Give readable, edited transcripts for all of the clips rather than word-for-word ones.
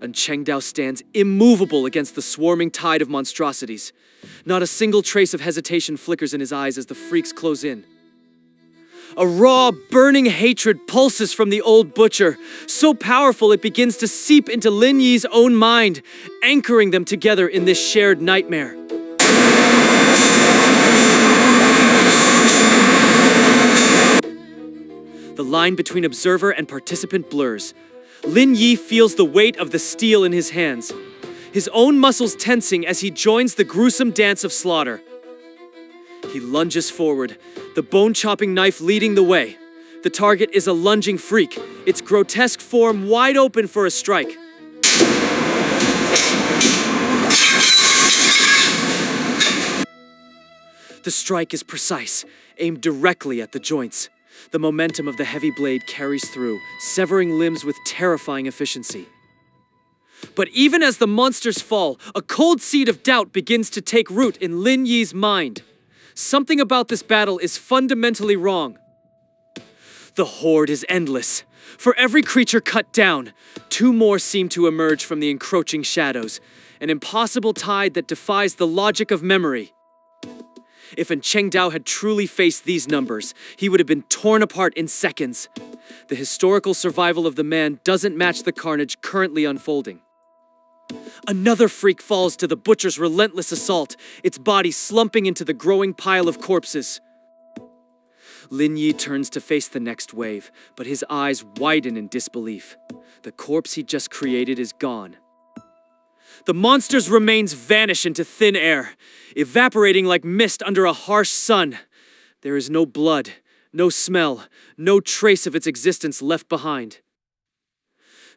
and Chengdao stands immovable against the swarming tide of monstrosities. Not a single trace of hesitation flickers in his eyes as the freaks close in. A raw, burning hatred pulses from the old butcher, so powerful it begins to seep into Lin Yi's own mind, anchoring them together in this shared nightmare. The line between observer and participant blurs. Lin Yi feels the weight of the steel in his hands, his own muscles tensing as he joins the gruesome dance of slaughter. He lunges forward, the bone-chopping knife leading the way. The target is a lunging freak, its grotesque form wide open for a strike. The strike is precise, aimed directly at the joints. The momentum of the heavy blade carries through, severing limbs with terrifying efficiency. But even as the monsters fall, a cold seed of doubt begins to take root in Lin Yi's mind. Something about this battle is fundamentally wrong. The horde is endless. For every creature cut down, two more seem to emerge from the encroaching shadows, an impossible tide that defies the logic of memory. If Chengdao had truly faced these numbers, he would have been torn apart in seconds. The historical survival of the man doesn't match the carnage currently unfolding. Another freak falls to the butcher's relentless assault, its body slumping into the growing pile of corpses. Lin Yi turns to face the next wave, but his eyes widen in disbelief. The corpse he just created is gone. The monster's remains vanish into thin air, evaporating like mist under a harsh sun. There is no blood, no smell, no trace of its existence left behind.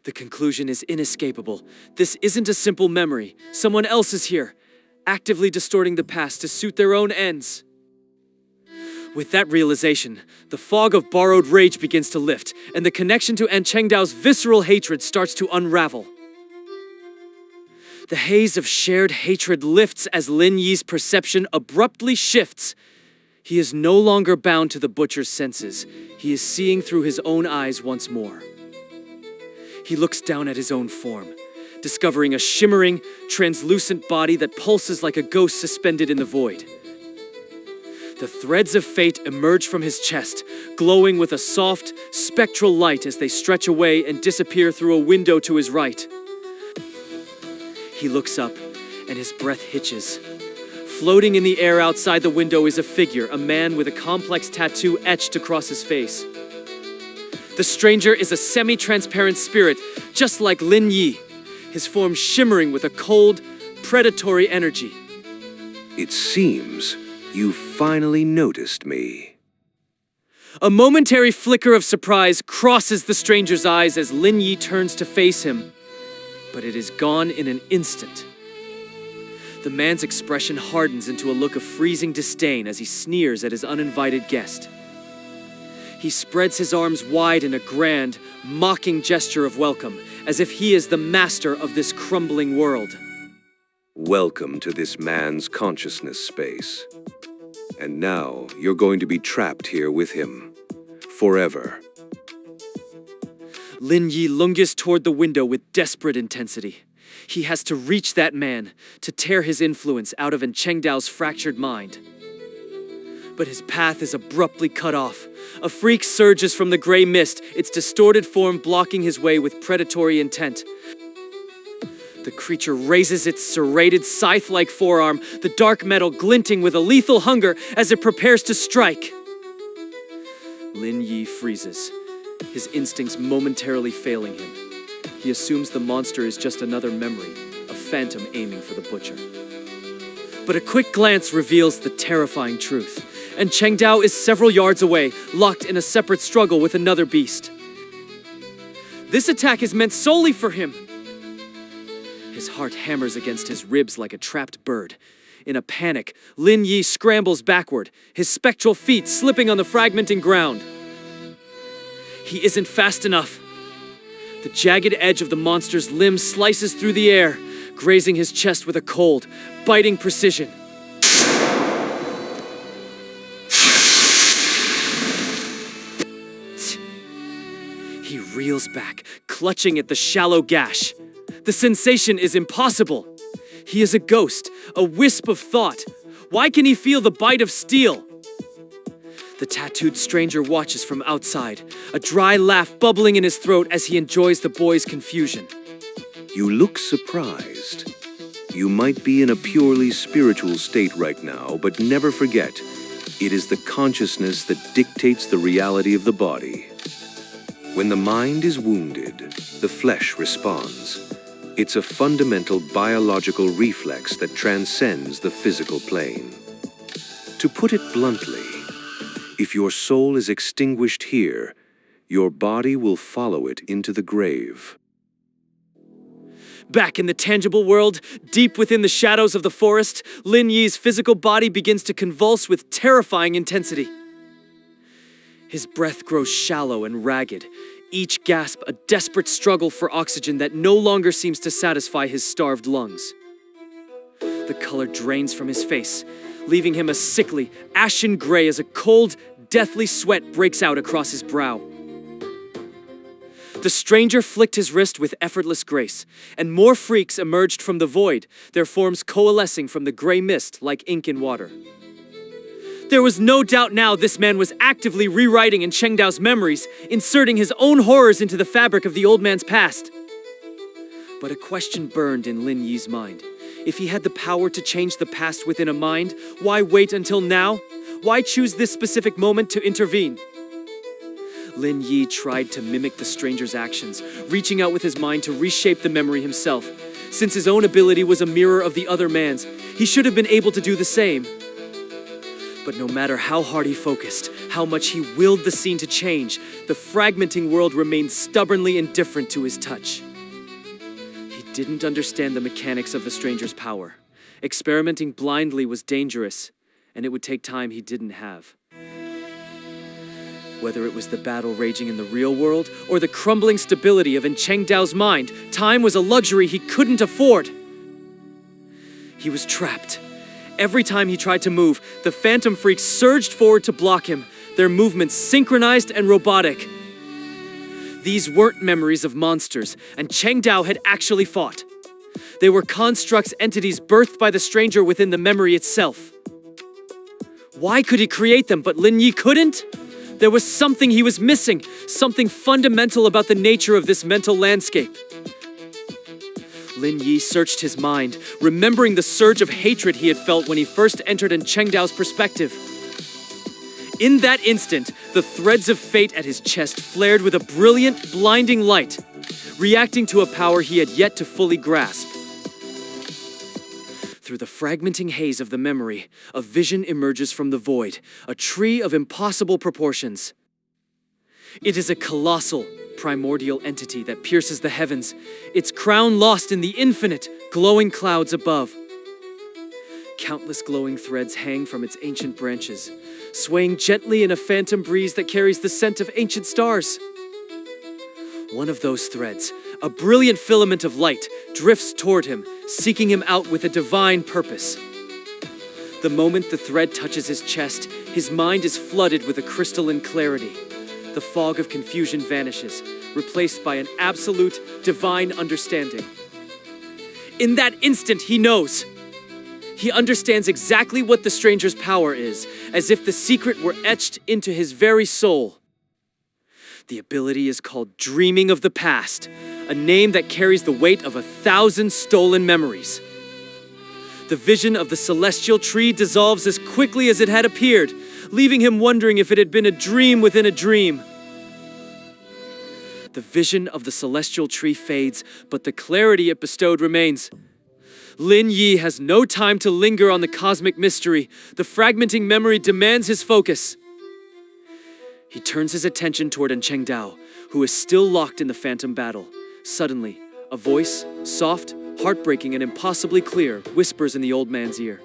The conclusion is inescapable. This isn't a simple memory. Someone else is here, actively distorting the past to suit their own ends. With that realization, the fog of borrowed rage begins to lift, and the connection to Chengdao's visceral hatred starts to unravel. The haze of shared hatred lifts as Lin Yi's perception abruptly shifts. He is no longer bound to the butcher's senses. He is seeing through his own eyes once more. He looks down at his own form, discovering a shimmering, translucent body that pulses like a ghost suspended in the void. The threads of fate emerge from his chest, glowing with a soft, spectral light as they stretch away and disappear through a window to his right. He looks up, and his breath hitches. Floating in the air outside the window is a figure, a man with a complex tattoo etched across his face. The stranger is a semi-transparent spirit, just like Lin Yi, his form shimmering with a cold, predatory energy. It seems you finally noticed me. A momentary flicker of surprise crosses the stranger's eyes as Lin Yi turns to face him, but it is gone in an instant. The man's expression hardens into a look of freezing disdain as he sneers at his uninvited guest. He spreads his arms wide in a grand, mocking gesture of welcome, as if he is the master of this crumbling world. Welcome to this man's consciousness space. And now you're going to be trapped here with him. Forever. Lin Yi lunges toward the window with desperate intensity. He has to reach that man, to tear his influence out of Chengdao's fractured mind. But his path is abruptly cut off. A freak surges from the gray mist, its distorted form blocking his way with predatory intent. The creature raises its serrated scythe-like forearm, the dark metal glinting with a lethal hunger as it prepares to strike. Lin Yi freezes, his instincts momentarily failing him. He assumes the monster is just another memory, a phantom aiming for the butcher. But a quick glance reveals the terrifying truth, and Chengdao is several yards away, locked in a separate struggle with another beast. This attack is meant solely for him. His heart hammers against his ribs like a trapped bird. In a panic, Lin Yi scrambles backward, his spectral feet slipping on the fragmenting ground. He isn't fast enough. The jagged edge of the monster's limb slices through the air, grazing his chest with a cold, biting precision. He reels back, clutching at the shallow gash. The sensation is impossible. He is a ghost, a wisp of thought. Why can he feel the bite of steel? The tattooed stranger watches from outside, a dry laugh bubbling in his throat as he enjoys the boy's confusion. You look surprised. You might be in a purely spiritual state right now, but never forget, it is the consciousness that dictates the reality of the body. When the mind is wounded, the flesh responds. It's a fundamental biological reflex that transcends the physical plane. To put it bluntly, if your soul is extinguished here, your body will follow it into the grave. Back in the tangible world, deep within the shadows of the forest, Lin Yi's physical body begins to convulse with terrifying intensity. His breath grows shallow and ragged, each gasp a desperate struggle for oxygen that no longer seems to satisfy his starved lungs. The color drains from his face, leaving him a sickly, ashen gray as a cold, deathly sweat breaks out across his brow. The stranger flicked his wrist with effortless grace, and more freaks emerged from the void, their forms coalescing from the gray mist like ink in water. There was no doubt now this man was actively rewriting in Chengdao's memories, inserting his own horrors into the fabric of the old man's past. But a question burned in Lin Yi's mind. If he had the power to change the past within a mind, why wait until now? Why choose this specific moment to intervene? Lin Yi tried to mimic the stranger's actions, reaching out with his mind to reshape the memory himself. Since his own ability was a mirror of the other man's, he should have been able to do the same. But no matter how hard he focused, how much he willed the scene to change, the fragmenting world remained stubbornly indifferent to his touch. He didn't understand the mechanics of the stranger's power. Experimenting blindly was dangerous, and it would take time he didn't have. Whether it was the battle raging in the real world or the crumbling stability of Chengdao's mind, time was a luxury he couldn't afford. He was trapped. Every time he tried to move, the phantom freaks surged forward to block him, their movements synchronized and robotic. These weren't memories of monsters, and Chengdao had actually fought. They were constructs, entities birthed by the stranger within the memory itself. Why could he create them, but Lin Yi couldn't? There was something he was missing, something fundamental about the nature of this mental landscape. Lin Yi searched his mind, remembering the surge of hatred he had felt when he first entered in Chengdao's perspective. In that instant, the threads of fate at his chest flared with a brilliant, blinding light, reacting to a power he had yet to fully grasp. Through the fragmenting haze of the memory, a vision emerges from the void, a tree of impossible proportions. It is a colossal, primordial entity that pierces the heavens, its crown lost in the infinite, glowing clouds above. Countless glowing threads hang from its ancient branches, swaying gently in a phantom breeze that carries the scent of ancient stars. One of those threads, a brilliant filament of light, drifts toward him, seeking him out with a divine purpose. The moment the thread touches his chest, his mind is flooded with a crystalline clarity. The fog of confusion vanishes, replaced by an absolute, divine understanding. In that instant, he knows. He understands exactly what the stranger's power is, as if the secret were etched into his very soul. The ability is called Dreaming of the Past, a name that carries the weight of 1,000 stolen memories. The vision of the celestial tree dissolves as quickly as it had appeared, leaving him wondering if it had been a dream within a dream. The vision of the celestial tree fades, but the clarity it bestowed remains. Lin Yi has no time to linger on the cosmic mystery. The fragmenting memory demands his focus. He turns his attention toward Chengdao, who is still locked in the phantom battle. Suddenly, a voice, soft, heartbreaking, and impossibly clear, whispers in the old man's ear.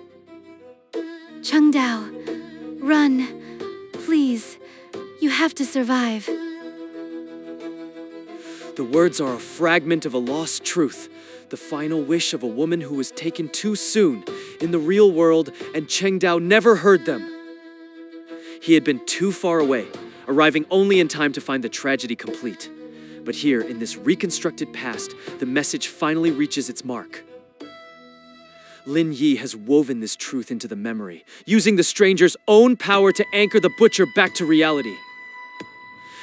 Chengdao, run. Please. You have to survive. The words are a fragment of a lost truth, the final wish of a woman who was taken too soon in the real world, and Chengdao never heard them. He had been too far away, arriving only in time to find the tragedy complete. But here, in this reconstructed past, the message finally reaches its mark. Lin Yi has woven this truth into the memory, using the stranger's own power to anchor the butcher back to reality.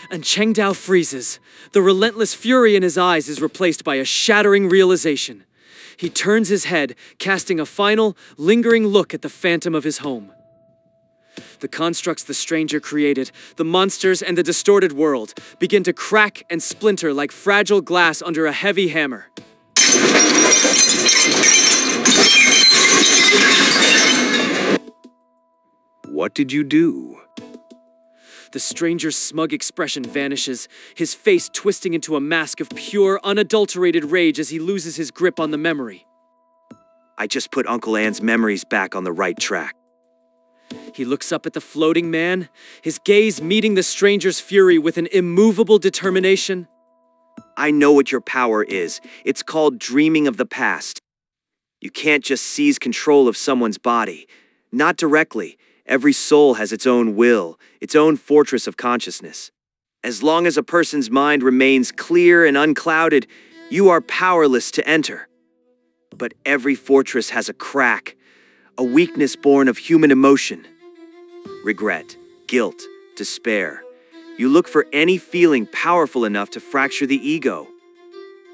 And Cheng Dao freezes. The relentless fury in his eyes is replaced by a shattering realization. He turns his head, casting a final, lingering look at the phantom of his home. The constructs the stranger created, the monsters and the distorted world, begin to crack and splinter like fragile glass under a heavy hammer. What did you do? The stranger's smug expression vanishes, his face twisting into a mask of pure, unadulterated rage as he loses his grip on the memory. I just put Uncle Anne's memories back on the right track. He looks up at the floating man, his gaze meeting the stranger's fury with an immovable determination. I know what your power is. It's called dreaming of the past. You can't just seize control of someone's body. Not directly. Every soul has its own will, its own fortress of consciousness. As long as a person's mind remains clear and unclouded, you are powerless to enter. But every fortress has a crack, a weakness born of human emotion. Regret, guilt, despair. You look for any feeling powerful enough to fracture the ego.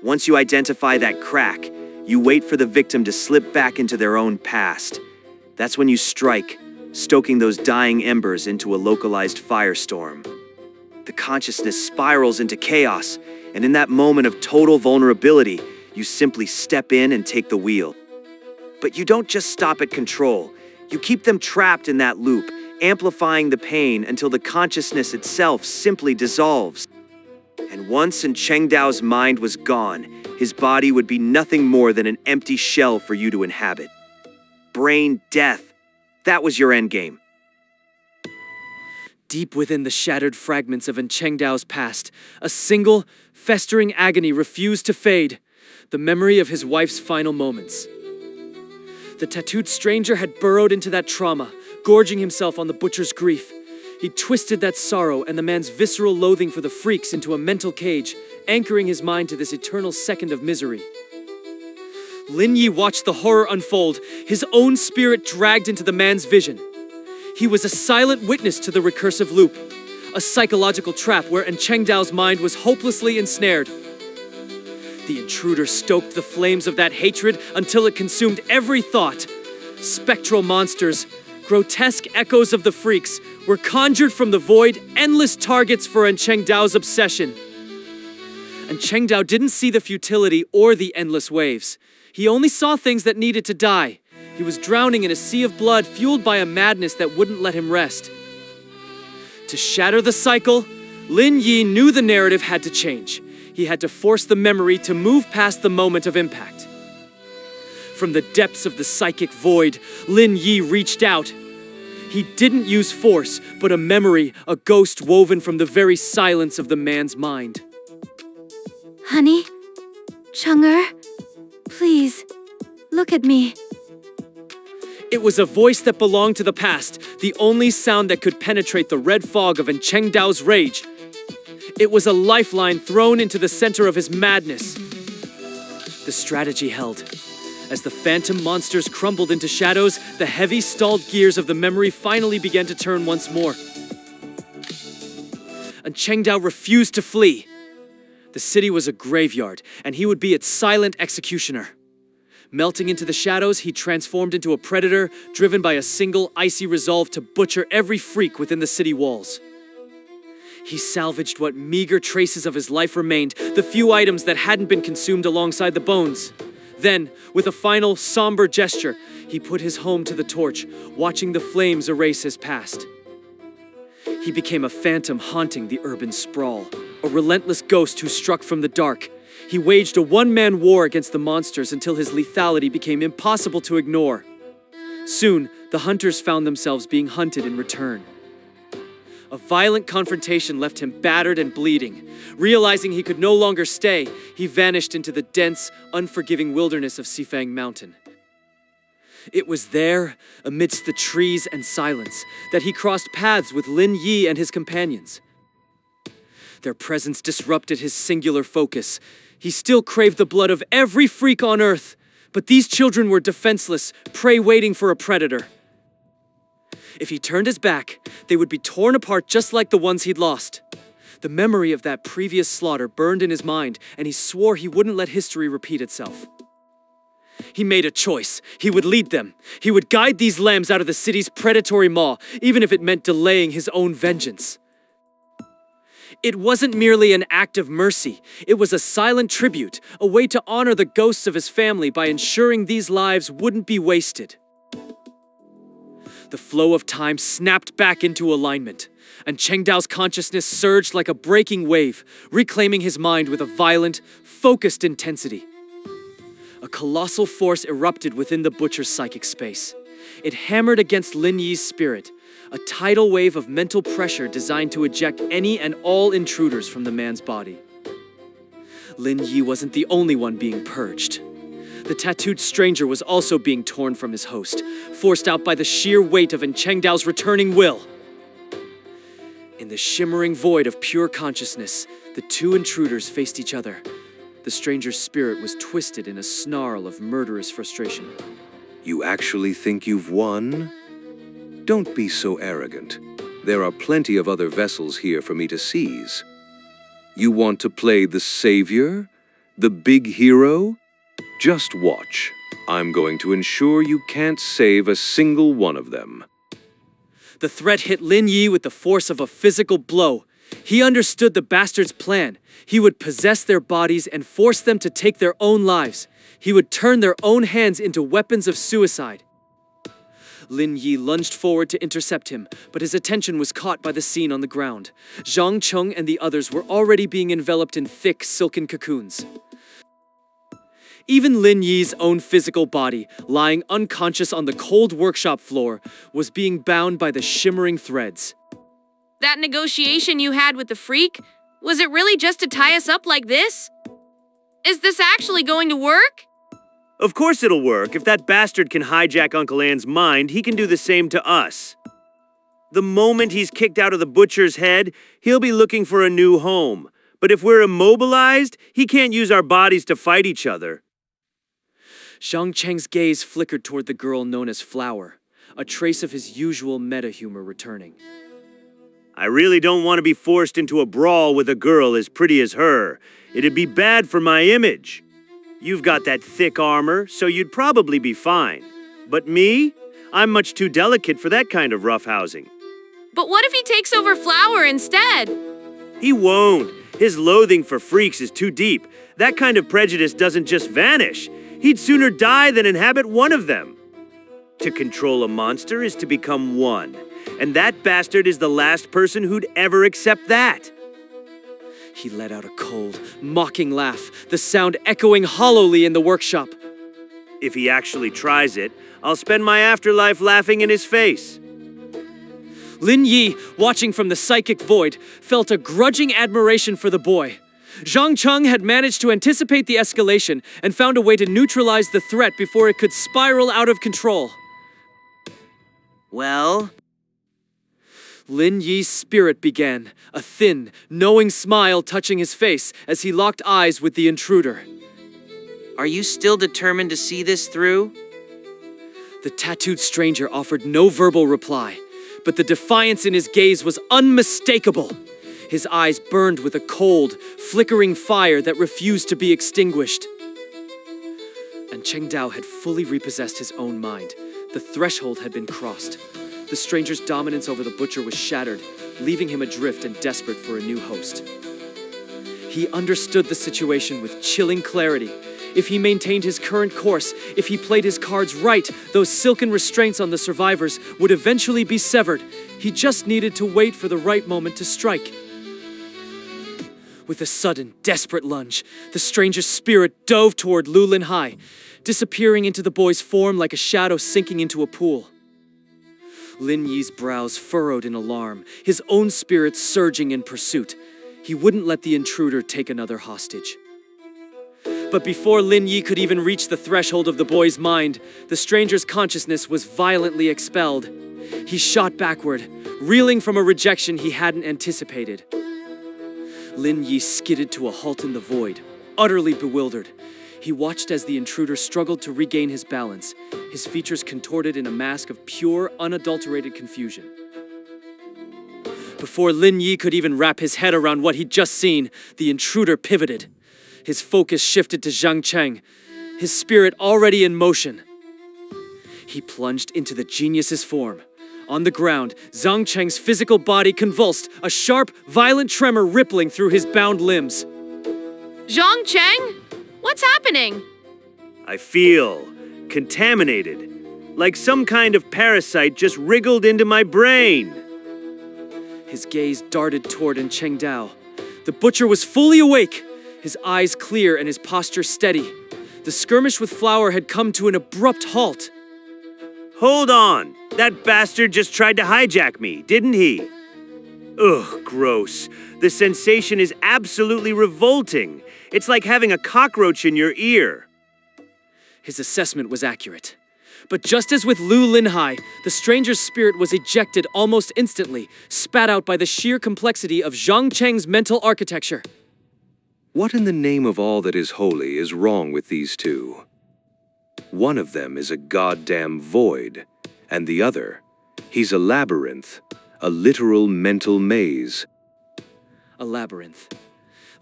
Once you identify that crack, you wait for the victim to slip back into their own past. That's when you strike, stoking those dying embers into a localized firestorm. The consciousness spirals into chaos, and in that moment of total vulnerability, you simply step in and take the wheel. But you don't just stop at control. You keep them trapped in that loop, amplifying the pain until the consciousness itself simply dissolves. And once Cheng Dao's mind was gone, his body would be nothing more than an empty shell for you to inhabit. Brain death. That was your endgame. Deep within the shattered fragments of Cheng Dao's past, a single, festering agony refused to fade, the memory of his wife's final moments. The tattooed stranger had burrowed into that trauma, gorging himself on the butcher's grief. He twisted that sorrow and the man's visceral loathing for the freaks into a mental cage, anchoring his mind to this eternal second of misery. Lin Yi watched the horror unfold, his own spirit dragged into the man's vision. He was a silent witness to the recursive loop, a psychological trap where Cheng Dao's mind was hopelessly ensnared. The intruder stoked the flames of that hatred until it consumed every thought. Spectral monsters, grotesque echoes of the freaks, were conjured from the void, endless targets for Cheng Dao's obsession. And Cheng Dao didn't see the futility or the endless waves. He only saw things that needed to die. He was drowning in a sea of blood fueled by a madness that wouldn't let him rest. To shatter the cycle, Lin Yi knew the narrative had to change. He had to force the memory to move past the moment of impact. From the depths of the psychic void, Lin Yi reached out. He didn't use force, but a memory, a ghost woven from the very silence of the man's mind. Honey? Chang'er? Please, look at me. It was a voice that belonged to the past, the only sound that could penetrate the red fog of Cheng Dao's rage. It was a lifeline thrown into the center of his madness. The strategy held. As the phantom monsters crumbled into shadows, the heavy stalled gears of the memory finally began to turn once more. And Cheng Dao refused to flee. The city was a graveyard, and he would be its silent executioner. Melting into the shadows, he transformed into a predator, driven by a single, icy resolve to butcher every freak within the city walls. He salvaged what meager traces of his life remained, the few items that hadn't been consumed alongside the bones. Then, with a final, somber gesture, he put his home to the torch, watching the flames erase his past. He became a phantom haunting the urban sprawl, a relentless ghost who struck from the dark. He waged a one-man war against the monsters until his lethality became impossible to ignore. Soon, the hunters found themselves being hunted in return. A violent confrontation left him battered and bleeding. Realizing he could no longer stay, he vanished into the dense, unforgiving wilderness of Sifang Mountain. It was there, amidst the trees and silence, that he crossed paths with Lin Yi and his companions. Their presence disrupted his singular focus. He still craved the blood of every freak on Earth, but these children were defenseless, prey waiting for a predator. If he turned his back, they would be torn apart just like the ones he'd lost. The memory of that previous slaughter burned in his mind, and he swore he wouldn't let history repeat itself. He made a choice. He would lead them. He would guide these lambs out of the city's predatory maw, even if it meant delaying his own vengeance. It wasn't merely an act of mercy. It was a silent tribute, a way to honor the ghosts of his family by ensuring these lives wouldn't be wasted. The flow of time snapped back into alignment, and Cheng Dao's consciousness surged like a breaking wave, reclaiming his mind with a violent, focused intensity. A colossal force erupted within the butcher's psychic space. It hammered against Lin Yi's spirit, a tidal wave of mental pressure designed to eject any and all intruders from the man's body. Lin Yi wasn't the only one being purged. The tattooed stranger was also being torn from his host, forced out by the sheer weight of Cheng Dao's returning will. In the shimmering void of pure consciousness, the two intruders faced each other. The stranger's spirit was twisted in a snarl of murderous frustration. You actually think you've won? Don't be so arrogant. There are plenty of other vessels here for me to seize. You want to play the savior? The big hero? Just watch. I'm going to ensure you can't save a single one of them. The threat hit Lin Yi with the force of a physical blow. He understood the bastard's plan. He would possess their bodies and force them to take their own lives. He would turn their own hands into weapons of suicide. Lin Yi lunged forward to intercept him, but his attention was caught by the scene on the ground. Zhang Cheng and the others were already being enveloped in thick, silken cocoons. Even Lin Yi's own physical body, lying unconscious on the cold workshop floor, was being bound by the shimmering threads. That negotiation you had with the freak, was it really just to tie us up like this? Is this actually going to work? Of course it'll work. If that bastard can hijack Uncle Anne's mind, he can do the same to us. The moment he's kicked out of the butcher's head, he'll be looking for a new home. But if we're immobilized, he can't use our bodies to fight each other. Zhang Cheng's gaze flickered toward the girl known as Flower, a trace of his usual meta-humor returning. I really don't want to be forced into a brawl with a girl as pretty as her. It'd be bad for my image. You've got that thick armor, so you'd probably be fine. But me? I'm much too delicate for that kind of roughhousing. But what if he takes over Flower instead? He won't. His loathing for freaks is too deep. That kind of prejudice doesn't just vanish. He'd sooner die than inhabit one of them. To control a monster is to become one. And that bastard is the last person who'd ever accept that. He let out a cold, mocking laugh, the sound echoing hollowly in the workshop. If he actually tries it, I'll spend my afterlife laughing in his face. Lin Yi, watching from the psychic void, felt a grudging admiration for the boy. Zhang Cheng had managed to anticipate the escalation and found a way to neutralize the threat before it could spiral out of control. Well? Lin Yi's spirit began, a thin, knowing smile touching his face as he locked eyes with the intruder. Are you still determined to see this through? The tattooed stranger offered no verbal reply, but the defiance in his gaze was unmistakable. His eyes burned with a cold, flickering fire that refused to be extinguished. And Cheng Dao had fully repossessed his own mind. The threshold had been crossed. The stranger's dominance over the butcher was shattered, leaving him adrift and desperate for a new host. He understood the situation with chilling clarity. If he maintained his current course, if he played his cards right, those silken restraints on the survivors would eventually be severed. He just needed to wait for the right moment to strike. With a sudden, desperate lunge, the stranger's spirit dove toward Lu Lin Hai, disappearing into the boy's form like a shadow sinking into a pool. Lin Yi's brows furrowed in alarm, his own spirit surging in pursuit. He wouldn't let the intruder take another hostage. But before Lin Yi could even reach the threshold of the boy's mind, the stranger's consciousness was violently expelled. He shot backward, reeling from a rejection he hadn't anticipated. Lin Yi skidded to a halt in the void, utterly bewildered. He watched as the intruder struggled to regain his balance, his features contorted in a mask of pure, unadulterated confusion. Before Lin Yi could even wrap his head around what he'd just seen, the intruder pivoted. His focus shifted to Zhang Cheng, his spirit already in motion. He plunged into the genius's form. On the ground, Zhang Cheng's physical body convulsed, a sharp, violent tremor rippling through his bound limbs. Zhang Cheng? What's happening? I feel contaminated, like some kind of parasite just wriggled into my brain. His gaze darted toward Cheng Dao. The butcher was fully awake, his eyes clear and his posture steady. The skirmish with Flower had come to an abrupt halt. Hold on! That bastard just tried to hijack me, didn't he? Ugh, gross. The sensation is absolutely revolting. It's like having a cockroach in your ear. His assessment was accurate. But just as with Lu Linhai, the stranger's spirit was ejected almost instantly, spat out by the sheer complexity of Zhang Cheng's mental architecture. What in the name of all that is holy is wrong with these two? One of them is a goddamn void, and the other, he's a labyrinth, a literal mental maze. A labyrinth.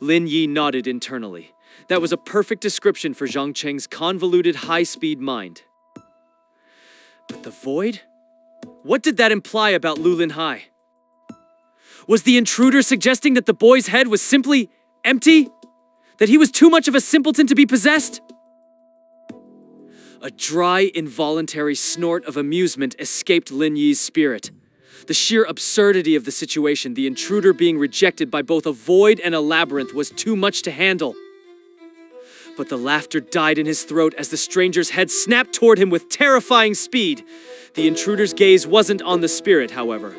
Lin Yi nodded internally. That was a perfect description for Zhang Cheng's convoluted high-speed mind. But the void? What did that imply about Lu Linhai? Was the intruder suggesting that the boy's head was simply empty? That he was too much of a simpleton to be possessed? A dry, involuntary snort of amusement escaped Lin Yi's spirit. The sheer absurdity of the situation, the intruder being rejected by both a void and a labyrinth, was too much to handle. But the laughter died in his throat as the stranger's head snapped toward him with terrifying speed. The intruder's gaze wasn't on the spirit, however.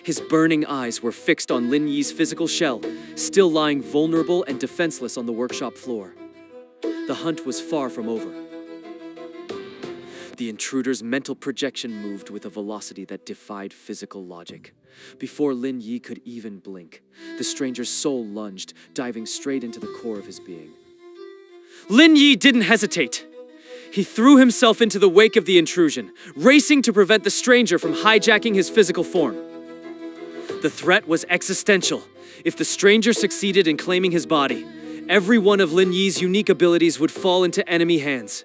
His burning eyes were fixed on Lin Yi's physical shell, still lying vulnerable and defenseless on the workshop floor. The hunt was far from over. The intruder's mental projection moved with a velocity that defied physical logic. Before Lin Yi could even blink, the stranger's soul lunged, diving straight into the core of his being. Lin Yi didn't hesitate. He threw himself into the wake of the intrusion, racing to prevent the stranger from hijacking his physical form. The threat was existential. If the stranger succeeded in claiming his body, every one of Lin Yi's unique abilities would fall into enemy hands.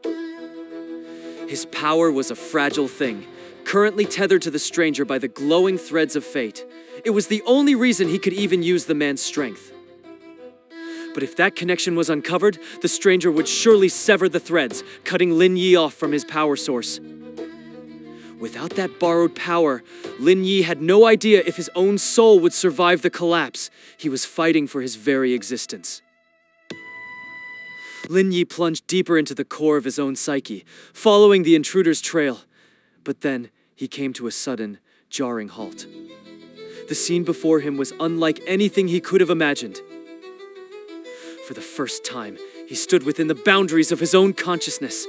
His power was a fragile thing, currently tethered to the stranger by the glowing threads of fate. It was the only reason he could even use the man's strength. But if that connection was uncovered, the stranger would surely sever the threads, cutting Lin Yi off from his power source. Without that borrowed power, Lin Yi had no idea if his own soul would survive the collapse. He was fighting for his very existence. Lin Yi plunged deeper into the core of his own psyche, following the intruder's trail. But then, he came to a sudden, jarring halt. The scene before him was unlike anything he could have imagined. For the first time, he stood within the boundaries of his own consciousness.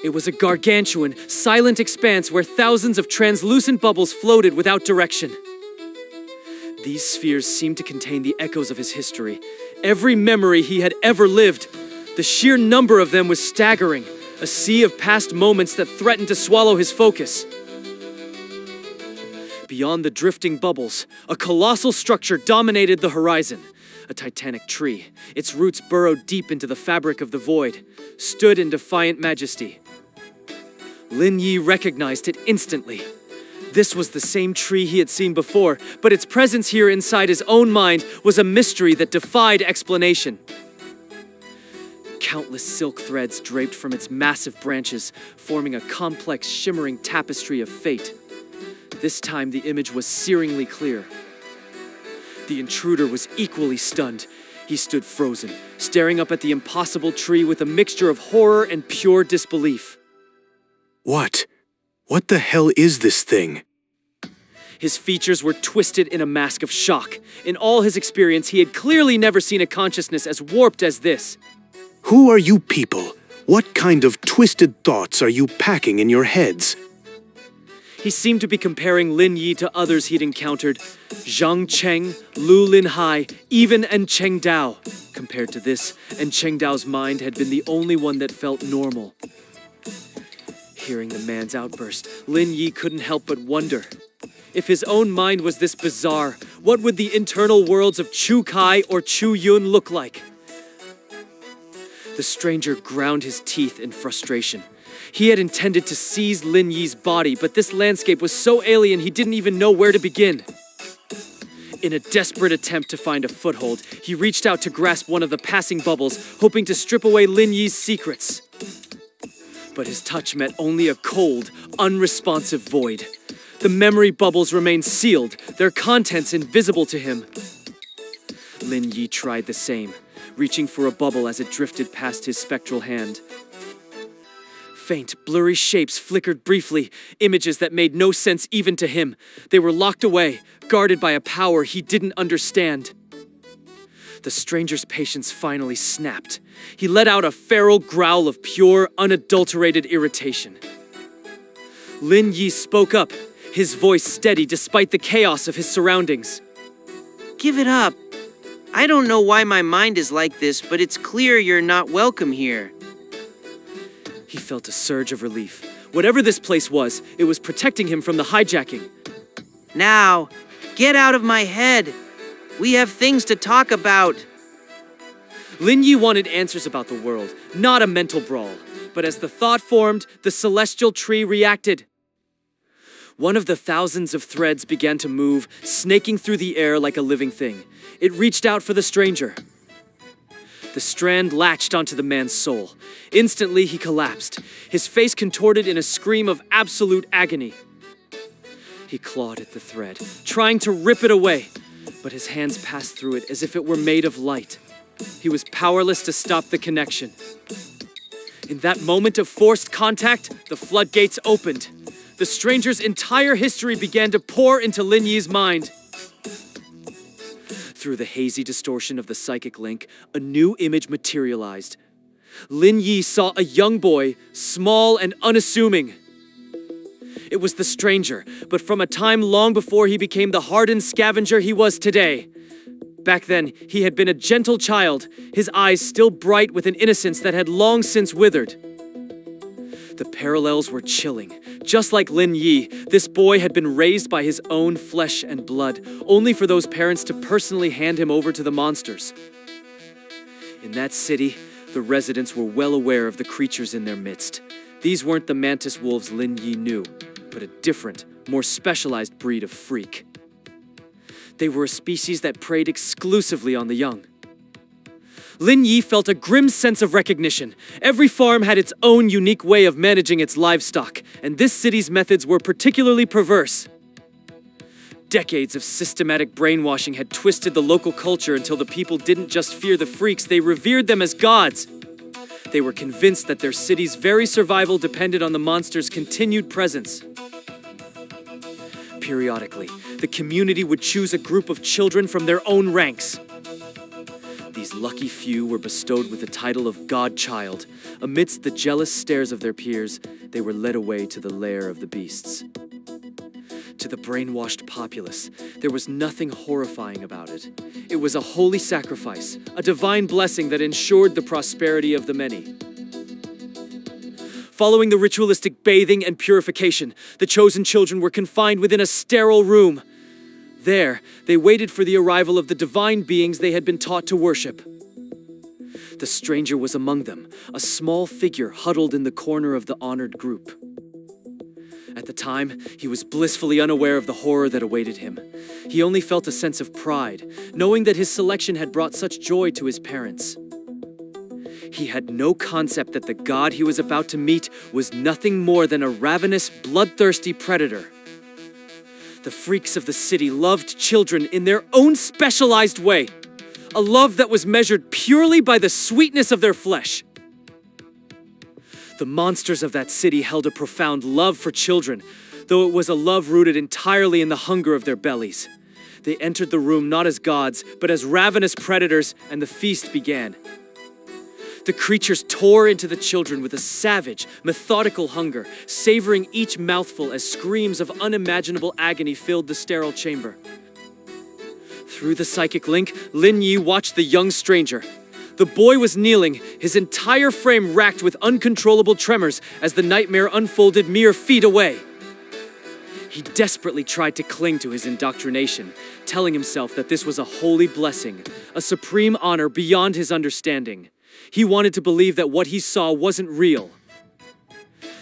It was a gargantuan, silent expanse where thousands of translucent bubbles floated without direction. These spheres seemed to contain the echoes of his history, every memory he had ever lived. The sheer number of them was staggering, a sea of past moments that threatened to swallow his focus. Beyond the drifting bubbles, a colossal structure dominated the horizon. A titanic tree, its roots burrowed deep into the fabric of the void, stood in defiant majesty. Lin Yi recognized it instantly. This was the same tree he had seen before, but its presence here inside his own mind was a mystery that defied explanation. Countless silk threads draped from its massive branches, forming a complex, shimmering tapestry of fate. This time, the image was searingly clear. The intruder was equally stunned. He stood frozen, staring up at the impossible tree with a mixture of horror and pure disbelief. What? What the hell is this thing? His features were twisted in a mask of shock. In all his experience, he had clearly never seen a consciousness as warped as this. Who are you people? What kind of twisted thoughts are you packing in your heads? He seemed to be comparing Lin Yi to others he'd encountered, Zhang Cheng, Lu Lin Hai, even and Cheng Dao. Compared to this, and Cheng Dao's mind had been the only one that felt normal. Hearing the man's outburst, Lin Yi couldn't help but wonder. If his own mind was this bizarre, what would the internal worlds of Chu Kai or Chu Yun look like? The stranger ground his teeth in frustration. He had intended to seize Lin Yi's body, but this landscape was so alien he didn't even know where to begin. In a desperate attempt to find a foothold, he reached out to grasp one of the passing bubbles, hoping to strip away Lin Yi's secrets. But his touch met only a cold, unresponsive void. The memory bubbles remained sealed, their contents invisible to him. Lin Yi tried the same, reaching for a bubble as it drifted past his spectral hand. Faint, blurry shapes flickered briefly, images that made no sense even to him. They were locked away, guarded by a power he didn't understand. The stranger's patience finally snapped. He let out a feral growl of pure, unadulterated irritation. Lin Yi spoke up, his voice steady despite the chaos of his surroundings. Give it up. I don't know why my mind is like this, but it's clear you're not welcome here. He felt a surge of relief. Whatever this place was, it was protecting him from the hijacking. Now, get out of my head. We have things to talk about. Lin Yi wanted answers about the world, not a mental brawl. But as the thought formed, the celestial tree reacted. One of the thousands of threads began to move, snaking through the air like a living thing. It reached out for the stranger. The strand latched onto the man's soul. Instantly, he collapsed, his face contorted in a scream of absolute agony. He clawed at the thread, trying to rip it away, but his hands passed through it as if it were made of light. He was powerless to stop the connection. In that moment of forced contact, the floodgates opened. The stranger's entire history began to pour into Lin Yi's mind. Through the hazy distortion of the psychic link, a new image materialized. Lin Yi saw a young boy, small and unassuming. It was the stranger, but from a time long before he became the hardened scavenger he was today. Back then, he had been a gentle child, his eyes still bright with an innocence that had long since withered. The parallels were chilling. Just like Lin Yi, this boy had been raised by his own flesh and blood, only for those parents to personally hand him over to the monsters. In that city, the residents were well aware of the creatures in their midst. These weren't the mantis wolves Lin Yi knew, but a different, more specialized breed of freak. They were a species that preyed exclusively on the young. Lin Yi felt a grim sense of recognition. Every farm had its own unique way of managing its livestock, and this city's methods were particularly perverse. Decades of systematic brainwashing had twisted the local culture until the people didn't just fear the freaks, they revered them as gods. They were convinced that their city's very survival depended on the monster's continued presence. Periodically, the community would choose a group of children from their own ranks. These lucky few were bestowed with the title of Godchild. Amidst the jealous stares of their peers, they were led away to the lair of the beasts. To the brainwashed populace, there was nothing horrifying about it. It was a holy sacrifice, a divine blessing that ensured the prosperity of the many. Following the ritualistic bathing and purification, the chosen children were confined within a sterile room. There, they waited for the arrival of the divine beings they had been taught to worship. The stranger was among them, a small figure huddled in the corner of the honored group. At the time, he was blissfully unaware of the horror that awaited him. He only felt a sense of pride, knowing that his selection had brought such joy to his parents. He had no concept that the god he was about to meet was nothing more than a ravenous, bloodthirsty predator. The freaks of the city loved children in their own specialized way, a love that was measured purely by the sweetness of their flesh. The monsters of that city held a profound love for children, though it was a love rooted entirely in the hunger of their bellies. They entered the room not as gods, but as ravenous predators, and the feast began. The creatures tore into the children with a savage, methodical hunger, savoring each mouthful as screams of unimaginable agony filled the sterile chamber. Through the psychic link, Lin Yi watched the young stranger. The boy was kneeling, his entire frame racked with uncontrollable tremors as the nightmare unfolded mere feet away. He desperately tried to cling to his indoctrination, telling himself that this was a holy blessing, a supreme honor beyond his understanding. He wanted to believe that what he saw wasn't real.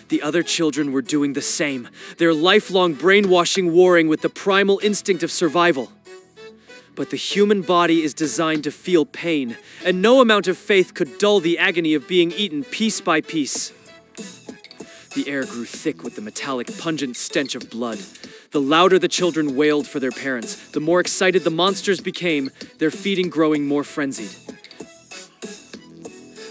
The other children were doing the same, their lifelong brainwashing warring with the primal instinct of survival. But the human body is designed to feel pain, and no amount of faith could dull the agony of being eaten piece by piece. The air grew thick with the metallic, pungent stench of blood. The louder the children wailed for their parents, the more excited the monsters became, their feeding growing more frenzied.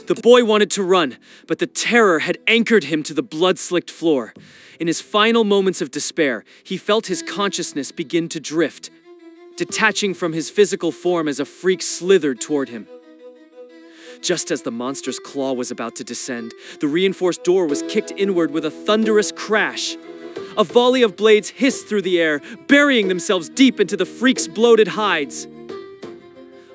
The boy wanted to run, but the terror had anchored him to the blood-slicked floor. In his final moments of despair, he felt his consciousness begin to drift, detaching from his physical form as a freak slithered toward him. Just as the monster's claw was about to descend, the reinforced door was kicked inward with a thunderous crash. A volley of blades hissed through the air, burying themselves deep into the freak's bloated hides.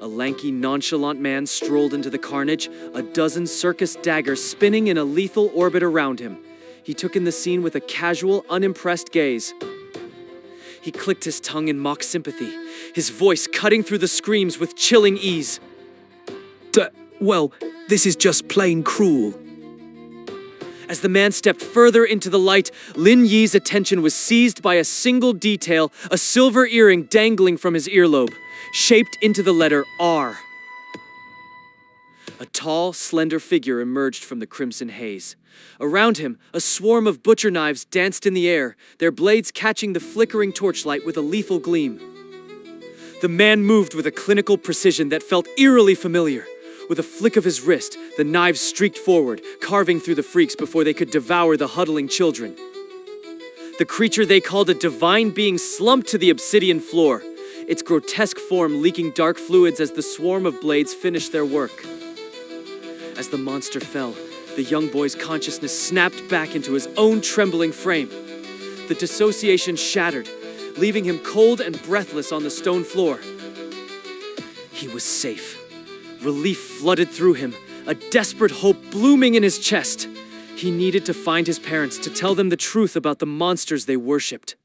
A lanky, nonchalant man strolled into the carnage, a dozen circus daggers spinning in a lethal orbit around him. He took in the scene with a casual, unimpressed gaze. He clicked his tongue in mock sympathy, his voice cutting through the screams with chilling ease. Well, this is just plain cruel. As the man stepped further into the light, Lin Yi's attention was seized by a single detail, a silver earring dangling from his earlobe, shaped into the letter R. A tall, slender figure emerged from the crimson haze. Around him, a swarm of butcher knives danced in the air, their blades catching the flickering torchlight with a lethal gleam. The man moved with a clinical precision that felt eerily familiar. With a flick of his wrist, the knives streaked forward, carving through the freaks before they could devour the huddling children. The creature they called a divine being slumped to the obsidian floor, its grotesque form leaking dark fluids as the swarm of blades finished their work. As the monster fell, the young boy's consciousness snapped back into his own trembling frame. The dissociation shattered, leaving him cold and breathless on the stone floor. He was safe. Relief flooded through him, a desperate hope blooming in his chest. He needed to find his parents to tell them the truth about the monsters they worshipped.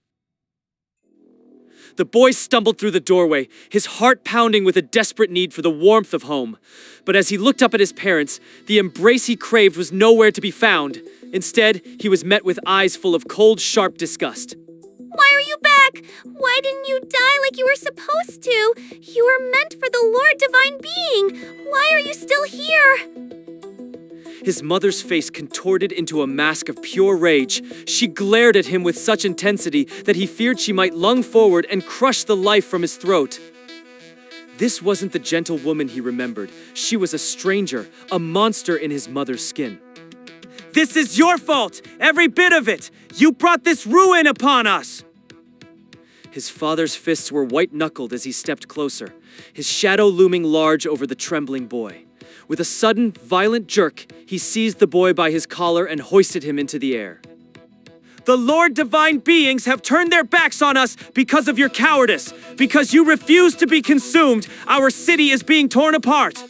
The boy stumbled through the doorway, his heart pounding with a desperate need for the warmth of home. But as he looked up at his parents, the embrace he craved was nowhere to be found. Instead, he was met with eyes full of cold, sharp disgust. Why are you back? Why didn't you die like you were supposed to? You were meant for the Lord Divine Being. Why are you still here? His mother's face contorted into a mask of pure rage. She glared at him with such intensity that he feared she might lung forward and crush the life from his throat. This wasn't the gentle woman he remembered. She was a stranger, a monster in his mother's skin. This is your fault, every bit of it. You brought this ruin upon us. His father's fists were white-knuckled as he stepped closer, his shadow looming large over the trembling boy. With a sudden, violent jerk, he seized the boy by his collar and hoisted him into the air. The Lord Divine Beings have turned their backs on us because of your cowardice. Because you refuse to be consumed, our city is being torn apart.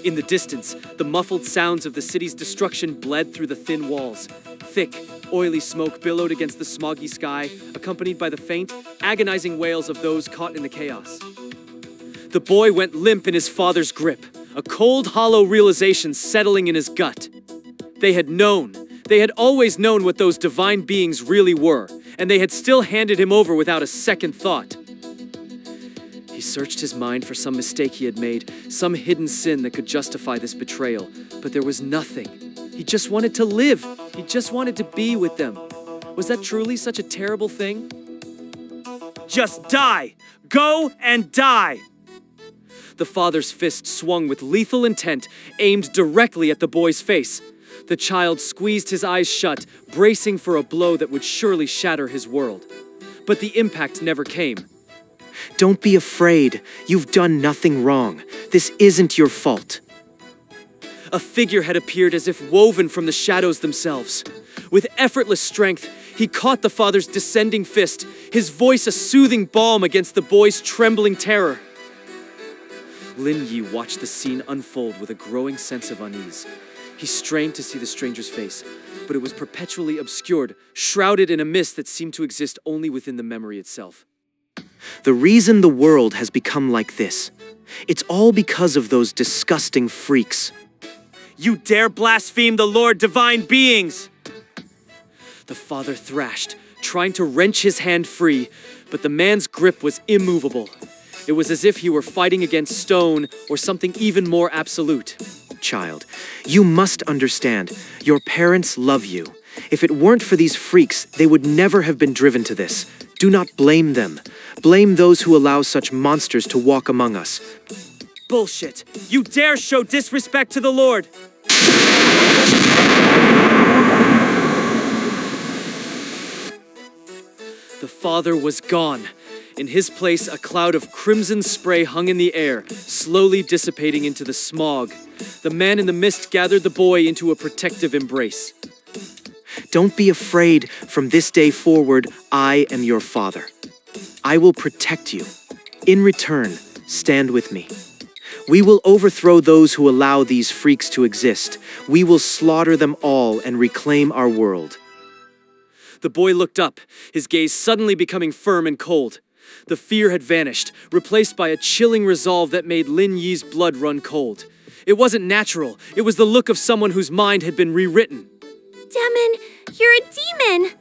In the distance, the muffled sounds of the city's destruction bled through the thin walls. Thick, oily smoke billowed against the smoggy sky, accompanied by the faint, agonizing wails of those caught in the chaos. The boy went limp in his father's grip, a cold, hollow realization settling in his gut. They had always known what those divine beings really were, and they had still handed him over without a second thought. He searched his mind for some mistake he had made, some hidden sin that could justify this betrayal, but there was nothing. He just wanted to live. He just wanted to be with them. Was that truly such a terrible thing? Just die! Go and die! The father's fist swung with lethal intent, aimed directly at the boy's face. The child squeezed his eyes shut, bracing for a blow that would surely shatter his world. But the impact never came. Don't be afraid. You've done nothing wrong. This isn't your fault. A figure had appeared as if woven from the shadows themselves. With effortless strength, he caught the father's descending fist, his voice a soothing balm against the boy's trembling terror. Lin Yi watched the scene unfold with a growing sense of unease. He strained to see the stranger's face, but it was perpetually obscured, shrouded in a mist that seemed to exist only within the memory itself. The reason the world has become like this, it's all because of those disgusting freaks. You dare blaspheme the Lord Divine Beings! The father thrashed, trying to wrench his hand free, but the man's grip was immovable. It was as if he were fighting against stone or something even more absolute. Child, you must understand, your parents love you. If it weren't for these freaks, they would never have been driven to this. Do not blame them. Blame those who allow such monsters to walk among us. Bullshit! You dare show disrespect to the Lord! The father was gone. In his place, a cloud of crimson spray hung in the air, slowly dissipating into the smog. The man in the mist gathered the boy into a protective embrace. Don't be afraid. From this day forward, I am your father. I will protect you. In return, stand with me. We will overthrow those who allow these freaks to exist. We will slaughter them all and reclaim our world. The boy looked up, his gaze suddenly becoming firm and cold. The fear had vanished, replaced by a chilling resolve that made Lin Yi's blood run cold. It wasn't natural. It was the look of someone whose mind had been rewritten. Demon, you're a demon!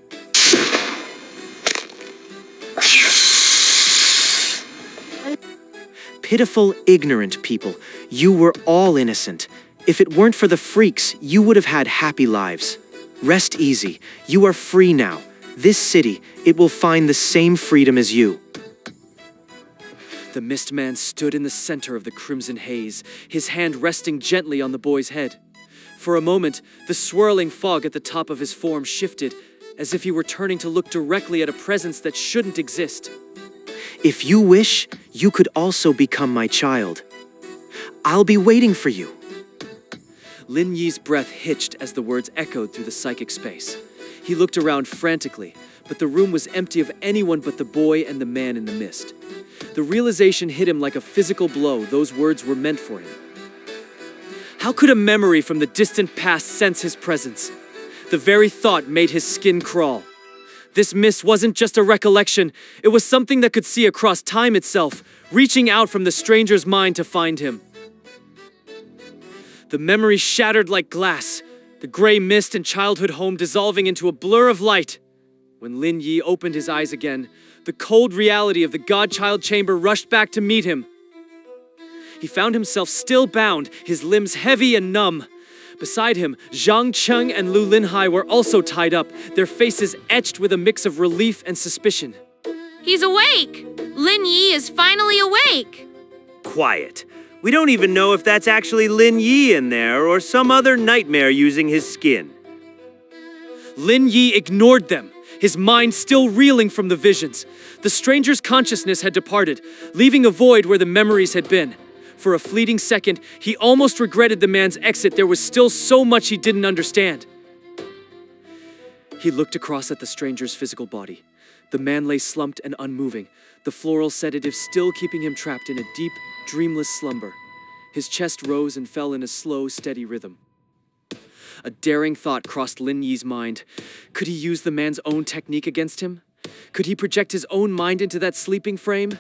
Pitiful, ignorant people. You were all innocent. If it weren't for the freaks, you would have had happy lives. Rest easy. You are free now. This city, it will find the same freedom as you. The mist man stood in the center of the crimson haze, his hand resting gently on the boy's head. For a moment, the swirling fog at the top of his form shifted, as if he were turning to look directly at a presence that shouldn't exist. If you wish, you could also become my child. I'll be waiting for you. Lin Yi's breath hitched as the words echoed through the psychic space. He looked around frantically, but the room was empty of anyone but the boy and the man in the mist. The realization hit him like a physical blow. Those words were meant for him. How could a memory from the distant past sense his presence? The very thought made his skin crawl. This mist wasn't just a recollection, it was something that could see across time itself, reaching out from the stranger's mind to find him. The memory shattered like glass, the gray mist and childhood home dissolving into a blur of light. When Lin Yi opened his eyes again, the cold reality of the godchild chamber rushed back to meet him. He found himself still bound, his limbs heavy and numb. Beside him, Zhang Cheng and Lu Linhai were also tied up, their faces etched with a mix of relief and suspicion. He's awake! Lin Yi is finally awake! Quiet. We don't even know if that's actually Lin Yi in there or some other nightmare using his skin. Lin Yi ignored them, his mind still reeling from the visions. The stranger's consciousness had departed, leaving a void where the memories had been. For a fleeting second, he almost regretted the man's exit. There was still so much he didn't understand. He looked across at the stranger's physical body. The man lay slumped and unmoving, the floral sedative still keeping him trapped in a deep, dreamless slumber. His chest rose and fell in a slow, steady rhythm. A daring thought crossed Lin Yi's mind. Could he use the man's own technique against him? Could he project his own mind into that sleeping frame?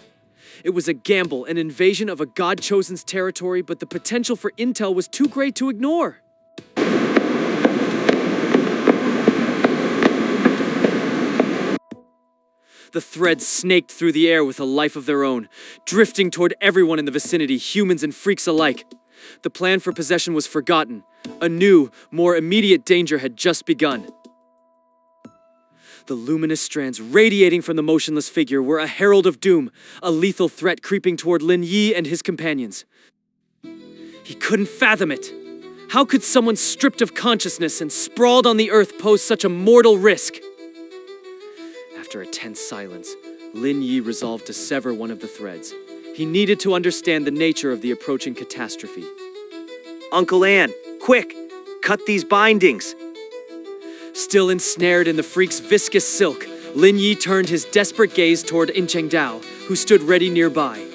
It was a gamble, an invasion of a god-chosen's territory, but the potential for intel was too great to ignore. The threads snaked through the air with a life of their own, drifting toward everyone in the vicinity, humans and freaks alike. The plan for possession was forgotten. A new, more immediate danger had just begun. The luminous strands radiating from the motionless figure were a herald of doom, a lethal threat creeping toward Lin Yi and his companions. He couldn't fathom it. How could someone stripped of consciousness and sprawled on the earth pose such a mortal risk? After a tense silence, Lin Yi resolved to sever one of the threads. He needed to understand the nature of the approaching catastrophe. Uncle Ann, Quick, cut these bindings. Still ensnared in the freak's viscous silk, Lin Yi turned his desperate gaze toward In Chengdao, who stood ready nearby.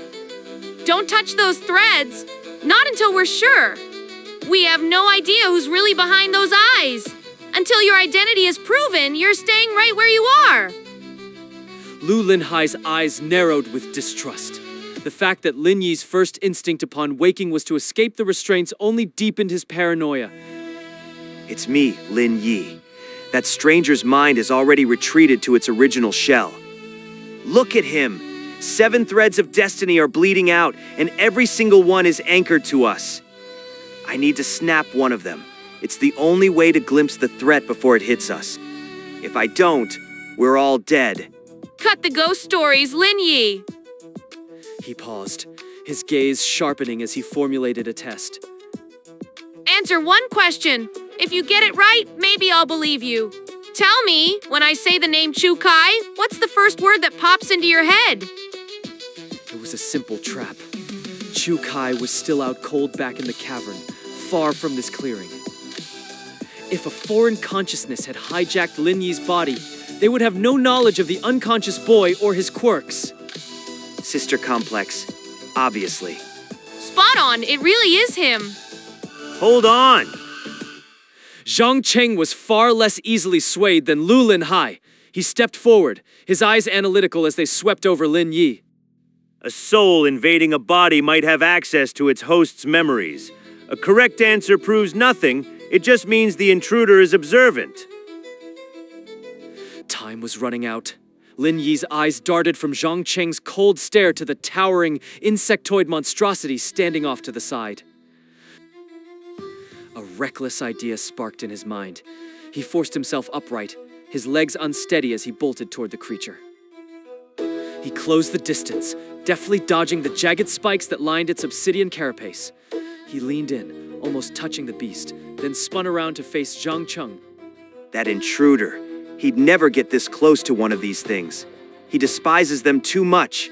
Don't touch those threads. Not until we're sure. We have no idea who's really behind those eyes. Until your identity is proven, you're staying right where you are. Lu Linhai's eyes narrowed with distrust. The fact that Lin Yi's first instinct upon waking was to escape the restraints only deepened his paranoia. It's me, Lin Yi. That stranger's mind has already retreated to its original shell. Look at him. 7 threads of destiny are bleeding out, and every single one is anchored to us. I need to snap one of them. It's the only way to glimpse the threat before it hits us. If I don't, we're all dead. Cut the ghost stories, Lin Yi. He paused, his gaze sharpening as he formulated a test. Answer one question. If you get it right, maybe I'll believe you. Tell me, when I say the name Chu Kai, what's the first word that pops into your head? It was a simple trap. Chu Kai was still out cold back in the cavern, far from this clearing. If a foreign consciousness had hijacked Lin Yi's body, they would have no knowledge of the unconscious boy or his quirks. Sister complex, obviously. Spot on, it really is him. Hold on! Zhang Cheng was far less easily swayed than Lu Linhai. He stepped forward, his eyes analytical as they swept over Lin Yi. A soul invading a body might have access to its host's memories. A correct answer proves nothing, it just means the intruder is observant. Time was running out. Lin Yi's eyes darted from Zhang Cheng's cold stare to the towering, insectoid monstrosity standing off to the side. A reckless idea sparked in his mind. He forced himself upright, his legs unsteady as he bolted toward the creature. He closed the distance, deftly dodging the jagged spikes that lined its obsidian carapace. He leaned in, almost touching the beast, then spun around to face Zhang Cheng. That intruder. He'd never get this close to one of these things. He despises them too much.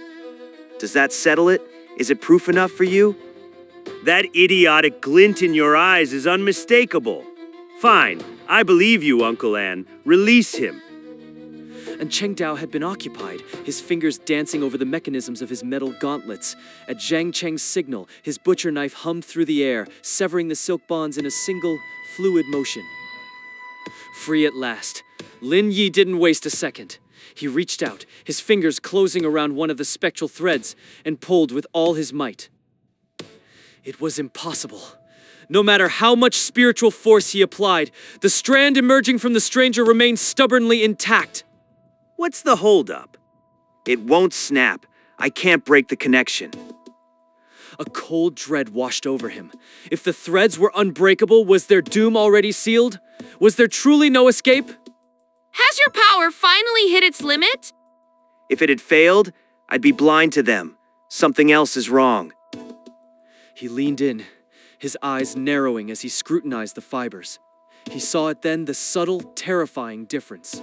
Does that settle it? Is it proof enough for you? That idiotic glint in your eyes is unmistakable. Fine, I believe you, Uncle Ann. Release him. And Cheng Dao had been occupied, his fingers dancing over the mechanisms of his metal gauntlets. At Zhang Cheng's signal, his butcher knife hummed through the air, severing the silk bonds in a single, fluid motion. Free at last, Lin Yi didn't waste a second. He reached out, his fingers closing around one of the spectral threads, and pulled with all his might. It was impossible. No matter how much spiritual force he applied, the strand emerging from the stranger remained stubbornly intact. What's the holdup? It won't snap. I can't break the connection. A cold dread washed over him. If the threads were unbreakable, was their doom already sealed? Was there truly no escape? Has your power finally hit its limit? If it had failed, I'd be blind to them. Something else is wrong. He leaned in, his eyes narrowing as he scrutinized the fibers. He saw it then, the subtle, terrifying difference.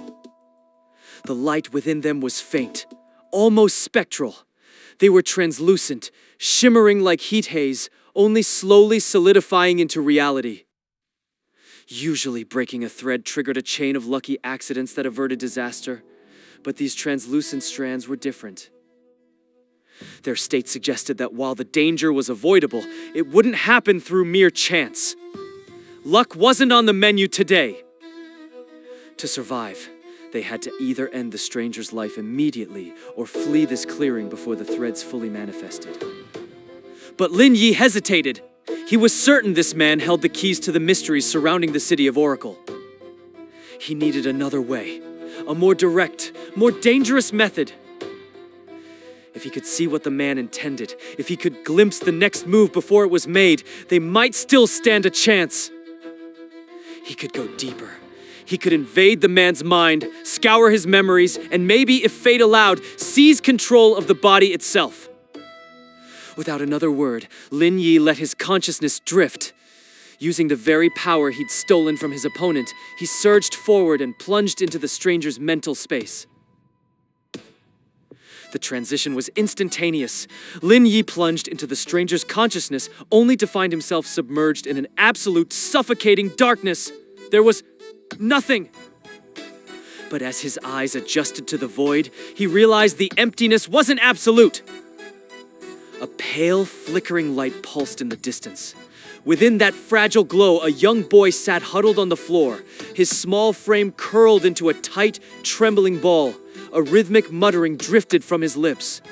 The light within them was faint, almost spectral. They were translucent, shimmering like heat haze, only slowly solidifying into reality. Usually breaking a thread triggered a chain of lucky accidents that averted disaster, but these translucent strands were different. Their state suggested that while the danger was avoidable, it wouldn't happen through mere chance. Luck wasn't on the menu today. To survive, they had to either end the stranger's life immediately or flee this clearing before the threads fully manifested. But Lin Yi hesitated. He was certain this man held the keys to the mysteries surrounding the city of Oracle. He needed another way, a more direct, more dangerous method. If he could see what the man intended, if he could glimpse the next move before it was made, they might still stand a chance. He could go deeper. He could invade the man's mind, scour his memories, and maybe, if fate allowed, seize control of the body itself. Without another word, Lin Yi let his consciousness drift. Using the very power he'd stolen from his opponent, he surged forward and plunged into the stranger's mental space. The transition was instantaneous. Lin Yi plunged into the stranger's consciousness only to find himself submerged in an absolute suffocating darkness. There was nothing. But as his eyes adjusted to the void, he realized the emptiness wasn't absolute. A pale, flickering light pulsed in the distance. Within that fragile glow, a young boy sat huddled on the floor, his small frame curled into a tight, trembling ball. A rhythmic muttering drifted from his lips.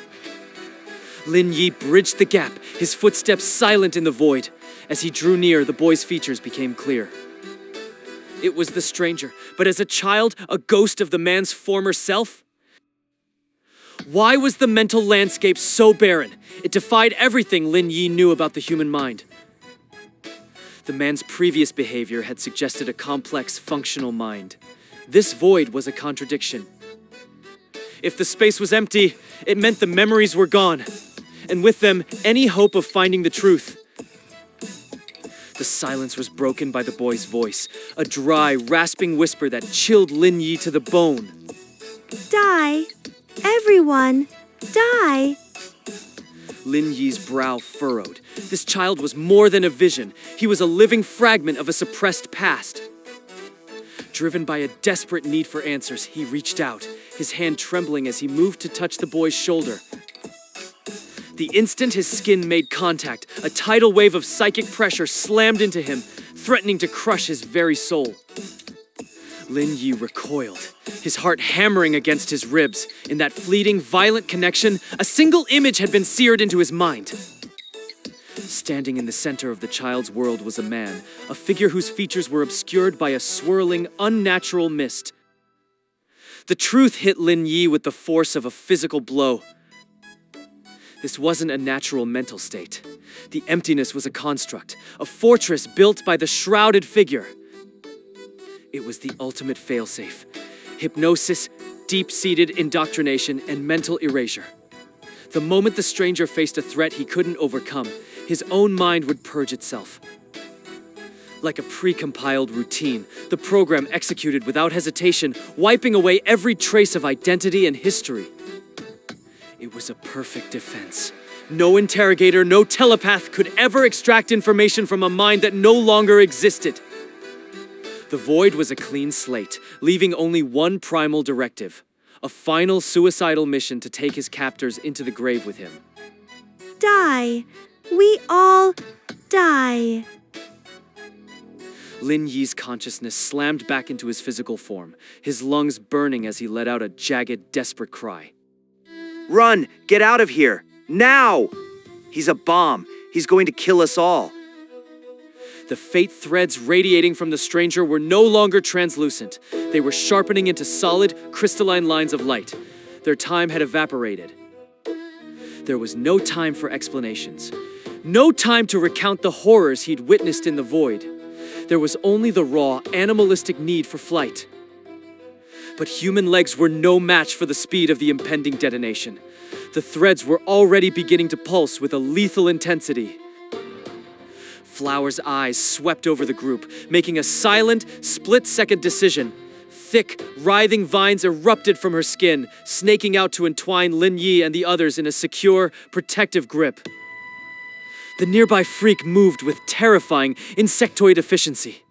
Lin Yi bridged the gap, his footsteps silent in the void. As he drew near, the boy's features became clear. It was the stranger, but as a child, a ghost of the man's former self? Why was the mental landscape so barren? It defied everything Lin Yi knew about the human mind. The man's previous behavior had suggested a complex, functional mind. This void was a contradiction. If the space was empty, it meant the memories were gone, and with them, any hope of finding the truth. The silence was broken by the boy's voice, a dry, rasping whisper that chilled Lin Yi to the bone. Die. Everyone, die. Lin Yi's brow furrowed. This child was more than a vision. He was a living fragment of a suppressed past. Driven by a desperate need for answers, he reached out, his hand trembling as he moved to touch the boy's shoulder. The instant his skin made contact, a tidal wave of psychic pressure slammed into him, threatening to crush his very soul. Lin Yi recoiled, his heart hammering against his ribs. In that fleeting, violent connection, a single image had been seared into his mind. Standing in the center of the child's world was a man, a figure whose features were obscured by a swirling, unnatural mist. The truth hit Lin Yi with the force of a physical blow. This wasn't a natural mental state. The emptiness was a construct, a fortress built by the shrouded figure. It was the ultimate failsafe. Hypnosis, deep-seated indoctrination, and mental erasure. The moment the stranger faced a threat he couldn't overcome, his own mind would purge itself. Like a pre-compiled routine, the program executed without hesitation, wiping away every trace of identity and history. It was a perfect defense. No interrogator, no telepath could ever extract information from a mind that no longer existed. The void was a clean slate, leaving only one primal directive, a final suicidal mission to take his captors into the grave with him. Die. We all die. Lin Yi's consciousness slammed back into his physical form, his lungs burning as he let out a jagged, desperate cry. Run! Get out of here! Now! He's a bomb. He's going to kill us all. The fate threads radiating from the stranger were no longer translucent. They were sharpening into solid, crystalline lines of light. Their time had evaporated. There was no time for explanations. No time to recount the horrors he'd witnessed in the void. There was only the raw, animalistic need for flight. But human legs were no match for the speed of the impending detonation. The threads were already beginning to pulse with a lethal intensity. Flower's eyes swept over the group, making a silent, split-second decision. Thick, writhing vines erupted from her skin, snaking out to entwine Lin Yi and the others in a secure, protective grip. The nearby freak moved with terrifying, insectoid efficiency.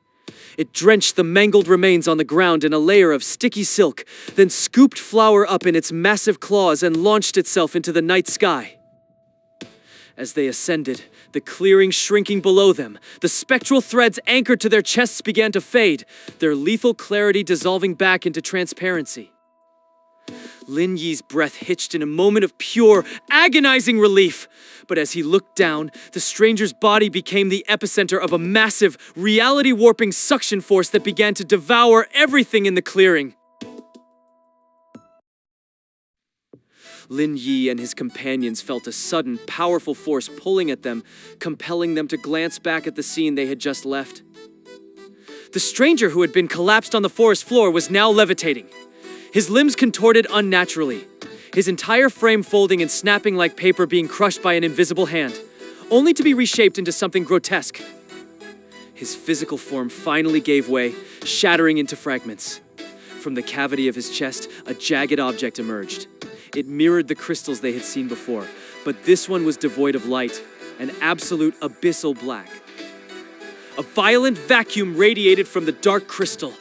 It drenched the mangled remains on the ground in a layer of sticky silk, then scooped Flower up in its massive claws and launched itself into the night sky. As they ascended, the clearing shrinking below them, the spectral threads anchored to their chests began to fade, their lethal clarity dissolving back into transparency. Lin Yi's breath hitched in a moment of pure, agonizing relief. But as he looked down, the stranger's body became the epicenter of a massive, reality-warping suction force that began to devour everything in the clearing. Lin Yi and his companions felt a sudden, powerful force pulling at them, compelling them to glance back at the scene they had just left. The stranger who had been collapsed on the forest floor was now levitating. His limbs contorted unnaturally, his entire frame folding and snapping like paper being crushed by an invisible hand, only to be reshaped into something grotesque. His physical form finally gave way, shattering into fragments. From the cavity of his chest, a jagged object emerged. It mirrored the crystals they had seen before, but this one was devoid of light, an absolute abyssal black. A violent vacuum radiated from the dark crystal,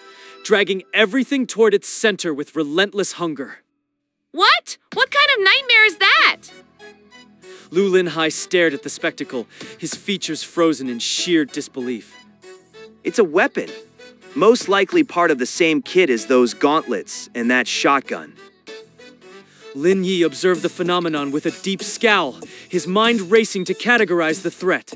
dragging everything toward its center with relentless hunger. What? What kind of nightmare is that? Lin Yi stared at the spectacle, his features frozen in sheer disbelief. It's a weapon. Most likely part of the same kit as those gauntlets and that shotgun. Lin Yi observed the phenomenon with a deep scowl, his mind racing to categorize the threat.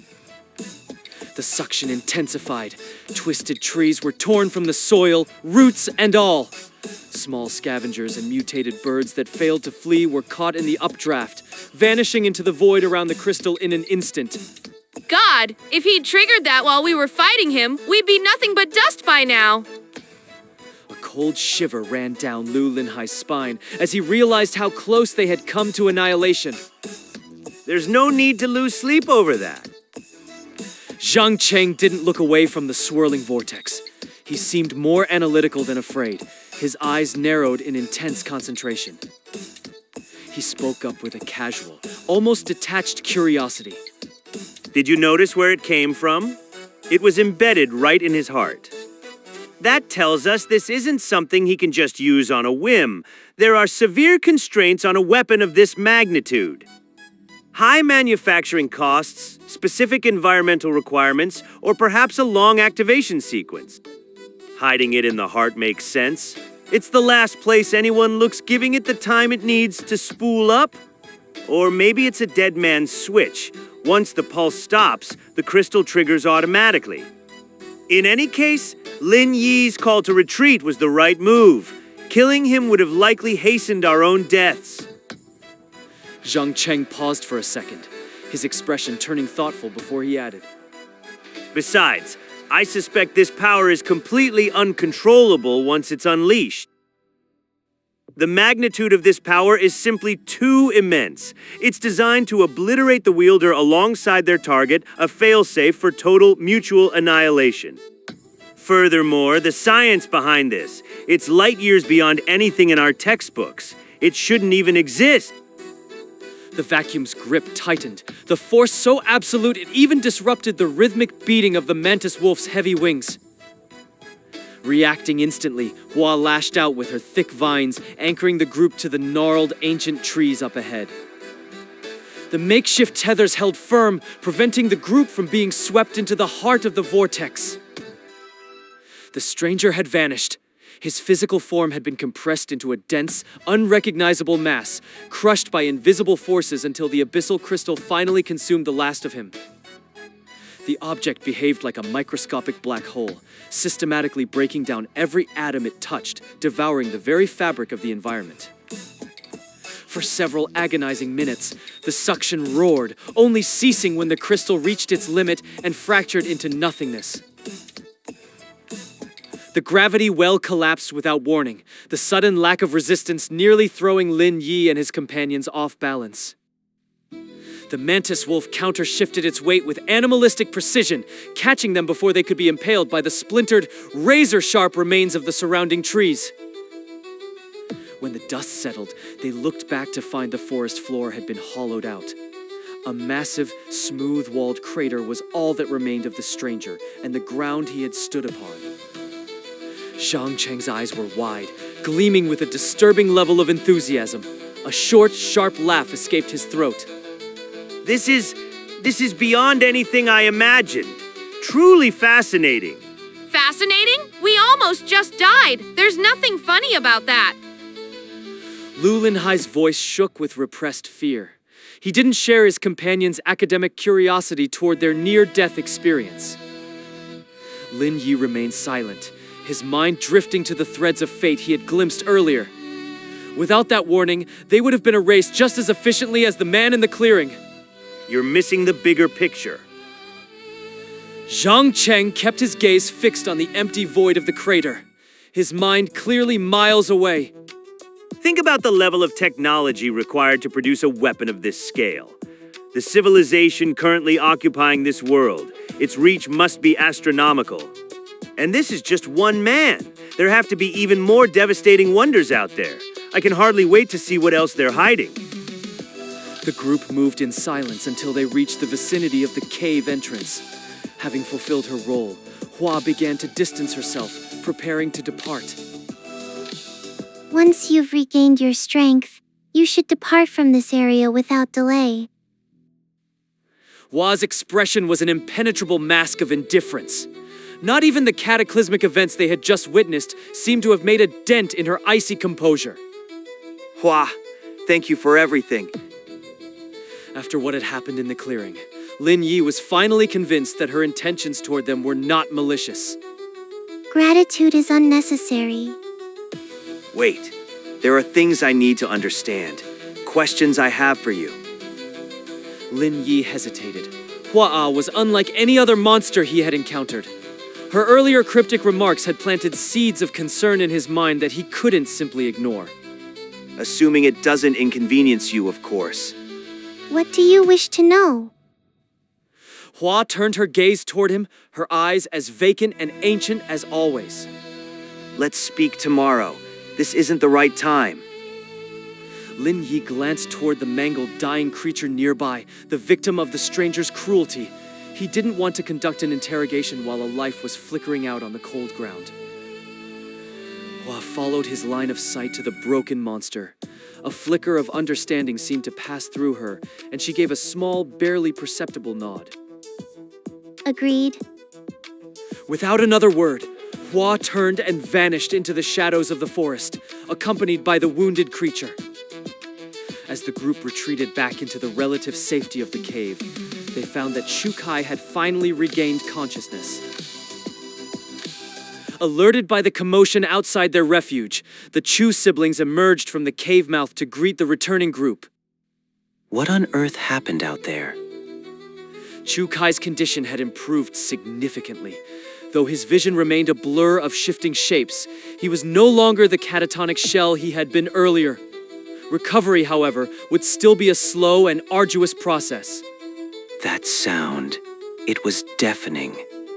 The suction intensified. Twisted trees were torn from the soil, roots and all. Small scavengers and mutated birds that failed to flee were caught in the updraft, vanishing into the void around the crystal in an instant. God, if he'd triggered that while we were fighting him, we'd be nothing but dust by now. A cold shiver ran down Lin Yi's spine as he realized how close they had come to annihilation. There's no need to lose sleep over that. Zhang Cheng didn't look away from the swirling vortex. He seemed more analytical than afraid, his eyes narrowed in intense concentration. He spoke up with a casual, almost detached curiosity. Did you notice where it came from? It was embedded right in his heart. That tells us this isn't something he can just use on a whim. There are severe constraints on a weapon of this magnitude. High manufacturing costs, specific environmental requirements, or perhaps a long activation sequence. Hiding it in the heart makes sense. It's the last place anyone looks, giving it the time it needs to spool up. Or maybe it's a dead man's switch. Once the pulse stops, the crystal triggers automatically. In any case, Lin Yi's call to retreat was the right move. Killing him would have likely hastened our own deaths. Zhang Cheng paused for a second, his expression turning thoughtful before he added. Besides, I suspect this power is completely uncontrollable once it's unleashed. The magnitude of this power is simply too immense. It's designed to obliterate the wielder alongside their target, a failsafe for total mutual annihilation. Furthermore, the science behind this, it's light years beyond anything in our textbooks. It shouldn't even exist. The vacuum's grip tightened, the force so absolute it even disrupted the rhythmic beating of the mantis wolf's heavy wings. Reacting instantly, Hua lashed out with her thick vines, anchoring the group to the gnarled ancient trees up ahead. The makeshift tethers held firm, preventing the group from being swept into the heart of the vortex. The stranger had vanished. His physical form had been compressed into a dense, unrecognizable mass, crushed by invisible forces until the abyssal crystal finally consumed the last of him. The object behaved like a microscopic black hole, systematically breaking down every atom it touched, devouring the very fabric of the environment. For several agonizing minutes, the suction roared, only ceasing when the crystal reached its limit and fractured into nothingness. The gravity well collapsed without warning, the sudden lack of resistance nearly throwing Lin Yi and his companions off balance. The mantis wolf counter-shifted its weight with animalistic precision, catching them before they could be impaled by the splintered, razor-sharp remains of the surrounding trees. When the dust settled, they looked back to find the forest floor had been hollowed out. A massive, smooth-walled crater was all that remained of the stranger and the ground he had stood upon. Zhang Cheng's eyes were wide, gleaming with a disturbing level of enthusiasm. A short, sharp laugh escaped his throat. This is beyond anything I imagined. Truly fascinating. Fascinating? We almost just died. There's nothing funny about that. Lin Yi's voice shook with repressed fear. He didn't share his companion's academic curiosity toward their near-death experience. Lin Yi remained silent, his mind drifting to the threads of fate he had glimpsed earlier. Without that warning, they would have been erased just as efficiently as the man in the clearing. You're missing the bigger picture. Zhang Cheng kept his gaze fixed on the empty void of the crater, his mind clearly miles away. Think about the level of technology required to produce a weapon of this scale. The civilization currently occupying this world, its reach must be astronomical. And this is just one man. There have to be even more devastating wonders out there. I can hardly wait to see what else they're hiding. The group moved in silence until they reached the vicinity of the cave entrance. Having fulfilled her role, Hua began to distance herself, preparing to depart. Once you've regained your strength, you should depart from this area without delay. Hua's expression was an impenetrable mask of indifference. Not even the cataclysmic events they had just witnessed seemed to have made a dent in her icy composure. Hua, thank you for everything. After what had happened in the clearing, Lin Yi was finally convinced that her intentions toward them were not malicious. Gratitude is unnecessary. Wait, there are things I need to understand. Questions I have for you. Lin Yi hesitated. Hua was unlike any other monster he had encountered. Her earlier cryptic remarks had planted seeds of concern in his mind that he couldn't simply ignore. Assuming it doesn't inconvenience you, of course. What do you wish to know? Hua turned her gaze toward him, her eyes as vacant and ancient as always. Let's speak tomorrow. This isn't the right time. Lin Yi glanced toward the mangled, dying creature nearby, the victim of the stranger's cruelty. He didn't want to conduct an interrogation while a life was flickering out on the cold ground. Hua followed his line of sight to the broken monster. A flicker of understanding seemed to pass through her, and she gave a small, barely perceptible nod. Agreed. Without another word, Hua turned and vanished into the shadows of the forest, accompanied by the wounded creature. As the group retreated back into the relative safety of the cave, they found that Chukai had finally regained consciousness. Alerted by the commotion outside their refuge, the Chu siblings emerged from the cave mouth to greet the returning group. What on earth happened out there? Chukai's condition had improved significantly. Though his vision remained a blur of shifting shapes, he was no longer the catatonic shell he had been earlier. Recovery, however, would still be a slow and arduous process. That sound. It was deafening.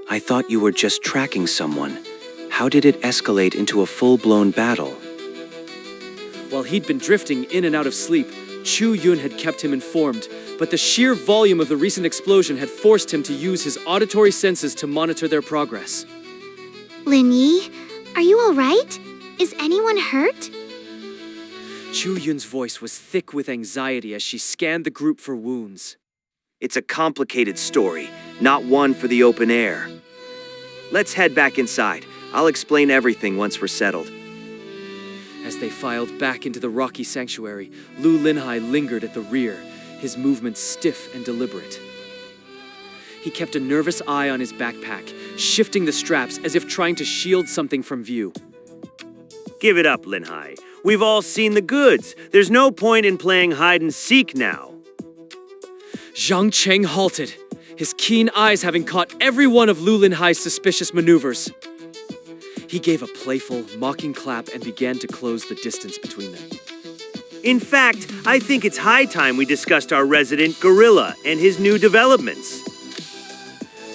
I thought you were just tracking someone. How did it escalate into a full-blown battle? While he'd been drifting in and out of sleep, Chu Yun had kept him informed, but the sheer volume of the recent explosion had forced him to use his auditory senses to monitor their progress. Lin Yi, are you all right? Is anyone hurt? Chu Yun's voice was thick with anxiety as she scanned the group for wounds. It's a complicated story, not one for the open air. Let's head back inside. I'll explain everything once we're settled. As they filed back into the rocky sanctuary, Lu Linhai lingered at the rear, his movements stiff and deliberate. He kept a nervous eye on his backpack, shifting the straps as if trying to shield something from view. Give it up, Lin Yi. We've all seen the goods. There's no point in playing hide and seek now. Zhang Cheng halted, his keen eyes having caught every one of Lu Linhai's suspicious maneuvers. He gave a playful, mocking clap and began to close the distance between them. In fact, I think it's high time we discussed our resident gorilla and his new developments.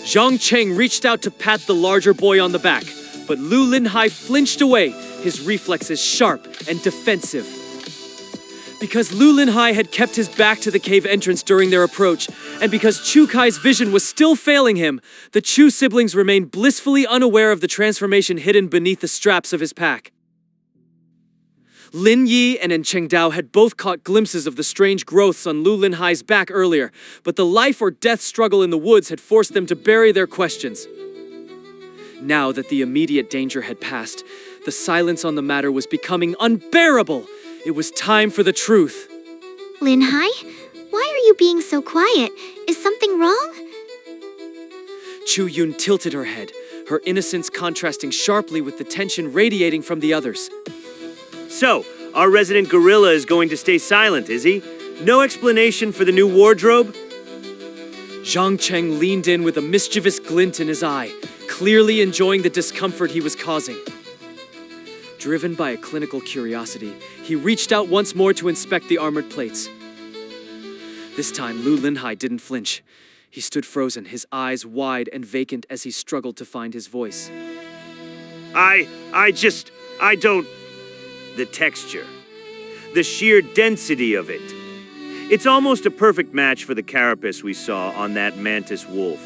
Zhang Cheng reached out to pat the larger boy on the back, but Lu Linhai flinched away, his reflexes sharp and defensive. Because Lu Linhai had kept his back to the cave entrance during their approach, and because Chukai's vision was still failing him, the Chu siblings remained blissfully unaware of the transformation hidden beneath the straps of his pack. Lin Yi and Cheng Dao had both caught glimpses of the strange growths on Lu Linhai's back earlier, but the life or death struggle in the woods had forced them to bury their questions. Now that the immediate danger had passed, the silence on the matter was becoming unbearable. It was time for the truth. Linhai, why are you being so quiet? Is something wrong? Chu Yun tilted her head, her innocence contrasting sharply with the tension radiating from the others. So, our resident gorilla is going to stay silent, is he? No explanation for the new wardrobe? Zhang Cheng leaned in with a mischievous glint in his eye, clearly enjoying the discomfort he was causing. Driven by a clinical curiosity, he reached out once more to inspect the armored plates. This time, Lu Linhai didn't flinch. He stood frozen, his eyes wide and vacant as he struggled to find his voice. I don't... The texture. the sheer density of it. It's almost a perfect match for the carapace we saw on that mantis wolf.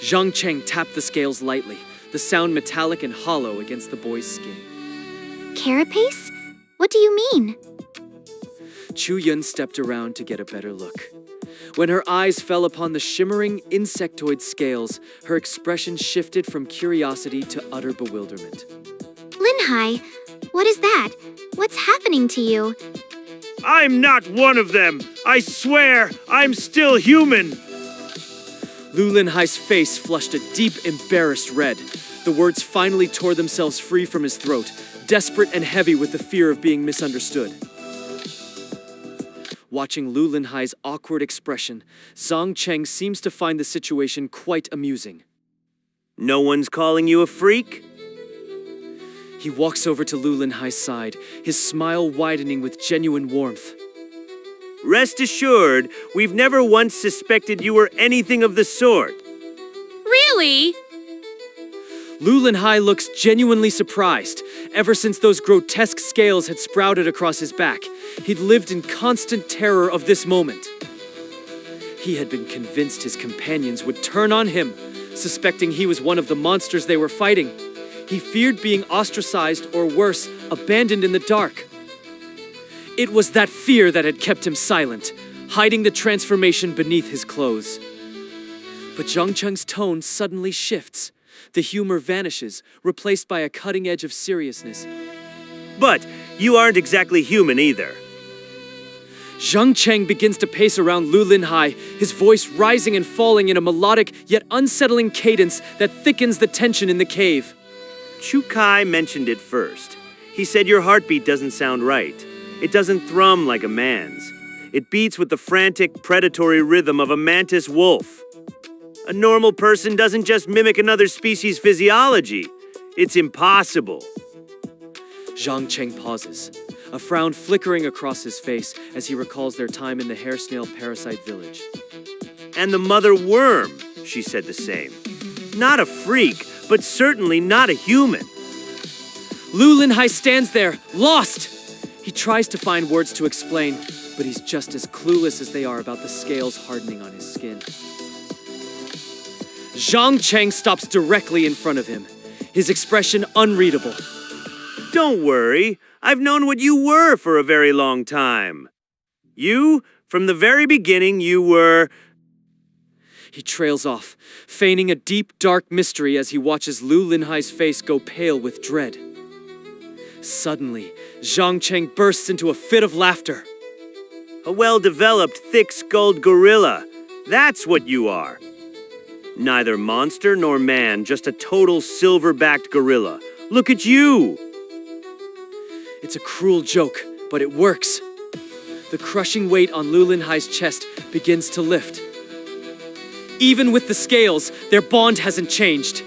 Zhang Cheng tapped the scales lightly, the sound metallic and hollow against the boy's skin. Carapace? What do you mean? Chu Yun stepped around to get a better look. When her eyes fell upon the shimmering insectoid scales, her expression shifted from curiosity to utter bewilderment. Lin Yi, what is that? What's happening to you? I'm not one of them! I swear, I'm still human! Lu Linhai's face flushed a deep, embarrassed red. The words finally tore themselves free from his throat, desperate and heavy with the fear of being misunderstood. Watching Lu Linhai's awkward expression, Zhang Cheng seems to find the situation quite amusing. No one's calling you a freak? He walks over to Lu Linhai's side, his smile widening with genuine warmth. Rest assured, we've never once suspected you were anything of the sort. Really? Lu Linhai looks genuinely surprised. Ever since those grotesque scales had sprouted across his back, he'd lived in constant terror of this moment. He had been convinced his companions would turn on him, suspecting he was one of the monsters they were fighting. He feared being ostracized or worse, abandoned in the dark. It was that fear that had kept him silent, hiding the transformation beneath his clothes. But Zhang Cheng's tone suddenly shifts. The humor vanishes, replaced by a cutting edge of seriousness. But you aren't exactly human either. Zhang Cheng begins to pace around Lu Linhai, his voice rising and falling in a melodic yet unsettling cadence that thickens the tension in the cave. Chu Kai mentioned it first. He said your heartbeat doesn't sound right. It doesn't thrum like a man's. It beats with the frantic, predatory rhythm of a mantis wolf. A normal person doesn't just mimic another species' physiology. It's impossible. Zhang Cheng pauses, a frown flickering across his face as he recalls their time in the hair snail parasite village. And the mother worm, she said the same. Not a freak, but certainly not a human. Lu Linhai stands there, lost! He tries to find words to explain, but he's just as clueless as they are about the scales hardening on his skin. Zhang Cheng stops directly in front of him, his expression unreadable. Don't worry, I've known what you were for a very long time. You, from the very beginning, you were... He trails off, feigning a deep, dark mystery as he watches Lu Linhai's face go pale with dread. Suddenly, Zhang Cheng bursts into a fit of laughter. A well-developed, thick-skulled gorilla. That's what you are. Neither monster nor man, just a total silver-backed gorilla. Look at you! It's a cruel joke, but it works. The crushing weight on Lu Linhai's chest begins to lift. Even with the scales, their bond hasn't changed.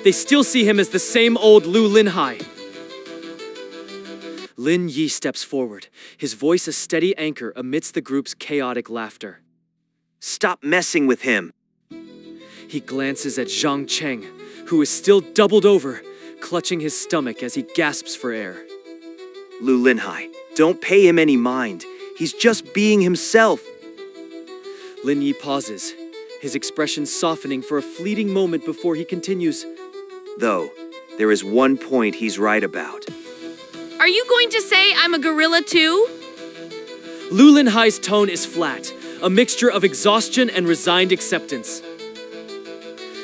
They still see him as the same old Lu Linhai. Lin Yi steps forward, his voice a steady anchor amidst the group's chaotic laughter. Stop messing with him. He glances at Zhang Cheng, who is still doubled over, clutching his stomach as he gasps for air. Lu Linhai, don't pay him any mind. He's just being himself. Lin Yi pauses, his expression softening for a fleeting moment before he continues. Though, there is one point he's right about. Are you going to say I'm a gorilla too? Lu Linhai's tone is flat, a mixture of exhaustion and resigned acceptance.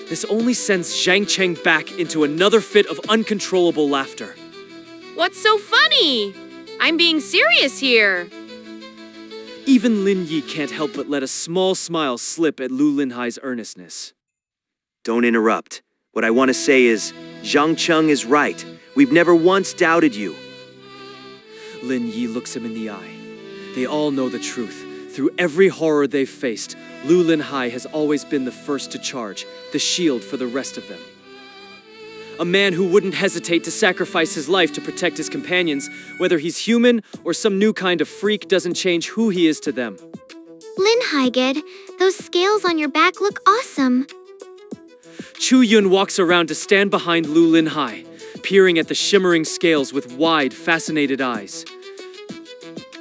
This only sends Zhang Cheng back into another fit of uncontrollable laughter. What's so funny? I'm being serious here. Even Lin Yi can't help but let a small smile slip at Lu Linhai's earnestness. Don't interrupt. What I want to say is, Zhang Cheng is right. We've never once doubted you. Lin Yi looks him in the eye. They all know the truth. Through every horror they've faced, Lu Linhai has always been the first to charge, the shield for the rest of them. A man who wouldn't hesitate to sacrifice his life to protect his companions, whether he's human or some new kind of freak, doesn't change who he is to them. Lin Yi, those scales on your back look awesome. Chu Yun walks around to stand behind Lu Linhai, peering at the shimmering scales with wide, fascinated eyes.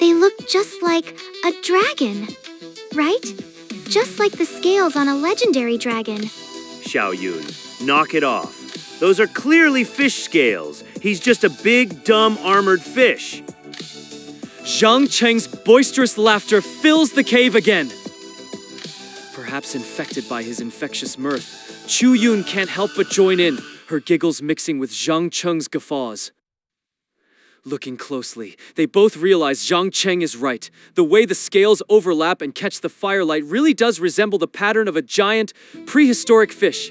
They look just like a dragon, right? Just like the scales on a legendary dragon. Xiao Yun, knock it off. Those are clearly fish scales. He's just a big, dumb, armored fish. Zhang Cheng's boisterous laughter fills the cave again. Perhaps infected by his infectious mirth, Chu Yun can't help but join in, her giggles mixing with Zhang Cheng's guffaws. Looking closely, they both realize Zhang Cheng is right. The way the scales overlap and catch the firelight really does resemble the pattern of a giant, prehistoric fish.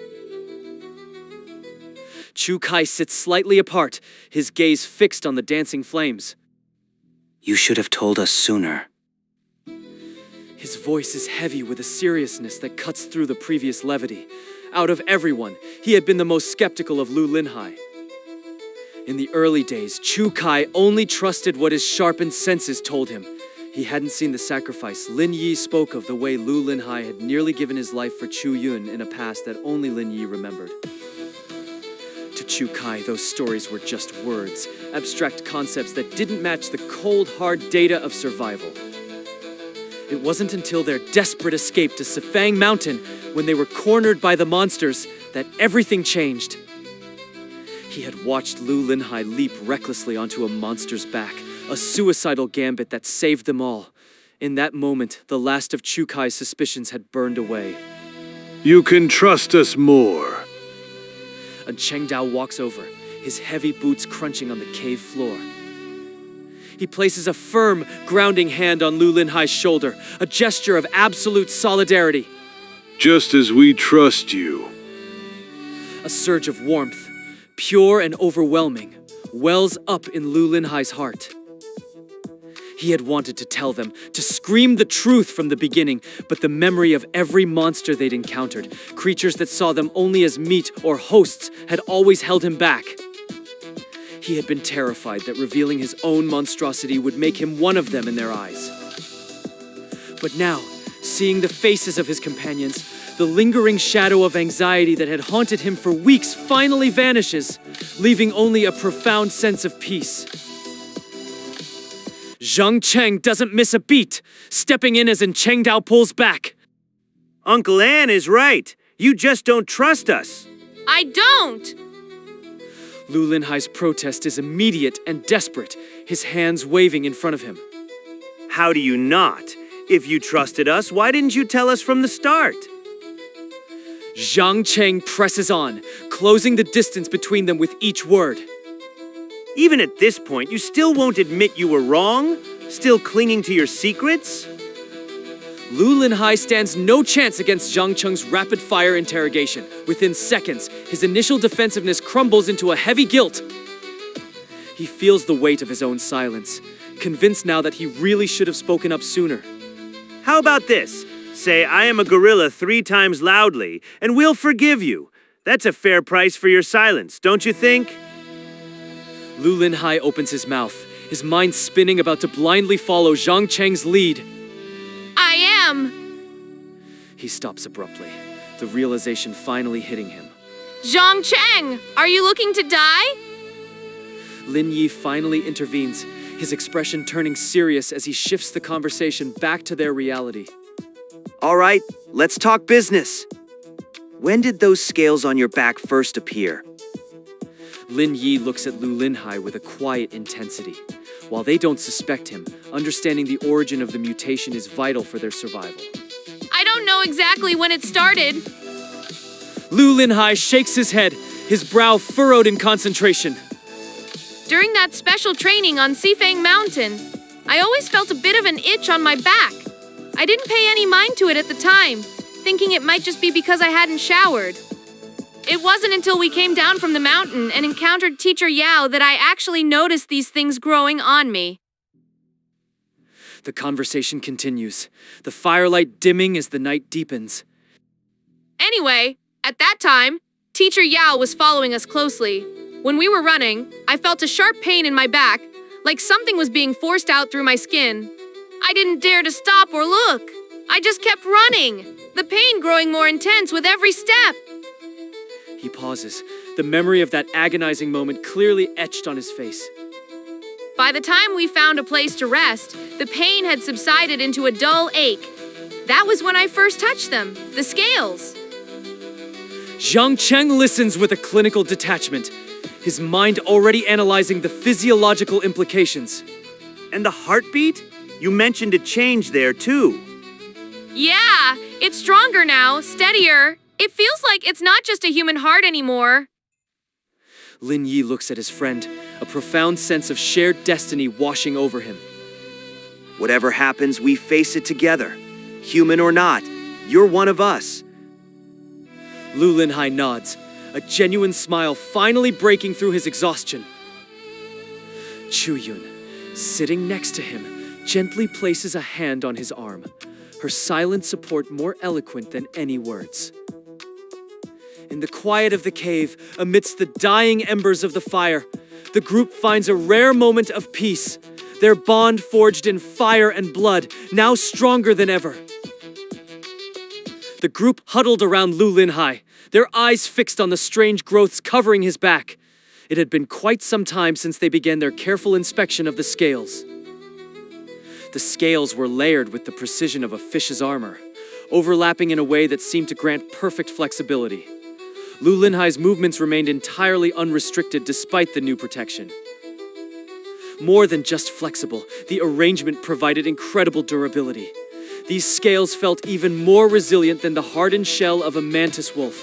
Chu Kai sits slightly apart, his gaze fixed on the dancing flames. You should have told us sooner. His voice is heavy with a seriousness that cuts through the previous levity. Out of everyone, he had been the most skeptical of Lu Linhai. In the early days, Chu Kai only trusted what his sharpened senses told him. He hadn't seen the sacrifice Lin Yi spoke of, the way Lu Linhai had nearly given his life for Chu Yun in a past that only Lin Yi remembered. To Chu Kai, those stories were just words, abstract concepts that didn't match the cold, hard data of survival. It wasn't until their desperate escape to Sifang Mountain, when they were cornered by the monsters, that everything changed. He had watched Lu Linhai leap recklessly onto a monster's back, a suicidal gambit that saved them all. In that moment, the last of Chu Kai's suspicions had burned away. You can trust us more. And Cheng Dao walks over, his heavy boots crunching on the cave floor. He places a firm, grounding hand on Lu Linhai's shoulder, a gesture of absolute solidarity. Just as we trust you. A surge of warmth, pure and overwhelming, wells up in Lu Linhai's heart. He had wanted to tell them, to scream the truth from the beginning, but the memory of every monster they'd encountered, creatures that saw them only as meat or hosts, had always held him back. He had been terrified that revealing his own monstrosity would make him one of them in their eyes. But now, seeing the faces of his companions, the lingering shadow of anxiety that had haunted him for weeks finally vanishes, leaving only a profound sense of peace. Zhang Cheng doesn't miss a beat, stepping in as Cheng Dao pulls back. Uncle Ann is right. You just don't trust us. I don't! Lu Linhai's protest is immediate and desperate, his hands waving in front of him. How do you not? If you trusted us, why didn't you tell us from the start? Zhang Cheng presses on, closing the distance between them with each word. Even at this point, you still won't admit you were wrong? Still clinging to your secrets? Lu Linhai stands no chance against Zhang Cheng's rapid-fire interrogation. Within seconds, his initial defensiveness crumbles into a heavy guilt. He feels the weight of his own silence, convinced now that he really should have spoken up sooner. How about this? Say, I am a gorilla 3 times loudly, and we'll forgive you. That's a fair price for your silence, don't you think? Lu Linhai opens his mouth, his mind spinning, about to blindly follow Zhang Cheng's lead. I am! He stops abruptly, the realization finally hitting him. Zhang Cheng, are you looking to die? Lin Yi finally intervenes, his expression turning serious as he shifts the conversation back to their reality. All right, let's talk business. When did those scales on your back first appear? Lin Yi looks at Lu Linhai with a quiet intensity. While they don't suspect him, understanding the origin of the mutation is vital for their survival. I don't know exactly when it started. Lu Linhai shakes his head, his brow furrowed in concentration. During that special training on Sifang Mountain, I always felt a bit of an itch on my back. I didn't pay any mind to it at the time, thinking it might just be because I hadn't showered. It wasn't until we came down from the mountain and encountered Teacher Yao that I actually noticed these things growing on me. The conversation continues, the firelight dimming as the night deepens. Anyway, at that time, Teacher Yao was following us closely. When we were running, I felt a sharp pain in my back, like something was being forced out through my skin. I didn't dare to stop or look. I just kept running, the pain growing more intense with every step. He pauses, the memory of that agonizing moment clearly etched on his face. By the time we found a place to rest, the pain had subsided into a dull ache. That was when I first touched them, the scales. Zhang Cheng listens with a clinical detachment, his mind already analyzing the physiological implications. And the heartbeat? You mentioned a change there, too. Yeah, it's stronger now, steadier. It feels like it's not just a human heart anymore. Lin Yi looks at his friend, a profound sense of shared destiny washing over him. Whatever happens, we face it together. Human or not, you're one of us. Lu Linhai nods, a genuine smile finally breaking through his exhaustion. Chu Yun, sitting next to him, gently places a hand on his arm, her silent support more eloquent than any words. In the quiet of the cave, amidst the dying embers of the fire, the group finds a rare moment of peace, their bond forged in fire and blood, now stronger than ever. The group huddled around Lu Linhai, their eyes fixed on the strange growths covering his back. It had been quite some time since they began their careful inspection of the scales. The scales were layered with the precision of a fish's armor, overlapping in a way that seemed to grant perfect flexibility. Lu Linhai's movements remained entirely unrestricted despite the new protection. More than just flexible, the arrangement provided incredible durability. These scales felt even more resilient than the hardened shell of a mantis wolf.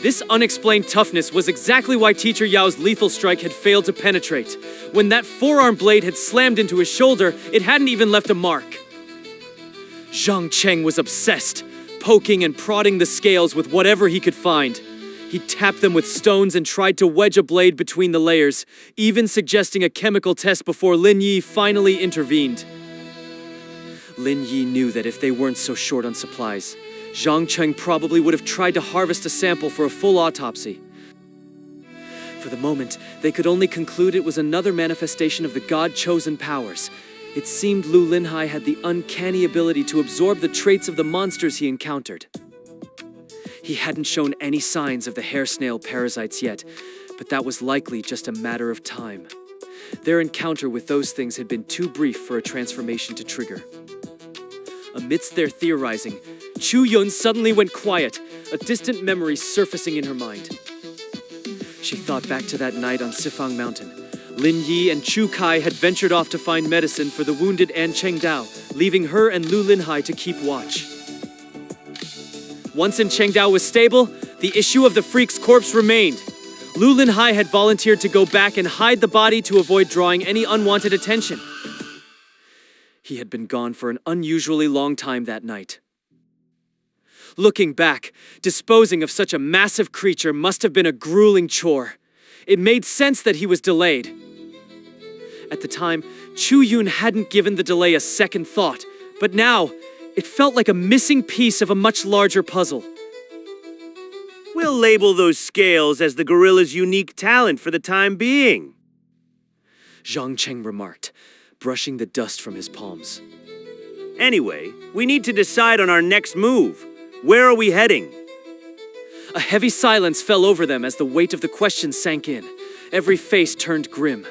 This unexplained toughness was exactly why Teacher Yao's lethal strike had failed to penetrate. When that forearm blade had slammed into his shoulder, it hadn't even left a mark. Zhang Cheng was obsessed, poking and prodding the scales with whatever he could find. He tapped them with stones and tried to wedge a blade between the layers, even suggesting a chemical test before Lin Yi finally intervened. Lin Yi knew that if they weren't so short on supplies, Zhang Cheng probably would have tried to harvest a sample for a full autopsy. For the moment, they could only conclude it was another manifestation of the God-chosen powers. It seemed Lu Linhai had the uncanny ability to absorb the traits of the monsters he encountered. He hadn't shown any signs of the hair snail parasites yet, but that was likely just a matter of time. Their encounter with those things had been too brief for a transformation to trigger. Amidst their theorizing, Chu Yun suddenly went quiet, a distant memory surfacing in her mind. She thought back to that night on Sifang Mountain. Lin Yi and Chu Kai had ventured off to find medicine for the wounded An Chengdao, leaving her and Lu Linhai to keep watch. Once An Chengdao was stable, the issue of the freak's corpse remained. Lu Linhai had volunteered to go back and hide the body to avoid drawing any unwanted attention. He had been gone for an unusually long time that night. Looking back, disposing of such a massive creature must have been a grueling chore. It made sense that he was delayed. At the time, Chu Yun hadn't given the delay a second thought, but now, it felt like a missing piece of a much larger puzzle. We'll label those scales as the gorilla's unique talent for the time being. Zhang Cheng remarked, brushing the dust from his palms. Anyway, we need to decide on our next move. Where are we heading? A heavy silence fell over them as the weight of the question sank in. Every face turned grim.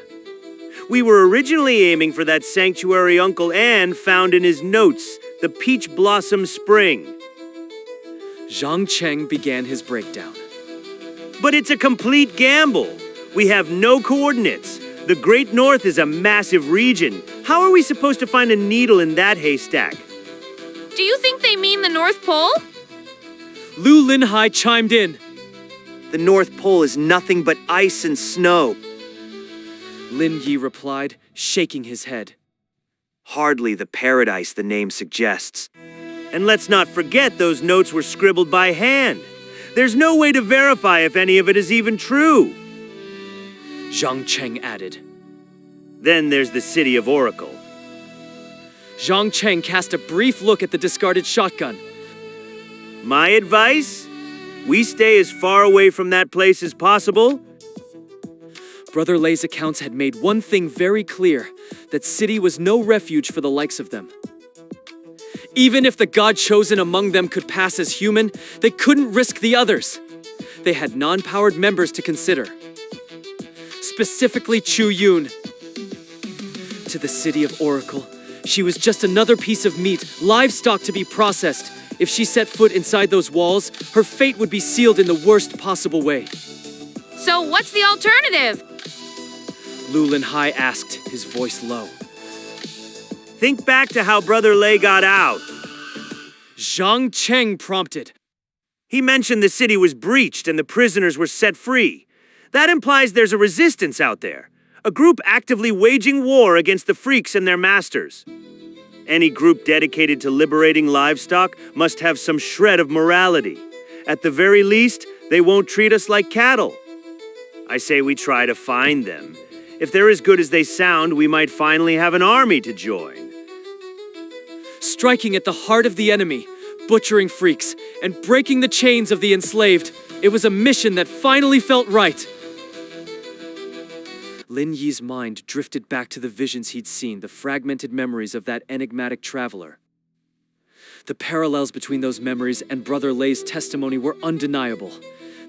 We were originally aiming for that sanctuary Uncle An found in his notes, the Peach Blossom Spring. Zhang Cheng began his breakdown. But it's a complete gamble. We have no coordinates. The Great North is a massive region. How are we supposed to find a needle in that haystack? Do you think they mean the North Pole? Lu Linhai chimed in. The North Pole is nothing but ice and snow. Lin Yi replied, shaking his head. Hardly the paradise the name suggests. And let's not forget those notes were scribbled by hand. There's no way to verify if any of it is even true. Zhang Cheng added. Then there's the City of Oracle. Zhang Cheng cast a brief look at the discarded shotgun. My advice? We stay as far away from that place as possible. Brother Lei's accounts had made one thing very clear, that city was no refuge for the likes of them. Even if the god chosen among them could pass as human, they couldn't risk the others. They had non-powered members to consider. Specifically Chu Yun, to the city of Oracle. She was just another piece of meat, livestock to be processed. If she set foot inside those walls, her fate would be sealed in the worst possible way. So what's the alternative? Lin Yi asked, his voice low. Think back to how Brother Lei got out. Zhang Cheng prompted. He mentioned the city was breached and the prisoners were set free. That implies there's a resistance out there. A group actively waging war against the freaks and their masters. Any group dedicated to liberating livestock must have some shred of morality. At the very least, they won't treat us like cattle. I say we try to find them. If they're as good as they sound, we might finally have an army to join. Striking at the heart of the enemy, butchering freaks, and breaking the chains of the enslaved, it was a mission that finally felt right. Lin Yi's mind drifted back to the visions he'd seen, the fragmented memories of that enigmatic traveler. The parallels between those memories and Brother Lei's testimony were undeniable.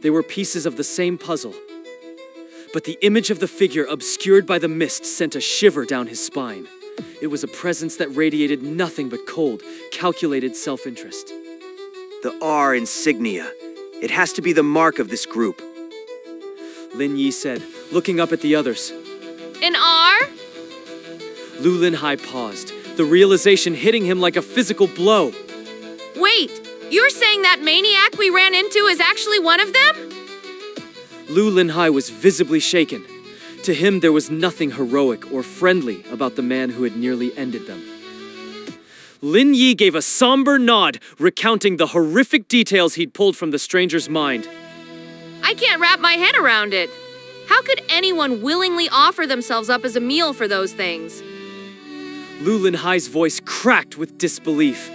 They were pieces of the same puzzle. But the image of the figure obscured by the mist sent a shiver down his spine. It was a presence that radiated nothing but cold, calculated self-interest. The R insignia. It has to be the mark of this group. Lin Yi said, looking up at the others. An R? Lin Yi paused, the realization hitting him like a physical blow. Wait, you're saying that maniac we ran into is actually one of them? Lin Yi was visibly shaken. To him, there was nothing heroic or friendly about the man who had nearly ended them. Lin Yi gave a somber nod, recounting the horrific details he'd pulled from the stranger's mind. I can't wrap my head around it. How could anyone willingly offer themselves up as a meal for those things? Lin Yi's voice cracked with disbelief.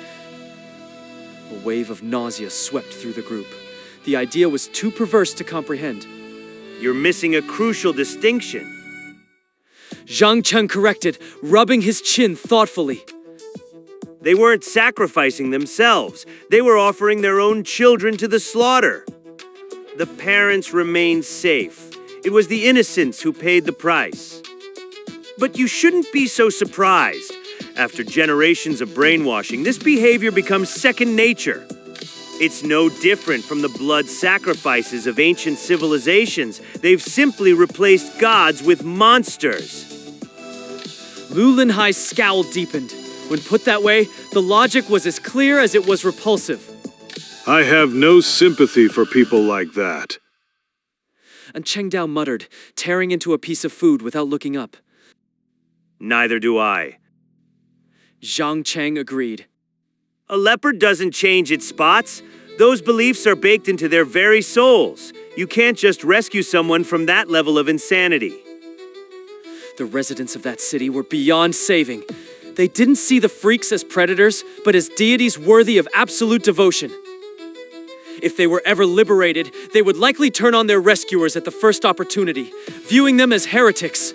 A wave of nausea swept through the group. The idea was too perverse to comprehend. You're missing a crucial distinction. Zhang Cheng corrected, rubbing his chin thoughtfully. They weren't sacrificing themselves. They were offering their own children to the slaughter. The parents remained safe. It was the innocents who paid the price. But you shouldn't be so surprised. After generations of brainwashing, this behavior becomes second nature. It's no different from the blood sacrifices of ancient civilizations. They've simply replaced gods with monsters. Lin Yi's scowl deepened. When put that way, the logic was as clear as it was repulsive. I have no sympathy for people like that. And Cheng Dao muttered, tearing into a piece of food without looking up. Neither do I. Zhang Cheng agreed. A leopard doesn't change its spots. Those beliefs are baked into their very souls. You can't just rescue someone from that level of insanity. The residents of that city were beyond saving. They didn't see the freaks as predators, but as deities worthy of absolute devotion. If they were ever liberated, they would likely turn on their rescuers at the first opportunity, viewing them as heretics.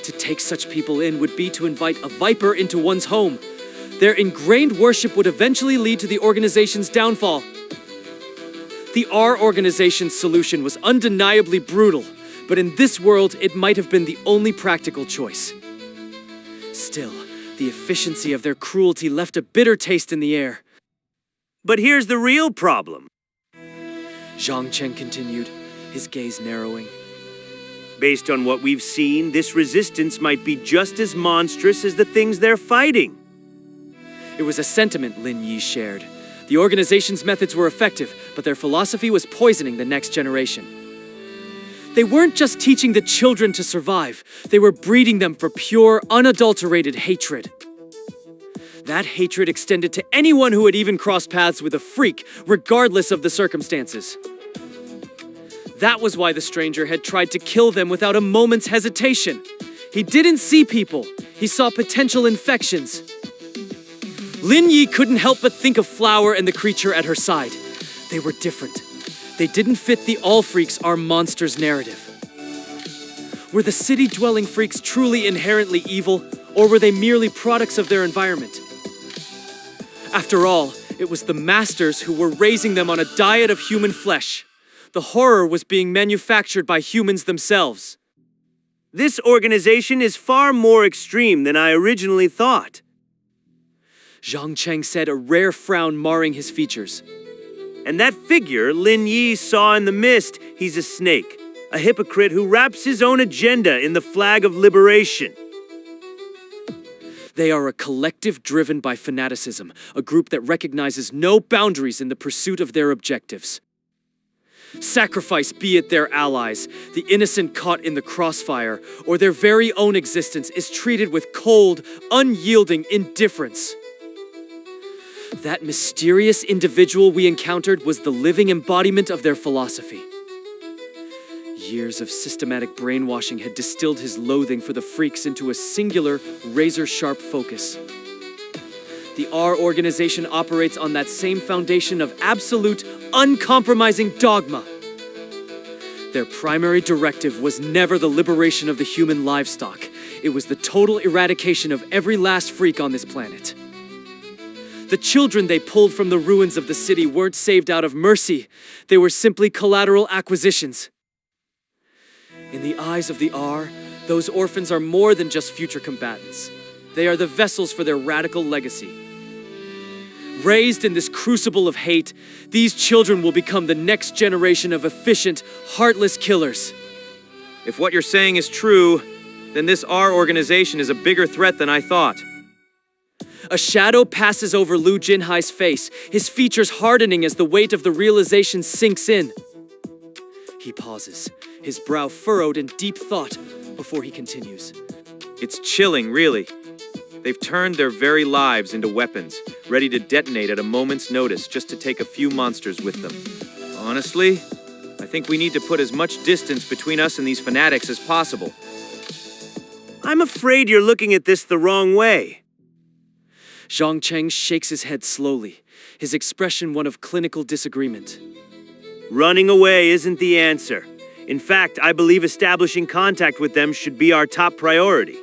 To take such people in would be to invite a viper into one's home. Their ingrained worship would eventually lead to the organization's downfall. The R organization's solution was undeniably brutal, but in this world, it might have been the only practical choice. Still, the efficiency of their cruelty left a bitter taste in the air. But here's the real problem. Zhang Cheng continued, his gaze narrowing. Based on what we've seen, this resistance might be just as monstrous as the things they're fighting. It was a sentiment Lin Yi shared. The organization's methods were effective, but their philosophy was poisoning the next generation. They weren't just teaching the children to survive, they were breeding them for pure, unadulterated hatred. That hatred extended to anyone who had even crossed paths with a freak, regardless of the circumstances. That was why the stranger had tried to kill them without a moment's hesitation. He didn't see people, he saw potential infections. Lin Yi couldn't help but think of Flower and the creature at her side. They were different. They didn't fit the all freaks are monsters narrative. Were the city-dwelling freaks truly inherently evil, or were they merely products of their environment? After all, it was the masters who were raising them on a diet of human flesh. The horror was being manufactured by humans themselves. This organization is far more extreme than I originally thought. Zhang Cheng said, a rare frown marring his features. And that figure Lin Yi saw in the mist, he's a snake. A hypocrite who wraps his own agenda in the flag of liberation. They are a collective driven by fanaticism, a group that recognizes no boundaries in the pursuit of their objectives. Sacrifice be it their allies, the innocent caught in the crossfire, or their very own existence is treated with cold, unyielding indifference. That mysterious individual we encountered was the living embodiment of their philosophy. Years of systematic brainwashing had distilled his loathing for the freaks into a singular, razor-sharp focus. The R organization operates on that same foundation of absolute, uncompromising dogma. Their primary directive was never the liberation of the human livestock. It was the total eradication of every last freak on this planet. The children they pulled from the ruins of the city weren't saved out of mercy. They were simply collateral acquisitions. In the eyes of the R, those orphans are more than just future combatants. They are the vessels for their radical legacy. Raised in this crucible of hate, these children will become the next generation of efficient, heartless killers. If what you're saying is true, then this R organization is a bigger threat than I thought. A shadow passes over Lu Jinhai's face, his features hardening as the weight of the realization sinks in. He pauses, his brow furrowed in deep thought, before he continues. It's chilling, really. They've turned their very lives into weapons, ready to detonate at a moment's notice just to take a few monsters with them. Honestly, I think we need to put as much distance between us and these fanatics as possible. I'm afraid you're looking at this the wrong way. Zhang Cheng shakes his head slowly, his expression one of clinical disagreement. Running away isn't the answer. In fact, I believe establishing contact with them should be our top priority.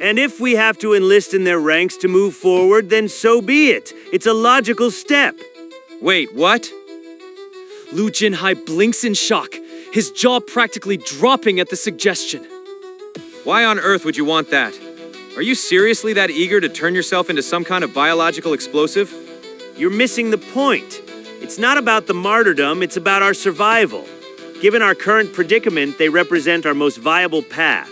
And if we have to enlist in their ranks to move forward, then so be it. It's a logical step. Wait, what? Lu Jinhai blinks in shock, his jaw practically dropping at the suggestion. Why on earth would you want that? Are you seriously that eager to turn yourself into some kind of biological explosive? You're missing the point. It's not about the martyrdom, it's about our survival. Given our current predicament, they represent our most viable path.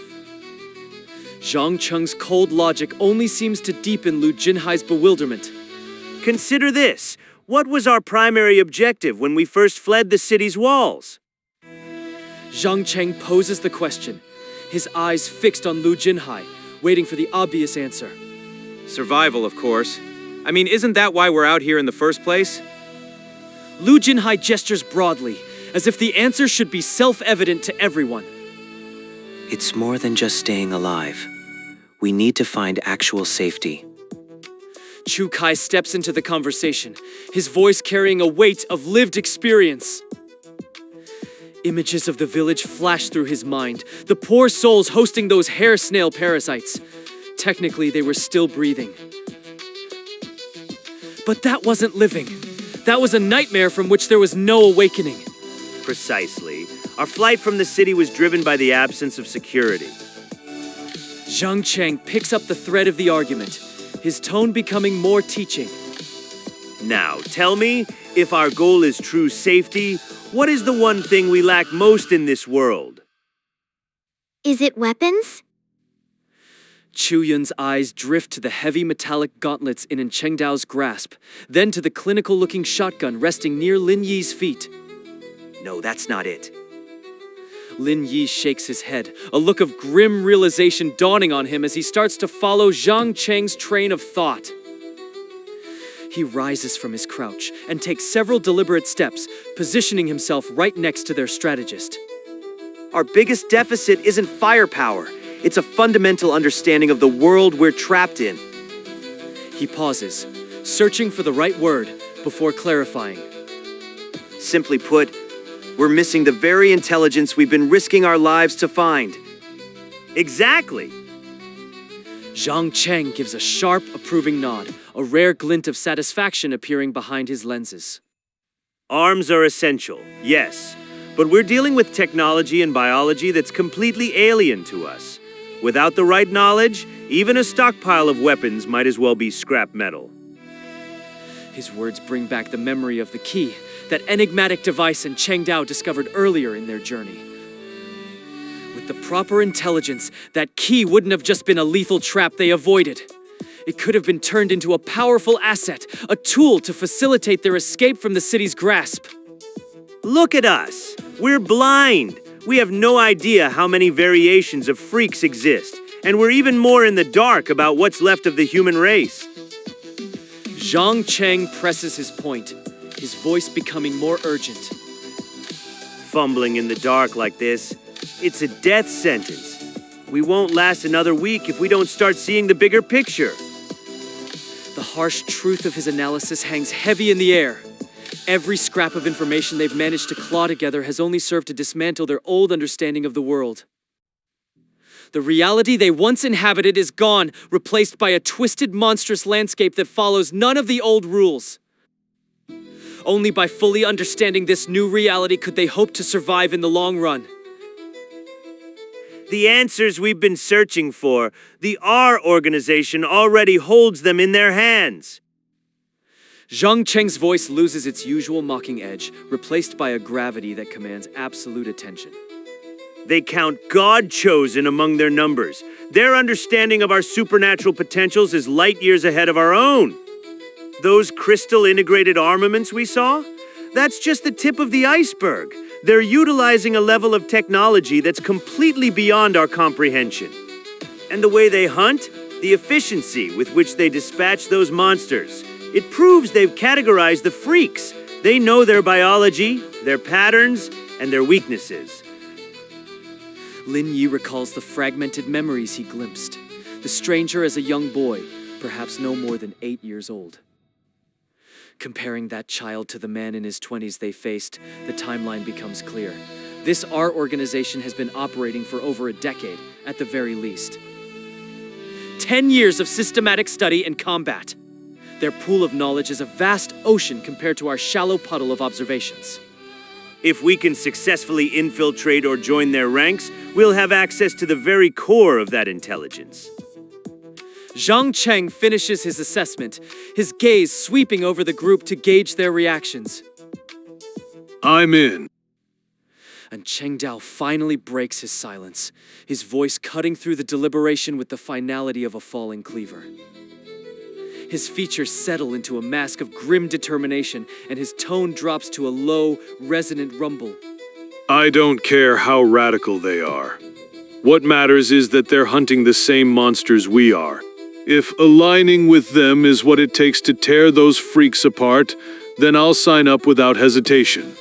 Zhang Cheng's cold logic only seems to deepen Lu Jinhai's bewilderment. Consider this. What was our primary objective when we first fled the city's walls? Zhang Cheng poses the question, his eyes fixed on Lu Jinhai, waiting for the obvious answer. Survival, of course. I mean, isn't that why we're out here in the first place? Lu Jinhai gestures broadly, as if the answer should be self-evident to everyone. It's more than just staying alive. We need to find actual safety. Chu Kai steps into the conversation, his voice carrying a weight of lived experience. Images of the village flash through his mind, the poor souls hosting those hair snail parasites. Technically, they were still breathing. But that wasn't living. That was a nightmare from which there was no awakening. Precisely. Our flight from the city was driven by the absence of security. Zhang Cheng picks up the thread of the argument, his tone becoming more teaching. Now, tell me, if our goal is true safety, what is the one thing we lack most in this world? Is it weapons? Chu Yun's eyes drift to the heavy metallic gauntlets in Chengdao's grasp, then to the clinical-looking shotgun resting near Lin Yi's feet. No, that's not it. Lin Yi shakes his head, a look of grim realization dawning on him as he starts to follow Zhang Cheng's train of thought. He rises from his crouch and takes several deliberate steps, positioning himself right next to their strategist. Our biggest deficit isn't firepower. It's a fundamental understanding of the world we're trapped in. He pauses, searching for the right word before clarifying. Simply put, we're missing the very intelligence we've been risking our lives to find. Exactly. Zhang Cheng gives a sharp, approving nod, a rare glint of satisfaction appearing behind his lenses. Arms are essential, yes. But we're dealing with technology and biology that's completely alien to us. Without the right knowledge, even a stockpile of weapons might as well be scrap metal. His words bring back the memory of the key, that enigmatic device Cheng Dao discovered earlier in their journey. With the proper intelligence, that key wouldn't have just been a lethal trap they avoided. It could have been turned into a powerful asset, a tool to facilitate their escape from the city's grasp. Look at us. We're blind. We have no idea how many variations of freaks exist, and we're even more in the dark about what's left of the human race. Zhang Cheng presses his point, his voice becoming more urgent. Fumbling in the dark like this, it's a death sentence. We won't last another week if we don't start seeing the bigger picture. The harsh truth of his analysis hangs heavy in the air. Every scrap of information they've managed to claw together has only served to dismantle their old understanding of the world. The reality they once inhabited is gone, replaced by a twisted, monstrous landscape that follows none of the old rules. Only by fully understanding this new reality could they hope to survive in the long run. The answers we've been searching for, the R organization already holds them in their hands. Zhang Cheng's voice loses its usual mocking edge, replaced by a gravity that commands absolute attention. They count God chosen among their numbers. Their understanding of our supernatural potentials is light years ahead of our own. Those crystal integrated armaments we saw? That's just the tip of the iceberg. They're utilizing a level of technology that's completely beyond our comprehension. And the way they hunt, the efficiency with which they dispatch those monsters, it proves they've categorized the freaks. They know their biology, their patterns, and their weaknesses. Lin Yi recalls the fragmented memories he glimpsed. The stranger as a young boy, perhaps no more than 8 years old. Comparing that child to the man in his 20s they faced, the timeline becomes clear. This R organization has been operating for over a decade, at the very least. 10 years of systematic study and combat. Their pool of knowledge is a vast ocean compared to our shallow puddle of observations. If we can successfully infiltrate or join their ranks, we'll have access to the very core of that intelligence. Zhang Cheng finishes his assessment, his gaze sweeping over the group to gauge their reactions. I'm in. And Cheng Dao finally breaks his silence, his voice cutting through the deliberation with the finality of a falling cleaver. His features settle into a mask of grim determination, and his tone drops to a low, resonant rumble. I don't care how radical they are. What matters is that they're hunting the same monsters we are. If aligning with them is what it takes to tear those freaks apart, then I'll sign up without hesitation.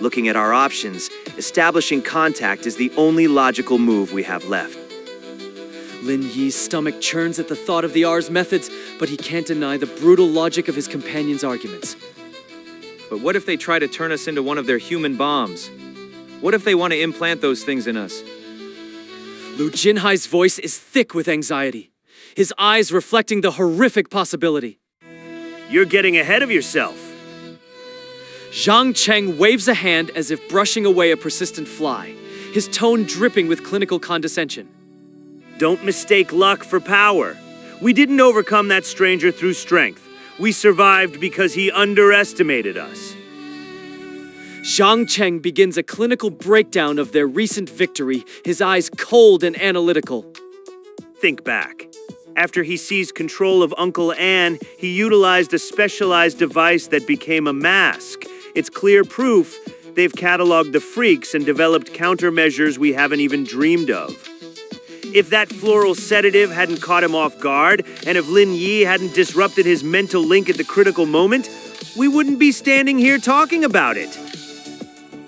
Looking at our options, establishing contact is the only logical move we have left. Lin Yi's stomach churns at the thought of the R's methods, but he can't deny the brutal logic of his companion's arguments. But what if they try to turn us into one of their human bombs? What if they want to implant those things in us? Lu Jinhai's voice is thick with anxiety, his eyes reflecting the horrific possibility. You're getting ahead of yourself. Zhang Cheng waves a hand as if brushing away a persistent fly, his tone dripping with clinical condescension. Don't mistake luck for power. We didn't overcome that stranger through strength. We survived because he underestimated us. Zhang Cheng begins a clinical breakdown of their recent victory, his eyes cold and analytical. Think back. After he seized control of Uncle Anne, he utilized a specialized device that became a mask. It's clear proof they've cataloged the freaks and developed countermeasures we haven't even dreamed of. If that floral sedative hadn't caught him off guard, and if Lin Yi hadn't disrupted his mental link at the critical moment, we wouldn't be standing here talking about it.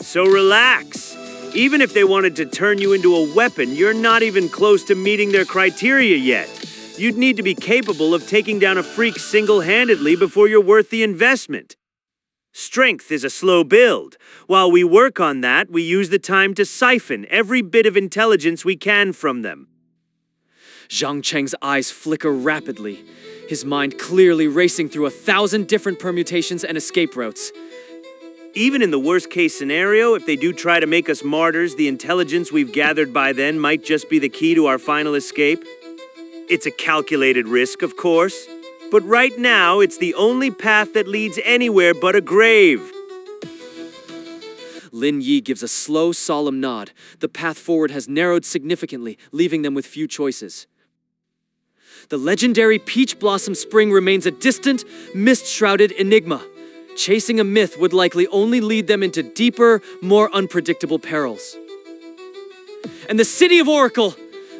So relax. Even if they wanted to turn you into a weapon, you're not even close to meeting their criteria yet. You'd need to be capable of taking down a freak single-handedly before you're worth the investment. Strength is a slow build. While we work on that, we use the time to siphon every bit of intelligence we can from them. Zhang Cheng's eyes flicker rapidly, his mind clearly racing through 1,000 different permutations and escape routes. Even in the worst case scenario, if they do try to make us martyrs, the intelligence we've gathered by then might just be the key to our final escape. It's a calculated risk, of course, but right now it's the only path that leads anywhere but a grave. Lin Yi gives a slow, solemn nod. The path forward has narrowed significantly, leaving them with few choices. The legendary Peach Blossom Spring remains a distant, mist-shrouded enigma. Chasing a myth would likely only lead them into deeper, more unpredictable perils. And the City of Oracle!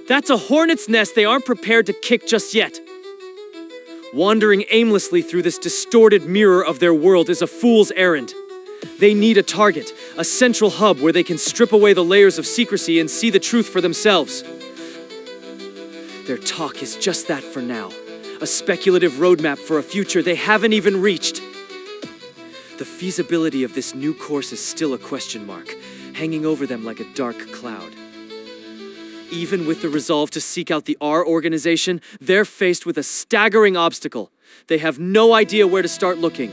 That's a hornet's nest they aren't prepared to kick just yet. Wandering aimlessly through this distorted mirror of their world is a fool's errand. They need a target, a central hub where they can strip away the layers of secrecy and see the truth for themselves. Their talk is just that for now, a speculative roadmap for a future they haven't even reached. The feasibility of this new course is still a question mark, hanging over them like a dark cloud. Even with the resolve to seek out the R organization, they're faced with a staggering obstacle. They have no idea where to start looking.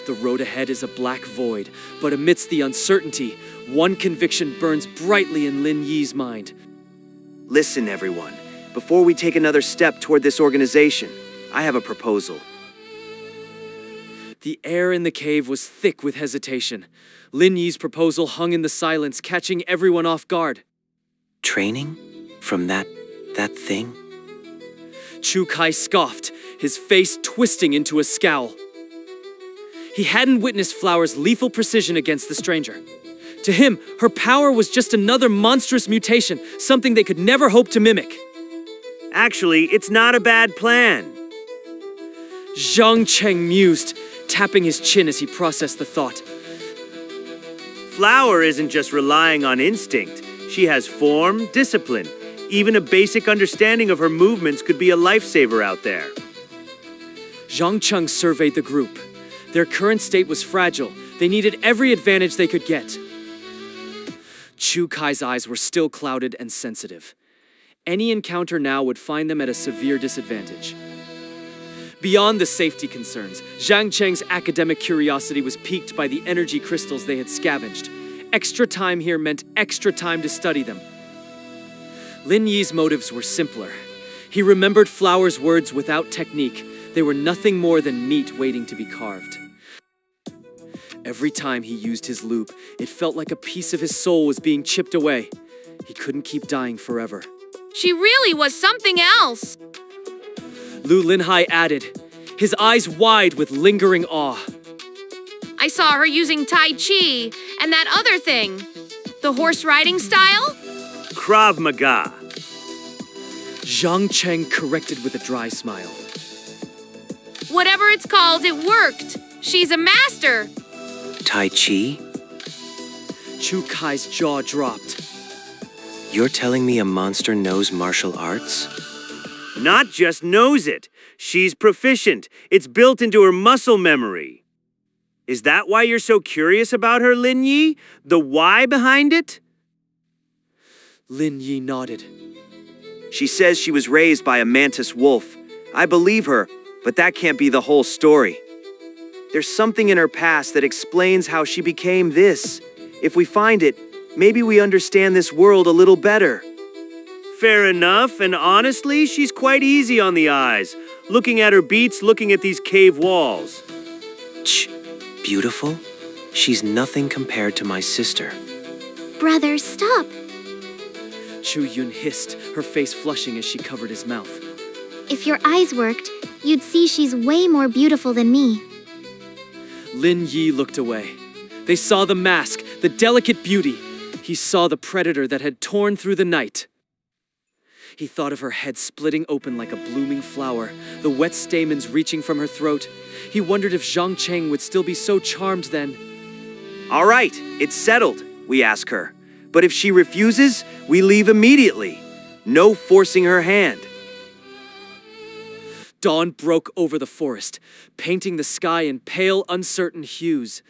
The road ahead is a black void, but amidst the uncertainty, one conviction burns brightly in Lin Yi's mind. Listen, everyone. Before we take another step toward this organization, I have a proposal. The air in the cave was thick with hesitation. Lin Yi's proposal hung in the silence, catching everyone off guard. Training? From that thing? Chu Kai scoffed, his face twisting into a scowl. He hadn't witnessed Flower's lethal precision against the stranger. To him, her power was just another monstrous mutation, something they could never hope to mimic. Actually, it's not a bad plan. Zhang Cheng mused, tapping his chin as he processed the thought. Flower isn't just relying on instinct. She has form, discipline. Even a basic understanding of her movements could be a lifesaver out there. Zhang Cheng surveyed the group. Their current state was fragile. They needed every advantage they could get. Chu Kai's eyes were still clouded and sensitive. Any encounter now would find them at a severe disadvantage. Beyond the safety concerns, Zhang Cheng's academic curiosity was piqued by the energy crystals they had scavenged. Extra time here meant extra time to study them. Lin Yi's motives were simpler. He remembered Flower's words without technique. They were nothing more than meat waiting to be carved. Every time he used his loop, it felt like a piece of his soul was being chipped away. He couldn't keep dying forever. She really was something else. Lu Linhai added, his eyes wide with lingering awe. I saw her using Tai Chi and that other thing. The horse riding style? Krav Maga. Zhang Cheng corrected with a dry smile. Whatever it's called, it worked. She's a master. Tai Chi? Chu Kai's jaw dropped. You're telling me a monster knows martial arts? Not just knows it. She's proficient. It's built into her muscle memory. Is that why you're so curious about her, Lin Yi? The why behind it? Lin Yi nodded. She says she was raised by a mantis wolf. I believe her, but that can't be the whole story. There's something in her past that explains how she became this. If we find it, maybe we understand this world a little better. Fair enough, and honestly, she's quite easy on the eyes. Looking at her beats looking at these cave walls. Beautiful? She's nothing compared to my sister. Brother, stop. Chu Yun hissed, her face flushing as she covered his mouth. If your eyes worked, you'd see she's way more beautiful than me. Lin Yi looked away. They saw the mask, the delicate beauty. He saw the predator that had torn through the night. He thought of her head splitting open like a blooming flower, the wet stamens reaching from her throat. He wondered if Zhang Cheng would still be so charmed then. All right, it's settled, we ask her. But if she refuses, we leave immediately. No forcing her hand. Dawn broke over the forest, painting the sky in pale, uncertain hues.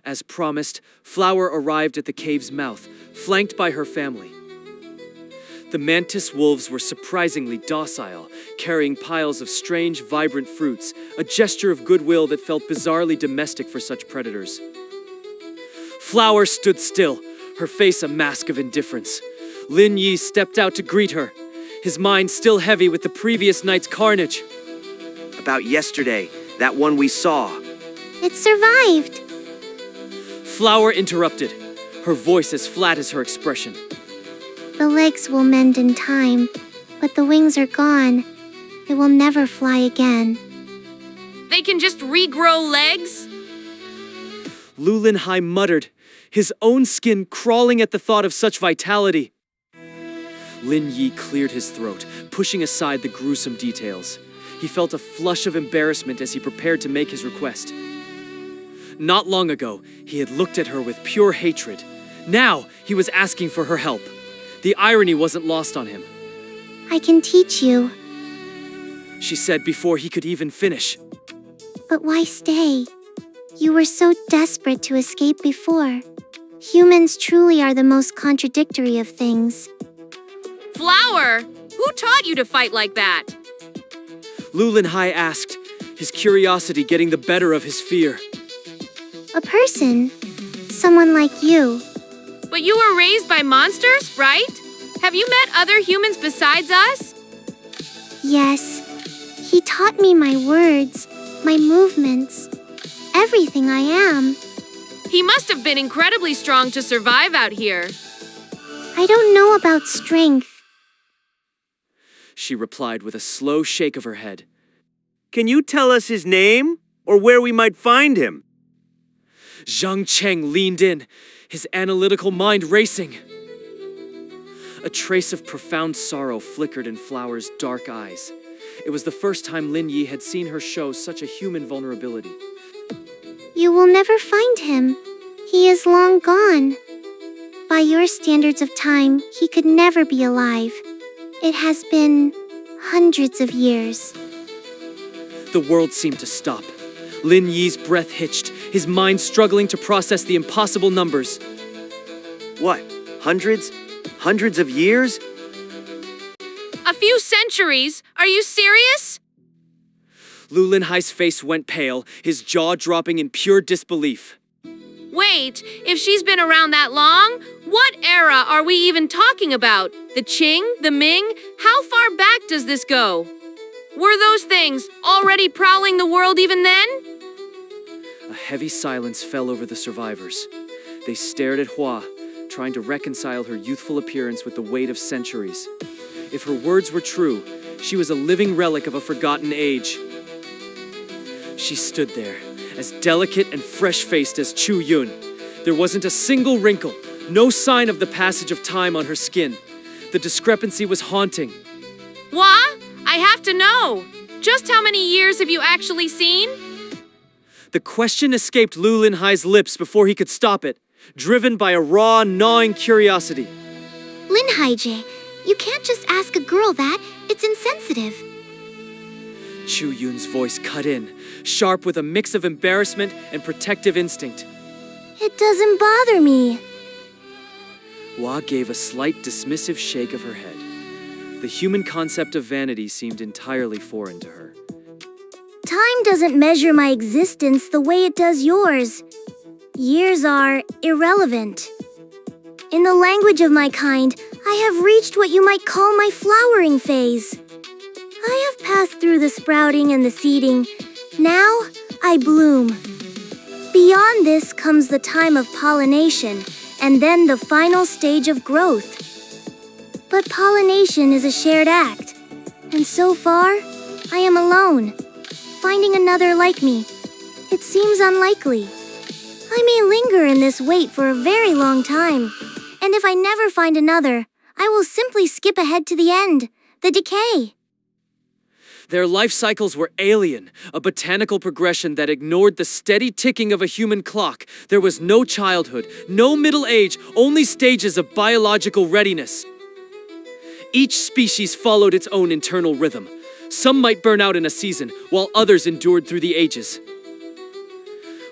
As promised, Flower arrived at the cave's mouth, flanked by her family. The mantis wolves were surprisingly docile, carrying piles of strange, vibrant fruits, a gesture of goodwill that felt bizarrely domestic for such predators. Flower stood still, her face a mask of indifference. Lin Yi stepped out to greet her, his mind still heavy with the previous night's carnage. About yesterday, that one we saw. It survived. Flower interrupted, her voice as flat as her expression. The legs will mend in time, but the wings are gone. It will never fly again. They can just regrow legs? Lin Yi muttered, his own skin crawling at the thought of such vitality. Lin Yi cleared his throat, pushing aside the gruesome details. He felt a flush of embarrassment as he prepared to make his request. Not long ago, he had looked at her with pure hatred. Now, he was asking for her help. The irony wasn't lost on him. I can teach you. She said before he could even finish. But why stay? You were so desperate to escape before. Humans truly are the most contradictory of things. Flower, who taught you to fight like that? Lin Yi asked, his curiosity getting the better of his fear. A person. Someone like you. But you were raised by monsters, right? Have you met other humans besides us? Yes. He taught me my words, my movements, everything I am. He must have been incredibly strong to survive out here. I don't know about strength. She replied with a slow shake of her head. Can you tell us his name, or where we might find him? Zhang Cheng leaned in, his analytical mind racing. A trace of profound sorrow flickered in Flower's dark eyes. It was the first time Lin Yi had seen her show such a human vulnerability. You will never find him. He is long gone. By your standards of time, he could never be alive. It has been hundreds of years. The world seemed to stop. Lin Yi's breath hitched, his mind struggling to process the impossible numbers. What? Hundreds? Hundreds of years? A few centuries? Are you serious? Lin Yi's face went pale, his jaw dropping in pure disbelief. Wait, if she's been around that long, what era are we even talking about? The Qing? The Ming? How far back does this go? Were those things already prowling the world even then? A heavy silence fell over the survivors. They stared at Hua, trying to reconcile her youthful appearance with the weight of centuries. If her words were true, she was a living relic of a forgotten age. She stood there, as delicate and fresh-faced as Chu Yun. There wasn't a single wrinkle, no sign of the passage of time on her skin. The discrepancy was haunting. What? I have to know. Just how many years have you actually seen? The question escaped Lin Yi's lips before he could stop it, driven by a raw, gnawing curiosity. Lin Yi, you can't just ask a girl that. It's insensitive. Chu Yun's voice cut in, sharp with a mix of embarrassment and protective instinct. It doesn't bother me. Hua gave a slight dismissive shake of her head. The human concept of vanity seemed entirely foreign to her. Time doesn't measure my existence the way it does yours. Years are irrelevant. In the language of my kind, I have reached what you might call my flowering phase. I have passed through the sprouting and the seeding. Now, I bloom. Beyond this comes the time of pollination, and then the final stage of growth. But pollination is a shared act, and so far, I am alone. Finding another like me, it seems unlikely. I may linger in this wait for a very long time, and if I never find another, I will simply skip ahead to the end, the decay. Their life cycles were alien, a botanical progression that ignored the steady ticking of a human clock. There was no childhood, no middle age, only stages of biological readiness. Each species followed its own internal rhythm. Some might burn out in a season, while others endured through the ages.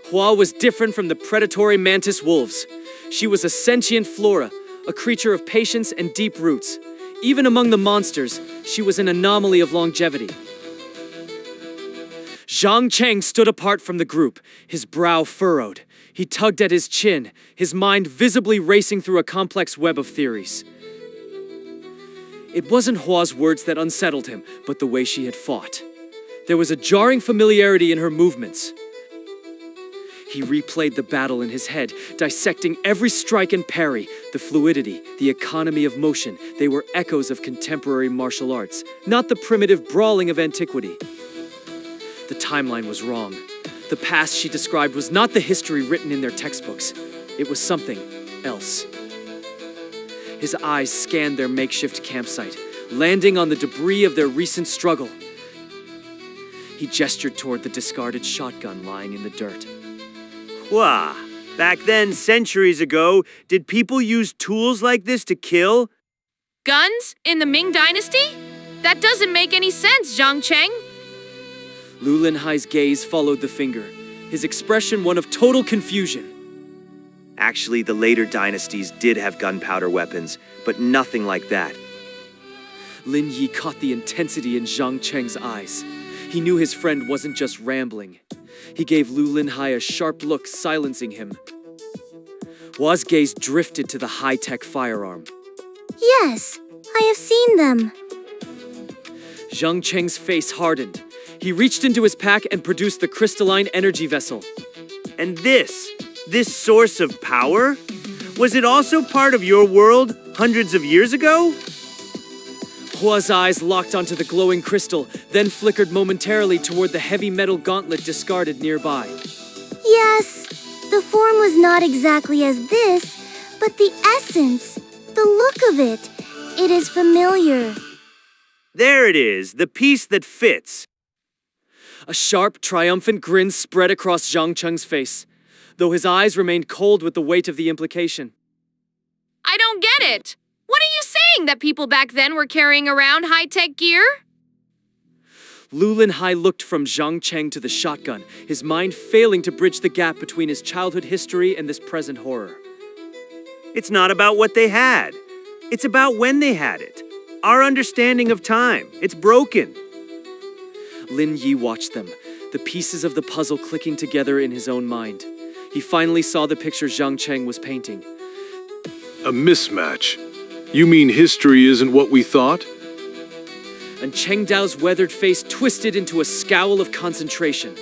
Hua was different from the predatory mantis wolves. She was a sentient flora, a creature of patience and deep roots. Even among the monsters, she was an anomaly of longevity. Zhang Cheng stood apart from the group, his brow furrowed. He tugged at his chin, his mind visibly racing through a complex web of theories. It wasn't Hua's words that unsettled him, but the way she had fought. There was a jarring familiarity in her movements. He replayed the battle in his head, dissecting every strike and parry, the fluidity, the economy of motion. They were echoes of contemporary martial arts, not the primitive brawling of antiquity. The timeline was wrong. The past she described was not the history written in their textbooks. It was something else. His eyes scanned their makeshift campsite, landing on the debris of their recent struggle. He gestured toward the discarded shotgun lying in the dirt. Wah! Back then, centuries ago, did people use tools like this to kill? Guns? In the Ming Dynasty? That doesn't make any sense, Zhang Cheng. Lu Linhai's gaze followed the finger, his expression one of total confusion. Actually, the later dynasties did have gunpowder weapons, but nothing like that. Lin Yi caught the intensity in Zhang Cheng's eyes. He knew his friend wasn't just rambling. He gave Lu Linhai a sharp look, silencing him. Hua's gaze drifted to the high-tech firearm. Yes, I have seen them. Zhang Cheng's face hardened. He reached into his pack and produced the crystalline energy vessel. And this source of power? Was it also part of your world hundreds of years ago? Hua's eyes locked onto the glowing crystal, then flickered momentarily toward the heavy metal gauntlet discarded nearby. Yes, the form was not exactly as this, but the essence, the look of it, it is familiar. There it is, the piece that fits. A sharp, triumphant grin spread across Zhang Cheng's face, though his eyes remained cold with the weight of the implication. I don't get it. What are you saying, that people back then were carrying around high-tech gear? Lu Linhai looked from Zhang Cheng to the shotgun, his mind failing to bridge the gap between his childhood history and this present horror. It's not about what they had. It's about when they had it. Our understanding of time. It's broken. Lin Yi watched them, the pieces of the puzzle clicking together in his own mind. He finally saw the picture Zhang Cheng was painting. A mismatch. You mean history isn't what we thought? And Cheng Dao's weathered face twisted into a scowl of concentration.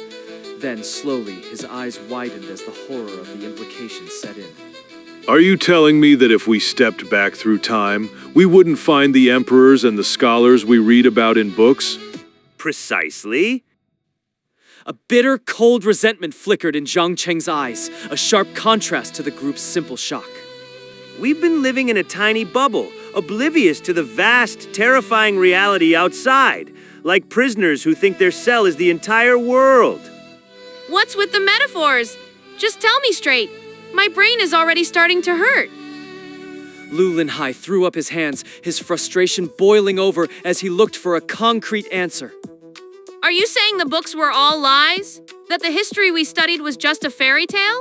Then, slowly, his eyes widened as the horror of the implications set in. Are you telling me that if we stepped back through time, we wouldn't find the emperors and the scholars we read about in books? Precisely. A bitter, cold resentment flickered in Zhang Cheng's eyes, a sharp contrast to the group's simple shock. We've been living in a tiny bubble, oblivious to the vast, terrifying reality outside, like prisoners who think their cell is the entire world. What's with the metaphors? Just tell me straight. My brain is already starting to hurt. Lu Linhai threw up his hands, his frustration boiling over as he looked for a concrete answer. Are you saying the books were all lies? That the history we studied was just a fairy tale?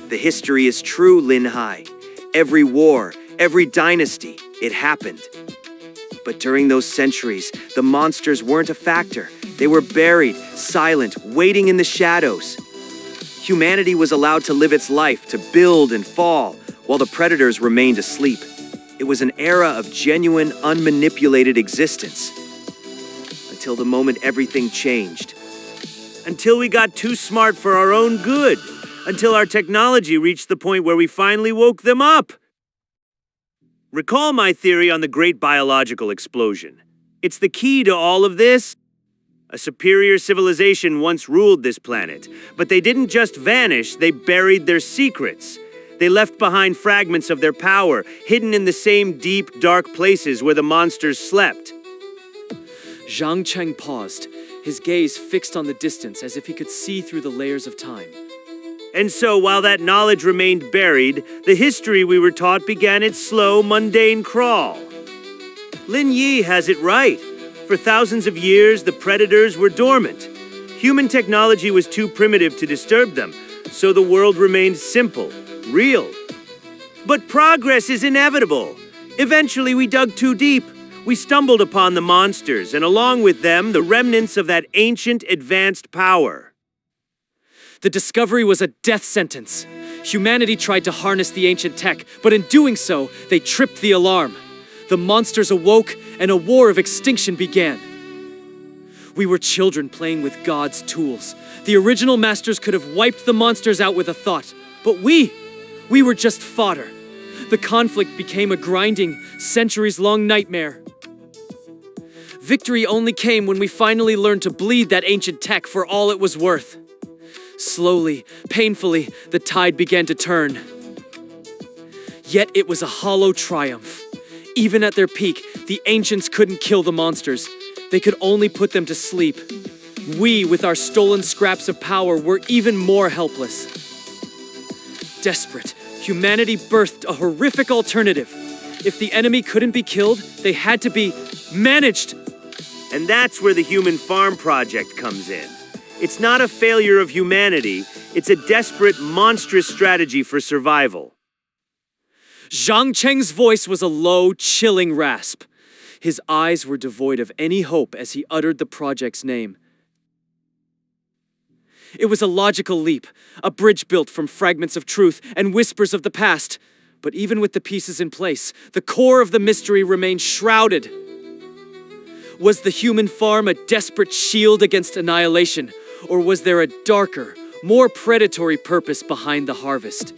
The history is true, Lin Hai. Every war, every dynasty, it happened. But during those centuries, the monsters weren't a factor. They were buried, silent, waiting in the shadows. Humanity was allowed to live its life, to build and fall, while the predators remained asleep. It was an era of genuine, unmanipulated existence. Until the moment everything changed. Until we got too smart for our own good. Until our technology reached the point where we finally woke them up. Recall my theory on the Great Biological Explosion. It's the key to all of this. A superior civilization once ruled this planet, but they didn't just vanish, they buried their secrets. They left behind fragments of their power, hidden in the same deep, dark places where the monsters slept. Zhang Cheng paused, his gaze fixed on the distance as if he could see through the layers of time. And so, while that knowledge remained buried, the history we were taught began its slow, mundane crawl. Lin Yi has it right. For thousands of years, the predators were dormant. Human technology was too primitive to disturb them, so the world remained simple, real. But progress is inevitable. Eventually, we dug too deep, We stumbled upon the monsters, and along with them, the remnants of that ancient advanced power. The discovery was a death sentence. Humanity tried to harness the ancient tech, but in doing so, they tripped the alarm. The monsters awoke, and a war of extinction began. We were children playing with God's tools. The original masters could have wiped the monsters out with a thought, but we were just fodder. The conflict became a grinding, centuries-long nightmare. Victory only came when we finally learned to bleed that ancient tech for all it was worth. Slowly, painfully, the tide began to turn. Yet it was a hollow triumph. Even at their peak, the ancients couldn't kill the monsters. They could only put them to sleep. We, with our stolen scraps of power, were even more helpless. Desperate, humanity birthed a horrific alternative. If the enemy couldn't be killed, they had to be managed. And that's where the Human Farm Project comes in. It's not a failure of humanity, it's a desperate, monstrous strategy for survival. Zhang Cheng's voice was a low, chilling rasp. His eyes were devoid of any hope as he uttered the project's name. It was a logical leap, a bridge built from fragments of truth and whispers of the past. But even with the pieces in place, the core of the mystery remained shrouded. Was the human farm a desperate shield against annihilation, or was there a darker, more predatory purpose behind the harvest?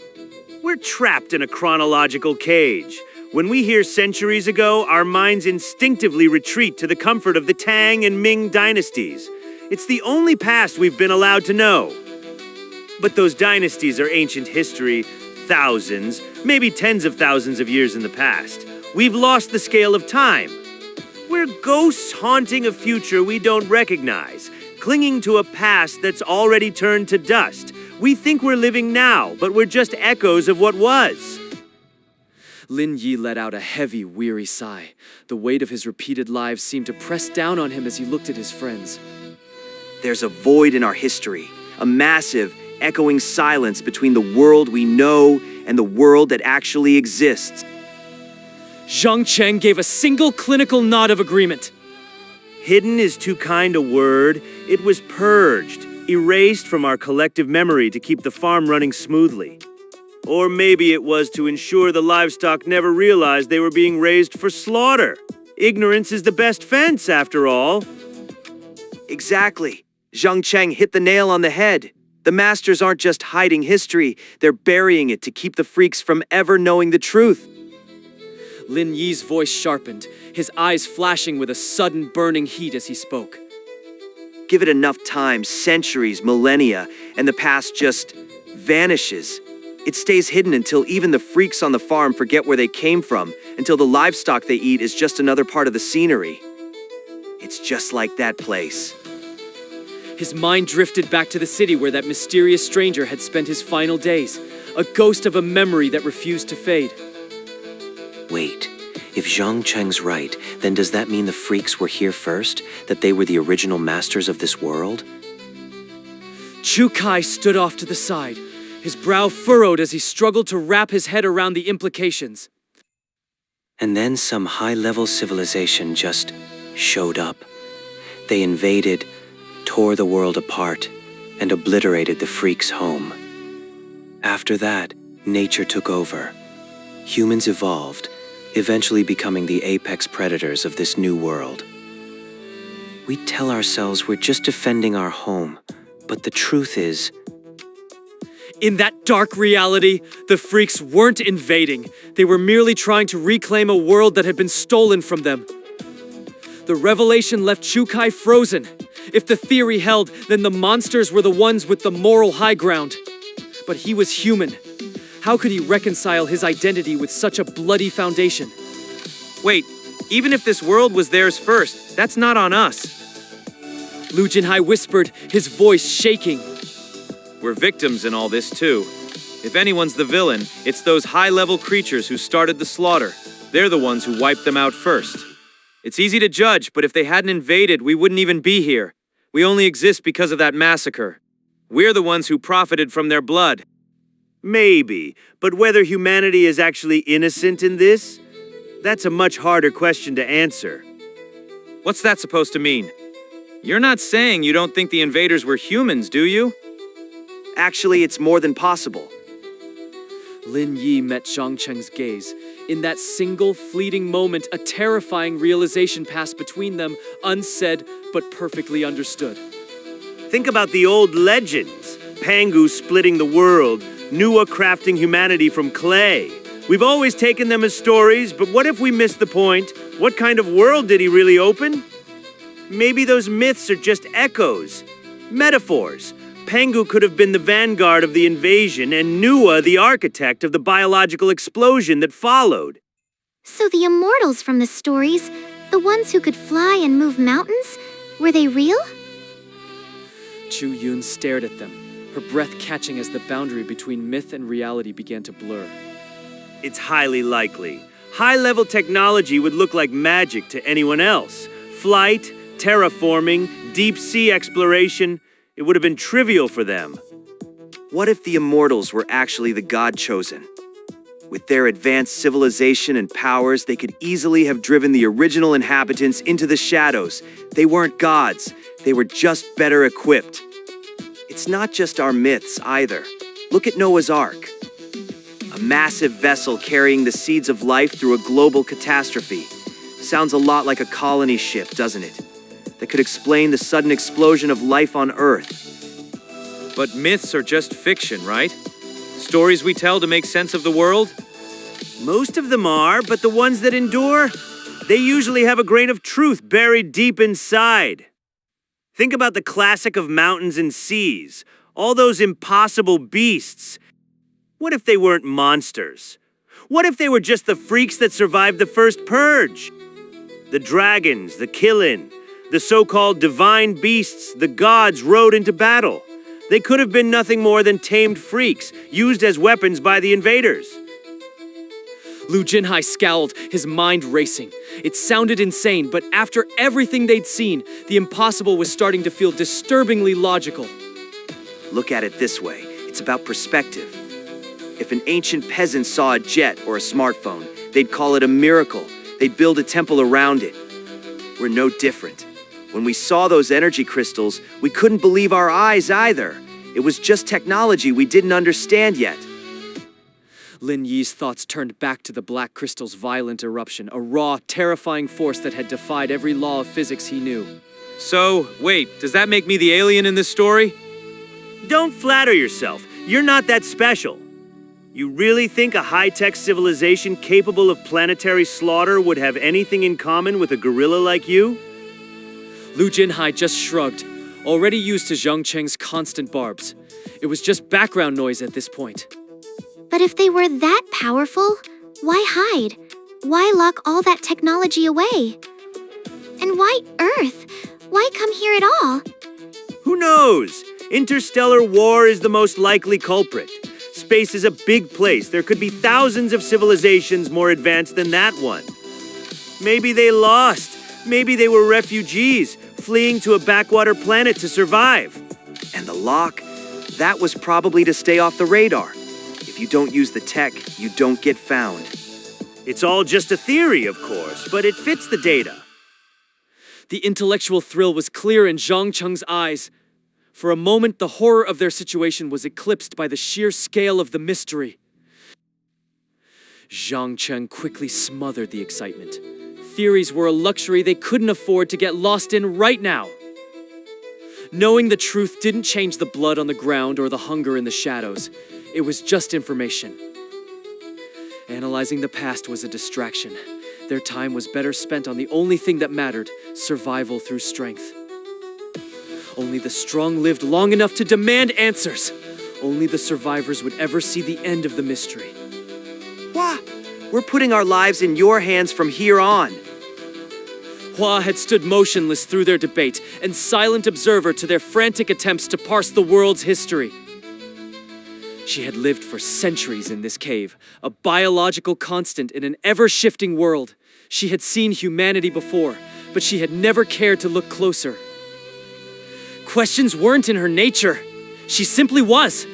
We're trapped in a chronological cage. When we hear centuries ago, our minds instinctively retreat to the comfort of the Tang and Ming dynasties. It's the only past we've been allowed to know. But those dynasties are ancient history, thousands, maybe tens of thousands of years in the past. We've lost the scale of time. We're ghosts haunting a future we don't recognize, clinging to a past that's already turned to dust. We think we're living now, but we're just echoes of what was. Lin Yi let out a heavy, weary sigh. The weight of his repeated lives seemed to press down on him as he looked at his friends. There's a void in our history, a massive, echoing silence between the world we know and the world that actually exists. Zhang Cheng gave a single clinical nod of agreement. Hidden is too kind a word. It was purged, erased from our collective memory to keep the farm running smoothly. Or maybe it was to ensure the livestock never realized they were being raised for slaughter. Ignorance is the best fence, after all. Exactly. Zhang Cheng hit the nail on the head. The masters aren't just hiding history, they're burying it to keep the freaks from ever knowing the truth. Lin Yi's voice sharpened, his eyes flashing with a sudden burning heat as he spoke. Give it enough time, centuries, millennia, and the past just vanishes. It stays hidden until even the freaks on the farm forget where they came from, until the livestock they eat is just another part of the scenery. It's just like that place. His mind drifted back to the city where that mysterious stranger had spent his final days, a ghost of a memory that refused to fade. Wait, if Zhang Cheng's right, then does that mean the freaks were here first? That they were the original masters of this world? Chu Kai stood off to the side, his brow furrowed as he struggled to wrap his head around the implications. And then some high-level civilization just showed up. They invaded, tore the world apart, and obliterated the freaks' home. After that, nature took over. Humans evolved, eventually becoming the apex predators of this new world. We tell ourselves we're just defending our home, but the truth is, in that dark reality, the freaks weren't invading. They were merely trying to reclaim a world that had been stolen from them. The revelation left Chu Kai frozen. If the theory held, then the monsters were the ones with the moral high ground. But he was human. How could he reconcile his identity with such a bloody foundation? Wait, even if this world was theirs first, that's not on us. Lu Jinhai whispered, his voice shaking. We're victims in all this too. If anyone's the villain, it's those high-level creatures who started the slaughter. They're the ones who wiped them out first. It's easy to judge, but if they hadn't invaded, we wouldn't even be here. We only exist because of that massacre. We're the ones who profited from their blood. Maybe, but whether humanity is actually innocent in this? That's a much harder question to answer. What's that supposed to mean? You're not saying you don't think the invaders were humans, do you? Actually, it's more than possible. Lin Yi met Zhang Cheng's gaze. In that single fleeting moment, a terrifying realization passed between them, unsaid but perfectly understood. Think about the old legends. Pangu splitting the world, Nuwa crafting humanity from clay. We've always taken them as stories, but what if we missed the point? What kind of world did he really open? Maybe those myths are just echoes, metaphors. Pangu could have been the vanguard of the invasion and Nuwa the architect of the biological explosion that followed. So the immortals from the stories, the ones who could fly and move mountains, were they real? Chu Yun stared at them, her breath catching as the boundary between myth and reality began to blur. It's highly likely. High-level technology would look like magic to anyone else. Flight, terraforming, deep-sea exploration, it would have been trivial for them. What if the immortals were actually the god-chosen? With their advanced civilization and powers, they could easily have driven the original inhabitants into the shadows. They weren't gods, they were just better equipped. It's not just our myths either. Look at Noah's Ark. A massive vessel carrying the seeds of life through a global catastrophe. Sounds a lot like a colony ship, doesn't it? That could explain the sudden explosion of life on Earth. But myths are just fiction, right? Stories we tell to make sense of the world? Most of them are, but the ones that endure, they usually have a grain of truth buried deep inside. Think about the classic of mountains and seas, all those impossible beasts. What if they weren't monsters? What if they were just the freaks that survived the first purge? The dragons, the Killin, the so-called divine beasts the gods rode into battle. They could have been nothing more than tamed freaks, used as weapons by the invaders. Lu Jinhai scowled, his mind racing. It sounded insane, but after everything they'd seen, the impossible was starting to feel disturbingly logical. Look at it this way, it's about perspective. If an ancient peasant saw a jet or a smartphone, they'd call it a miracle. They'd build a temple around it. We're no different. When we saw those energy crystals, we couldn't believe our eyes either. It was just technology we didn't understand yet. Lin Yi's thoughts turned back to the black crystal's violent eruption, a raw, terrifying force that had defied every law of physics he knew. So, wait, does that make me the alien in this story? Don't flatter yourself. You're not that special. You really think a high-tech civilization capable of planetary slaughter would have anything in common with a gorilla like you? Lu Jinhai just shrugged, already used to Zhang Cheng's constant barbs. It was just background noise at this point. But if they were that powerful, why hide? Why lock all that technology away? And why Earth? Why come here at all? Who knows? Interstellar war is the most likely culprit. Space is a big place. There could be thousands of civilizations more advanced than that one. Maybe they lost. Maybe they were refugees, fleeing to a backwater planet to survive. And the lock? That was probably to stay off the radar. If you don't use the tech, you don't get found. It's all just a theory, of course, but it fits the data. The intellectual thrill was clear in Zhang Cheng's eyes. For a moment, the horror of their situation was eclipsed by the sheer scale of the mystery. Zhang Cheng quickly smothered the excitement. Theories were a luxury they couldn't afford to get lost in right now. Knowing the truth didn't change the blood on the ground or the hunger in the shadows. It was just information. Analyzing the past was a distraction. Their time was better spent on the only thing that mattered, survival through strength. Only the strong lived long enough to demand answers. Only the survivors would ever see the end of the mystery. Wah! We're putting our lives in your hands from here on. Hua had stood motionless through their debate, and silent observer to their frantic attempts to parse the world's history. She had lived for centuries in this cave, a biological constant in an ever-shifting world. She had seen humanity before, but she had never cared to look closer. Questions weren't in her nature. She simply was.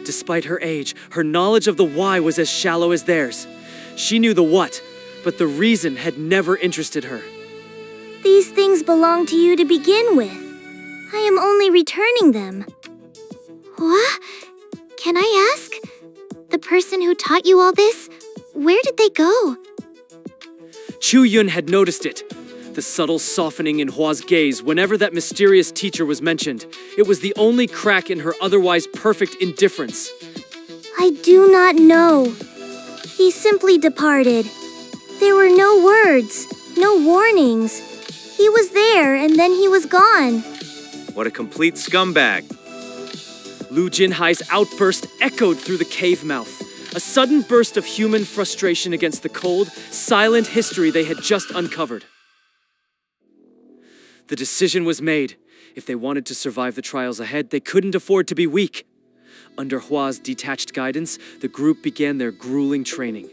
Despite her age, her knowledge of the why was as shallow as theirs. She knew the what, but the reason had never interested her. These things belong to you to begin with. I am only returning them. What? Can I ask? The person who taught you all this, where did they go? Chu Yun had noticed it. The subtle softening in Hua's gaze whenever that mysterious teacher was mentioned. It was the only crack in her otherwise perfect indifference. I do not know. He simply departed. There were no words, no warnings. He was there and then he was gone. What a complete scumbag. Lu Jinhai's outburst echoed through the cave mouth. A sudden burst of human frustration against the cold, silent history they had just uncovered. The decision was made. If they wanted to survive the trials ahead, they couldn't afford to be weak. Under Hua's detached guidance, the group began their grueling training.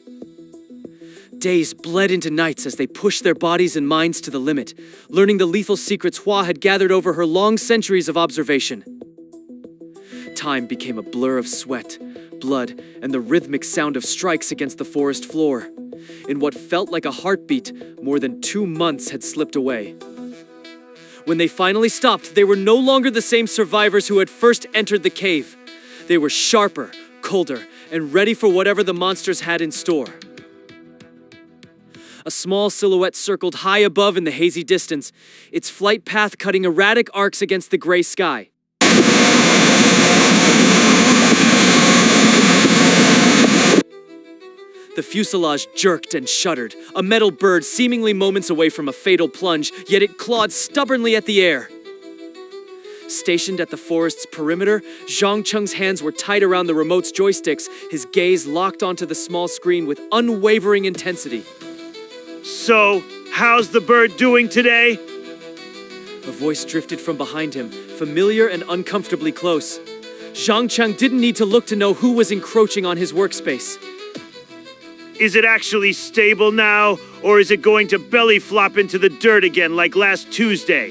Days bled into nights as they pushed their bodies and minds to the limit, learning the lethal secrets Hua had gathered over her long centuries of observation. Time became a blur of sweat, blood, and the rhythmic sound of strikes against the forest floor. In what felt like a heartbeat, more than 2 months had slipped away. When they finally stopped, they were no longer the same survivors who had first entered the cave. They were sharper, colder, and ready for whatever the monsters had in store. A small silhouette circled high above in the hazy distance, its flight path cutting erratic arcs against the gray sky. The fuselage jerked and shuddered, a metal bird seemingly moments away from a fatal plunge, yet it clawed stubbornly at the air. Stationed at the forest's perimeter, Zhang Cheng's hands were tight around the remote's joysticks, his gaze locked onto the small screen with unwavering intensity. So, how's the bird doing today? A voice drifted from behind him, familiar and uncomfortably close. Zhang Cheng didn't need to look to know who was encroaching on his workspace. Is it actually stable now, or is it going to belly flop into the dirt again like last Tuesday?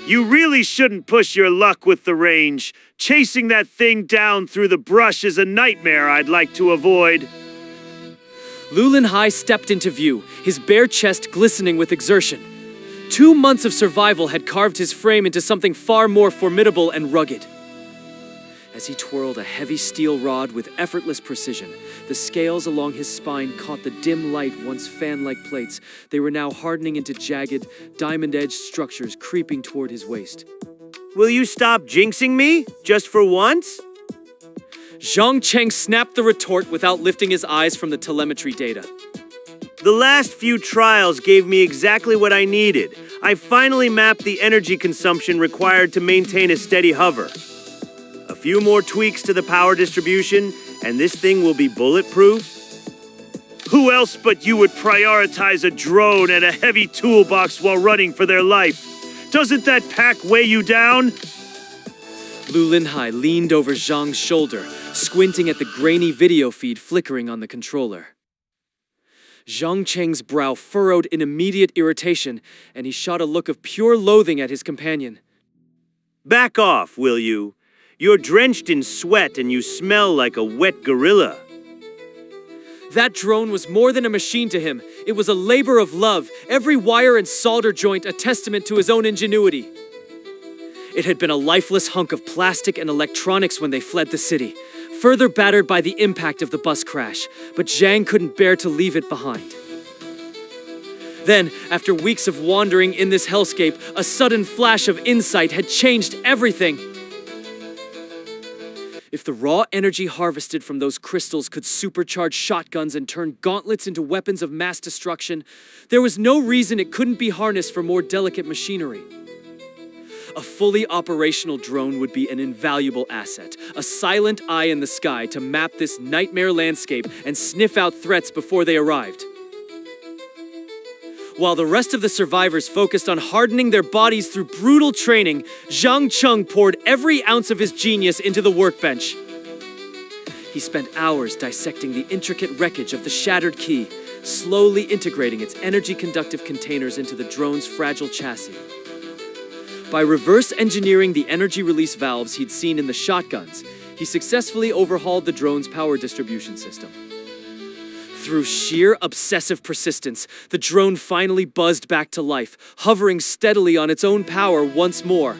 You really shouldn't push your luck with the range. Chasing that thing down through the brush is a nightmare I'd like to avoid. Lin Yi stepped into view, his bare chest glistening with exertion. 2 months of survival had carved his frame into something far more formidable and rugged. As he twirled a heavy steel rod with effortless precision, the scales along his spine caught the dim light once fan-like plates. They were now hardening into jagged, diamond-edged structures creeping toward his waist. Will you stop jinxing me, just for once? Zhang Cheng snapped the retort without lifting his eyes from the telemetry data. The last few trials gave me exactly what I needed. I finally mapped the energy consumption required to maintain a steady hover. A few more tweaks to the power distribution, and this thing will be bulletproof. Who else but you would prioritize a drone and a heavy toolbox while running for their life? Doesn't that pack weigh you down? Lin Yi leaned over Zhang's shoulder, squinting at the grainy video feed flickering on the controller. Zhang Cheng's brow furrowed in immediate irritation, and he shot a look of pure loathing at his companion. Back off, will you? You're drenched in sweat and you smell like a wet gorilla. That drone was more than a machine to him. It was a labor of love, every wire and solder joint a testament to his own ingenuity. It had been a lifeless hunk of plastic and electronics when they fled the city, further battered by the impact of the bus crash, but Zhang couldn't bear to leave it behind. Then, after weeks of wandering in this hellscape, a sudden flash of insight had changed everything. If the raw energy harvested from those crystals could supercharge shotguns and turn gauntlets into weapons of mass destruction, there was no reason it couldn't be harnessed for more delicate machinery. A fully operational drone would be an invaluable asset, a silent eye in the sky to map this nightmare landscape and sniff out threats before they arrived. While the rest of the survivors focused on hardening their bodies through brutal training, Zhang Cheng poured every ounce of his genius into the workbench. He spent hours dissecting the intricate wreckage of the shattered key, slowly integrating its energy-conductive containers into the drone's fragile chassis. By reverse engineering the energy release valves he'd seen in the shotguns, he successfully overhauled the drone's power distribution system. Through sheer obsessive persistence, the drone finally buzzed back to life, hovering steadily on its own power once more.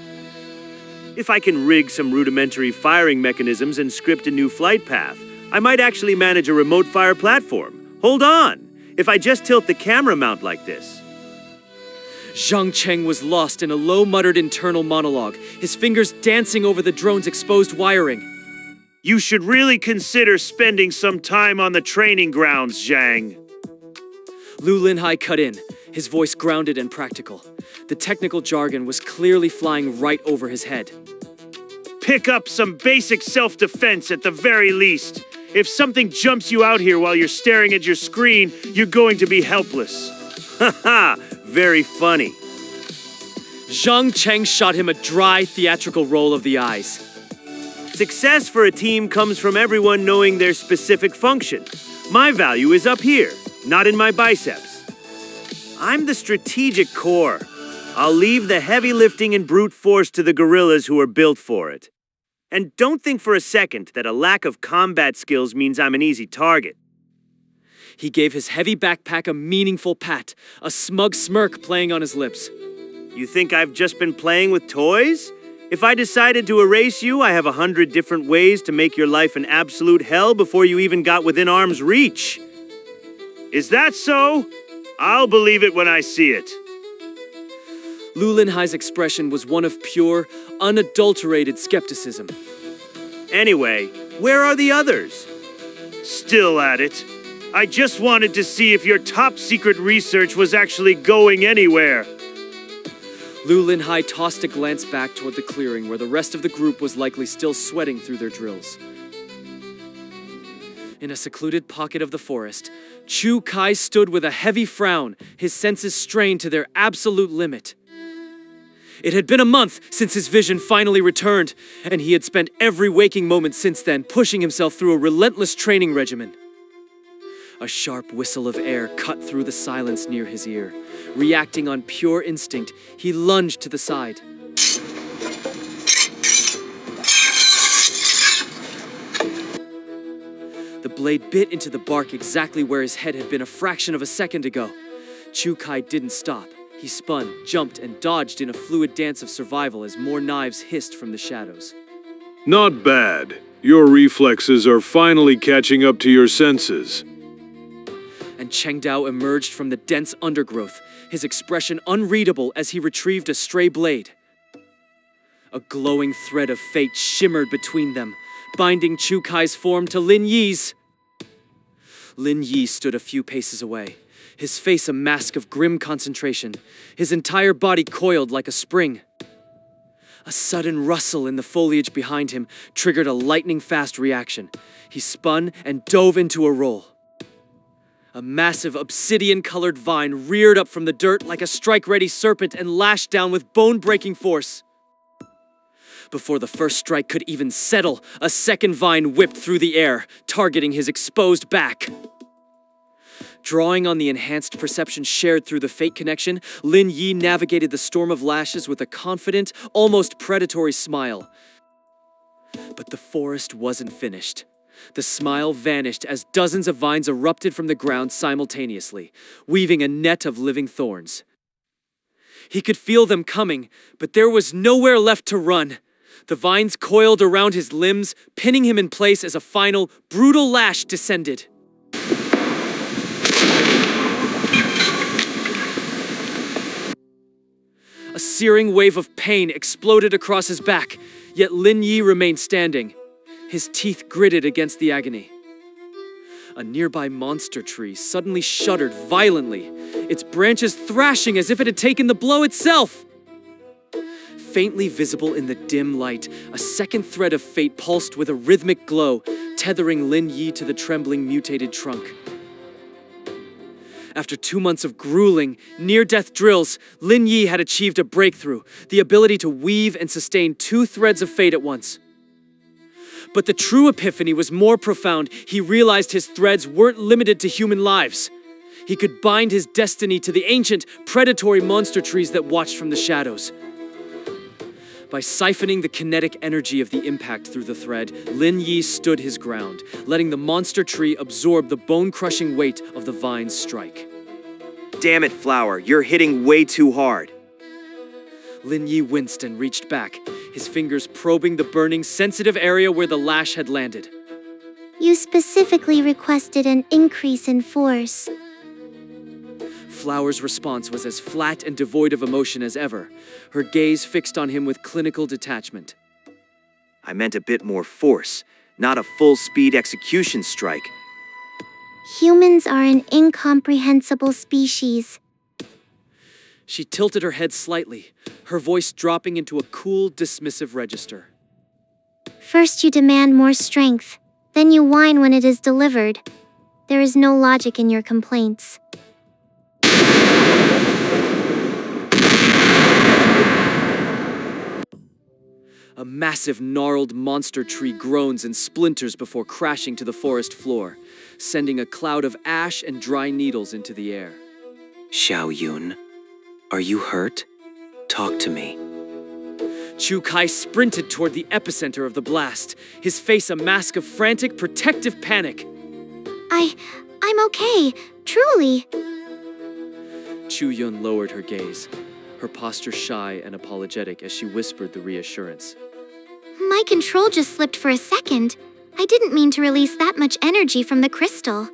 If I can rig some rudimentary firing mechanisms and script a new flight path, I might actually manage a remote fire platform. Hold on! If I just tilt the camera mount like this. Zhang Cheng was lost in a low-muttered internal monologue, his fingers dancing over the drone's exposed wiring. You should really consider spending some time on the training grounds, Zhang. Lu Linhai cut in, his voice grounded and practical. The technical jargon was clearly flying right over his head. Pick up some basic self-defense at the very least. If something jumps you out here while you're staring at your screen, you're going to be helpless. Haha, very funny. Zhang Cheng shot him a dry, theatrical roll of the eyes. Success for a team comes from everyone knowing their specific function. My value is up here, not in my biceps. I'm the strategic core. I'll leave the heavy lifting and brute force to the gorillas who are built for it. And don't think for a second that a lack of combat skills means I'm an easy target. He gave his heavy backpack a meaningful pat, a smug smirk playing on his lips. You think I've just been playing with toys? If I decided to erase you, I have 100 different ways to make your life an absolute hell before you even got within arm's reach. Is that so? I'll believe it when I see it. Lu Linhai's expression was one of pure, unadulterated skepticism. Anyway, where are the others? Still at it. I just wanted to see if your top-secret research was actually going anywhere. Lu Linhai tossed a glance back toward the clearing where the rest of the group was likely still sweating through their drills. In a secluded pocket of the forest, Chu Kai stood with a heavy frown, his senses strained to their absolute limit. It had been a month since his vision finally returned, and he had spent every waking moment since then pushing himself through a relentless training regimen. A sharp whistle of air cut through the silence near his ear. Reacting on pure instinct, he lunged to the side. The blade bit into the bark exactly where his head had been a fraction of a second ago. Chu Kai didn't stop. He spun, jumped, and dodged in a fluid dance of survival as more knives hissed from the shadows. Not bad. Your reflexes are finally catching up to your senses. And Cheng Dao emerged from the dense undergrowth, his expression unreadable as he retrieved a stray blade. A glowing thread of fate shimmered between them, binding Chu Kai's form to Lin Yi's. Lin Yi stood a few paces away, his face a mask of grim concentration, his entire body coiled like a spring. A sudden rustle in the foliage behind him triggered a lightning-fast reaction. He spun and dove into a roll. A massive obsidian-colored vine reared up from the dirt like a strike-ready serpent and lashed down with bone-breaking force. Before the first strike could even settle, a second vine whipped through the air, targeting his exposed back. Drawing on the enhanced perception shared through the fate connection, Lin Yi navigated the storm of lashes with a confident, almost predatory smile. But the forest wasn't finished. The smile vanished as dozens of vines erupted from the ground simultaneously, weaving a net of living thorns. He could feel them coming, but there was nowhere left to run. The vines coiled around his limbs, pinning him in place as a final, brutal lash descended. A searing wave of pain exploded across his back, yet Lin Yi remained standing. His teeth gritted against the agony. A nearby monster tree suddenly shuddered violently, its branches thrashing as if it had taken the blow itself. Faintly visible in the dim light, a second thread of fate pulsed with a rhythmic glow, tethering Lin Yi to the trembling, mutated trunk. After 2 months of grueling, near-death drills, Lin Yi had achieved a breakthrough, the ability to weave and sustain 2 threads of fate at once. But the true epiphany was more profound. He realized his threads weren't limited to human lives. He could bind his destiny to the ancient, predatory monster trees that watched from the shadows. By siphoning the kinetic energy of the impact through the thread, Lin Yi stood his ground, letting the monster tree absorb the bone-crushing weight of the vine's strike. Damn it, Flower, you're hitting way too hard. Lin Yi winced and reached back, his fingers probing the burning, sensitive area where the lash had landed. You specifically requested an increase in force. Flower's response was as flat and devoid of emotion as ever, her gaze fixed on him with clinical detachment. I meant a bit more force, not a full-speed execution strike. Humans are an incomprehensible species. She tilted her head slightly, her voice dropping into a cool, dismissive register. First you demand more strength, then you whine when it is delivered. There is no logic in your complaints. A massive, gnarled monster tree groans and splinters before crashing to the forest floor, sending a cloud of ash and dry needles into the air. Xiao Yun, are you hurt? Talk to me. Chu Kai sprinted toward the epicenter of the blast, his face a mask of frantic, protective panic. I'm okay, truly. Chu Yun lowered her gaze, her posture shy and apologetic as she whispered the reassurance. My control just slipped for a second. I didn't mean to release that much energy from the crystal.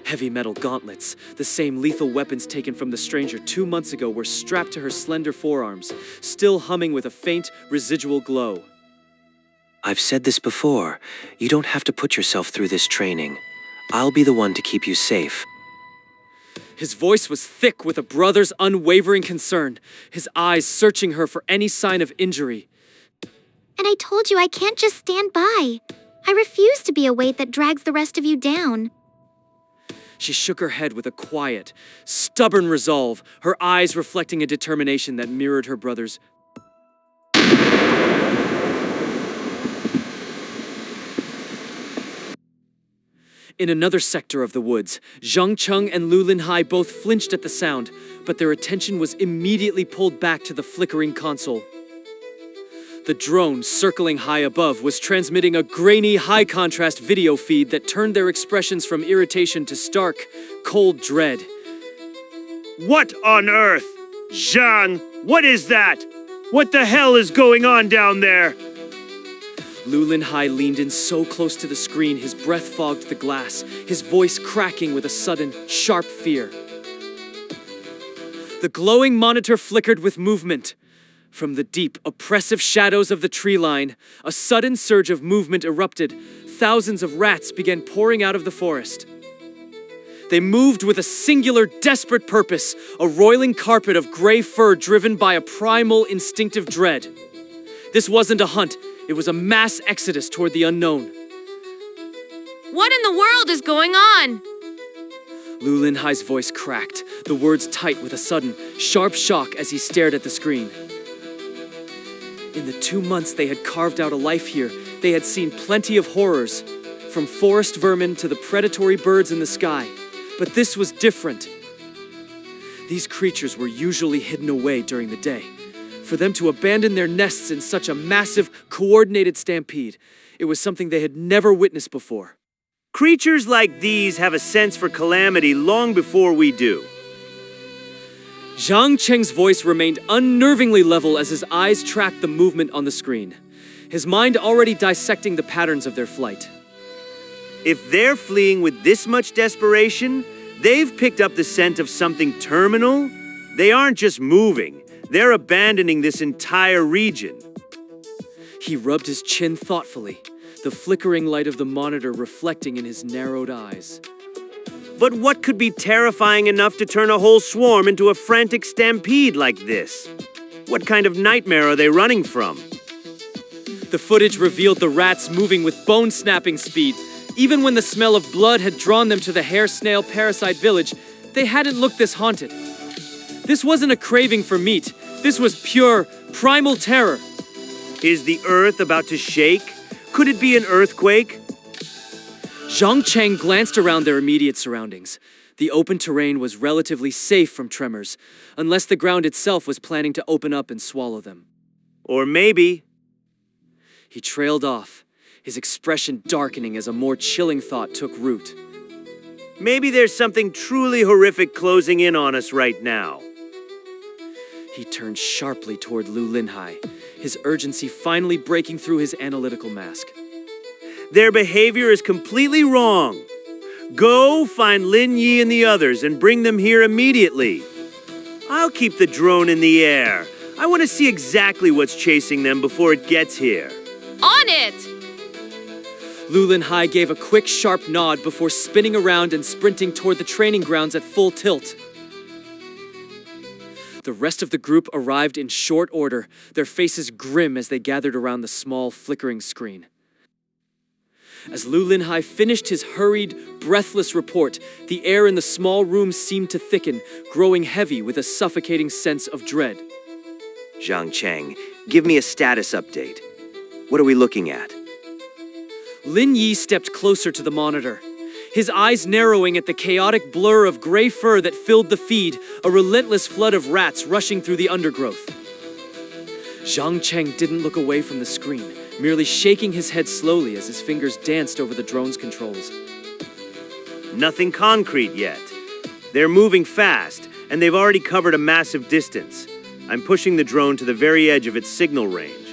Heavy metal gauntlets, the same lethal weapons taken from the stranger 2 months ago, were strapped to her slender forearms, still humming with a faint, residual glow. I've said this before. You don't have to put yourself through this training. I'll be the one to keep you safe. His voice was thick with a brother's unwavering concern, his eyes searching her for any sign of injury. And I told you I can't just stand by. I refuse to be a weight that drags the rest of you down. She shook her head with a quiet, stubborn resolve, her eyes reflecting a determination that mirrored her brother's. In another sector of the woods, Zhang Cheng and Lu Linhai both flinched at the sound, but their attention was immediately pulled back to the flickering console. The drone, circling high above, was transmitting a grainy, high-contrast video feed that turned their expressions from irritation to stark, cold dread. What on earth? Zhang, what is that? What the hell is going on down there? Lu Linhai leaned in so close to the screen his breath fogged the glass, his voice cracking with a sudden, sharp fear. The glowing monitor flickered with movement. From the deep, oppressive shadows of the tree line, a sudden surge of movement erupted. Thousands of rats began pouring out of the forest. They moved with a singular, desperate purpose, a roiling carpet of gray fur driven by a primal, instinctive dread. This wasn't a hunt, it was a mass exodus toward the unknown. What in the world is going on? Lu Linhai's voice cracked, the words tight with a sudden, sharp shock as he stared at the screen. In the 2 months they had carved out a life here, they had seen plenty of horrors, from forest vermin to the predatory birds in the sky. But this was different. These creatures were usually hidden away during the day. For them to abandon their nests in such a massive, coordinated stampede, it was something they had never witnessed before. Creatures like these have a sense for calamity long before we do. Zhang Cheng's voice remained unnervingly level as his eyes tracked the movement on the screen, his mind already dissecting the patterns of their flight. If they're fleeing with this much desperation, they've picked up the scent of something terminal. They aren't just moving, they're abandoning this entire region. He rubbed his chin thoughtfully, the flickering light of the monitor reflecting in his narrowed eyes. But what could be terrifying enough to turn a whole swarm into a frantic stampede like this? What kind of nightmare are they running from? The footage revealed the rats moving with bone-snapping speed. Even when the smell of blood had drawn them to the hair-snail parasite village, they hadn't looked this haunted. This wasn't a craving for meat. This was pure, primal terror. Is the earth about to shake? Could it be an earthquake? Zhang Cheng glanced around their immediate surroundings. The open terrain was relatively safe from tremors, unless the ground itself was planning to open up and swallow them. Or maybe... He trailed off, his expression darkening as a more chilling thought took root. Maybe there's something truly horrific closing in on us right now. He turned sharply toward Lu Linhai, his urgency finally breaking through his analytical mask. Their behavior is completely wrong. Go find Lin Yi and the others and bring them here immediately. I'll keep the drone in the air. I want to see exactly what's chasing them before it gets here. On it! Lu Linhai gave a quick, sharp nod before spinning around and sprinting toward the training grounds at full tilt. The rest of the group arrived in short order, their faces grim as they gathered around the small, flickering screen. As Lu Linhai finished his hurried, breathless report, the air in the small room seemed to thicken, growing heavy with a suffocating sense of dread. Zhang Cheng, give me a status update. What are we looking at? Lin Yi stepped closer to the monitor, his eyes narrowing at the chaotic blur of gray fur that filled the feed, a relentless flood of rats rushing through the undergrowth. Zhang Cheng didn't look away from the screen, merely shaking his head slowly as his fingers danced over the drone's controls. Nothing concrete yet. They're moving fast, and they've already covered a massive distance. I'm pushing the drone to the very edge of its signal range.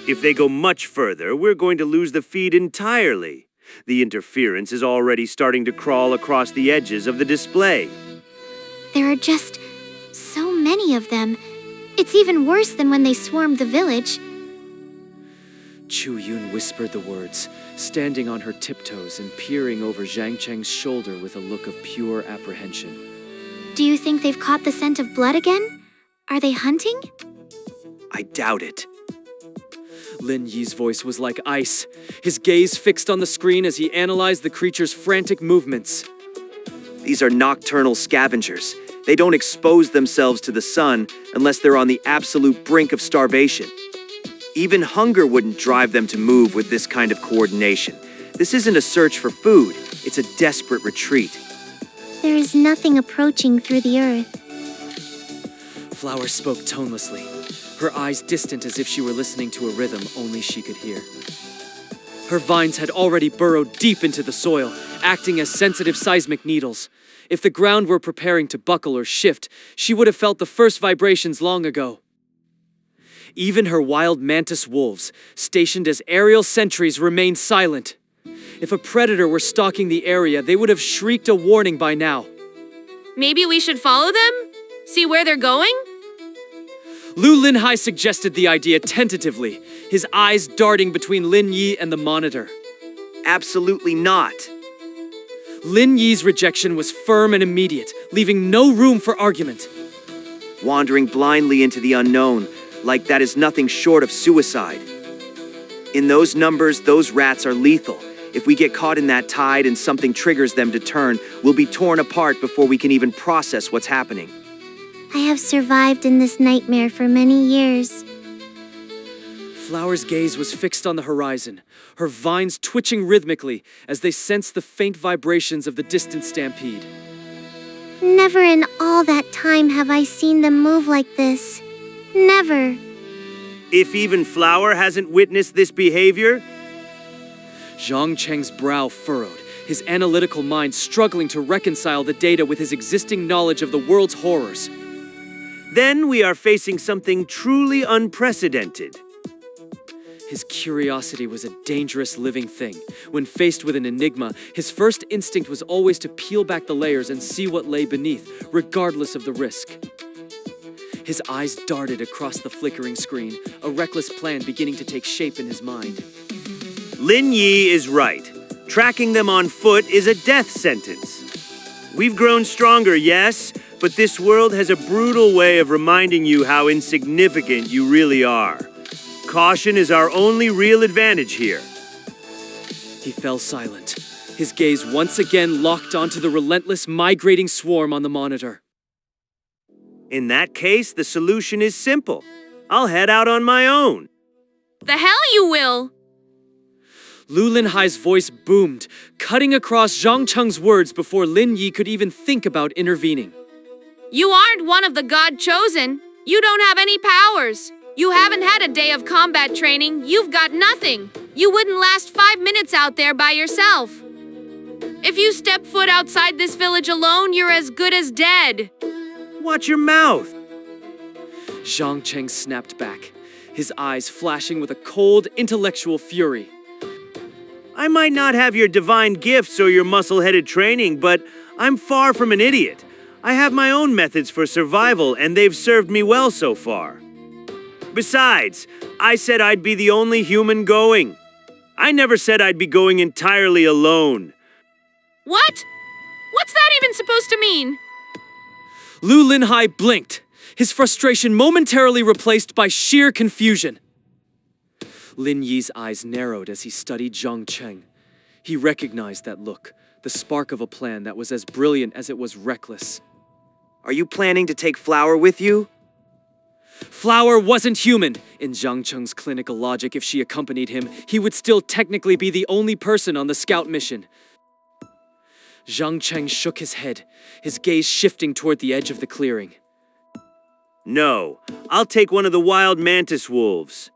If they go much further, we're going to lose the feed entirely. The interference is already starting to crawl across the edges of the display. There are just so many of them. It's even worse than when they swarmed the village. Chu Yun whispered the words, standing on her tiptoes and peering over Zhang Cheng's shoulder with a look of pure apprehension. Do you think they've caught the scent of blood again? Are they hunting? I doubt it. Lin Yi's voice was like ice, his gaze fixed on the screen as he analyzed the creature's frantic movements. These are nocturnal scavengers. They don't expose themselves to the sun unless they're on the absolute brink of starvation. Even hunger wouldn't drive them to move with this kind of coordination. This isn't a search for food, it's a desperate retreat. There is nothing approaching through the earth. Flower spoke tonelessly, her eyes distant as if she were listening to a rhythm only she could hear. Her vines had already burrowed deep into the soil, acting as sensitive seismic needles. If the ground were preparing to buckle or shift, she would have felt the first vibrations long ago. Even her wild mantis wolves, stationed as aerial sentries, remained silent. If a predator were stalking the area, they would have shrieked a warning by now. Maybe we should follow them? See where they're going? Lu Linhai suggested the idea tentatively, his eyes darting between Lin Yi and the monitor. Absolutely not. Lin Yi's rejection was firm and immediate, leaving no room for argument. Wandering blindly into the unknown, like that is nothing short of suicide. In those numbers, those rats are lethal. If we get caught in that tide and something triggers them to turn, we'll be torn apart before we can even process what's happening. I have survived in this nightmare for many years. Flower's gaze was fixed on the horizon, her vines twitching rhythmically as they sensed the faint vibrations of the distant stampede. Never in all that time have I seen them move like this. Never. If even Flower hasn't witnessed this behavior? Zhang Cheng's brow furrowed, his analytical mind struggling to reconcile the data with his existing knowledge of the world's horrors. Then we are facing something truly unprecedented. His curiosity was a dangerous living thing. When faced with an enigma, his first instinct was always to peel back the layers and see what lay beneath, regardless of the risk. His eyes darted across the flickering screen, a reckless plan beginning to take shape in his mind. Lin Yi is right. Tracking them on foot is a death sentence. We've grown stronger, yes, but this world has a brutal way of reminding you how insignificant you really are. Caution is our only real advantage here. He fell silent, his gaze once again locked onto the relentless migrating swarm on the monitor. In that case, the solution is simple. I'll head out on my own. The hell you will! Lu Linhai's voice boomed, cutting across Zhang Cheng's words before Lin Yi could even think about intervening. You aren't one of the God chosen. You don't have any powers. You haven't had a day of combat training. You've got nothing. You wouldn't last 5 minutes out there by yourself. If you step foot outside this village alone, you're as good as dead. Watch your mouth. Zhang Cheng snapped back, his eyes flashing with a cold, intellectual fury. I might not have your divine gifts or your muscle-headed training, but I'm far from an idiot. I have my own methods for survival, and they've served me well so far. Besides, I said I'd be the only human going. I never said I'd be going entirely alone. What? What's that even supposed to mean? Lu Linhai blinked, his frustration momentarily replaced by sheer confusion. Lin Yi's eyes narrowed as he studied Zhang Cheng. He recognized that look, the spark of a plan that was as brilliant as it was reckless. Are you planning to take Flower with you? Flower wasn't human. In Zhang Cheng's clinical logic, if she accompanied him, he would still technically be the only person on the scout mission. Zhang Cheng shook his head, his gaze shifting toward the edge of the clearing. No, I'll take one of the wild mantis wolves.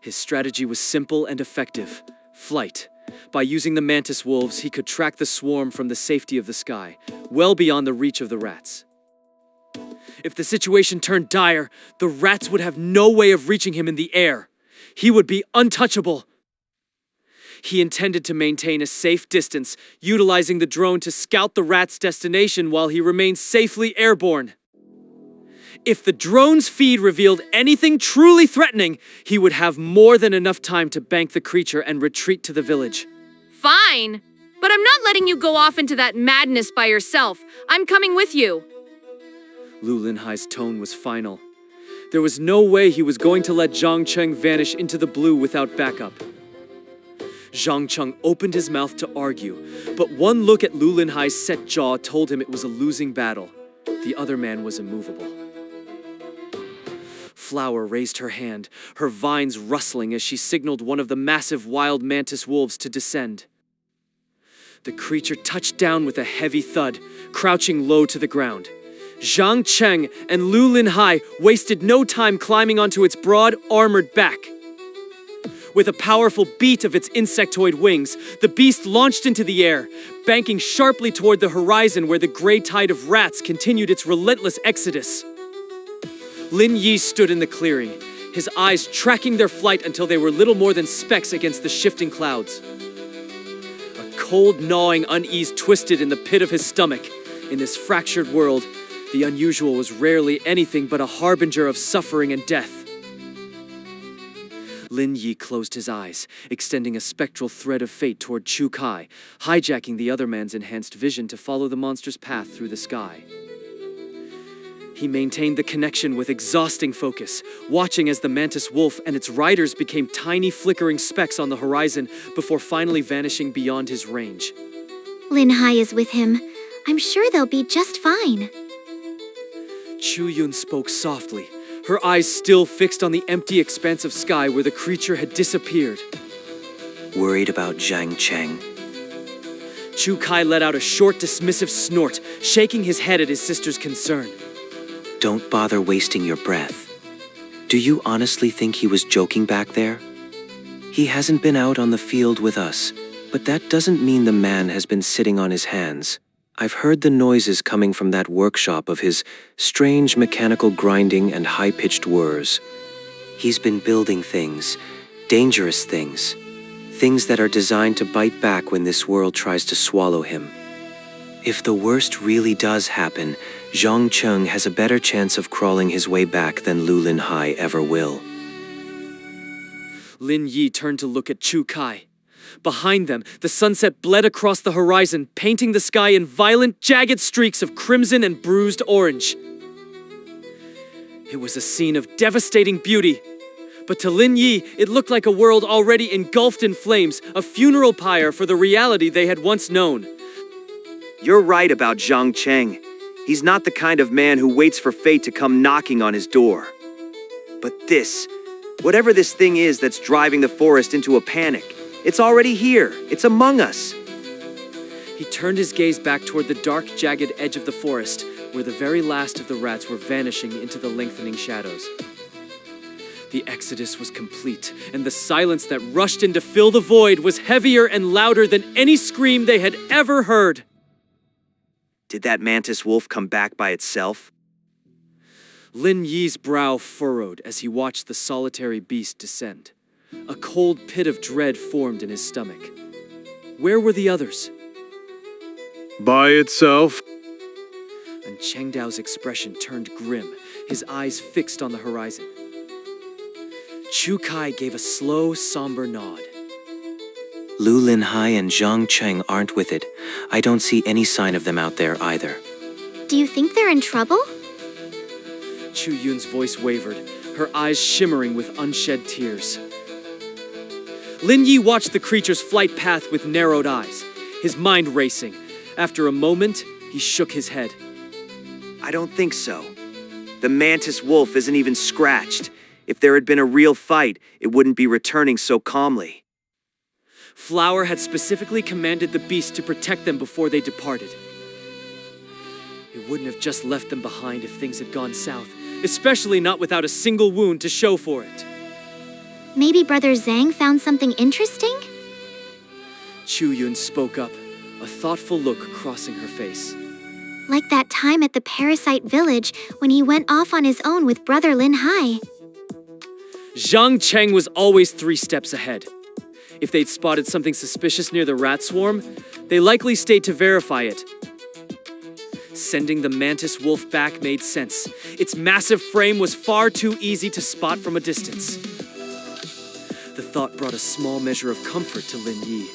His strategy was simple and effective: flight. By using the mantis wolves, he could track the swarm from the safety of the sky, well beyond the reach of the rats. If the situation turned dire, the rats would have no way of reaching him in the air. He would be untouchable. He intended to maintain a safe distance, utilizing the drone to scout the rat's destination while he remained safely airborne. If the drone's feed revealed anything truly threatening, he would have more than enough time to bank the creature and retreat to the village. Fine, but I'm not letting you go off into that madness by yourself. I'm coming with you. Lu Linhai's tone was final. There was no way he was going to let Zhang Cheng vanish into the blue without backup. Zhang Cheng opened his mouth to argue, but one look at Lu Linhai's set jaw told him it was a losing battle. The other man was immovable. Flower raised her hand, her vines rustling as she signaled one of the massive wild mantis wolves to descend. The creature touched down with a heavy thud, crouching low to the ground. Zhang Cheng and Lu Linhai wasted no time climbing onto its broad, armored back. With a powerful beat of its insectoid wings, the beast launched into the air, banking sharply toward the horizon where the gray tide of rats continued its relentless exodus. Lin Yi stood in the clearing, his eyes tracking their flight until they were little more than specks against the shifting clouds. A cold, gnawing unease twisted in the pit of his stomach. In this fractured world, the unusual was rarely anything but a harbinger of suffering and death. Lin Yi closed his eyes, extending a spectral thread of fate toward Chu Kai, hijacking the other man's enhanced vision to follow the monster's path through the sky. He maintained the connection with exhausting focus, watching as the mantis wolf and its riders became tiny flickering specks on the horizon before finally vanishing beyond his range. Linhai is with him. I'm sure they'll be just fine. Chu Yun spoke softly, her eyes still fixed on the empty expanse of sky where the creature had disappeared. Worried about Zhang Cheng? Chu Kai let out a short, dismissive snort, shaking his head at his sister's concern. Don't bother wasting your breath. Do you honestly think he was joking back there? He hasn't been out on the field with us, but that doesn't mean the man has been sitting on his hands. I've heard the noises coming from that workshop of his, strange mechanical grinding and high-pitched whirs. He's been building things, dangerous things, things that are designed to bite back when this world tries to swallow him. If the worst really does happen, Zhang Cheng has a better chance of crawling his way back than Lu Linhai ever will. Lin Yi turned to look at Chu Kai. Behind them, the sunset bled across the horizon, painting the sky in violent, jagged streaks of crimson and bruised orange. It was a scene of devastating beauty. But to Lin Yi, it looked like a world already engulfed in flames, a funeral pyre for the reality they had once known. You're right about Zhang Cheng. He's not the kind of man who waits for fate to come knocking on his door. But this, whatever this thing is that's driving the forest into a panic, it's already here. It's among us. He turned his gaze back toward the dark, jagged edge of the forest, where the very last of the rats were vanishing into the lengthening shadows. The exodus was complete, and the silence that rushed in to fill the void was heavier and louder than any scream they had ever heard. Did that mantis wolf come back by itself? Lin Yi's brow furrowed as he watched the solitary beast descend. A cold pit of dread formed in his stomach. Where were the others? By itself? And Chengdao's expression turned grim, his eyes fixed on the horizon. Chu Kai gave a slow, somber nod. Lu Lin Hai and Zhang Cheng aren't with it. I don't see any sign of them out there either. Do you think they're in trouble? Chu Yun's voice wavered, her eyes shimmering with unshed tears. Lin Yi watched the creature's flight path with narrowed eyes, his mind racing. After a moment, he shook his head. I don't think so. The mantis wolf isn't even scratched. If there had been a real fight, it wouldn't be returning so calmly. Flower had specifically commanded the beast to protect them before they departed. It wouldn't have just left them behind if things had gone south, especially not without a single wound to show for it. Maybe Brother Zhang found something interesting? Chu Yun spoke up, a thoughtful look crossing her face. Like that time at the parasite village when he went off on his own with Brother Lin Hai. Zhang Cheng was always 3 steps ahead. If they'd spotted something suspicious near the rat swarm, they likely stayed to verify it. Sending the mantis wolf back made sense. Its massive frame was far too easy to spot from a distance. The thought brought a small measure of comfort to Lin Yi.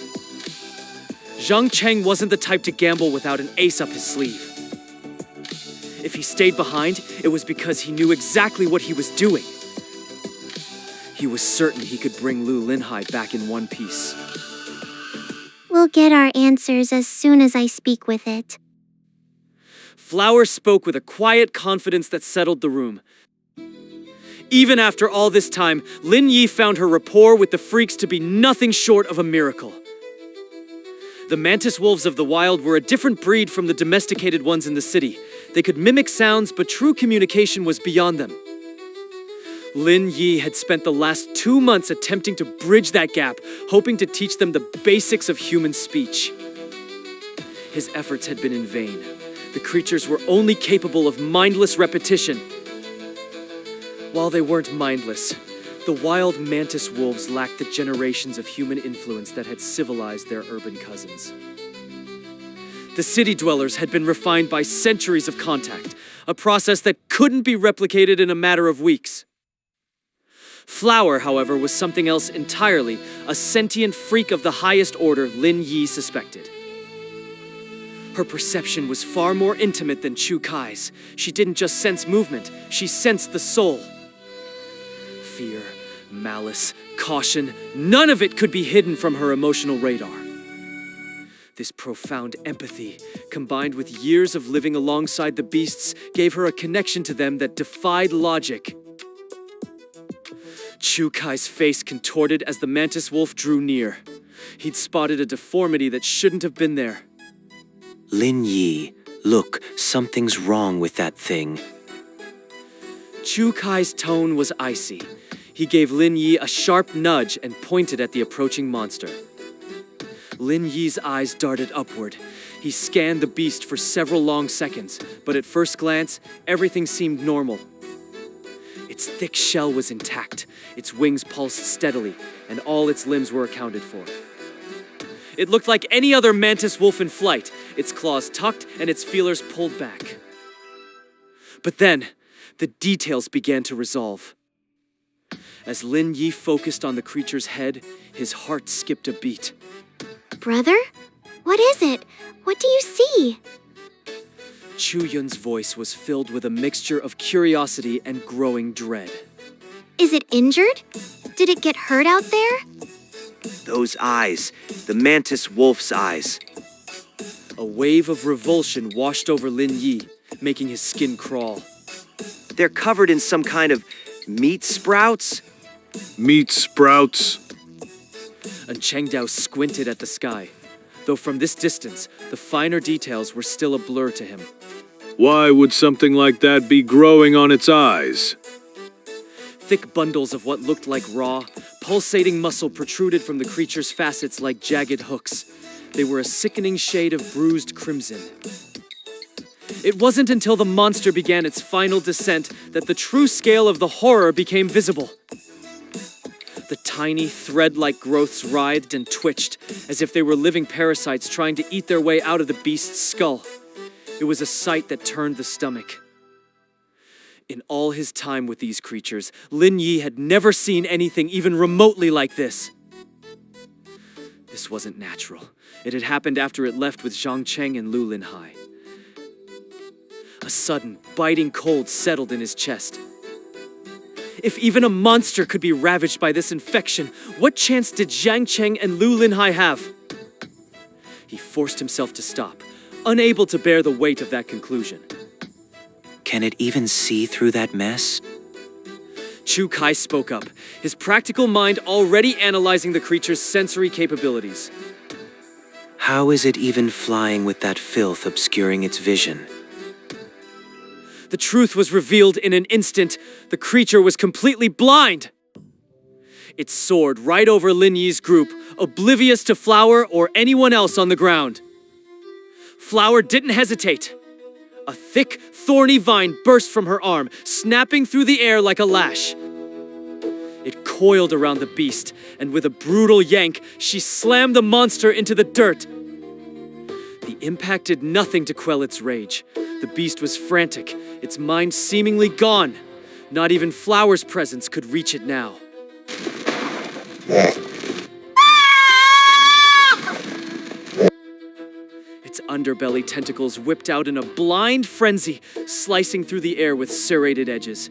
Zhang Cheng wasn't the type to gamble without an ace up his sleeve. If he stayed behind, it was because he knew exactly what he was doing. He was certain he could bring Lu Linhai back in one piece. We'll get our answers as soon as I speak with it. Flower spoke with a quiet confidence that settled the room. Even after all this time, Lin Yi found her rapport with the freaks to be nothing short of a miracle. The mantis wolves of the wild were a different breed from the domesticated ones in the city. They could mimic sounds, but true communication was beyond them. Lin Yi had spent the last 2 months attempting to bridge that gap, hoping to teach them the basics of human speech. His efforts had been in vain. The creatures were only capable of mindless repetition. While they weren't mindless, the wild mantis wolves lacked the generations of human influence that had civilized their urban cousins. The city dwellers had been refined by centuries of contact, a process that couldn't be replicated in a matter of weeks. Flower, however, was something else entirely, a sentient freak of the highest order Lin Yi suspected. Her perception was far more intimate than Chu Kai's. She didn't just sense movement, she sensed the soul. Fear, malice, caution, none of it could be hidden from her emotional radar. This profound empathy, combined with years of living alongside the beasts, gave her a connection to them that defied logic. Chu Kai's face contorted as the mantis wolf drew near. He'd spotted a deformity that shouldn't have been there. Lin Yi, look, something's wrong with that thing. Chu Kai's tone was icy. He gave Lin Yi a sharp nudge and pointed at the approaching monster. Lin Yi's eyes darted upward. He scanned the beast for several long seconds, but at first glance, everything seemed normal. Its thick shell was intact, its wings pulsed steadily, and all its limbs were accounted for. It looked like any other mantis wolf in flight, its claws tucked and its feelers pulled back. But then, the details began to resolve. As Lin Yi focused on the creature's head, his heart skipped a beat. Brother? What is it? What do you see? Chu Yun's voice was filled with a mixture of curiosity and growing dread. Is it injured? Did it get hurt out there? Those eyes, the mantis wolf's eyes. A wave of revulsion washed over Lin Yi, making his skin crawl. They're covered in some kind of meat sprouts? Meat sprouts? And Chengdao squinted at the sky, though from this distance, the finer details were still a blur to him. Why would something like that be growing on its eyes? Thick bundles of what looked like raw, pulsating muscle protruded from the creature's facets like jagged hooks. They were a sickening shade of bruised crimson. It wasn't until the monster began its final descent that the true scale of the horror became visible. The tiny, thread-like growths writhed and twitched, as if they were living parasites trying to eat their way out of the beast's skull. It was a sight that turned the stomach. In all his time with these creatures, Lin Yi had never seen anything even remotely like this. This wasn't natural. It had happened after it left with Zhang Cheng and Lu Linhai. A sudden, biting cold settled in his chest. If even a monster could be ravaged by this infection, what chance did Zhang Cheng and Lu Linhai have? He forced himself to stop, unable to bear the weight of that conclusion. Can it even see through that mess? Chu Kai spoke up, his practical mind already analyzing the creature's sensory capabilities. How is it even flying with that filth obscuring its vision? The truth was revealed in an instant. The creature was completely blind. It soared right over Lin Yi's group, oblivious to Flower or anyone else on the ground. Flower didn't hesitate. A thick, thorny vine burst from her arm, snapping through the air like a lash. It coiled around the beast, and with a brutal yank, she slammed the monster into the dirt. The impact did nothing to quell its rage. The beast was frantic, its mind seemingly gone. Not even Flower's presence could reach it now. Its underbelly tentacles whipped out in a blind frenzy, slicing through the air with serrated edges.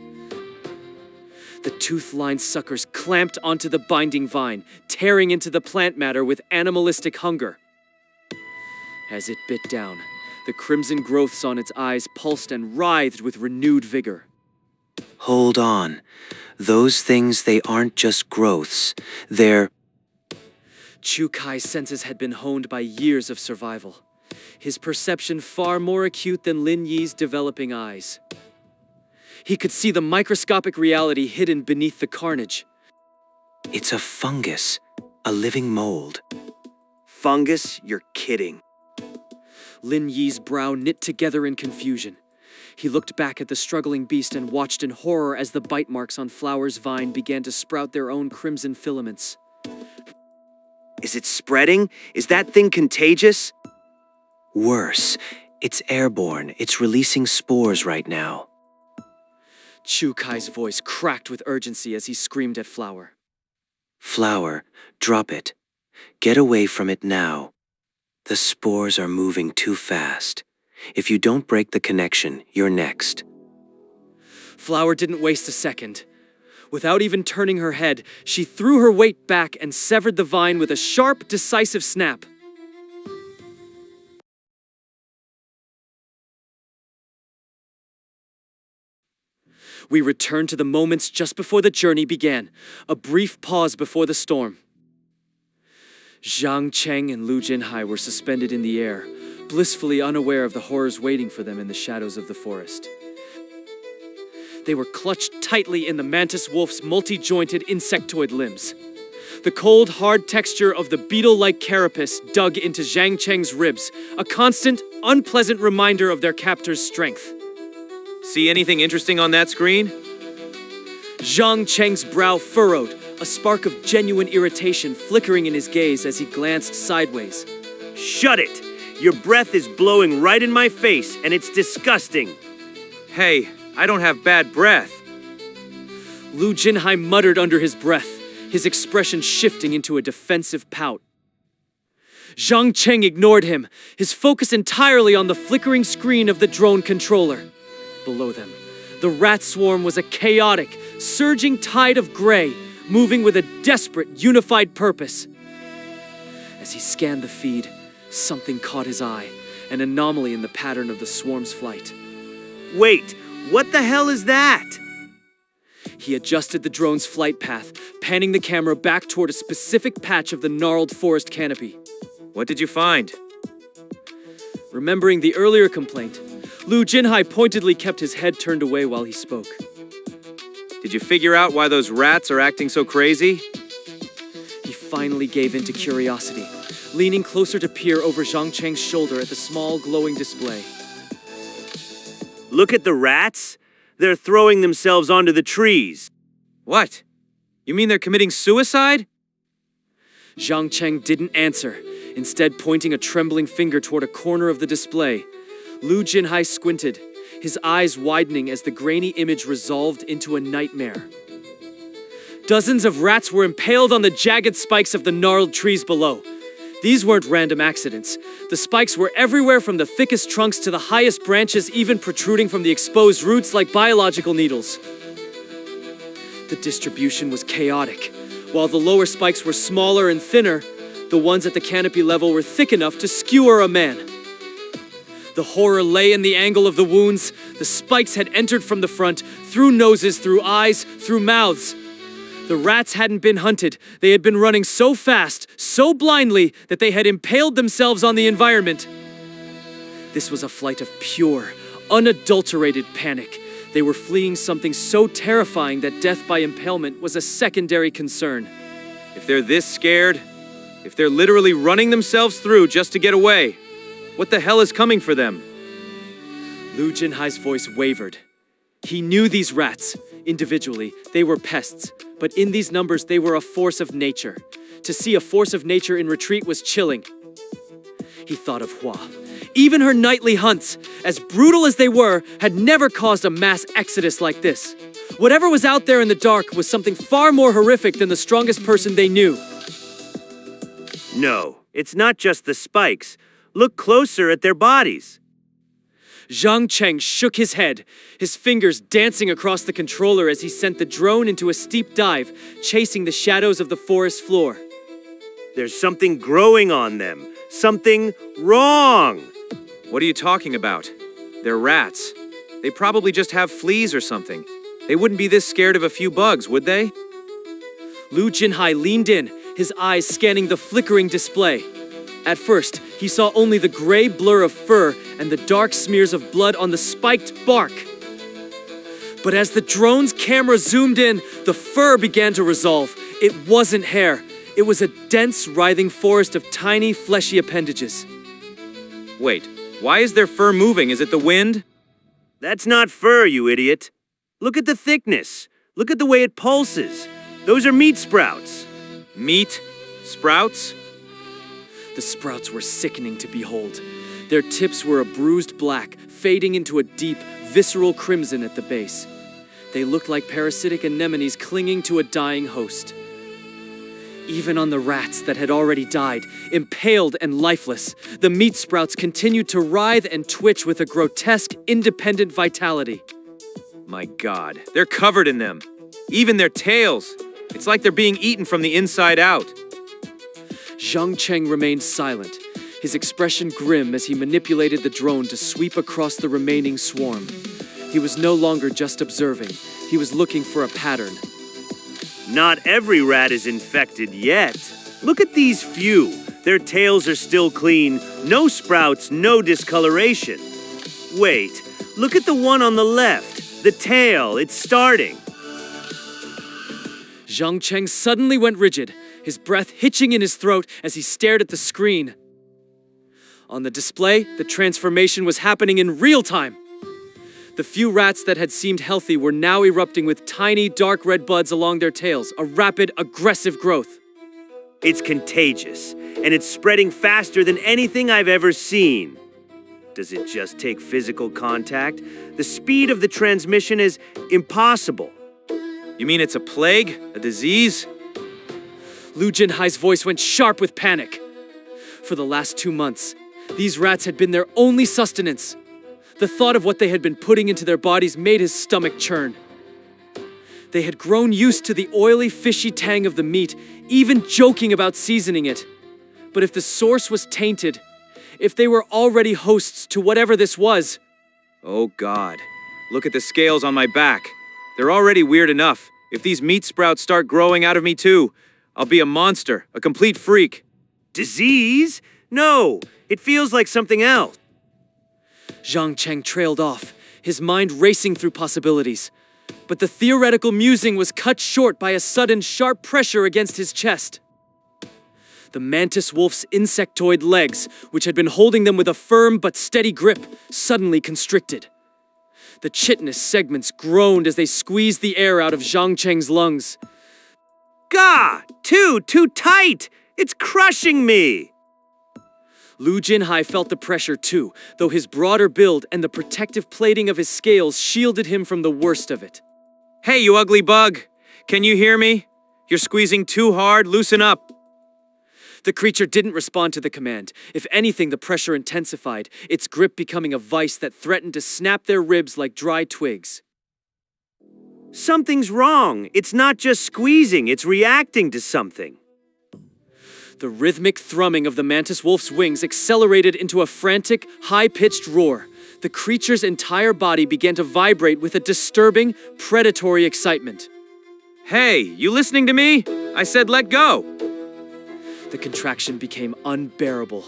The tooth-lined suckers clamped onto the binding vine, tearing into the plant matter with animalistic hunger. As it bit down, the crimson growths on its eyes pulsed and writhed with renewed vigor. Hold on. Those things, they aren't just growths. They're... Chu Kai's senses had been honed by years of survival. His perception far more acute than Lin Yi's developing eyes. He could see the microscopic reality hidden beneath the carnage. It's a fungus. A living mold. Fungus? You're kidding. Lin Yi's brow knit together in confusion. He looked back at the struggling beast and watched in horror as the bite marks on Flower's vine began to sprout their own crimson filaments. Is it spreading? Is that thing contagious? Worse. It's airborne. It's releasing spores right now. Chu Kai's voice cracked with urgency as he screamed at Flower. Flower, drop it. Get away from it now. The spores are moving too fast. If you don't break the connection, you're next. Flower didn't waste a second. Without even turning her head, she threw her weight back and severed the vine with a sharp, decisive snap. We returned to the moments just before the journey began, a brief pause before the storm. Zhang Cheng and Lu Jinhai were suspended in the air, blissfully unaware of the horrors waiting for them in the shadows of the forest. They were clutched tightly in the mantis wolf's multi-jointed insectoid limbs. The cold, hard texture of the beetle-like carapace dug into Zhang Cheng's ribs, a constant, unpleasant reminder of their captor's strength. See anything interesting on that screen? Zhang Cheng's brow furrowed, a spark of genuine irritation flickering in his gaze as he glanced sideways. Shut it! Your breath is blowing right in my face, and it's disgusting. Hey, I don't have bad breath. Lu Jinhai muttered under his breath, his expression shifting into a defensive pout. Zhang Cheng ignored him, his focus entirely on the flickering screen of the drone controller. Below them, the rat swarm was a chaotic, surging tide of gray, moving with a desperate, unified purpose. As he scanned the feed, something caught his eye, an anomaly in the pattern of the swarm's flight. Wait, what the hell is that? He adjusted the drone's flight path, panning the camera back toward a specific patch of the gnarled forest canopy. What did you find? Remembering the earlier complaint, Lu Jinhai pointedly kept his head turned away while he spoke. Did you figure out why those rats are acting so crazy? He finally gave in to curiosity, leaning closer to peer over Zhang Cheng's shoulder at the small glowing display. Look at the rats. They're throwing themselves onto the trees. What? You mean they're committing suicide? Zhang Cheng didn't answer, instead pointing a trembling finger toward a corner of the display. Lu Jinhai squinted, his eyes widening as the grainy image resolved into a nightmare. Dozens of rats were impaled on the jagged spikes of the gnarled trees below. These weren't random accidents. The spikes were everywhere from the thickest trunks to the highest branches, even protruding from the exposed roots like biological needles. The distribution was chaotic. While the lower spikes were smaller and thinner, the ones at the canopy level were thick enough to skewer a man. The horror lay in the angle of the wounds. The spikes had entered from the front, through noses, through eyes, through mouths. The rats hadn't been hunted. They had been running so fast, so blindly, that they had impaled themselves on the environment. This was a flight of pure, unadulterated panic. They were fleeing something so terrifying that death by impalement was a secondary concern. If they're this scared, if they're literally running themselves through just to get away, what the hell is coming for them? Lu Jinhai's voice wavered. He knew these rats. Individually, they were pests, but in these numbers, they were a force of nature. To see a force of nature in retreat was chilling. He thought of Hua. Even her nightly hunts, as brutal as they were, had never caused a mass exodus like this. Whatever was out there in the dark was something far more horrific than the strongest person they knew. No, it's not just the spikes. Look closer at their bodies. Zhang Cheng shook his head, his fingers dancing across the controller as he sent the drone into a steep dive, chasing the shadows of the forest floor. There's something growing on them. Something wrong. What are you talking about? They're rats. They probably just have fleas or something. They wouldn't be this scared of a few bugs, would they? Lu Jinhai leaned in, his eyes scanning the flickering display. At first, he saw only the gray blur of fur and the dark smears of blood on the spiked bark. But as the drone's camera zoomed in, the fur began to resolve. It wasn't hair. It was a dense, writhing forest of tiny, fleshy appendages. Wait, why is their fur moving? Is it the wind? That's not fur, you idiot. Look at the thickness. Look at the way it pulses. Those are meat sprouts. Meat? Sprouts? The sprouts were sickening to behold. Their tips were a bruised black, fading into a deep, visceral crimson at the base. They looked like parasitic anemones clinging to a dying host. Even on the rats that had already died, impaled and lifeless, the meat sprouts continued to writhe and twitch with a grotesque, independent vitality. My God, they're covered in them. Even their tails. It's like they're being eaten from the inside out. Zhang Cheng remained silent, his expression grim as he manipulated the drone to sweep across the remaining swarm. He was no longer just observing, he was looking for a pattern. Not every rat is infected yet. Look at these few. Their tails are still clean. No sprouts, no discoloration. Wait, look at the one on the left. The tail, it's starting. Zhang Cheng suddenly went rigid, his breath hitching in his throat as he stared at the screen. On the display, the transformation was happening in real time. The few rats that had seemed healthy were now erupting with tiny, dark red buds along their tails, a rapid, aggressive growth. It's contagious, and it's spreading faster than anything I've ever seen. Does it just take physical contact? The speed of the transmission is impossible. You mean it's a plague? A disease? Lu Jinhai's voice went sharp with panic. For the last 2 months, these rats had been their only sustenance. The thought of what they had been putting into their bodies made his stomach churn. They had grown used to the oily, fishy tang of the meat, even joking about seasoning it. But if the source was tainted, if they were already hosts to whatever this was... Oh God, look at the scales on my back. They're already weird enough. If these meat sprouts start growing out of me too, I'll be a monster, a complete freak. Disease? No, it feels like something else. Zhang Cheng trailed off, his mind racing through possibilities. But the theoretical musing was cut short by a sudden sharp pressure against his chest. The mantis wolf's insectoid legs, which had been holding them with a firm but steady grip, suddenly constricted. The chitinous segments groaned as they squeezed the air out of Zhang Cheng's lungs. Gah! Too tight! It's crushing me! Lu Jinhai felt the pressure too, though his broader build and the protective plating of his scales shielded him from the worst of it. Hey, you ugly bug! Can you hear me? You're squeezing too hard, loosen up! The creature didn't respond to the command. If anything, the pressure intensified, its grip becoming a vice that threatened to snap their ribs like dry twigs. Something's wrong. It's not just squeezing, it's reacting to something. The rhythmic thrumming of the mantis wolf's wings accelerated into a frantic, high-pitched roar. The creature's entire body began to vibrate with a disturbing, predatory excitement. Hey, you listening to me? I said let go! The contraction became unbearable.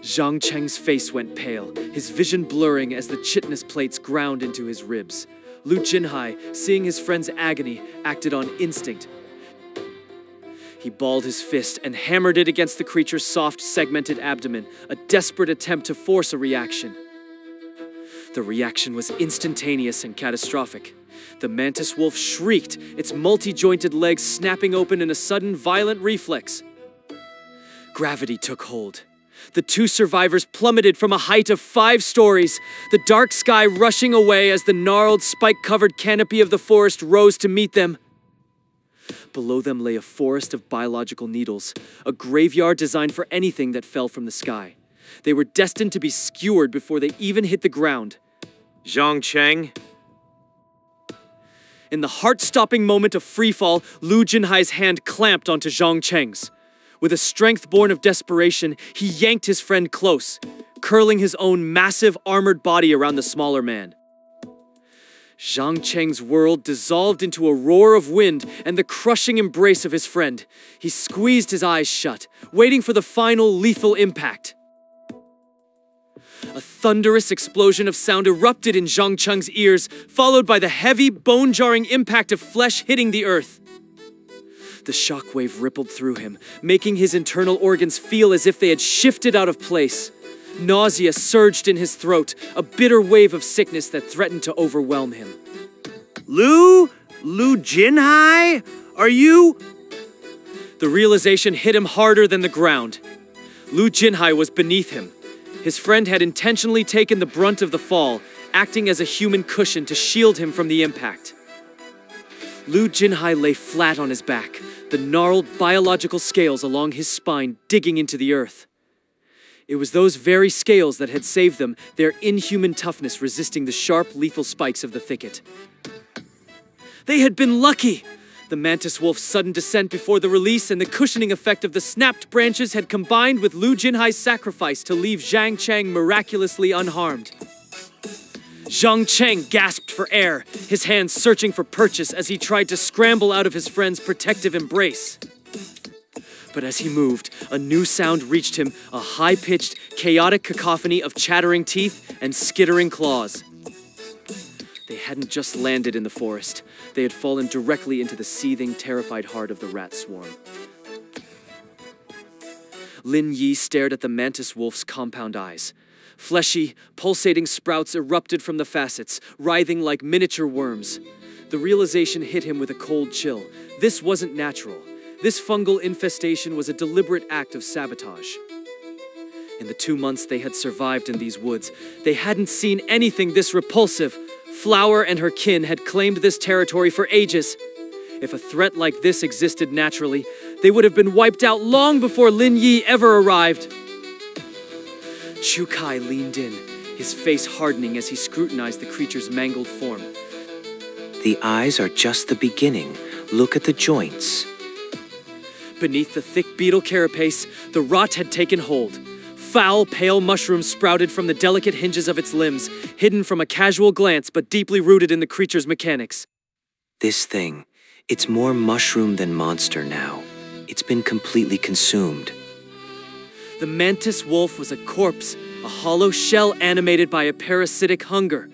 Zhang Cheng's face went pale, his vision blurring as the chitinous plates ground into his ribs. Lu Jinhai, seeing his friend's agony, acted on instinct. He balled his fist and hammered it against the creature's soft, segmented abdomen, a desperate attempt to force a reaction. The reaction was instantaneous and catastrophic. The mantis wolf shrieked, its multi-jointed legs snapping open in a sudden, violent reflex. Gravity took hold. The two survivors plummeted from a height of 5 stories, the dark sky rushing away as the gnarled, spike-covered canopy of the forest rose to meet them. Below them lay a forest of biological needles, a graveyard designed for anything that fell from the sky. They were destined to be skewered before they even hit the ground. Zhang Cheng? In the heart-stopping moment of freefall, Lu Jinhai's hand clamped onto Zhang Cheng's. With a strength born of desperation, he yanked his friend close, curling his own massive armored body around the smaller man. Zhang Cheng's world dissolved into a roar of wind and the crushing embrace of his friend. He squeezed his eyes shut, waiting for the final lethal impact. A thunderous explosion of sound erupted in Zhang Cheng's ears, followed by the heavy, bone-jarring impact of flesh hitting the earth. The shockwave rippled through him, making his internal organs feel as if they had shifted out of place. Nausea surged in his throat, a bitter wave of sickness that threatened to overwhelm him. Lu Jinhai? Are you... The realization hit him harder than the ground. Lu Jinhai was beneath him. His friend had intentionally taken the brunt of the fall, acting as a human cushion to shield him from the impact. Lu Jinhai lay flat on his back, the gnarled biological scales along his spine digging into the earth. It was those very scales that had saved them, their inhuman toughness resisting the sharp, lethal spikes of the thicket. They had been lucky! The mantis wolf's sudden descent before the release and the cushioning effect of the snapped branches had combined with Lu Jinhai's sacrifice to leave Zhang Cheng miraculously unharmed. Zhang Cheng gasped for air, his hands searching for purchase as he tried to scramble out of his friend's protective embrace. But as he moved, a new sound reached him, a high-pitched, chaotic cacophony of chattering teeth and skittering claws. They hadn't just landed in the forest. They had fallen directly into the seething, terrified heart of the rat swarm. Lin Yi stared at the mantis wolf's compound eyes. Fleshy, pulsating sprouts erupted from the facets, writhing like miniature worms. The realization hit him with a cold chill. This wasn't natural. This fungal infestation was a deliberate act of sabotage. In the 2 months they had survived in these woods, they hadn't seen anything this repulsive. Flower and her kin had claimed this territory for ages. If a threat like this existed naturally, they would have been wiped out long before Lin Yi ever arrived. Chu Kai leaned in, his face hardening as he scrutinized the creature's mangled form. The eyes are just the beginning. Look at the joints. Beneath the thick beetle carapace, the rot had taken hold. Foul, pale mushrooms sprouted from the delicate hinges of its limbs, hidden from a casual glance but deeply rooted in the creature's mechanics. This thing, it's more mushroom than monster now. It's been completely consumed. The mantis wolf was a corpse, a hollow shell animated by a parasitic hunger.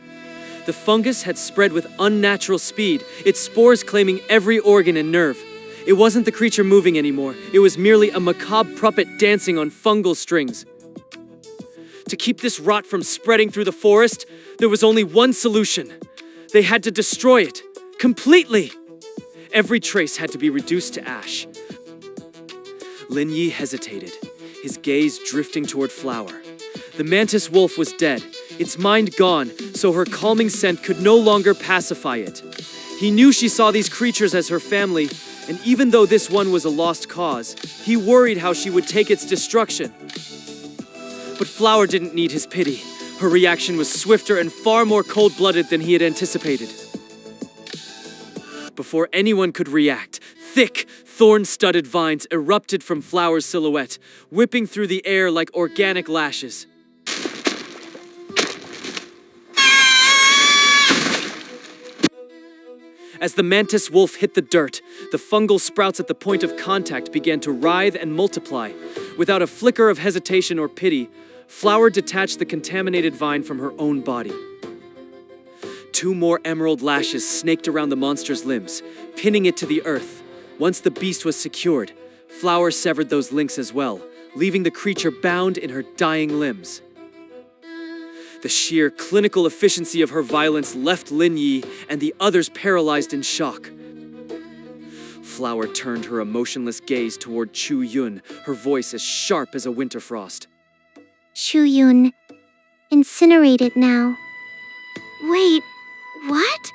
The fungus had spread with unnatural speed, its spores claiming every organ and nerve. It wasn't the creature moving anymore, it was merely a macabre puppet dancing on fungal strings. To keep this rot from spreading through the forest, there was only one solution. They had to destroy it, completely. Every trace had to be reduced to ash. Lin Yi hesitated, his gaze drifting toward Flower. The mantis wolf was dead, its mind gone, so her calming scent could no longer pacify it. He knew she saw these creatures as her family, and even though this one was a lost cause, he worried how she would take its destruction. But Flower didn't need his pity. Her reaction was swifter and far more cold-blooded than he had anticipated. Before anyone could react, thick, thorn-studded vines erupted from Flower's silhouette, whipping through the air like organic lashes. As the mantis wolf hit the dirt, the fungal sprouts at the point of contact began to writhe and multiply. Without a flicker of hesitation or pity, Flower detached the contaminated vine from her own body. 2 more emerald lashes snaked around the monster's limbs, pinning it to the earth. Once the beast was secured, Flower severed those links as well, leaving the creature bound in her dying limbs. The sheer clinical efficiency of her violence left Lin Yi and the others paralyzed in shock. Flower turned her emotionless gaze toward Chu Yun, her voice as sharp as a winter frost. Chu Yun, incinerate it now. Wait, what?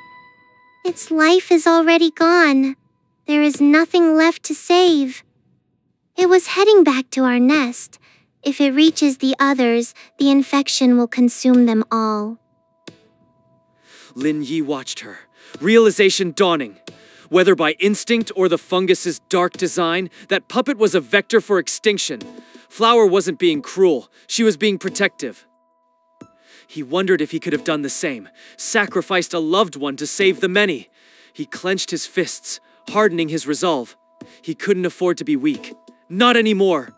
Its life is already gone. There is nothing left to save. It was heading back to our nest. If it reaches the others, the infection will consume them all. Lin Yi watched her, realization dawning. Whether by instinct or the fungus's dark design, that puppet was a vector for extinction. Flower wasn't being cruel, she was being protective. He wondered if he could have done the same, sacrificed a loved one to save the many. He clenched his fists, hardening his resolve. He couldn't afford to be weak. Not anymore.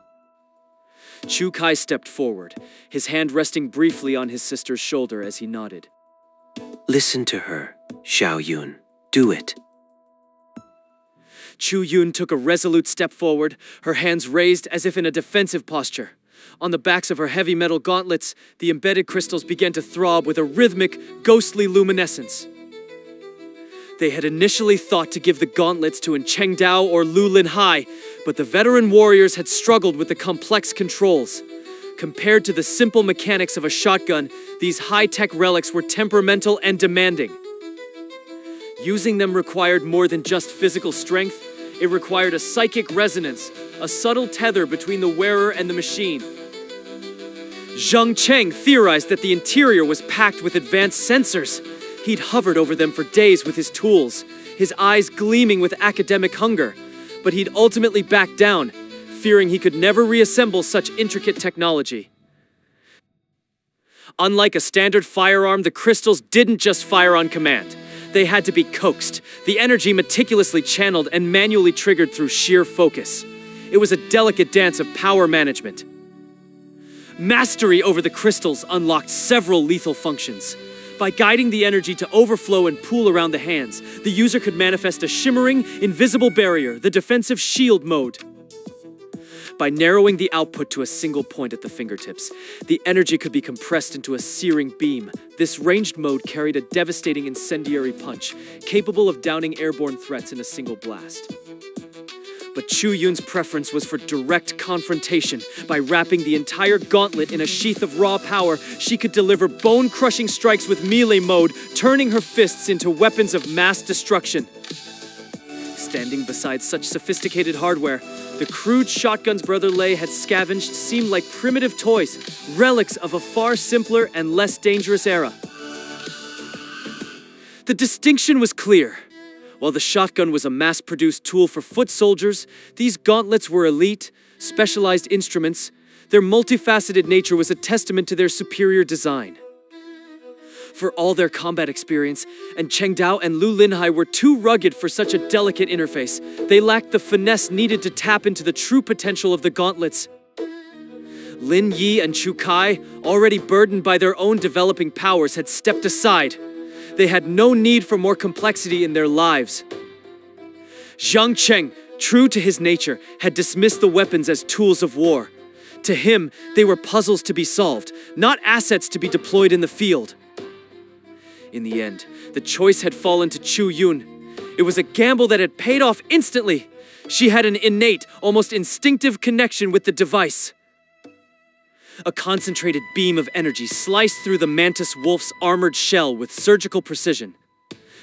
Chu Kai stepped forward, his hand resting briefly on his sister's shoulder as he nodded. Listen to her, Xiao Yun. Do it. Chu Yun took a resolute step forward, her hands raised as if in a defensive posture. On the backs of her heavy metal gauntlets, the embedded crystals began to throb with a rhythmic, ghostly luminescence. They had initially thought to give the gauntlets to Cheng Dao or Lu Lin Hai, but the veteran warriors had struggled with the complex controls. Compared to the simple mechanics of a shotgun, these high-tech relics were temperamental and demanding. Using them required more than just physical strength. It required a psychic resonance, a subtle tether between the wearer and the machine. Zhang Cheng theorized that the interior was packed with advanced sensors. He'd hovered over them for days with his tools, his eyes gleaming with academic hunger. But he'd ultimately backed down, fearing he could never reassemble such intricate technology. Unlike a standard firearm, the crystals didn't just fire on command. They had to be coaxed, the energy meticulously channeled and manually triggered through sheer focus. It was a delicate dance of power management. Mastery over the crystals unlocked several lethal functions. By guiding the energy to overflow and pool around the hands, the user could manifest a shimmering, invisible barrier, the defensive shield mode. By narrowing the output to a single point at the fingertips, the energy could be compressed into a searing beam. This ranged mode carried a devastating incendiary punch, capable of downing airborne threats in a single blast. But Chu Yun's preference was for direct confrontation. By wrapping the entire gauntlet in a sheath of raw power, she could deliver bone-crushing strikes with melee mode, turning her fists into weapons of mass destruction. Standing beside such sophisticated hardware, the crude shotguns Brother Lei had scavenged seemed like primitive toys, relics of a far simpler and less dangerous era. The distinction was clear. While the shotgun was a mass-produced tool for foot soldiers, these gauntlets were elite, specialized instruments. Their multifaceted nature was a testament to their superior design. For all their combat experience, and Cheng Dao and Lu Linhai were too rugged for such a delicate interface. They lacked the finesse needed to tap into the true potential of the gauntlets. Lin Yi and Chu Kai, already burdened by their own developing powers, had stepped aside. They had no need for more complexity in their lives. Zhang Cheng, true to his nature, had dismissed the weapons as tools of war. To him, they were puzzles to be solved, not assets to be deployed in the field. In the end, the choice had fallen to Chu Yun. It was a gamble that had paid off instantly. She had an innate, almost instinctive connection with the device. A concentrated beam of energy sliced through the mantis wolf's armored shell with surgical precision.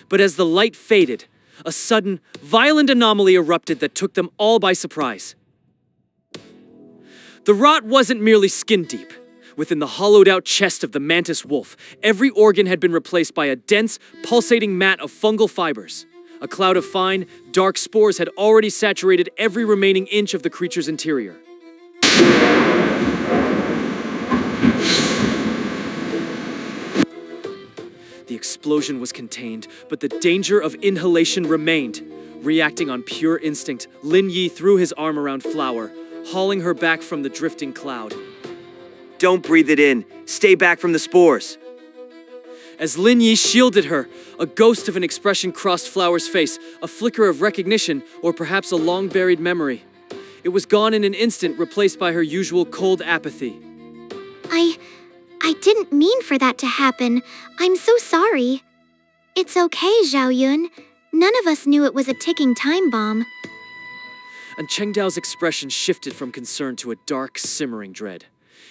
But as the light faded, a sudden, violent anomaly erupted that took them all by surprise. The rot wasn't merely skin deep. Within the hollowed-out chest of the mantis wolf, every organ had been replaced by a dense, pulsating mat of fungal fibers. A cloud of fine, dark spores had already saturated every remaining inch of the creature's interior. The explosion was contained, but the danger of inhalation remained. Reacting on pure instinct, Lin Yi threw his arm around Flower, hauling her back from the drifting cloud. Don't breathe it in. Stay back from the spores. As Lin Yi shielded her, a ghost of an expression crossed Flower's face, a flicker of recognition, or perhaps a long-buried memory. It was gone in an instant, replaced by her usual cold apathy. I didn't mean for that to happen. I'm so sorry. It's okay, Zhao Yun. None of us knew it was a ticking time bomb. And Cheng Dao's expression shifted from concern to a dark, simmering dread.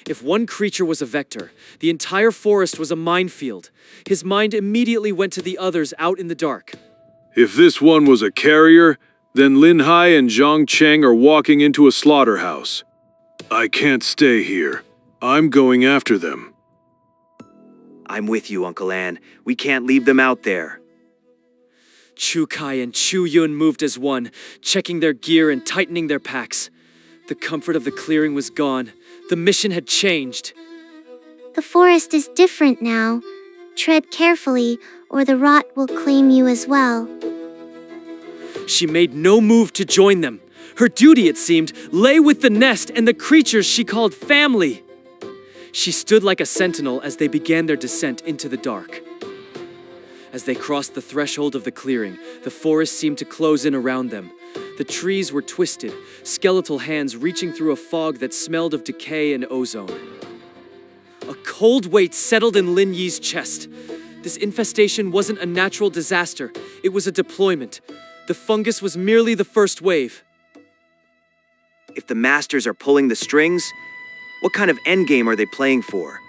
If one creature was a vector, the entire forest was a minefield. His mind immediately went to the others out in the dark. If this one was a carrier, then Lin Hai and Zhang Cheng are walking into a slaughterhouse. I can't stay here. I'm going after them. I'm with you, Uncle An. We can't leave them out there. Chu Kai and Chu Yun moved as one, checking their gear and tightening their packs. The comfort of the clearing was gone. The mission had changed. The forest is different now. Tread carefully, or the rot will claim you as well. She made no move to join them. Her duty, it seemed, lay with the nest and the creatures she called family. She stood like a sentinel as they began their descent into the dark. As they crossed the threshold of the clearing, the forest seemed to close in around them. The trees were twisted, skeletal hands reaching through a fog that smelled of decay and ozone. A cold weight settled in Lin Yi's chest. This infestation wasn't a natural disaster, it was a deployment. The fungus was merely the first wave. If the masters are pulling the strings, what kind of endgame are they playing for?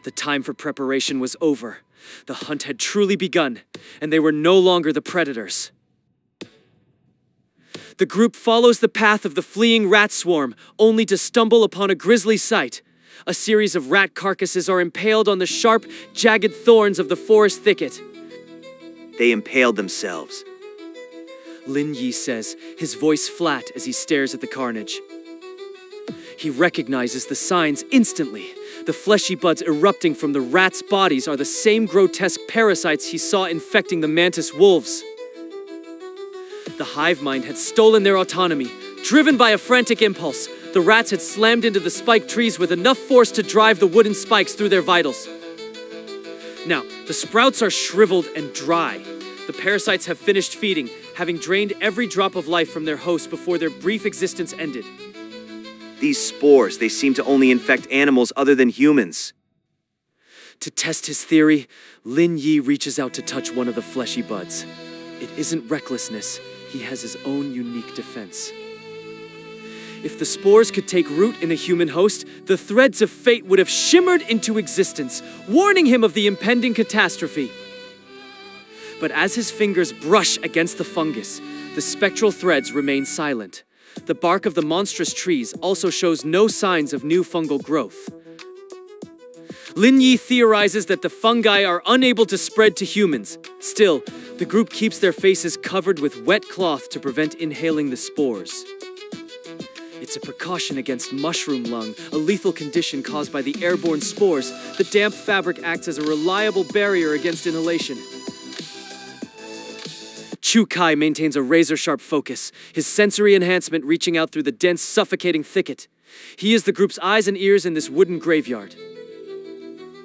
The time for preparation was over. The hunt had truly begun, and they were no longer the predators. The group follows the path of the fleeing rat swarm, only to stumble upon a grisly sight. A series of rat carcasses are impaled on the sharp, jagged thorns of the forest thicket. They impaled themselves. Lin Yi says, his voice flat as he stares at the carnage. He recognizes the signs instantly. The fleshy buds erupting from the rats' bodies are the same grotesque parasites he saw infecting the mantis wolves. The hive mind had stolen their autonomy. Driven by a frantic impulse, the rats had slammed into the spiked trees with enough force to drive the wooden spikes through their vitals. Now, the sprouts are shriveled and dry. The parasites have finished feeding, having drained every drop of life from their host before their brief existence ended. These spores, they seem to only infect animals other than humans. To test his theory, Lin Yi reaches out to touch one of the fleshy buds. It isn't recklessness, he has his own unique defense. If the spores could take root in a human host, the threads of fate would have shimmered into existence, warning him of the impending catastrophe. But as his fingers brush against the fungus, the spectral threads remain silent. The bark of the monstrous trees also shows no signs of new fungal growth. Lin Yi theorizes that the fungi are unable to spread to humans. Still, the group keeps their faces covered with wet cloth to prevent inhaling the spores. It's a precaution against mushroom lung, a lethal condition caused by the airborne spores. The damp fabric acts as a reliable barrier against inhalation. Chu Kai maintains a razor-sharp focus, his sensory enhancement reaching out through the dense, suffocating thicket. He is the group's eyes and ears in this wooden graveyard.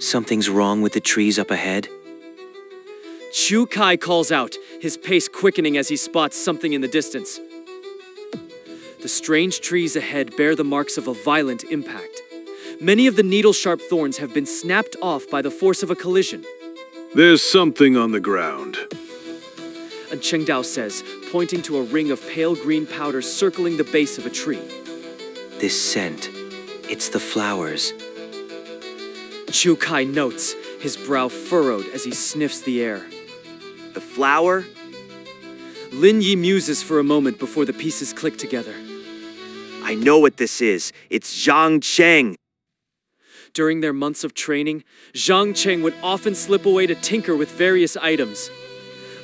Something's wrong with the trees up ahead? Chu Kai calls out, his pace quickening as he spots something in the distance. The strange trees ahead bear the marks of a violent impact. Many of the needle-sharp thorns have been snapped off by the force of a collision. There's something on the ground. And Cheng Dao says, pointing to a ring of pale green powder circling the base of a tree. This scent, it's the flowers. Chu Kai notes, his brow furrowed as he sniffs the air. The flower? Lin Yi muses for a moment before the pieces click together. I know what this is. It's Zhang Cheng. During their months of training, Zhang Cheng would often slip away to tinker with various items.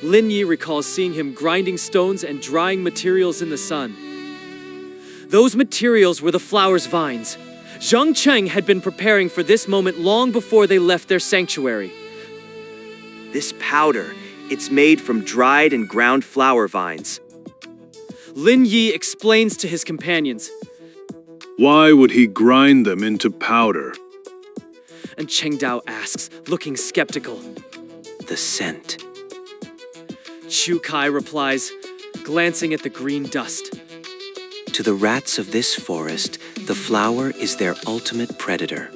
Lin Yi recalls seeing him grinding stones and drying materials in the sun. Those materials were the flower's vines. Zhang Cheng had been preparing for this moment long before they left their sanctuary. This powder, it's made from dried and ground flower vines. Lin Yi explains to his companions. Why would he grind them into powder? And Cheng Dao asks, looking skeptical. The scent. Chu Kai replies, glancing at the green dust. To the rats of this forest, the flower is their ultimate predator.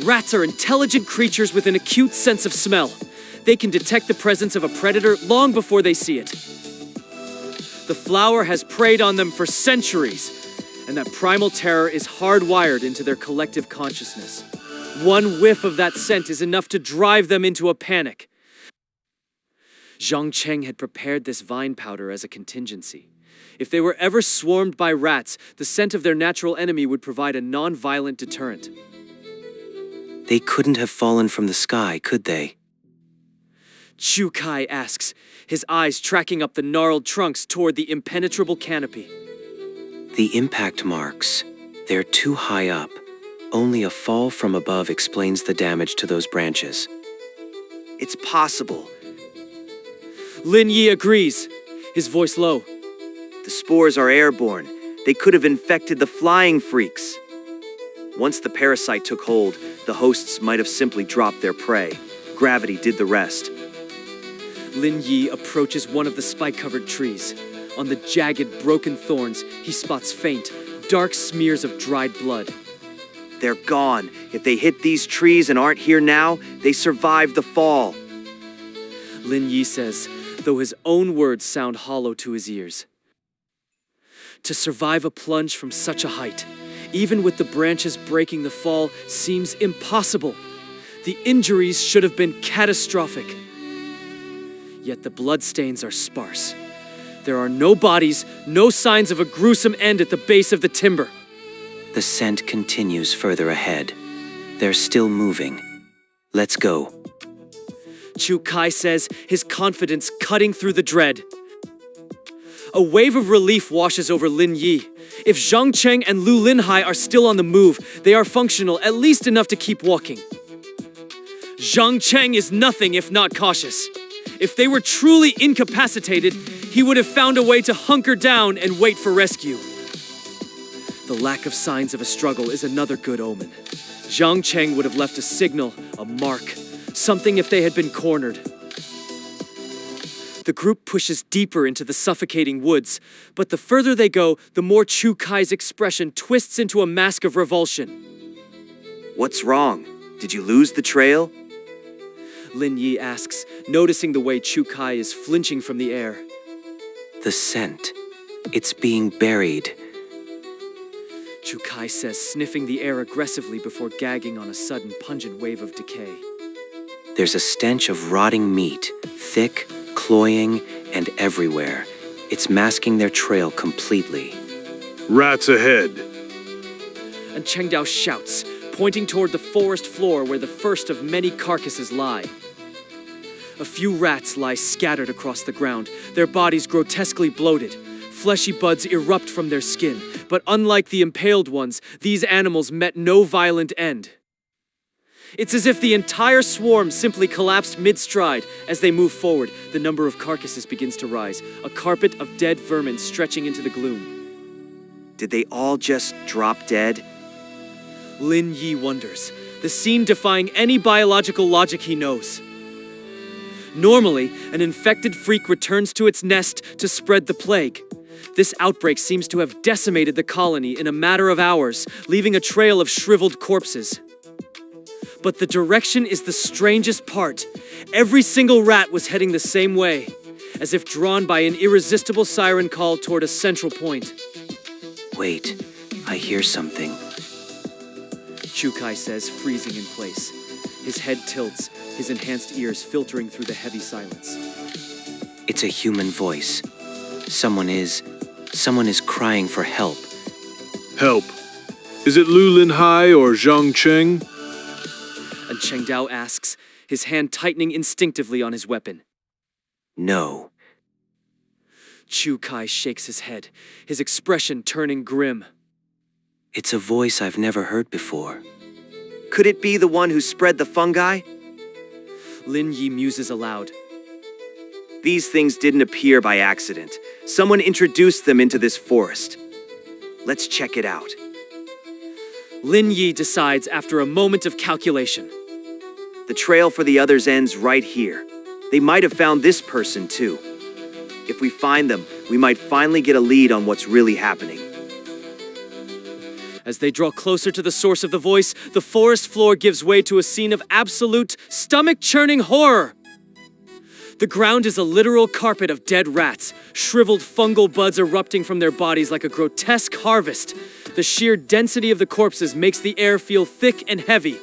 Rats are intelligent creatures with an acute sense of smell. They can detect the presence of a predator long before they see it. The flower has preyed on them for centuries, and that primal terror is hardwired into their collective consciousness. One whiff of that scent is enough to drive them into a panic. Zhang Cheng had prepared this vine powder as a contingency. If they were ever swarmed by rats, the scent of their natural enemy would provide a non-violent deterrent. They couldn't have fallen from the sky, could they? Chu Kai asks, his eyes tracking up the gnarled trunks toward the impenetrable canopy. The impact marks, they're too high up. Only a fall from above explains the damage to those branches. It's possible. Lin Yi agrees, his voice low. The spores are airborne. They could have infected the flying freaks. Once the parasite took hold, the hosts might have simply dropped their prey. Gravity did the rest. Lin Yi approaches one of the spike-covered trees. On the jagged, broken thorns, he spots faint, dark smears of dried blood. They're gone. If they hit these trees and aren't here now, they survived the fall. Lin Yi says, though his own words sound hollow to his ears. To survive a plunge from such a height, even with the branches breaking the fall, seems impossible. The injuries should have been catastrophic. Yet the bloodstains are sparse. There are no bodies, no signs of a gruesome end at the base of the timber. The scent continues further ahead. They're still moving. Let's go. Chu Kai says, his confidence cutting through the dread. A wave of relief washes over Lin Yi. If Zhang Cheng and Lu Linhai are still on the move, they are functional, at least enough to keep walking. Zhang Cheng is nothing if not cautious. If they were truly incapacitated, he would have found a way to hunker down and wait for rescue. The lack of signs of a struggle is another good omen. Zhang Cheng would have left a signal, a mark, something if they had been cornered. The group pushes deeper into the suffocating woods, but the further they go, the more Chu Kai's expression twists into a mask of revulsion. What's wrong? Did you lose the trail? Lin Yi asks, noticing the way Chu Kai is flinching from the air. The scent. It's being buried. Chu Kai says, sniffing the air aggressively before gagging on a sudden pungent wave of decay. There's a stench of rotting meat, thick, cloying, and everywhere. It's masking their trail completely. Rats ahead. And Cheng Dao shouts, pointing toward the forest floor where the first of many carcasses lie. A few rats lie scattered across the ground, their bodies grotesquely bloated. Fleshy buds erupt from their skin, but unlike the impaled ones, these animals met no violent end. It's as if the entire swarm simply collapsed mid-stride. As they move forward, the number of carcasses begins to rise, a carpet of dead vermin stretching into the gloom. Did they all just drop dead? Lin Yi wonders, the scene defying any biological logic he knows. Normally, an infected freak returns to its nest to spread the plague. This outbreak seems to have decimated the colony in a matter of hours, leaving a trail of shriveled corpses. But the direction is the strangest part. Every single rat was heading the same way, as if drawn by an irresistible siren call toward a central point. Wait, I hear something. Chukai says, freezing in place. His head tilts, his enhanced ears filtering through the heavy silence. It's a human voice. Someone is crying for help. Help. Is it Lin Yi or Zhang Cheng? And Cheng Dao asks, his hand tightening instinctively on his weapon. No. Chukai shakes his head, his expression turning grim. It's a voice I've never heard before. Could it be the one who spread the fungi? Lin Yi muses aloud. These things didn't appear by accident. Someone introduced them into this forest. Let's check it out. Lin Yi decides after a moment of calculation. The trail for the others ends right here. They might have found this person too. If we find them, we might finally get a lead on what's really happening. As they draw closer to the source of the voice, the forest floor gives way to a scene of absolute, stomach-churning horror. The ground is a literal carpet of dead rats, shriveled fungal buds erupting from their bodies like a grotesque harvest. The sheer density of the corpses makes the air feel thick and heavy.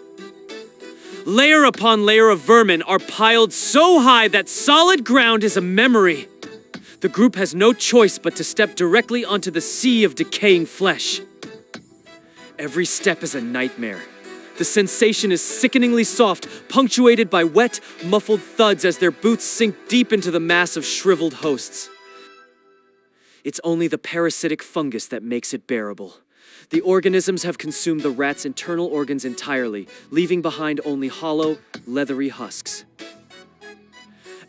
Layer upon layer of vermin are piled so high that solid ground is a memory. The group has no choice but to step directly onto the sea of decaying flesh. Every step is a nightmare. The sensation is sickeningly soft, punctuated by wet, muffled thuds as their boots sink deep into the mass of shriveled hosts. It's only the parasitic fungus that makes it bearable. The organisms have consumed the rat's internal organs entirely, leaving behind only hollow, leathery husks.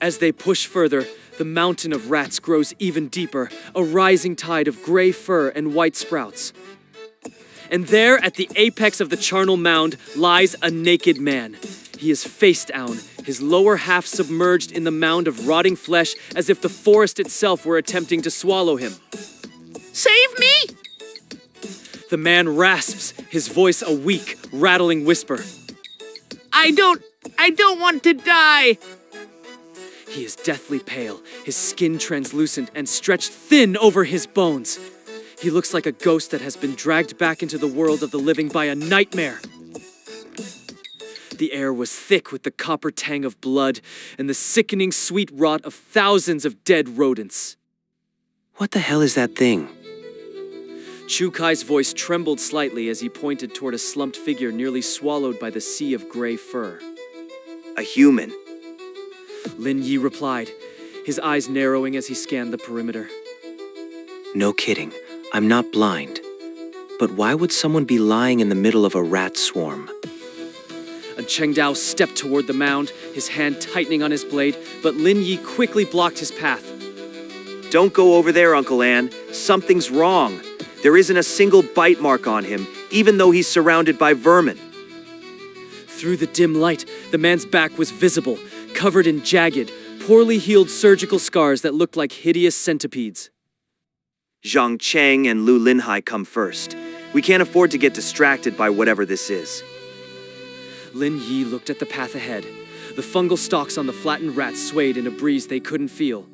As they push further, the mountain of rats grows even deeper, a rising tide of gray fur and white sprouts. And there, at the apex of the charnel mound, lies a naked man. He is face down, his lower half submerged in the mound of rotting flesh as if the forest itself were attempting to swallow him. Save me! The man rasps, his voice a weak, rattling whisper. I don't want to die! He is deathly pale, his skin translucent and stretched thin over his bones. He looks like a ghost that has been dragged back into the world of the living by a nightmare. The air was thick with the copper tang of blood and the sickening sweet rot of thousands of dead rodents. What the hell is that thing? Chukai's voice trembled slightly as he pointed toward a slumped figure nearly swallowed by the sea of gray fur. A human. Lin Yi replied, his eyes narrowing as he scanned the perimeter. No kidding. I'm not blind. But why would someone be lying in the middle of a rat swarm? And Cheng Dao stepped toward the mound, his hand tightening on his blade, but Lin Yi quickly blocked his path. Don't go over there, Uncle Ann. Something's wrong. There isn't a single bite mark on him, even though he's surrounded by vermin. Through the dim light, the man's back was visible, covered in jagged, poorly healed surgical scars that looked like hideous centipedes. Zhang Cheng and Lin Yi come first. We can't afford to get distracted by whatever this is. Lin Yi looked at the path ahead. The fungal stalks on the flattened rats swayed in a breeze they couldn't feel.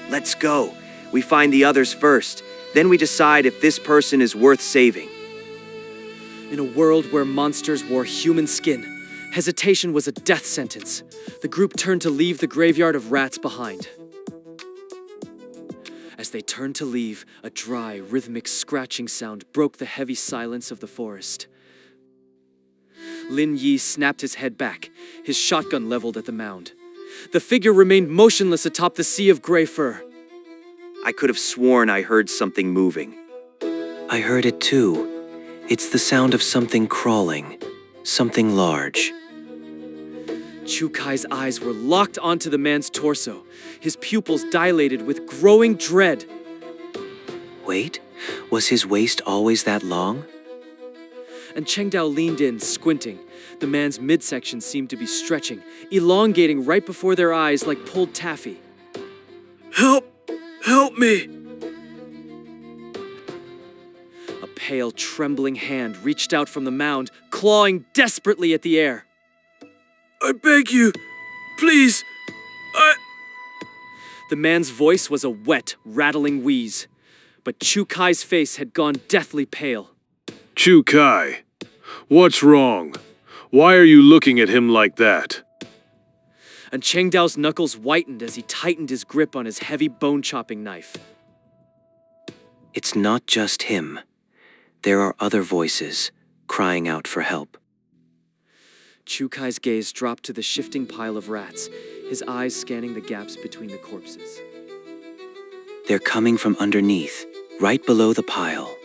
Let's go. We find the others first. Then we decide if this person is worth saving. In a world where monsters wore human skin, hesitation was a death sentence. The group turned to leave the graveyard of rats behind. As they turned to leave, a dry, rhythmic scratching sound broke the heavy silence of the forest. Lin Yi snapped his head back, his shotgun leveled at the mound. The figure remained motionless atop the sea of gray fur. I could have sworn I heard something moving. I heard it too. It's the sound of something crawling. Something large. Chukai's eyes were locked onto the man's torso, his pupils dilated with growing dread. Wait, was his waist always that long? And Cheng Dao leaned in, squinting. The man's midsection seemed to be stretching, elongating right before their eyes like pulled taffy. Help! Help me! A pale, trembling hand reached out from the mound, clawing desperately at the air. I beg you, please, The man's voice was a wet, rattling wheeze, but Chu Kai's face had gone deathly pale. Chu Kai, what's wrong? Why are you looking at him like that? And Cheng Dao's knuckles whitened as he tightened his grip on his heavy bone-chopping knife. It's not just him. There are other voices crying out for help. Chu Kai's gaze dropped to the shifting pile of rats, his eyes scanning the gaps between the corpses. They're coming from underneath, right below the pile.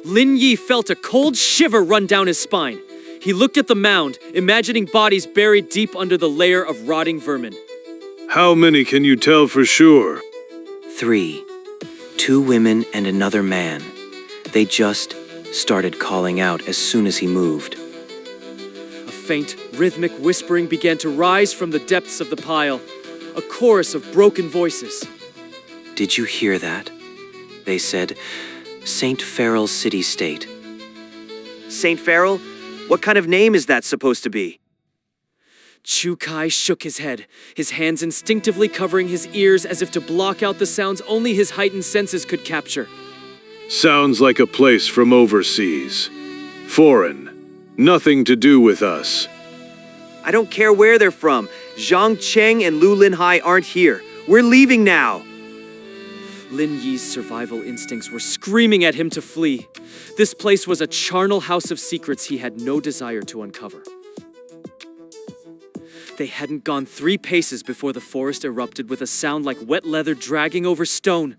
Lin Yi felt a cold shiver run down his spine. He looked at the mound, imagining bodies buried deep under the layer of rotting vermin. How many can you tell for sure? 3. 2 women and another man. They just started calling out as soon as he moved. A faint, rhythmic whispering began to rise from the depths of the pile, a chorus of broken voices. Did you hear that? They said, St. Farrell's city-state. St. Farrell? What kind of name is that supposed to be? Chu Kai shook his head, his hands instinctively covering his ears as if to block out the sounds only his heightened senses could capture. Sounds like a place from overseas. Foreign. Nothing to do with us. I don't care where they're from. Zhang Cheng and Lu Linhai aren't here. We're leaving now. Lin Yi's survival instincts were screaming at him to flee. This place was a charnel house of secrets he had no desire to uncover. They hadn't gone 3 paces before the forest erupted with a sound like wet leather dragging over stone.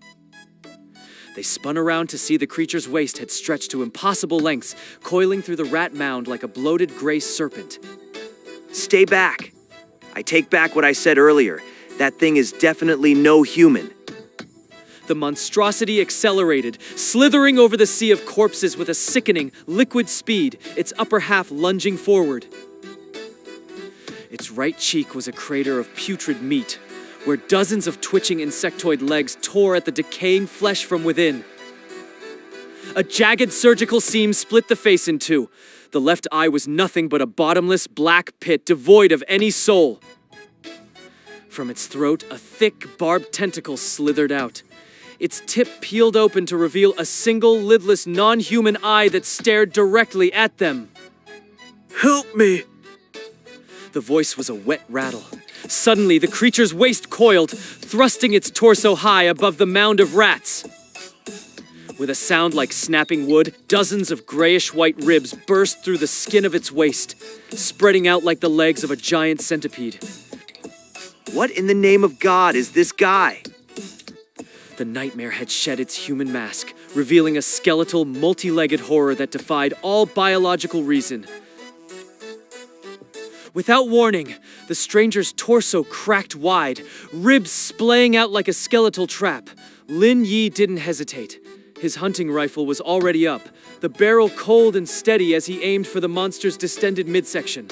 They spun around to see the creature's waist had stretched to impossible lengths, coiling through the rat mound like a bloated gray serpent. Stay back. I take back what I said earlier. That thing is definitely no human. The monstrosity accelerated, slithering over the sea of corpses with a sickening, liquid speed, its upper half lunging forward. Its right cheek was a crater of putrid meat, where dozens of twitching insectoid legs tore at the decaying flesh from within. A jagged surgical seam split the face in 2. The left eye was nothing but a bottomless black pit devoid of any soul. From its throat, a thick, barbed tentacle slithered out. Its tip peeled open to reveal a single, lidless, non-human eye that stared directly at them. help me! The voice was a wet rattle. Suddenly, the creature's waist coiled, thrusting its torso high above the mound of rats. With a sound like snapping wood, dozens of grayish-white ribs burst through the skin of its waist, spreading out like the legs of a giant centipede. What in the name of God is this guy? The nightmare had shed its human mask, revealing a skeletal, multi-legged horror that defied all biological reason. Without warning, the stranger's torso cracked wide, ribs splaying out like a skeletal trap. Lin Yi didn't hesitate. His hunting rifle was already up, the barrel cold and steady as he aimed for the monster's distended midsection.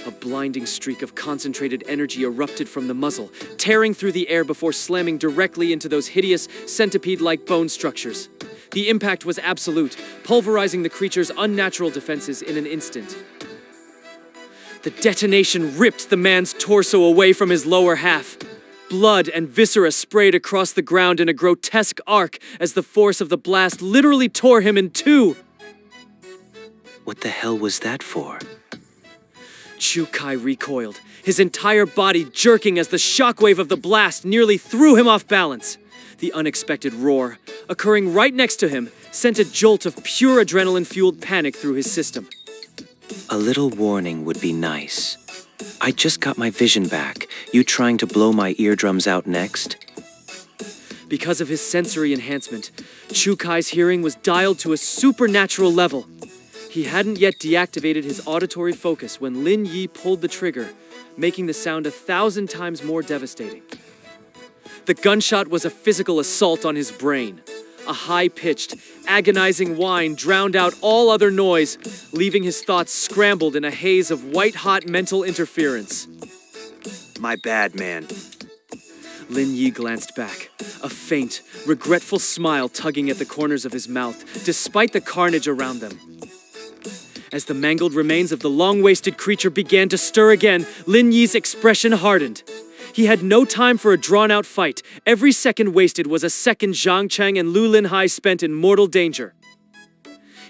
A blinding streak of concentrated energy erupted from the muzzle, tearing through the air before slamming directly into those hideous, centipede-like bone structures. The impact was absolute, pulverizing the creature's unnatural defenses in an instant. The detonation ripped the man's torso away from his lower half. Blood and viscera sprayed across the ground in a grotesque arc as the force of the blast literally tore him in 2. What the hell was that for? Chu Kai recoiled, his entire body jerking as the shockwave of the blast nearly threw him off balance. The unexpected roar, occurring right next to him, sent a jolt of pure adrenaline-fueled panic through his system. A little warning would be nice. I just got my vision back. You trying to blow my eardrums out next? Because of his sensory enhancement, Chu Kai's hearing was dialed to a supernatural level. He hadn't yet deactivated his auditory focus when Lin Yi pulled the trigger, making the sound 1,000 times more devastating. The gunshot was a physical assault on his brain. A high-pitched, agonizing whine drowned out all other noise, leaving his thoughts scrambled in a haze of white-hot mental interference. My bad, man. Lin Yi glanced back, a faint, regretful smile tugging at the corners of his mouth, despite the carnage around them. As the mangled remains of the long-waisted creature began to stir again, Lin Yi's expression hardened. He had no time for a drawn-out fight. Every second wasted was a second Zhang Cheng and Lu Linhai spent in mortal danger.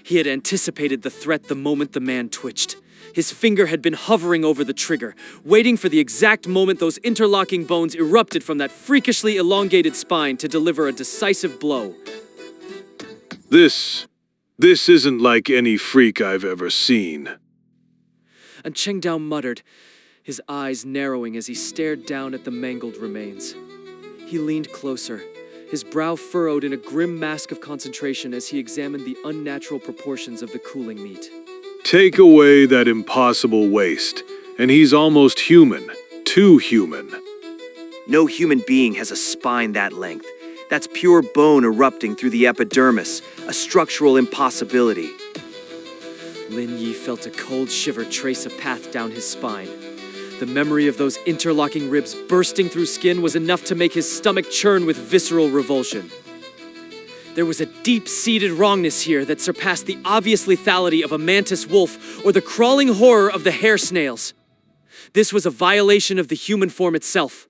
He had anticipated the threat the moment the man twitched. His finger had been hovering over the trigger, waiting for the exact moment those interlocking bones erupted from that freakishly elongated spine to deliver a decisive blow. This isn't like any freak I've ever seen. And Cheng Dao muttered, his eyes narrowing as he stared down at the mangled remains. He leaned closer, his brow furrowed in a grim mask of concentration as he examined the unnatural proportions of the cooling meat. Take away that impossible waste, and he's almost human. Too human. No human being has a spine that length. That's pure bone erupting through the epidermis, a structural impossibility. Lin Yi felt a cold shiver trace a path down his spine. The memory of those interlocking ribs bursting through skin was enough to make his stomach churn with visceral revulsion. There was a deep-seated wrongness here that surpassed the obvious lethality of a mantis wolf or the crawling horror of the hair snails. This was a violation of the human form itself.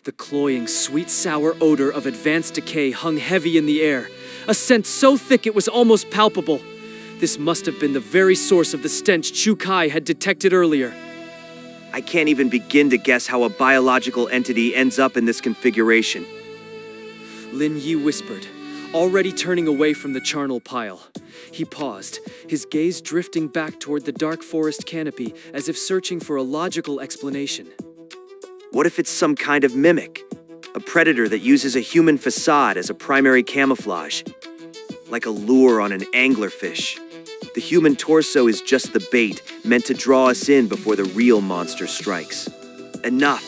The cloying, sweet-sour odor of advanced decay hung heavy in the air, a scent so thick it was almost palpable. This must have been the very source of the stench Chu Kai had detected earlier. I can't even begin to guess how a biological entity ends up in this configuration. Lin Yi whispered, already turning away from the charnel pile. He paused, his gaze drifting back toward the dark forest canopy as if searching for a logical explanation. What if it's some kind of mimic? A predator that uses a human facade as a primary camouflage? Like a lure on an anglerfish. The human torso is just the bait, meant to draw us in before the real monster strikes. Enough.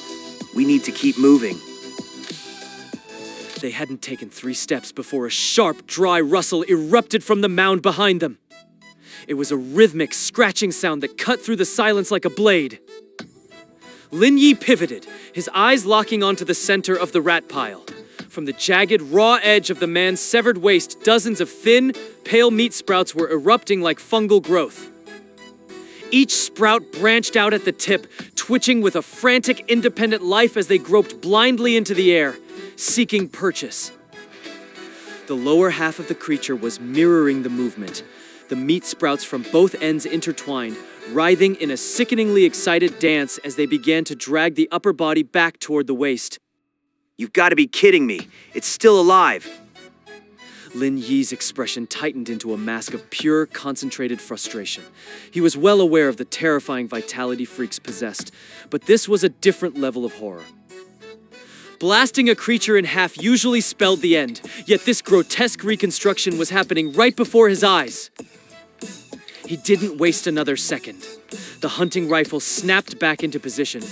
We need to keep moving. They hadn't taken 3 steps before a sharp, dry rustle erupted from the mound behind them. It was a rhythmic, scratching sound that cut through the silence like a blade. Lin Yi pivoted, his eyes locking onto the center of the rat pile. From the jagged, raw edge of the man's severed waist, dozens of thin, pale meat sprouts were erupting like fungal growth. Each sprout branched out at the tip, twitching with a frantic, independent life as they groped blindly into the air, seeking purchase. The lower half of the creature was mirroring the movement, the meat sprouts from both ends intertwined, writhing in a sickeningly excited dance as they began to drag the upper body back toward the waist. You've got to be kidding me. It's still alive. Lin Yi's expression tightened into a mask of pure, concentrated frustration. He was well aware of the terrifying vitality freaks possessed, but this was a different level of horror. Blasting a creature in half usually spelled the end, yet this grotesque reconstruction was happening right before his eyes. He didn't waste another second. The hunting rifle snapped back into position,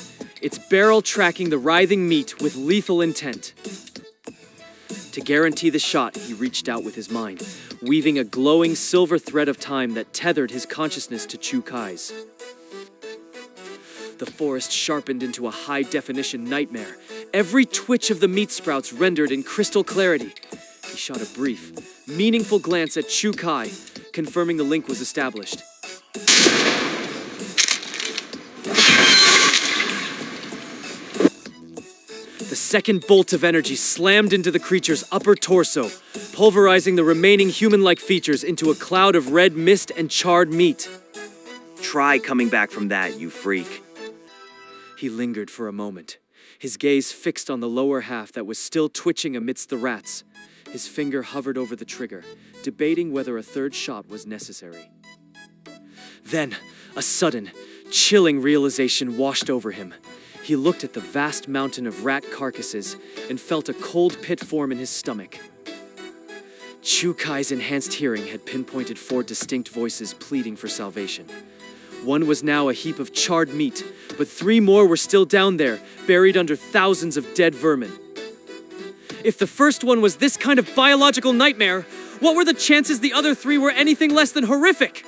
its barrel tracking the writhing meat with lethal intent. To guarantee the shot, he reached out with his mind, weaving a glowing silver thread of time that tethered his consciousness to Chu Kai's. The forest sharpened into a high-definition nightmare, every twitch of the meat sprouts rendered in crystal clarity. He shot a brief, meaningful glance at Chu Kai, confirming the link was established. The second bolt of energy slammed into the creature's upper torso, pulverizing the remaining human-like features into a cloud of red mist and charred meat. Try coming back from that, you freak. He lingered for a moment, his gaze fixed on the lower half that was still twitching amidst the rats. His finger hovered over the trigger, debating whether a third shot was necessary. Then, a sudden, chilling realization washed over him. He looked at the vast mountain of rat carcasses and felt a cold pit form in his stomach. Chu Kai's enhanced hearing had pinpointed 4 distinct voices pleading for salvation. One was now a heap of charred meat, but 3 more were still down there, buried under thousands of dead vermin. If the first one was this kind of biological nightmare, what were the chances the other three were anything less than horrific?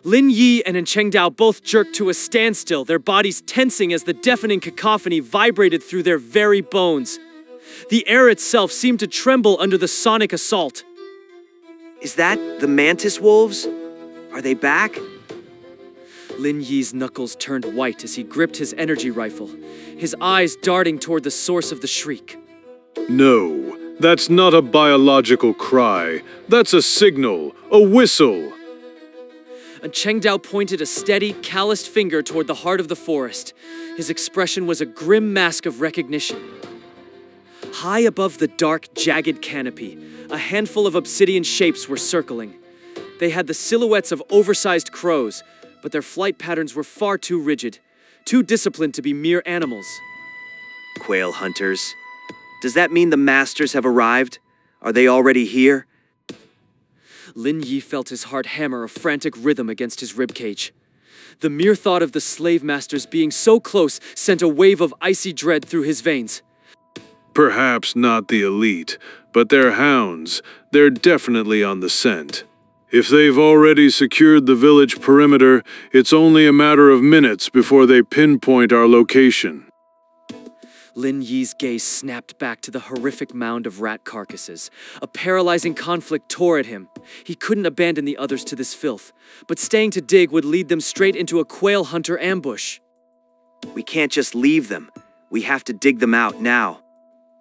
Lin Yi and Chengdao both jerked to a standstill, their bodies tensing as the deafening cacophony vibrated through their very bones. The air itself seemed to tremble under the sonic assault. Is that the mantis wolves? Are they back? Lin Yi's knuckles turned white as he gripped his energy rifle, his eyes darting toward the source of the shriek. No, that's not a biological cry. That's a signal, a whistle. And Chengdao pointed a steady, calloused finger toward the heart of the forest. His expression was a grim mask of recognition. High above the dark, jagged canopy, a handful of obsidian shapes were circling. They had the silhouettes of oversized crows, but their flight patterns were far too rigid, too disciplined to be mere animals. Quail hunters. Does that mean the masters have arrived? Are they already here? Lin Yi felt his heart hammer a frantic rhythm against his ribcage. The mere thought of the slave masters being so close sent a wave of icy dread through his veins. Perhaps not the elite, but they're hounds. They're definitely on the scent. If they've already secured the village perimeter, it's only a matter of minutes before they pinpoint our location. Lin Yi's gaze snapped back to the horrific mound of rat carcasses. A paralyzing conflict tore at him. He couldn't abandon the others to this filth, but staying to dig would lead them straight into a quail hunter ambush. We can't just leave them. We have to dig them out now.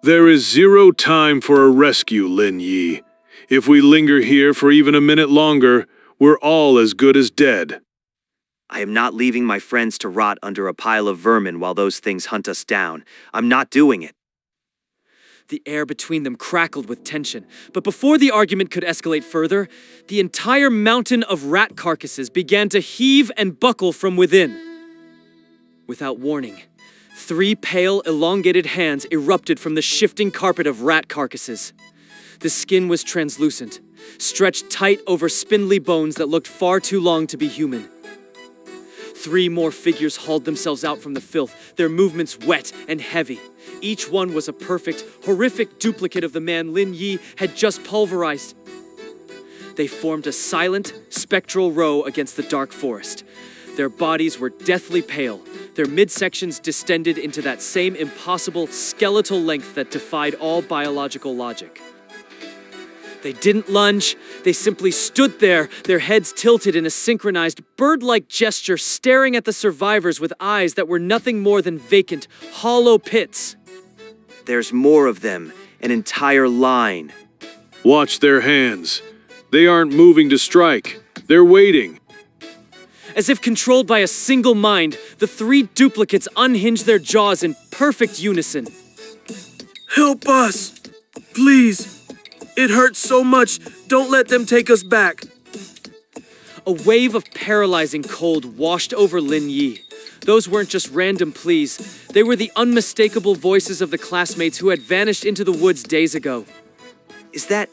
There is zero time for a rescue, Lin Yi. If we linger here for even a minute longer, we're all as good as dead. I am not leaving my friends to rot under a pile of vermin while those things hunt us down. I'm not doing it. The air between them crackled with tension, but before the argument could escalate further, the entire mountain of rat carcasses began to heave and buckle from within. Without warning, 3 pale, elongated hands erupted from the shifting carpet of rat carcasses. The skin was translucent, stretched tight over spindly bones that looked far too long to be human. 3 more figures hauled themselves out from the filth, their movements wet and heavy. Each one was a perfect, horrific duplicate of the man Lin Yi had just pulverized. They formed a silent, spectral row against the dark forest. Their bodies were deathly pale, their midsections distended into that same impossible, skeletal length that defied all biological logic. They didn't lunge, they simply stood there, their heads tilted in a synchronized, bird-like gesture, staring at the survivors with eyes that were nothing more than vacant, hollow pits. There's more of them, an entire line. Watch their hands. They aren't moving to strike. They're waiting. As if controlled by a single mind, the 3 duplicates unhinged their jaws in perfect unison. Help us! Please! It hurts so much. Don't let them take us back. A wave of paralyzing cold washed over Lin Yi. Those weren't just random pleas. They were the unmistakable voices of the classmates who had vanished into the woods days ago. Is that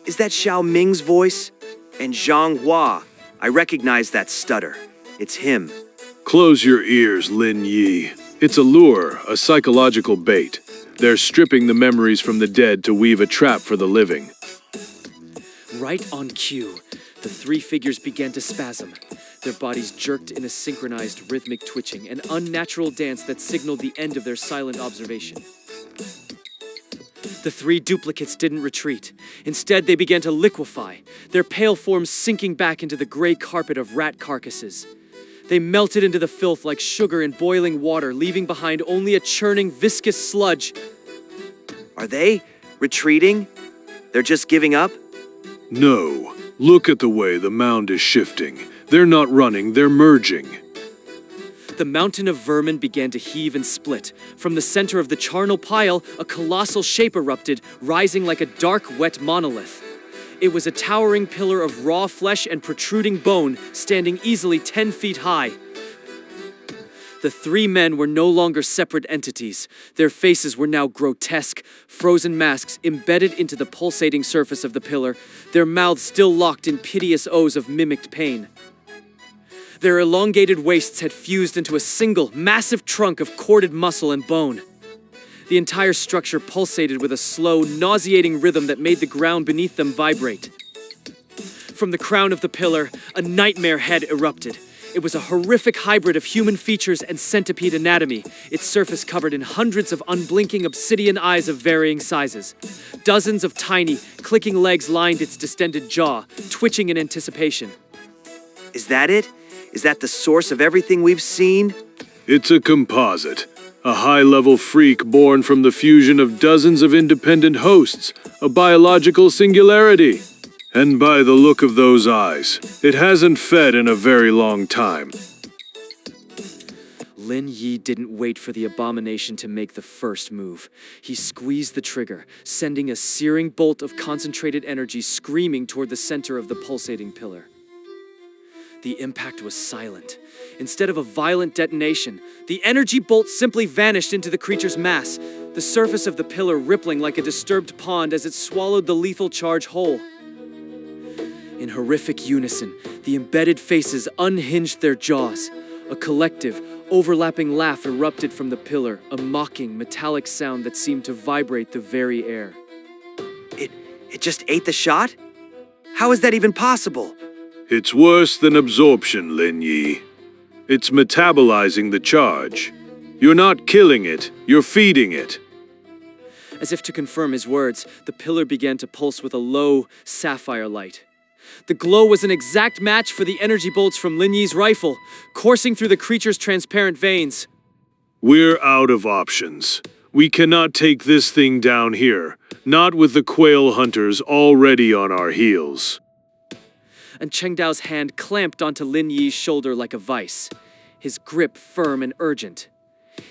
Xiao Ming's voice? And Zhang Hua. I recognize that stutter. It's him. Close your ears, Lin Yi. It's a lure, a psychological bait. They're stripping the memories from the dead to weave a trap for the living. Right on cue, the 3 figures began to spasm. Their bodies jerked in a synchronized rhythmic twitching, an unnatural dance that signaled the end of their silent observation. The 3 duplicates didn't retreat. Instead, they began to liquefy, their pale forms sinking back into the gray carpet of rat carcasses. They melted into the filth like sugar in boiling water, leaving behind only a churning, viscous sludge. Are they retreating? They're just giving up? No. Look at the way the mound is shifting. They're not running, they're merging. The mountain of vermin began to heave and split. From the center of the charnel pile, a colossal shape erupted, rising like a dark, wet monolith. It was a towering pillar of raw flesh and protruding bone, standing easily 10 feet high. The 3 men were no longer separate entities. Their faces were now grotesque, frozen masks embedded into the pulsating surface of the pillar, their mouths still locked in piteous O's of mimicked pain. Their elongated waists had fused into a single, massive trunk of corded muscle and bone. The entire structure pulsated with a slow, nauseating rhythm that made the ground beneath them vibrate. From the crown of the pillar, a nightmare head erupted. It was a horrific hybrid of human features and centipede anatomy, its surface covered in hundreds of unblinking obsidian eyes of varying sizes. Dozens of tiny, clicking legs lined its distended jaw, twitching in anticipation. Is that it? Is that the source of everything we've seen? It's a composite. A high-level freak born from the fusion of dozens of independent hosts, a biological singularity. And by the look of those eyes, it hasn't fed in a very long time. Lin Yi didn't wait for the abomination to make the first move. He squeezed the trigger, sending a searing bolt of concentrated energy screaming toward the center of the pulsating pillar. The impact was silent. Instead of a violent detonation, the energy bolt simply vanished into the creature's mass, the surface of the pillar rippling like a disturbed pond as it swallowed the lethal charge whole. In horrific unison, the embedded faces unhinged their jaws. A collective, overlapping laugh erupted from the pillar, a mocking, metallic sound that seemed to vibrate the very air. It just ate the shot? How is that even possible? It's worse than absorption, Lin Yi. It's metabolizing the charge. You're not killing it, you're feeding it. As if to confirm his words, the pillar began to pulse with a low, sapphire light. The glow was an exact match for the energy bolts from Lin Yi's rifle, coursing through the creature's transparent veins. We're out of options. We cannot take this thing down here, not with the quail hunters already on our heels. And Cheng Dao's hand clamped onto Lin Yi's shoulder like a vice, his grip firm and urgent.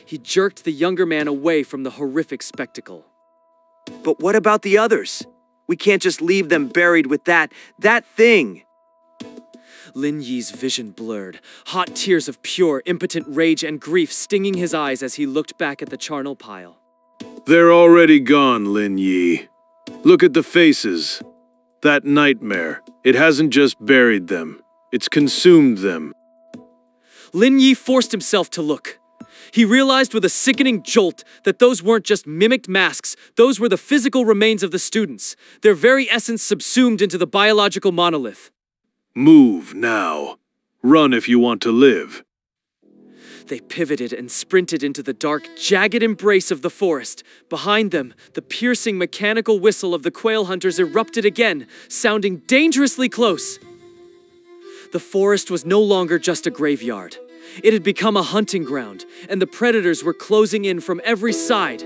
He jerked the younger man away from the horrific spectacle. But what about the others? We can't just leave them buried with that thing. Lin Yi's vision blurred, hot tears of pure, impotent rage and grief stinging his eyes as he looked back at the charnel pile. They're already gone, Lin Yi. Look at the faces. That nightmare, it hasn't just buried them, it's consumed them. Lin Yi forced himself to look. He realized with a sickening jolt that those weren't just mimicked masks, those were the physical remains of the students, their very essence subsumed into the biological monolith. Move now. Run if you want to live. They pivoted and sprinted into the dark, jagged embrace of the forest. Behind them, the piercing mechanical whistle of the quail hunters erupted again, sounding dangerously close. The forest was no longer just a graveyard. It had become a hunting ground, and the predators were closing in from every side.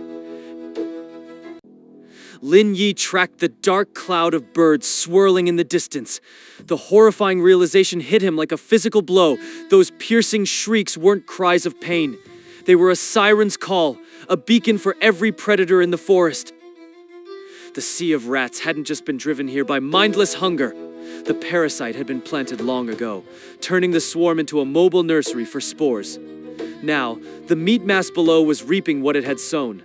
Lin Yi tracked the dark cloud of birds swirling in the distance. The horrifying realization hit him like a physical blow. Those piercing shrieks weren't cries of pain. They were a siren's call, a beacon for every predator in the forest. The sea of rats hadn't just been driven here by mindless hunger. The parasite had been planted long ago, turning the swarm into a mobile nursery for spores. Now, the meat mass below was reaping what it had sown.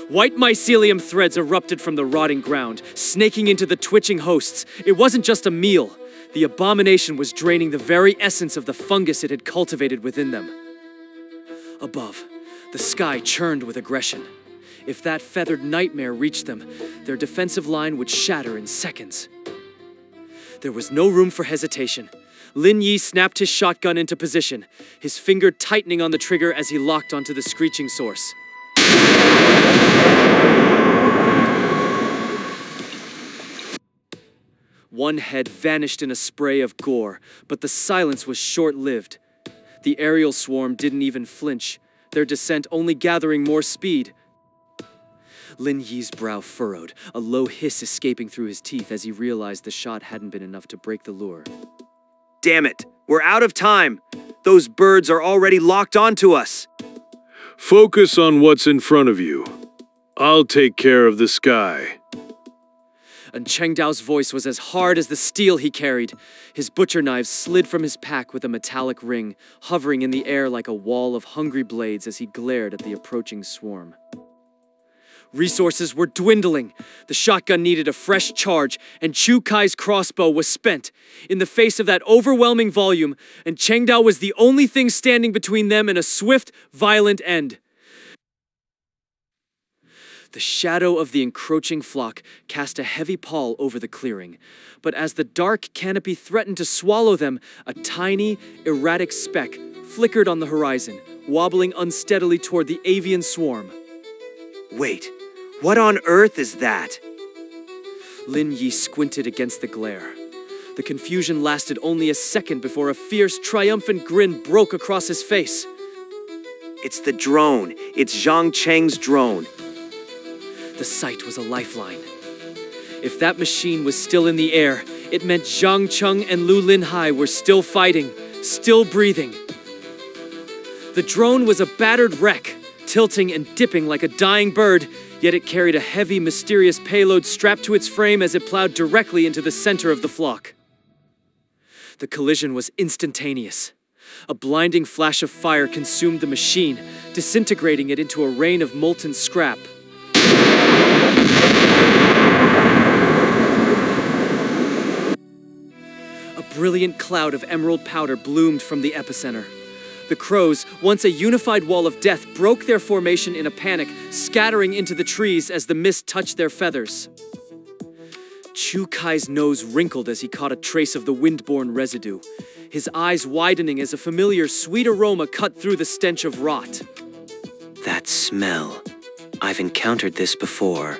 White mycelium threads erupted from the rotting ground, snaking into the twitching hosts. It wasn't just a meal. The abomination was draining the very essence of the fungus it had cultivated within them. Above, the sky churned with aggression. If that feathered nightmare reached them, their defensive line would shatter in seconds. There was no room for hesitation. Lin Yi snapped his shotgun into position, his finger tightening on the trigger as he locked onto the screeching source. One head vanished in a spray of gore, but the silence was short-lived. The aerial swarm didn't even flinch, their descent only gathering more speed. Lin Yi's brow furrowed, a low hiss escaping through his teeth as he realized the shot hadn't been enough to break the lure. Damn it, we're out of time. Those birds are already locked onto us. Focus on what's in front of you. I'll take care of the sky. And Cheng Dao's voice was as hard as the steel he carried. His butcher knives slid from his pack with a metallic ring, hovering in the air like a wall of hungry blades as he glared at the approaching swarm. Resources were dwindling. The shotgun needed a fresh charge, and Chu Kai's crossbow was spent. In the face of that overwhelming volume, and Cheng Dao was the only thing standing between them and a swift, violent end. The shadow of the encroaching flock cast a heavy pall over the clearing, but as the dark canopy threatened to swallow them, a tiny, erratic speck flickered on the horizon, wobbling unsteadily toward the avian swarm. Wait, what on earth is that? Lin Yi squinted against the glare. The confusion lasted only a second before a fierce, triumphant grin broke across his face. It's the drone. It's Zhang Cheng's drone. The sight was a lifeline. If that machine was still in the air, it meant Zhang Cheng and Lu Linhai were still fighting, still breathing. The drone was a battered wreck, tilting and dipping like a dying bird, yet it carried a heavy, mysterious payload strapped to its frame as it plowed directly into the center of the flock. The collision was instantaneous. A blinding flash of fire consumed the machine, disintegrating it into a rain of molten scrap. A brilliant cloud of emerald powder bloomed from the epicenter. The crows, once a unified wall of death, broke their formation in a panic, scattering into the trees as the mist touched their feathers. Chu Kai's nose wrinkled as he caught a trace of the wind-borne residue, his eyes widening as a familiar sweet aroma cut through the stench of rot. That smell. I've encountered this before.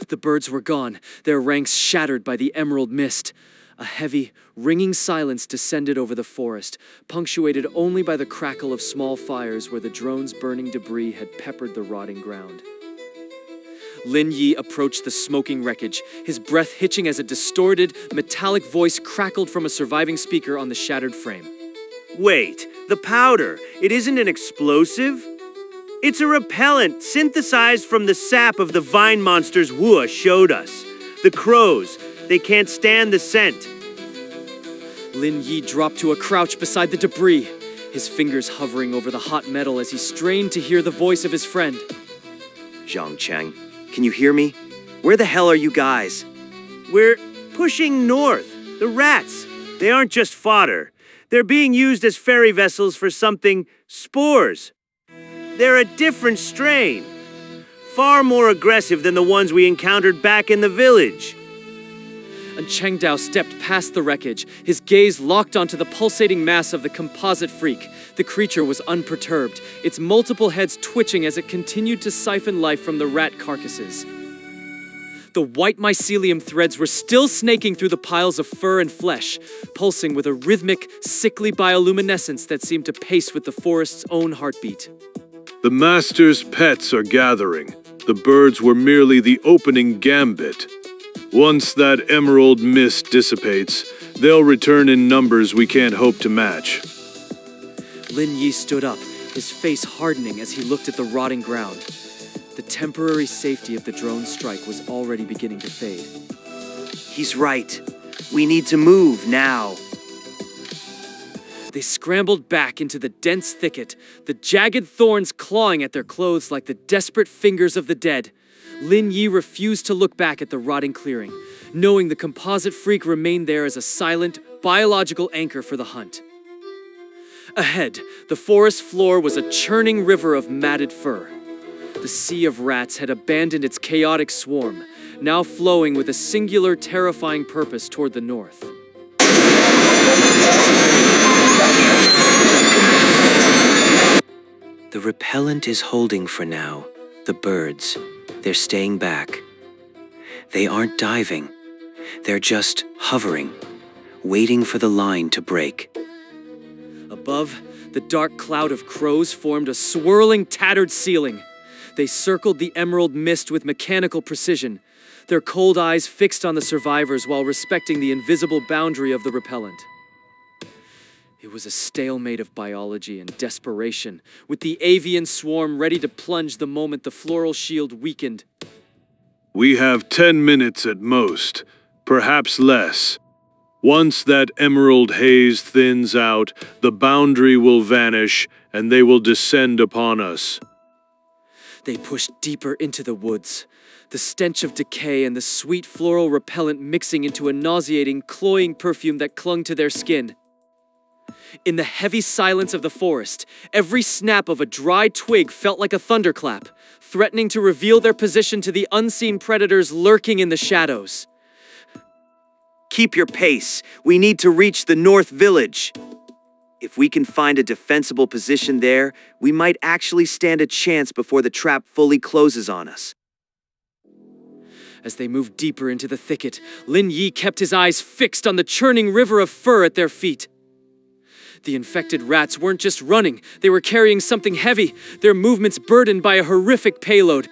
The birds were gone, their ranks shattered by the emerald mist. A heavy, ringing silence descended over the forest, punctuated only by the crackle of small fires where the drone's burning debris had peppered the rotting ground. Lin Yi approached the smoking wreckage, his breath hitching as a distorted, metallic voice crackled from a surviving speaker on the shattered frame. Wait, the powder, it isn't an explosive? It's a repellent synthesized from the sap of the vine monsters Wu showed us. The crows, they can't stand the scent. Lin Yi dropped to a crouch beside the debris, his fingers hovering over the hot metal as he strained to hear the voice of his friend. Zhang Cheng, can you hear me? Where the hell are you guys? We're pushing north. The rats, they aren't just fodder. They're being used as ferry vessels for something, spores. They're a different strain. Far more aggressive than the ones we encountered back in the village. And Cheng Dao stepped past the wreckage, his gaze locked onto the pulsating mass of the composite freak. The creature was unperturbed, its multiple heads twitching as it continued to siphon life from the rat carcasses. The white mycelium threads were still snaking through the piles of fur and flesh, pulsing with a rhythmic, sickly bioluminescence that seemed to pace with the forest's own heartbeat. The master's pets are gathering. The birds were merely the opening gambit. Once that emerald mist dissipates, they'll return in numbers we can't hope to match. Lin Yi stood up, his face hardening as he looked at the rotting ground. The temporary safety of the drone strike was already beginning to fade. He's right. We need to move now. They scrambled back into the dense thicket, the jagged thorns clawing at their clothes like the desperate fingers of the dead. Lin Yi refused to look back at the rotting clearing, knowing the composite freak remained there as a silent, biological anchor for the hunt. Ahead, the forest floor was a churning river of matted fur. The sea of rats had abandoned its chaotic swarm, now flowing with a singular, terrifying purpose toward the north. The repellent is holding for now. The birds, they're staying back. They aren't diving. They're just hovering, waiting for the line to break. Above, the dark cloud of crows formed a swirling, tattered ceiling. They circled the emerald mist with mechanical precision, their cold eyes fixed on the survivors while respecting the invisible boundary of the repellent. It was a stalemate of biology and desperation, with the avian swarm ready to plunge the moment the floral shield weakened. We have 10 minutes at most, perhaps less. Once that emerald haze thins out, the boundary will vanish and they will descend upon us. They pushed deeper into the woods, the stench of decay and the sweet floral repellent mixing into a nauseating, cloying perfume that clung to their skin. In the heavy silence of the forest, every snap of a dry twig felt like a thunderclap, threatening to reveal their position to the unseen predators lurking in the shadows. Keep your pace. We need to reach the North Village. If we can find a defensible position there, we might actually stand a chance before the trap fully closes on us. As they moved deeper into the thicket, Lin Yi kept his eyes fixed on the churning river of fur at their feet. The infected rats weren't just running, they were carrying something heavy, their movements burdened by a horrific payload.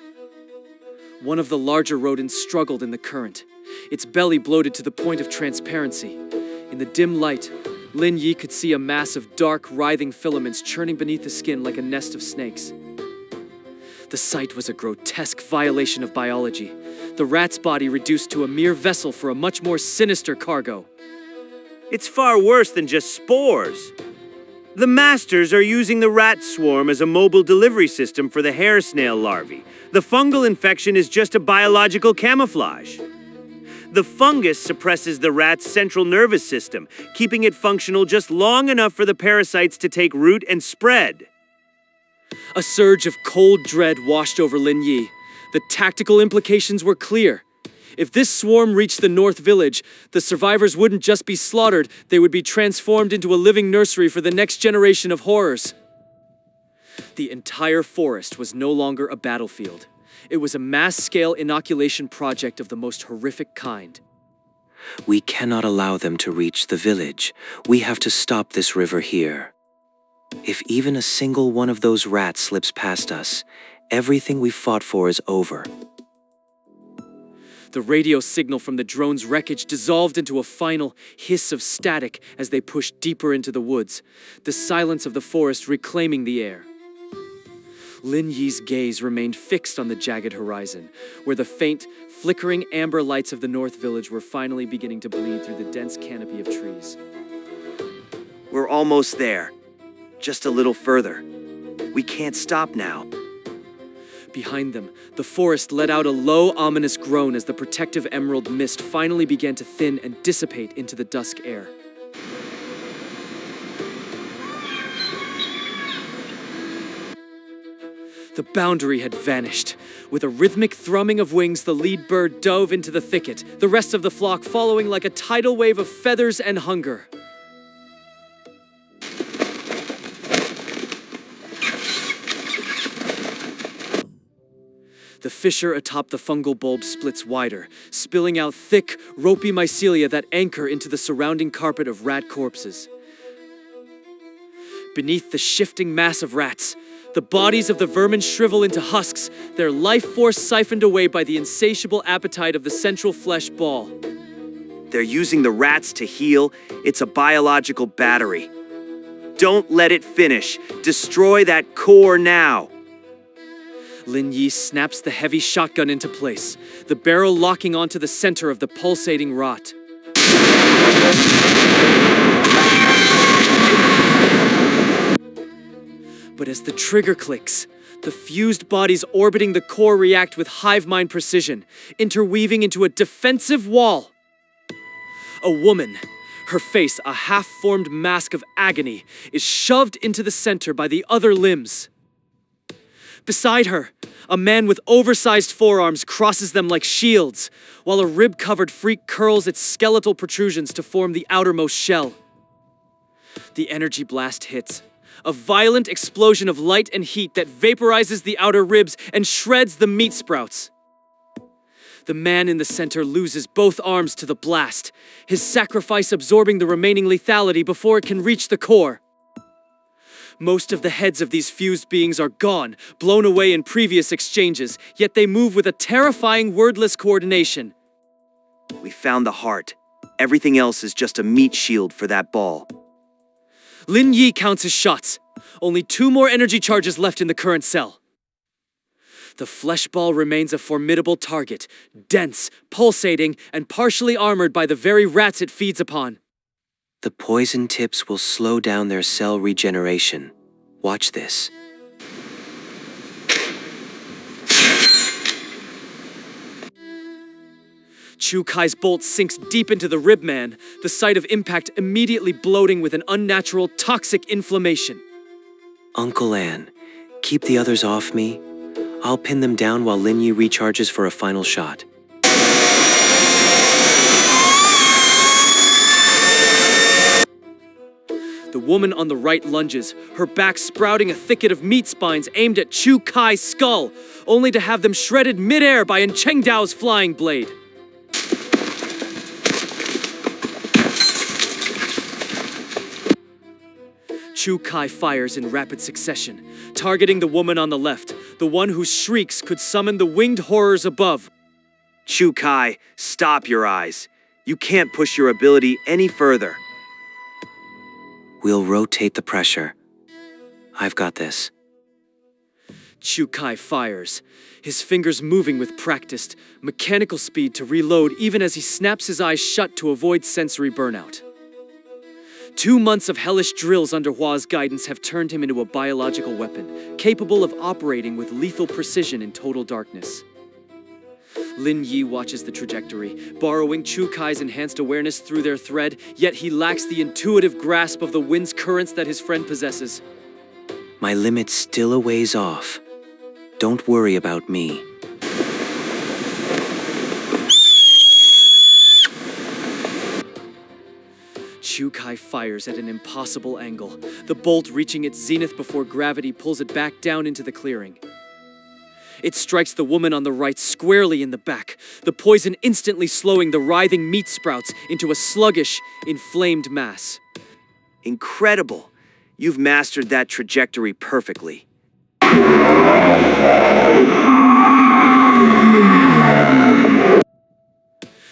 One of the larger rodents struggled in the current, its belly bloated to the point of transparency. In the dim light, Lin Yi could see a mass of dark, writhing filaments churning beneath the skin like a nest of snakes. The sight was a grotesque violation of biology, the rat's body reduced to a mere vessel for a much more sinister cargo. It's far worse than just spores. The masters are using the rat swarm as a mobile delivery system for the hair snail larvae. The fungal infection is just a biological camouflage. The fungus suppresses the rat's central nervous system, keeping it functional just long enough for the parasites to take root and spread. A surge of cold dread washed over Lin Yi. The tactical implications were clear. If this swarm reached the North Village, the survivors wouldn't just be slaughtered, they would be transformed into a living nursery for the next generation of horrors. The entire forest was no longer a battlefield. It was a mass-scale inoculation project of the most horrific kind. We cannot allow them to reach the village. We have to stop this river here. If even a single one of those rats slips past us, everything we fought for is over. The radio signal from the drone's wreckage dissolved into a final hiss of static as they pushed deeper into the woods, the silence of the forest reclaiming the air. Lin Yi's gaze remained fixed on the jagged horizon, where the faint, flickering amber lights of the North Village were finally beginning to bleed through the dense canopy of trees. We're almost there. Just a little further. We can't stop now. Behind them, the forest let out a low, ominous groan as the protective emerald mist finally began to thin and dissipate into the dusk air. The boundary had vanished. With a rhythmic thrumming of wings, the lead bird dove into the thicket, the rest of the flock following like a tidal wave of feathers and hunger. The fissure atop the fungal bulb splits wider, spilling out thick, ropey mycelia that anchor into the surrounding carpet of rat corpses. Beneath the shifting mass of rats, the bodies of the vermin shrivel into husks, their life force siphoned away by the insatiable appetite of the central flesh ball. They're using the rats to heal. It's a biological battery. Don't let it finish. Destroy that core now. Lin Yi snaps the heavy shotgun into place, the barrel locking onto the center of the pulsating rot. But as the trigger clicks, the fused bodies orbiting the core react with hive mind precision, interweaving into a defensive wall. A woman, her face a half-formed mask of agony, is shoved into the center by the other limbs. Beside her, a man with oversized forearms crosses them like shields, while a rib-covered freak curls its skeletal protrusions to form the outermost shell. The energy blast hits, a violent explosion of light and heat that vaporizes the outer ribs and shreds the meat sprouts. The man in the center loses both arms to the blast, his sacrifice absorbing the remaining lethality before it can reach the core. Most of the heads of these fused beings are gone, blown away in previous exchanges, yet they move with a terrifying wordless coordination. We found the heart. Everything else is just a meat shield for that ball. Lin Yi counts his shots. Only 2 more energy charges left in the current cell. The flesh ball remains a formidable target, dense, pulsating, and partially armored by the very rats it feeds upon. The poison tips will slow down their cell regeneration. Watch this. Chu Kai's bolt sinks deep into the ribman, the site of impact immediately bloating with an unnatural toxic inflammation. Uncle Anne, keep the others off me. I'll pin them down while Lin Yi recharges for a final shot. The woman on the right lunges, her back sprouting a thicket of meat spines aimed at Chu Kai's skull, only to have them shredded midair by Cheng Dao's flying blade. Chu Kai fires in rapid succession, targeting the woman on the left, the one whose shrieks could summon the winged horrors above. Chu Kai, stop your eyes. You can't push your ability any further. We'll rotate the pressure. I've got this. Chu Kai fires, his fingers moving with practiced, mechanical speed to reload even as he snaps his eyes shut to avoid sensory burnout. 2 months of hellish drills under Hua's guidance have turned him into a biological weapon, capable of operating with lethal precision in total darkness. Lin Yi watches the trajectory, borrowing Chu Kai's enhanced awareness through their thread, yet he lacks the intuitive grasp of the wind's currents that his friend possesses. My limit's still a ways off. Don't worry about me. Chu Kai fires at an impossible angle, the bolt reaching its zenith before gravity pulls it back down into the clearing. It strikes the woman on the right squarely in the back, the poison instantly slowing the writhing meat sprouts into a sluggish, inflamed mass. Incredible! You've mastered that trajectory perfectly.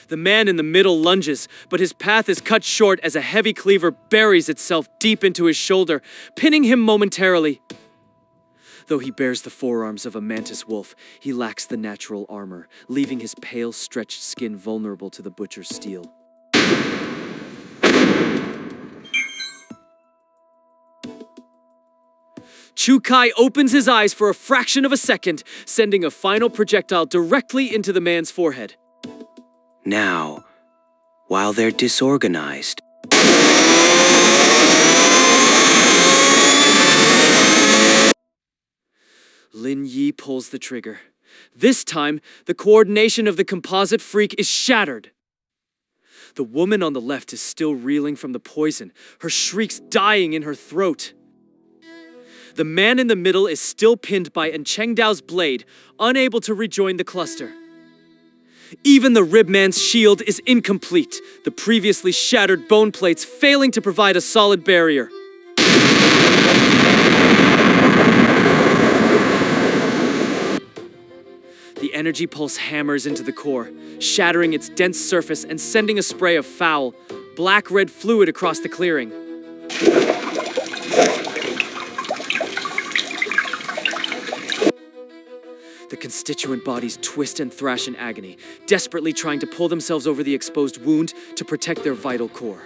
The man in the middle lunges, but his path is cut short as a heavy cleaver buries itself deep into his shoulder, pinning him momentarily. Though he bears the forearms of a mantis wolf, he lacks the natural armor, leaving his pale, stretched skin vulnerable to the butcher's steel. Chu Kai opens his eyes for a fraction of a second, sending a final projectile directly into the man's forehead. Now, while they're disorganized, Lin Yi pulls the trigger. This time, the coordination of the composite freak is shattered. The woman on the left is still reeling from the poison, her shrieks dying in her throat. The man in the middle is still pinned by Cheng Dao's blade, unable to rejoin the cluster. Even the ribman's shield is incomplete, the previously shattered bone plates failing to provide a solid barrier. The energy pulse hammers into the core, shattering its dense surface and sending a spray of foul, black-red fluid across the clearing. The constituent bodies twist and thrash in agony, desperately trying to pull themselves over the exposed wound to protect their vital core.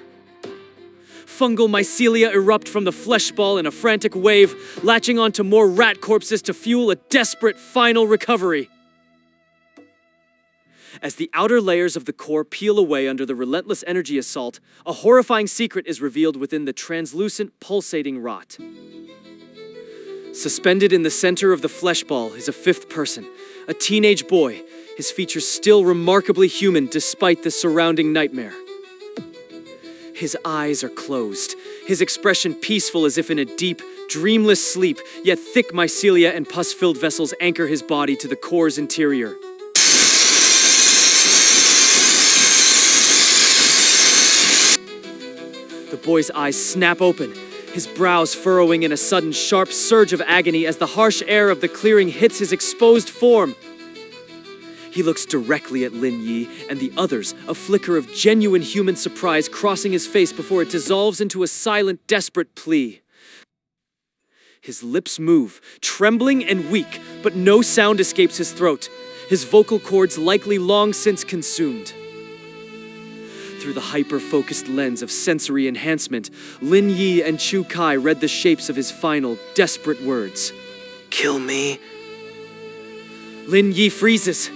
Fungal mycelia erupt from the flesh ball in a frantic wave, latching onto more rat corpses to fuel a desperate final recovery. As the outer layers of the core peel away under the relentless energy assault, a horrifying secret is revealed within the translucent, pulsating rot. Suspended in the center of the flesh ball is a fifth person, a teenage boy, his features still remarkably human despite the surrounding nightmare. His eyes are closed, his expression peaceful as if in a deep, dreamless sleep, yet thick mycelia and pus-filled vessels anchor his body to the core's interior. The boy's eyes snap open, his brows furrowing in a sudden sharp surge of agony as the harsh air of the clearing hits his exposed form. He looks directly at Lin Yi and the others, a flicker of genuine human surprise crossing his face before it dissolves into a silent, desperate plea. His lips move, trembling and weak, but no sound escapes his throat, his vocal cords likely long since consumed. Through the hyper-focused lens of sensory enhancement, Lin Yi and Chu Kai read the shapes of his final, desperate words. kill me. Lin Yi freezes.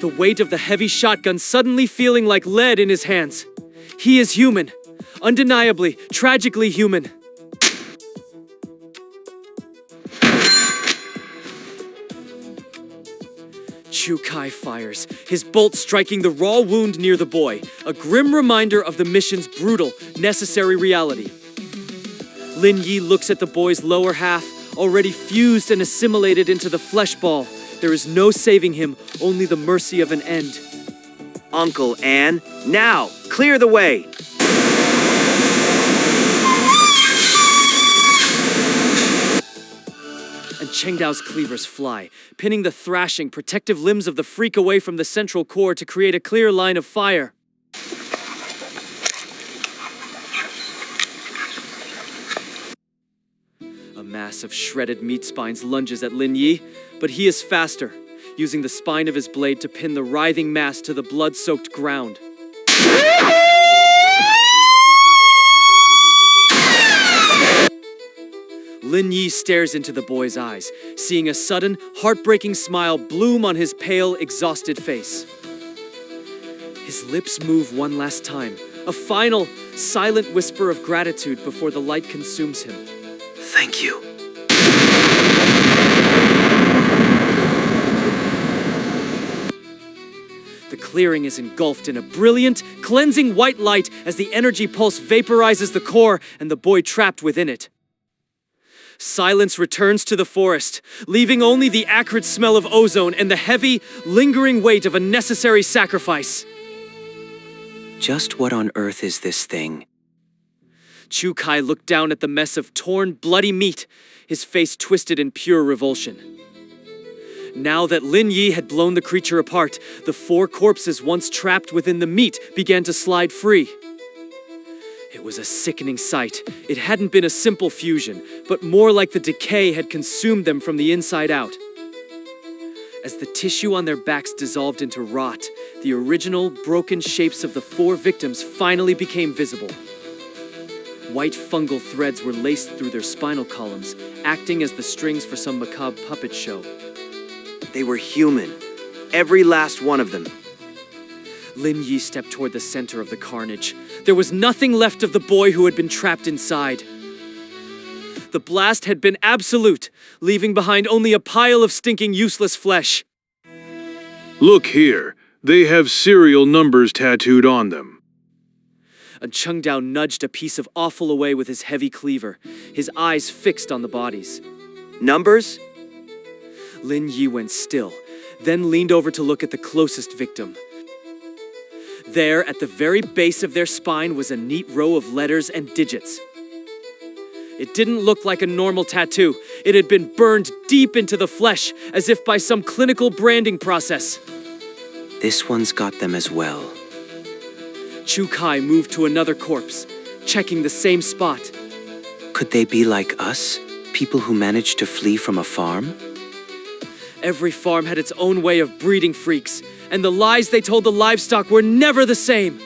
the weight of the heavy shotgun suddenly feeling like lead in his hands. He is human. Undeniably, tragically human. Chu Kai fires, his bolt striking the raw wound near the boy, a grim reminder of the mission's brutal, necessary reality. Lin Yi looks at the boy's lower half, already fused and assimilated into the flesh ball. There is no saving him, only the mercy of an end. Uncle Anne, now, clear the way! And Chengdao's cleavers fly, pinning the thrashing, protective limbs of the freak away from the central core to create a clear line of fire. A mass of shredded meat spines lunges at Lin Yi, but he is faster, using the spine of his blade to pin the writhing mass to the blood-soaked ground. Lin Yi stares into the boy's eyes, seeing a sudden, heartbreaking smile bloom on his pale, exhausted face. His lips move one last time, a final, silent whisper of gratitude before the light consumes him. Thank you. The clearing is engulfed in a brilliant, cleansing white light as the energy pulse vaporizes the core and the boy trapped within it. Silence returns to the forest, leaving only the acrid smell of ozone and the heavy, lingering weight of a necessary sacrifice. Just what on earth is this thing? Chu Kai looked down at the mess of torn, bloody meat, his face twisted in pure revulsion. Now that Lin Yi had blown the creature apart, the 4 corpses once trapped within the meat began to slide free. It was a sickening sight. It hadn't been a simple fusion, but more like the decay had consumed them from the inside out. As the tissue on their backs dissolved into rot, the original, broken shapes of the 4 victims finally became visible. White fungal threads were laced through their spinal columns, acting as the strings for some macabre puppet show. They were human. Every last one of them. Lin Yi stepped toward the center of the carnage. There was nothing left of the boy who had been trapped inside. The blast had been absolute, leaving behind only a pile of stinking, useless flesh. Look here, they have serial numbers tattooed on them. And Chengdao nudged a piece of offal away with his heavy cleaver, his eyes fixed on the bodies. Numbers? Lin Yi went still, then leaned over to look at the closest victim. There, at the very base of their spine, was a neat row of letters and digits. It didn't look like a normal tattoo. It had been burned deep into the flesh, as if by some clinical branding process. This one's got them as well. Chu Kai moved to another corpse, checking the same spot. Could they be like us? People who managed to flee from a farm? Every farm had its own way of breeding freaks, and the lies they told the livestock were never the same.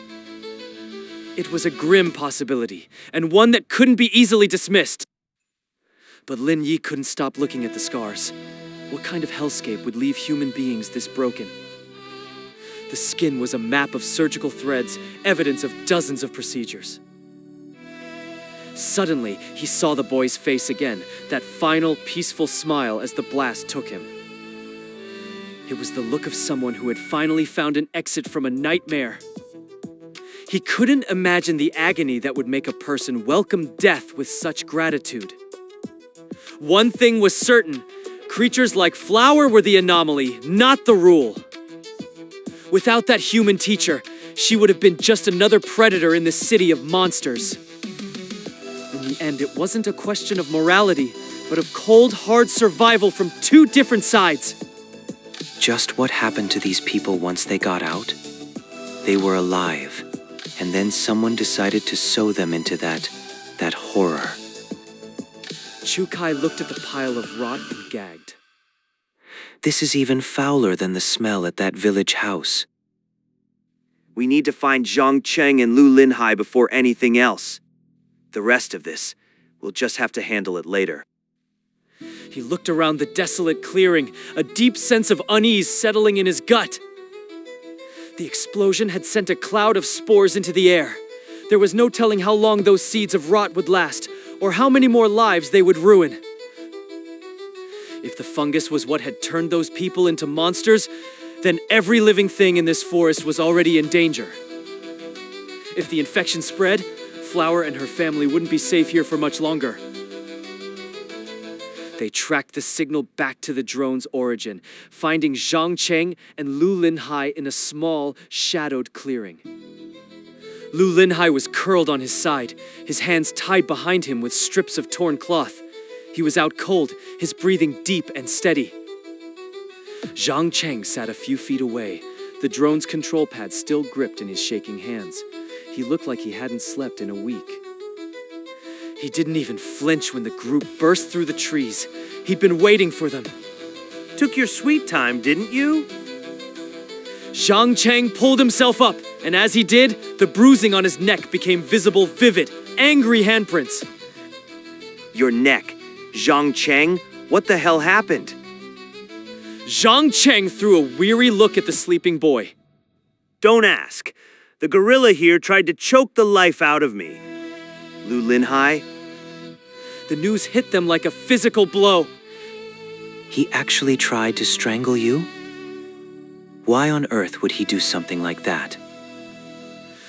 It was a grim possibility, and one that couldn't be easily dismissed. But Lin Yi couldn't stop looking at the scars. What kind of hellscape would leave human beings this broken? The skin was a map of surgical threads, evidence of dozens of procedures. Suddenly, he saw the boy's face again, that final, peaceful smile as the blast took him. It was the look of someone who had finally found an exit from a nightmare. He couldn't imagine the agony that would make a person welcome death with such gratitude. One thing was certain, creatures like Flower were the anomaly, not the rule. Without that human teacher, she would have been just another predator in this city of monsters. In the end, it wasn't a question of morality, but of cold, hard survival from 2 different sides. Just what happened to these people once they got out? They were alive, and then someone decided to sew them into that horror. Chu Kai looked at the pile of rot and gagged. This is even fouler than the smell at that village house. We need to find Zhang Cheng and Lu Linhai before anything else. The rest of this, we'll just have to handle it later. He looked around the desolate clearing, a deep sense of unease settling in his gut. The explosion had sent a cloud of spores into the air. There was no telling how long those seeds of rot would last, or how many more lives they would ruin. If the fungus was what had turned those people into monsters, then every living thing in this forest was already in danger. If the infection spread, Flower and her family wouldn't be safe here for much longer. They tracked the signal back to the drone's origin, finding Zhang Cheng and Lu Linhai in a small, shadowed clearing. Lu Linhai was curled on his side, his hands tied behind him with strips of torn cloth. He was out cold, his breathing deep and steady. Zhang Cheng sat a few feet away, the drone's control pad still gripped in his shaking hands. He looked like he hadn't slept in a week. He didn't even flinch when the group burst through the trees. He'd been waiting for them. Took your sweet time, didn't you? Zhang Cheng pulled himself up, and as he did, the bruising on his neck became visible, vivid, angry handprints. Your neck. Zhang Cheng? What the hell happened? Zhang Cheng threw a weary look at the sleeping boy. Don't ask. The gorilla here tried to choke the life out of me. Lu Linhai? The news hit them like a physical blow. He actually tried to strangle you? Why on earth would he do something like that?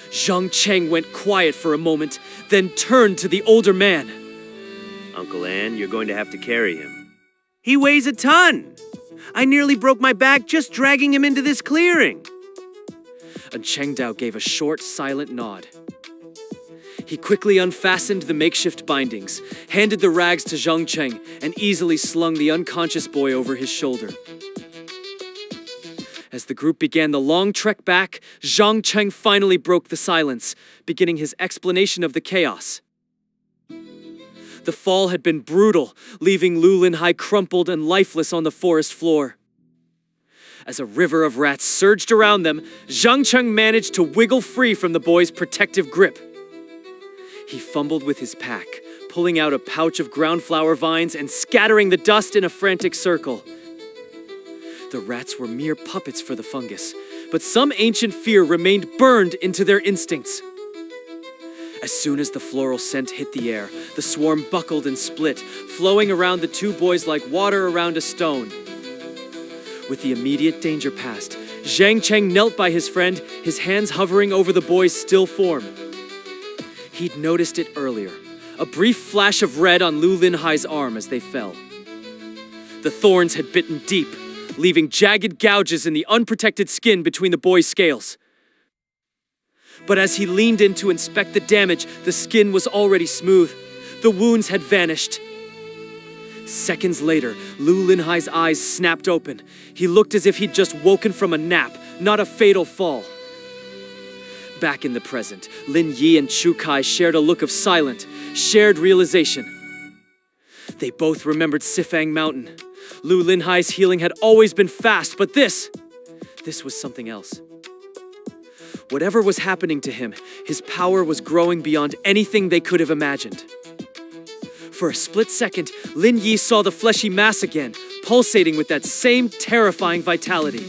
Zhang Cheng went quiet for a moment, then turned to the older man. Uncle Ann, you're going to have to carry him. He weighs a ton! I nearly broke my back just dragging him into this clearing. And Cheng Dao gave a short, silent nod. He quickly unfastened the makeshift bindings, handed the rags to Zhang Cheng, and easily slung the unconscious boy over his shoulder. As the group began the long trek back, Zhang Cheng finally broke the silence, beginning his explanation of the chaos. The fall had been brutal, leaving Lu Linhai crumpled and lifeless on the forest floor. As a river of rats surged around them, Zhang Cheng managed to wiggle free from the boy's protective grip. He fumbled with his pack, pulling out a pouch of ground flower vines and scattering the dust in a frantic circle. The rats were mere puppets for the fungus, but some ancient fear remained burned into their instincts. As soon as the floral scent hit the air, the swarm buckled and split, flowing around the two boys like water around a stone. With the immediate danger past, Zhang Cheng knelt by his friend, his hands hovering over the boy's still form. He'd noticed it earlier, a brief flash of red on Lu Linhai's arm as they fell. The thorns had bitten deep, leaving jagged gouges in the unprotected skin between the boy's scales. But as he leaned in to inspect the damage, the skin was already smooth. The wounds had vanished. Seconds later, Lu Linhai's eyes snapped open. He looked as if he'd just woken from a nap, not a fatal fall. Back in the present, Lin Yi and Chu Kai shared a look of silent, shared realization. They both remembered Sifang Mountain. Lu Linhai's healing had always been fast, but this was something else. Whatever was happening to him, his power was growing beyond anything they could have imagined. For a split second, Lin Yi saw the fleshy mass again, pulsating with that same terrifying vitality.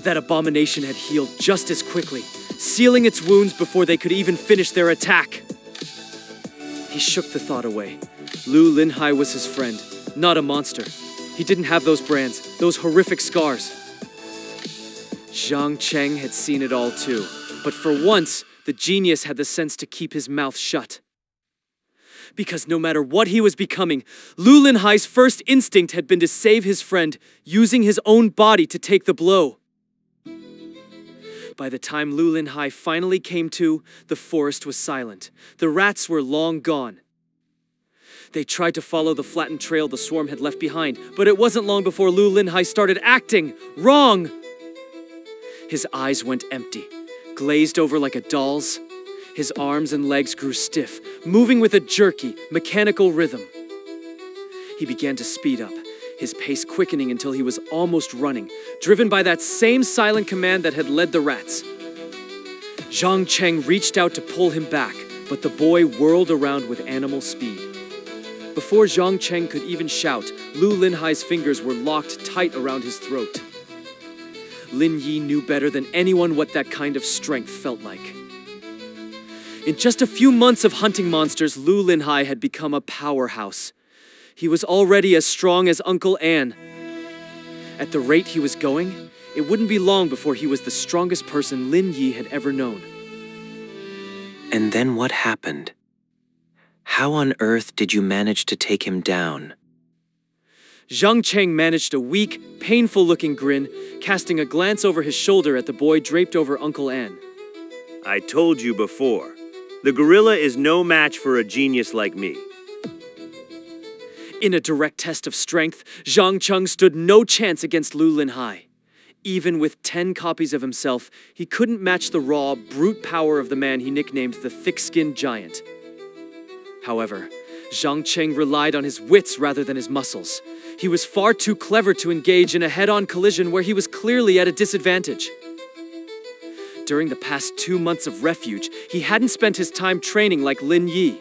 That abomination had healed just as quickly, sealing its wounds before they could even finish their attack. He shook the thought away. Lu Linhai was his friend, not a monster. He didn't have those brands, those horrific scars. Zhang Cheng had seen it all too, but for once, the genius had the sense to keep his mouth shut. Because no matter what he was becoming, Lu Linhai's first instinct had been to save his friend, using his own body to take the blow. By the time Lu Linhai finally came to, the forest was silent. The rats were long gone. They tried to follow the flattened trail the swarm had left behind, but it wasn't long before Lu Linhai started acting wrong. His eyes went empty, glazed over like a doll's. His arms and legs grew stiff, moving with a jerky, mechanical rhythm. He began to speed up, his pace quickening until he was almost running, driven by that same silent command that had led the rats. Zhang Cheng reached out to pull him back, but the boy whirled around with animal speed. Before Zhang Cheng could even shout, Lu Linhai's fingers were locked tight around his throat. Lin Yi knew better than anyone what that kind of strength felt like. In just a few months of hunting monsters, Lu Linhai had become a powerhouse. He was already as strong as Uncle Anne. At the rate he was going, it wouldn't be long before he was the strongest person Lin Yi had ever known. And then what happened? How on earth did you manage to take him down? Zhang Cheng managed a weak, painful-looking grin, casting a glance over his shoulder at the boy draped over Uncle Anne. I told you before, the gorilla is no match for a genius like me. In a direct test of strength, Zhang Cheng stood no chance against Lu Linhai. Even with 10 copies of himself, he couldn't match the raw, brute power of the man he nicknamed the Thick-Skinned Giant. However, Zhang Cheng relied on his wits rather than his muscles. He was far too clever to engage in a head-on collision where he was clearly at a disadvantage. During the past 2 months of refuge, he hadn't spent his time training like Lin Yi.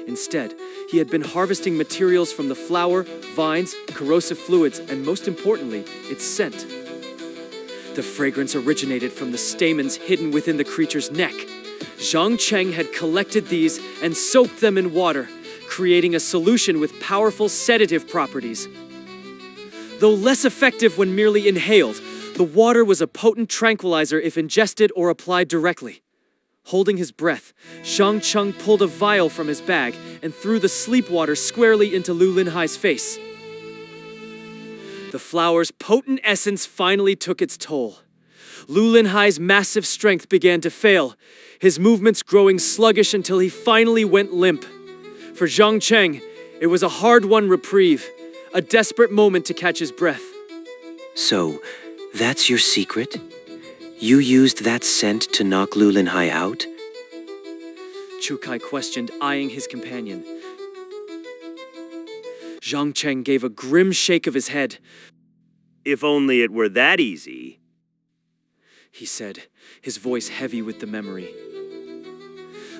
Instead, he had been harvesting materials from the flower, vines, corrosive fluids, and most importantly, its scent. The fragrance originated from the stamens hidden within the creature's neck. Zhang Cheng had collected these and soaked them in water, creating a solution with powerful sedative properties. Though less effective when merely inhaled, the water was a potent tranquilizer if ingested or applied directly. Holding his breath, Zhang Cheng pulled a vial from his bag and threw the sleep water squarely into Lu Linhai's face. The flower's potent essence finally took its toll. Lu Linhai's massive strength began to fail, his movements growing sluggish until he finally went limp. For Zhang Cheng, it was a hard-won reprieve, a desperate moment to catch his breath. So, that's your secret? You used that scent to knock Lu Linhai out? Chu Kai questioned, eyeing his companion. Zhang Cheng gave a grim shake of his head. If only it were that easy, he said, his voice heavy with the memory.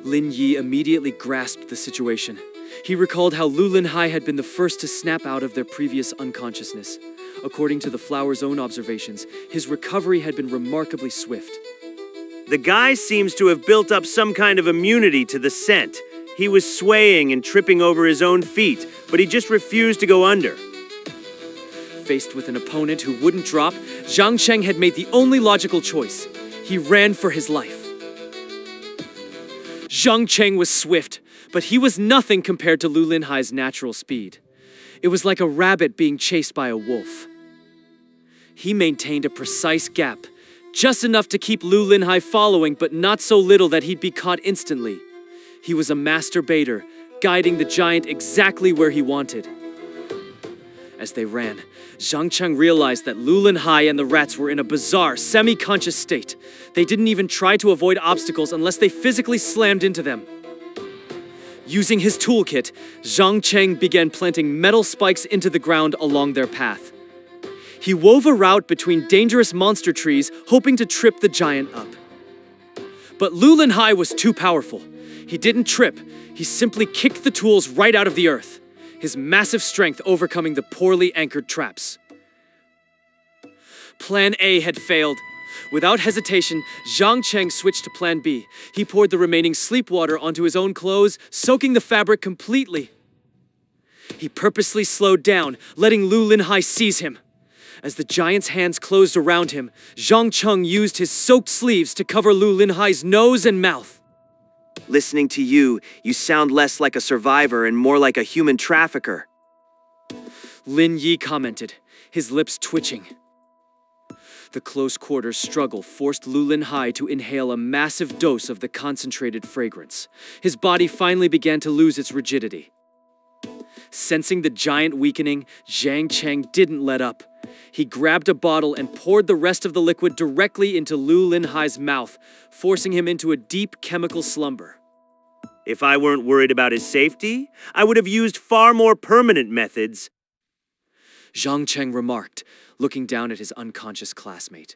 Lin Yi immediately grasped the situation. He recalled how Lu Linhai had been the first to snap out of their previous unconsciousness. According to the flower's own observations, his recovery had been remarkably swift. the guy seems to have built up some kind of immunity to the scent. He was swaying and tripping over his own feet, but he just refused to go under. Faced with an opponent who wouldn't drop, Zhang Cheng had made the only logical choice. He ran for his life. Zhang Cheng was swift, but he was nothing compared to Lu Linhai's natural speed. It was like a rabbit being chased by a wolf. He maintained a precise gap, just enough to keep Lu Linhai following, but not so little that he'd be caught instantly. He was a master baiter, guiding the giant exactly where he wanted. As they ran, Zhang Cheng realized that Lu Linhai and the rats were in a bizarre, semi-conscious state. They didn't even try to avoid obstacles unless they physically slammed into them. Using his toolkit, Zhang Cheng began planting metal spikes into the ground along their path. He wove a route between dangerous monster trees, hoping to trip the giant up. But Lu Linhai was too powerful. He didn't trip, he simply kicked the tools right out of the earth, his massive strength overcoming the poorly anchored traps. Plan A had failed. Without hesitation, Zhang Cheng switched to Plan B. He poured the remaining sleep water onto his own clothes, soaking the fabric completely. He purposely slowed down, letting Lu Linhai seize him. As the giant's hands closed around him, Zhang Cheng used his soaked sleeves to cover Lu Linhai's nose and mouth. Listening to you, you sound less like a survivor and more like a human trafficker. Lin Yi commented, his lips twitching. The close quarters struggle forced Lu Linhai to inhale a massive dose of the concentrated fragrance. His body finally began to lose its rigidity. Sensing the giant weakening, Zhang Cheng didn't let up. He grabbed a bottle and poured the rest of the liquid directly into Lu Linhai's mouth, forcing him into a deep chemical slumber. If I weren't worried about his safety, I would have used far more permanent methods. Zhang Cheng remarked, looking down at his unconscious classmate.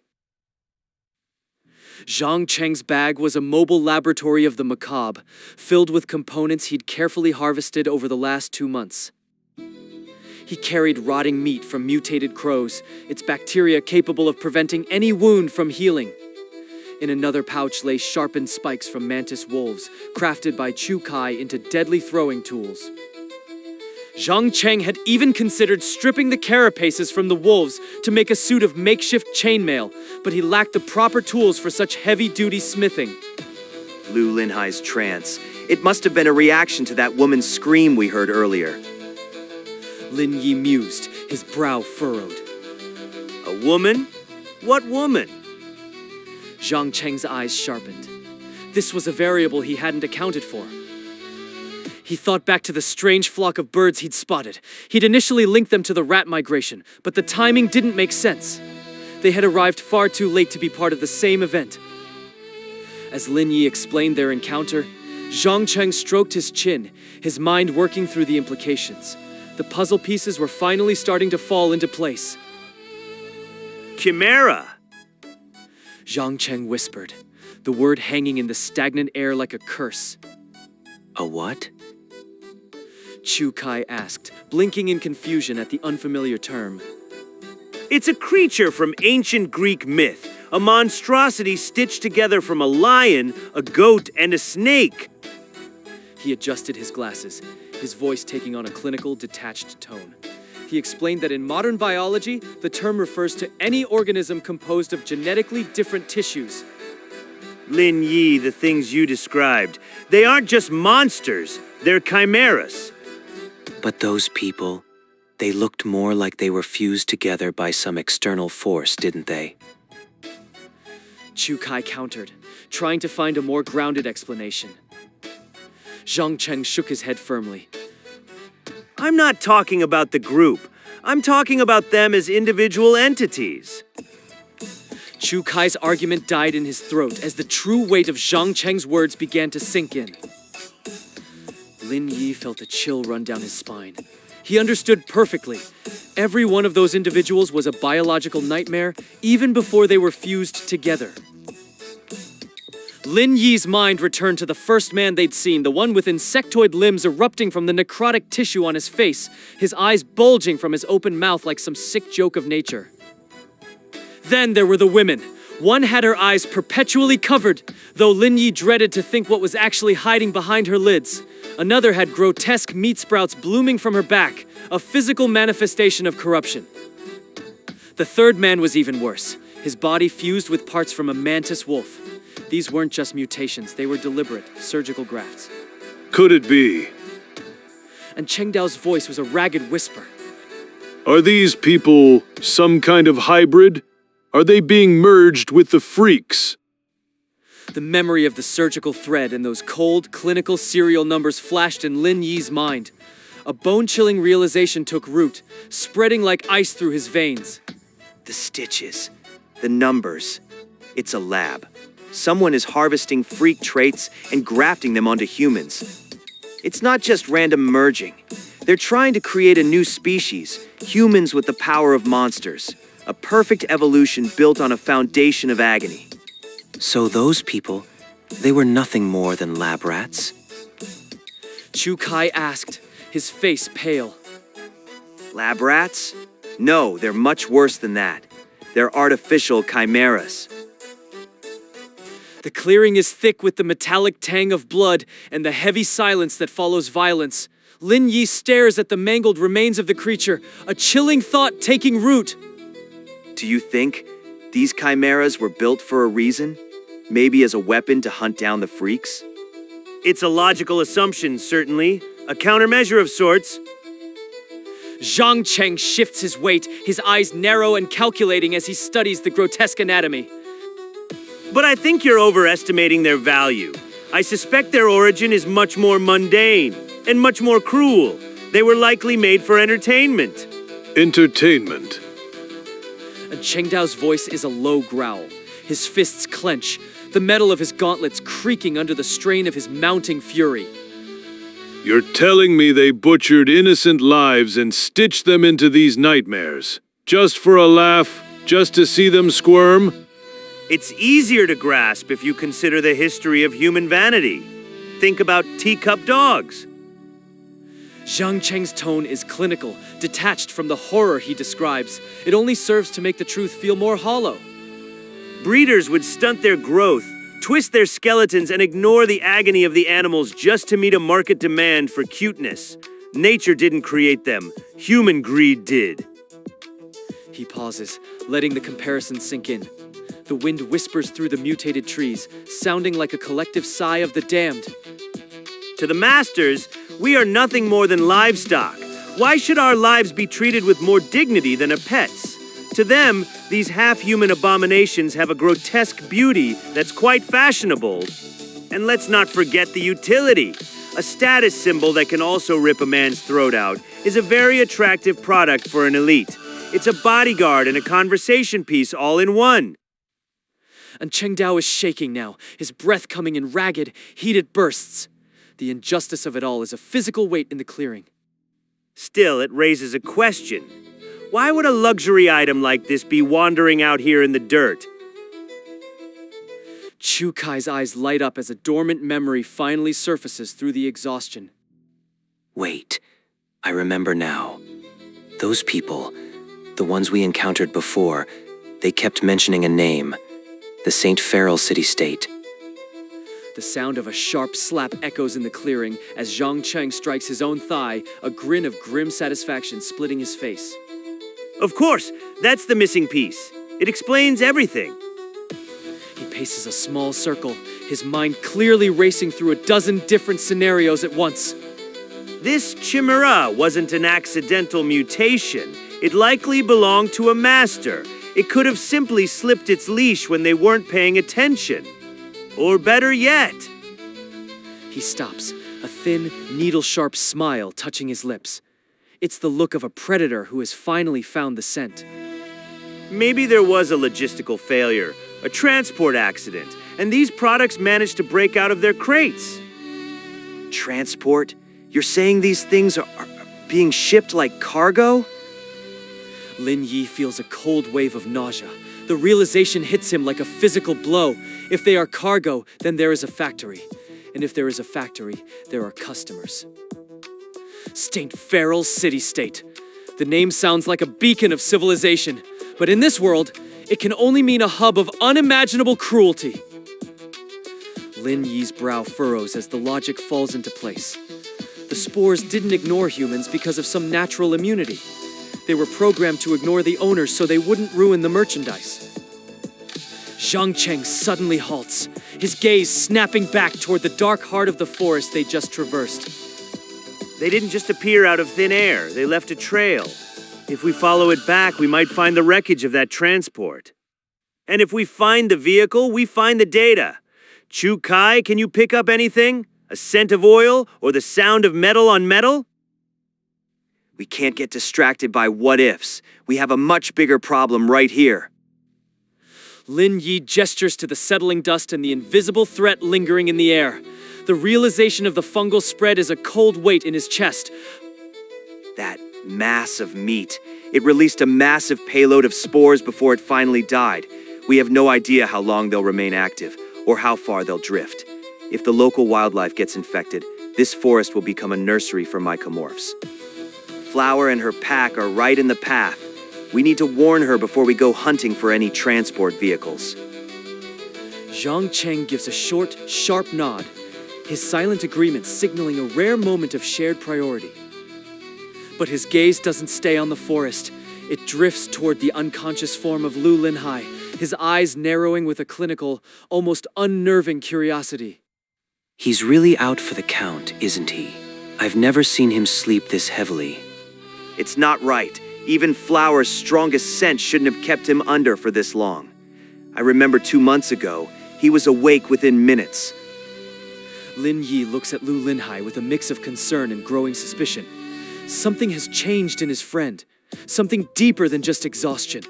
Zhang Cheng's bag was a mobile laboratory of the macabre, filled with components he'd carefully harvested over the last 2 months. He carried rotting meat from mutated crows, its bacteria capable of preventing any wound from healing. In another pouch lay sharpened spikes from mantis wolves, crafted by Chu Kai into deadly throwing tools. Zhang Cheng had even considered stripping the carapaces from the wolves to make a suit of makeshift chainmail, but he lacked the proper tools for such heavy-duty smithing. Lu Linhai's trance. It must have been a reaction to that woman's scream we heard earlier. Lin Yi mused, his brow furrowed. A woman? What woman? Zhang Cheng's eyes sharpened. This was a variable he hadn't accounted for. He thought back to the strange flock of birds he'd spotted. He'd initially linked them to the rat migration, but the timing didn't make sense. They had arrived far too late to be part of the same event. As Lin Yi explained their encounter, Zhang Cheng stroked his chin, his mind working through the implications. The puzzle pieces were finally starting to fall into place. Chimera! Zhang Cheng whispered, the word hanging in the stagnant air like a curse. A what? Chu Kai asked, blinking in confusion at the unfamiliar term. It's a creature from ancient Greek myth, a monstrosity stitched together from a lion, a goat, and a snake. He adjusted his glasses, his voice taking on a clinical, detached tone. He explained that in modern biology, the term refers to any organism composed of genetically different tissues. Lin Yi, the things you described, they aren't just monsters, they're chimeras. But those people, they looked more like they were fused together by some external force, didn't they? Chu Kai countered, trying to find a more grounded explanation. Zhang Cheng shook his head firmly. I'm not talking about the group. I'm talking about them as individual entities. Chu Kai's argument died in his throat as the true weight of Zhang Cheng's words began to sink in. Lin Yi felt a chill run down his spine. He understood perfectly. Every one of those individuals was a biological nightmare, even before they were fused together. Lin Yi's mind returned to the first man they'd seen, the one with insectoid limbs erupting from the necrotic tissue on his face, his eyes bulging from his open mouth like some sick joke of nature. Then there were the women. One had her eyes perpetually covered, though Lin Yi dreaded to think what was actually hiding behind her lids. Another had grotesque meat sprouts blooming from her back, a physical manifestation of corruption. The third man was even worse, his body fused with parts from a mantis wolf. These weren't just mutations, they were deliberate, surgical grafts. Could it be? And Cheng Dao's voice was a ragged whisper. Are these people some kind of hybrid? Are they being merged with the freaks? The memory of the surgical thread and those cold, clinical serial numbers flashed in Lin Yi's mind. A bone-chilling realization took root, spreading like ice through his veins. The stitches, the numbers. It's a lab. Someone is harvesting freak traits and grafting them onto humans. It's not just random merging. They're trying to create a new species, humans with the power of monsters. A perfect evolution built on a foundation of agony. So those people, they were nothing more than lab rats? Chu Kai asked, his face pale. Lab rats? No, they're much worse than that. They're artificial chimeras. The clearing is thick with the metallic tang of blood and the heavy silence that follows violence. Lin Yi stares at the mangled remains of the creature, a chilling thought taking root. Do you think these chimeras were built for a reason? Maybe as a weapon to hunt down the freaks? It's a logical assumption, certainly. A countermeasure of sorts. Zhang Cheng shifts his weight, his eyes narrow and calculating as he studies the grotesque anatomy. But I think you're overestimating their value. I suspect their origin is much more mundane and much more cruel. They were likely made for entertainment. Entertainment. And Cheng Dao's voice is a low growl. His fists clench, the metal of his gauntlets creaking under the strain of his mounting fury. You're telling me they butchered innocent lives and stitched them into these nightmares? Just for a laugh? Just to see them squirm? It's easier to grasp if you consider the history of human vanity. Think about teacup dogs. Zhang Cheng's tone is clinical, detached from the horror he describes. It only serves to make the truth feel more hollow. Breeders would stunt their growth, twist their skeletons, and ignore the agony of the animals just to meet a market demand for cuteness. Nature didn't create them. Human greed did. He pauses, letting the comparison sink in. The wind whispers through the mutated trees, sounding like a collective sigh of the damned. To the masters, we are nothing more than livestock. Why should our lives be treated with more dignity than a pet's? To them, these half-human abominations have a grotesque beauty that's quite fashionable. And let's not forget the utility. A status symbol that can also rip a man's throat out is a very attractive product for an elite. It's a bodyguard and a conversation piece all in one. And Cheng Dao is shaking now, his breath coming in ragged, heated bursts. The injustice of it all is a physical weight in the clearing. Still, it raises a question. Why would a luxury item like this be wandering out here in the dirt? Chu Kai's eyes light up as a dormant memory finally surfaces through the exhaustion. Wait, I remember now. Those people, the ones we encountered before, they kept mentioning a name. The St. Farrell city-state. The sound of a sharp slap echoes in the clearing as Zhang Cheng strikes his own thigh, a grin of grim satisfaction splitting his face. Of course, that's the missing piece. It explains everything. He paces a small circle, his mind clearly racing through a dozen different scenarios at once. This chimera wasn't an accidental mutation. It likely belonged to a master. It could have simply slipped its leash when they weren't paying attention. Or better yet. He stops, a thin, needle-sharp smile touching his lips. It's the look of a predator who has finally found the scent. Maybe there was a logistical failure, a transport accident, and these products managed to break out of their crates. Transport? You're saying these things are being shipped like cargo? Lin Yi feels a cold wave of nausea. The realization hits him like a physical blow. If they are cargo, then there is a factory. And if there is a factory, there are customers. St. Farrell City-State. The name sounds like a beacon of civilization. But in this world, it can only mean a hub of unimaginable cruelty. Lin Yi's brow furrows as the logic falls into place. The spores didn't ignore humans because of some natural immunity. They were programmed to ignore the owners so they wouldn't ruin the merchandise. Zhang Cheng suddenly halts, his gaze snapping back toward the dark heart of the forest they just traversed. They didn't just appear out of thin air, they left a trail. If we follow it back, we might find the wreckage of that transport. And if we find the vehicle, we find the data. Chu Kai, can you pick up anything? A scent of oil or the sound of metal on metal? We can't get distracted by what-ifs. We have a much bigger problem right here. Lin Yi gestures to the settling dust and the invisible threat lingering in the air. The realization of the fungal spread is a cold weight in his chest. That mass of meat. It released a massive payload of spores before it finally died. We have no idea how long they'll remain active, or how far they'll drift. If the local wildlife gets infected, this forest will become a nursery for mycomorphs. Flower and her pack are right in the path. We need to warn her before we go hunting for any transport vehicles. Zhang Cheng gives a short, sharp nod, his silent agreement signaling a rare moment of shared priority. But his gaze doesn't stay on the forest. It drifts toward the unconscious form of Lu Linhai, his eyes narrowing with a clinical, almost unnerving curiosity. He's really out for the count, isn't he? I've never seen him sleep this heavily. It's not right. Even Flower's strongest scent shouldn't have kept him under for this long. I remember 2 months ago, he was awake within minutes. Lin Yi looks at Lu Linhai with a mix of concern and growing suspicion. Something has changed in his friend. Something deeper than just exhaustion.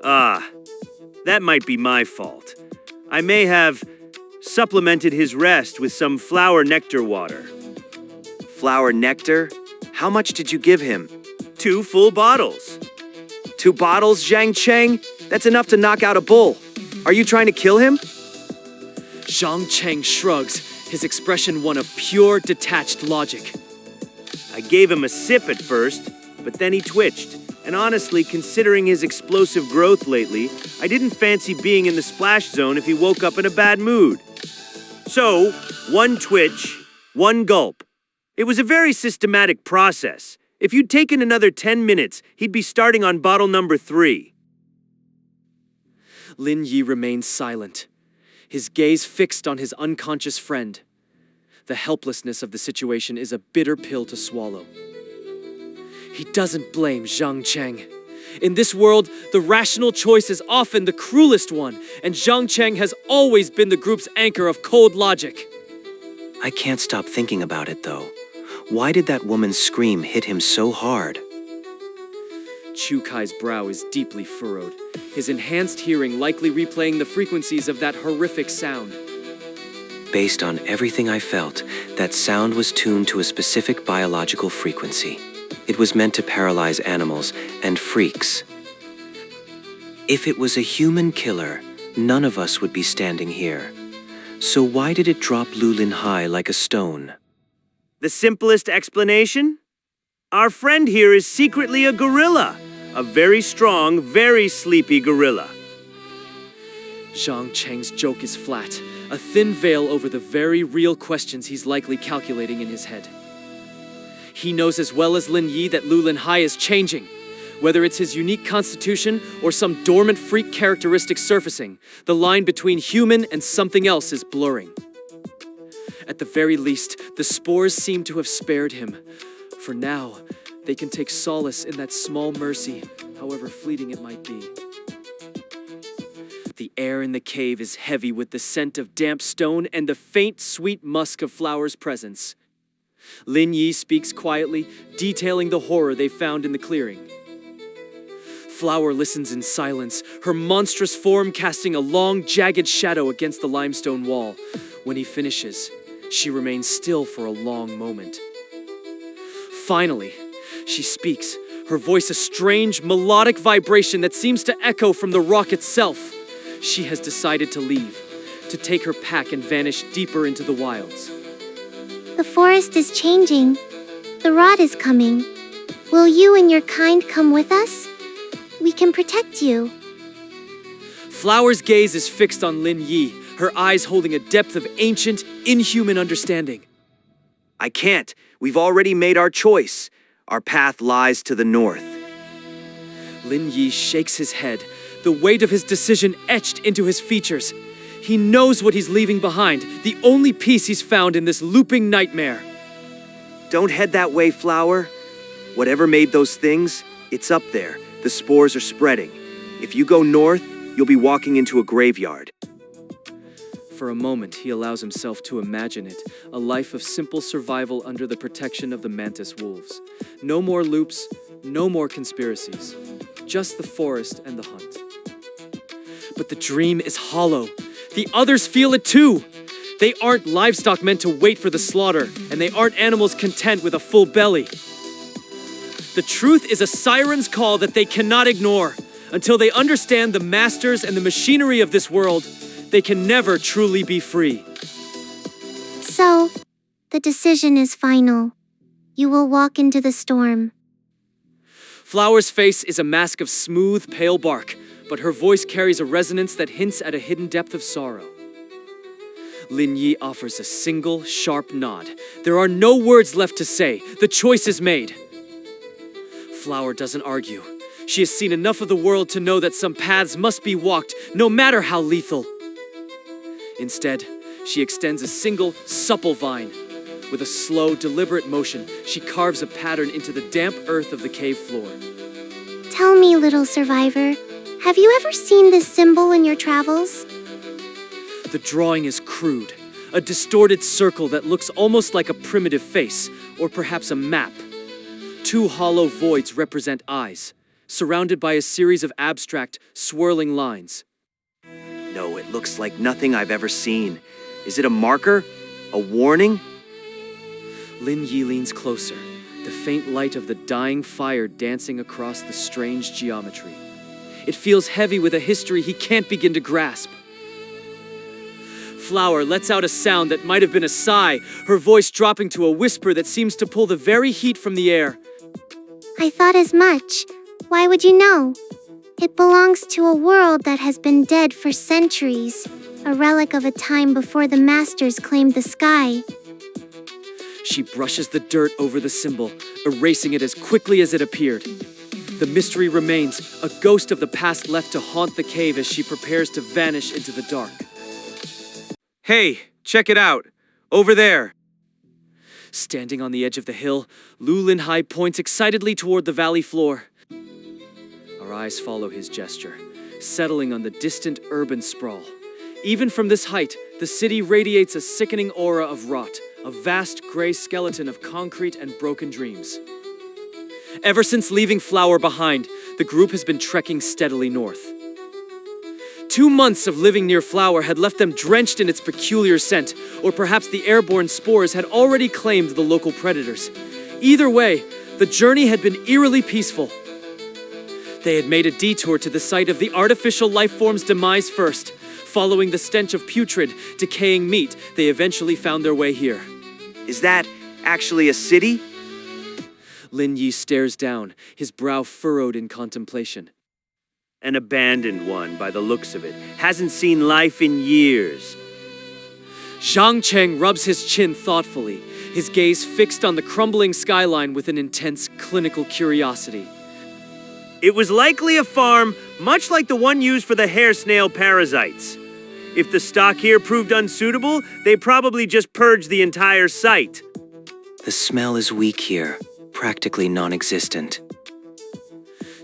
That might be my fault. I may have supplemented his rest with some flower nectar water. Flower nectar? How much did you give him? 2 full bottles. 2 bottles, Zhang Cheng? That's enough to knock out a bull. Are you trying to kill him? Zhang Cheng shrugs, his expression one of pure, detached logic. I I gave him a sip at first, but then he twitched. And honestly, considering his explosive growth lately, I didn't fancy being in the splash zone if he woke up in a bad mood. So, one twitch, one gulp. It was a very systematic process. If you'd taken another 10 minutes, he'd be starting on bottle number 3. Lin Yi remains silent, his gaze fixed on his unconscious friend. The helplessness of the situation is a bitter pill to swallow. He doesn't blame Zhang Cheng. In this world, the rational choice is often the cruelest one, and Zhang Cheng has always been the group's anchor of cold logic. I can't stop thinking about it, though. Why did that woman's scream hit him so hard? Chu Kai's brow is deeply furrowed, his enhanced hearing likely replaying the frequencies of that horrific sound. Based on everything I felt, that sound was tuned to a specific biological frequency. It was meant to paralyze animals and freaks. If it was a human killer, none of us would be standing here. So why did it drop Lu Linhai like a stone? The simplest explanation? Our friend here is secretly a gorilla. A very strong, very sleepy gorilla. Zhang Cheng's joke is flat, a thin veil over the very real questions he's likely calculating in his head. He knows as well as Lin Yi that Lu Linhai is changing. Whether it's his unique constitution or some dormant freak characteristic surfacing, the line between human and something else is blurring. At the very least, the spores seem to have spared him. For now, they can take solace in that small mercy, however fleeting it might be. The air in the cave is heavy with the scent of damp stone and the faint, sweet musk of Flower's presence. Lin Yi speaks quietly, detailing the horror they found in the clearing. Flower listens in silence, her monstrous form casting a long, jagged shadow against the limestone wall. When he finishes, she remains still for a long moment. Finally, she speaks, her voice a strange, melodic vibration that seems to echo from the rock itself. She has decided to leave, to take her pack and vanish deeper into the wilds. The forest is changing. The rot is coming. Will you and your kind come with us? We can protect you. Flower's gaze is fixed on Lin Yi, her eyes holding a depth of ancient, inhuman understanding. I can't. We've already made our choice. Our path lies to the north. Lin Yi shakes his head, the weight of his decision etched into his features. He knows what he's leaving behind, the only peace he's found in this looping nightmare. Don't head that way, Flower. Whatever made those things, it's up there. The spores are spreading. If you go north, you'll be walking into a graveyard. For a moment, he allows himself to imagine it, a life of simple survival under the protection of the mantis wolves. No more loops, no more conspiracies. Just the forest and the hunt. But the dream is hollow. The others feel it too. They aren't livestock meant to wait for the slaughter, and they aren't animals content with a full belly. The truth is a siren's call that they cannot ignore. Until they understand the masters and the machinery of this world, they can never truly be free. So, the decision is final. You will walk into the storm. Flower's face is a mask of smooth, pale bark, but her voice carries a resonance that hints at a hidden depth of sorrow. Lin Yi offers a single, sharp nod. There are no words left to say. The choice is made. Flower doesn't argue. She has seen enough of the world to know that some paths must be walked, no matter how lethal. Instead, she extends a single, supple vine. With a slow, deliberate motion, she carves a pattern into the damp earth of the cave floor. Tell me, little survivor, have you ever seen this symbol in your travels? The drawing is crude, a distorted circle that looks almost like a primitive face, or perhaps a map. Two hollow voids represent eyes, surrounded by a series of abstract, swirling lines. No, it looks like nothing I've ever seen. Is it a marker? A warning? Lin Yi leans closer, the faint light of the dying fire dancing across the strange geometry. It feels heavy with a history he can't begin to grasp. Flower lets out a sound that might have been a sigh, her voice dropping to a whisper that seems to pull the very heat from the air. I thought as much. Why would you know? It belongs to a world that has been dead for centuries, a relic of a time before the masters claimed the sky. She brushes the dirt over the symbol, erasing it as quickly as it appeared. The mystery remains, a ghost of the past left to haunt the cave as she prepares to vanish into the dark. Hey, check it out. Over there. Standing on the edge of the hill, Lin Yi points excitedly toward the valley floor. Our eyes follow his gesture, settling on the distant urban sprawl. Even from this height, the city radiates a sickening aura of rot, a vast gray skeleton of concrete and broken dreams. Ever since leaving Flower behind, the group has been trekking steadily north. 2 months of living near Flower had left them drenched in its peculiar scent, or perhaps the airborne spores had already claimed the local predators. Either way, the journey had been eerily peaceful. They had made a detour to the site of the artificial life form's demise first. Following the stench of putrid, decaying meat, they eventually found their way here. Is that actually a city? Lin Yi stares down, his brow furrowed in contemplation. An abandoned one, by the looks of it. Hasn't seen life in years. Zhang Cheng rubs his chin thoughtfully, his gaze fixed on the crumbling skyline with an intense clinical curiosity. It was likely a farm, much like the one used for the hair snail parasites. If the stock here proved unsuitable, they probably just purged the entire site. The smell is weak here, practically non-existent.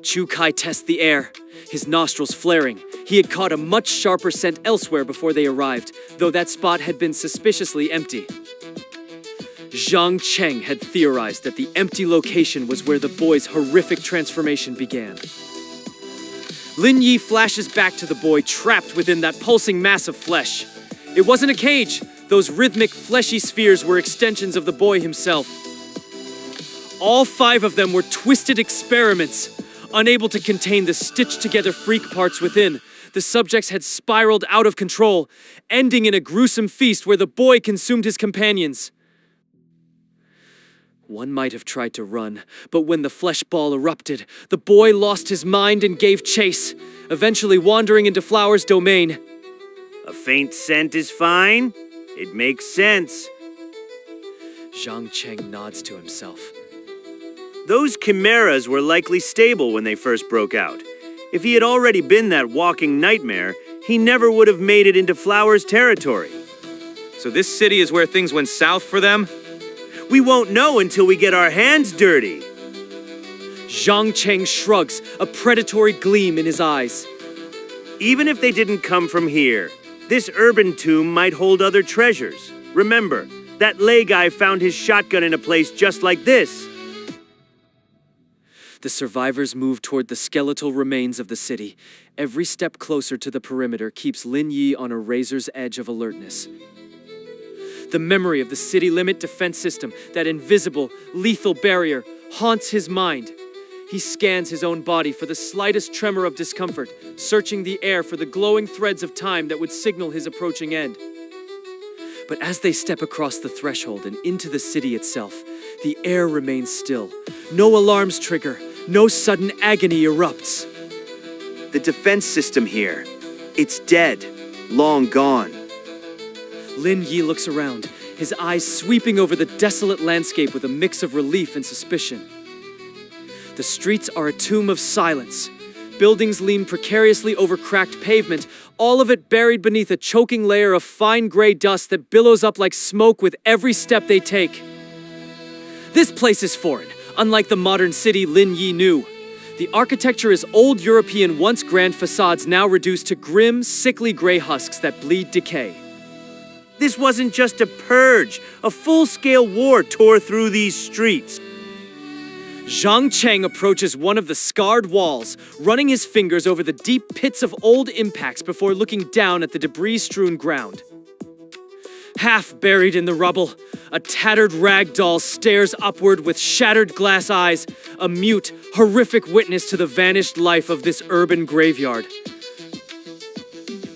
Chu Kai tests the air, his nostrils flaring. He had caught a much sharper scent elsewhere before they arrived, though that spot had been suspiciously empty. Zhang Cheng had theorized that the empty location was where the boy's horrific transformation began. Lin Yi flashes back to the boy trapped within that pulsing mass of flesh. It wasn't a cage. Those rhythmic, fleshy spheres were extensions of the boy himself. All 5 of them were twisted experiments. Unable to contain the stitched-together freak parts within, the subjects had spiraled out of control, ending in a gruesome feast where the boy consumed his companions. One might have tried to run, but when the flesh ball erupted, the boy lost his mind and gave chase, eventually wandering into Flower's domain. A faint scent is fine. It makes sense. Zhang Cheng nods to himself. Those chimeras were likely stable when they first broke out. If he had already been that walking nightmare, he never would have made it into Flower's territory. So this city is where things went south for them? We won't know until we get our hands dirty. Zhang Cheng shrugs, a predatory gleam in his eyes. Even if they didn't come from here, this urban tomb might hold other treasures. Remember, that lay guy found his shotgun in a place just like this. The survivors move toward the skeletal remains of the city. Every step closer to the perimeter keeps Lin Yi on a razor's edge of alertness. The memory of the city limit defense system, that invisible, lethal barrier, haunts his mind. He scans his own body for the slightest tremor of discomfort, searching the air for the glowing threads of time that would signal his approaching end. But as they step across the threshold and into the city itself, the air remains still. No alarms trigger, no sudden agony erupts. The defense system here. It's dead. Long gone. Lin Yi looks around, his eyes sweeping over the desolate landscape with a mix of relief and suspicion. The streets are a tomb of silence. Buildings lean precariously over cracked pavement, all of it buried beneath a choking layer of fine gray dust that billows up like smoke with every step they take. This place is foreign, unlike the modern city Lin Yi knew. The architecture is old European, once grand facades now reduced to grim, sickly gray husks that bleed decay. This wasn't just a purge. A full-scale war tore through these streets. Zhang Cheng approaches one of the scarred walls, running his fingers over the deep pits of old impacts before looking down at the debris-strewn ground. Half buried in the rubble, a tattered rag doll stares upward with shattered glass eyes, a mute, horrific witness to the vanished life of this urban graveyard.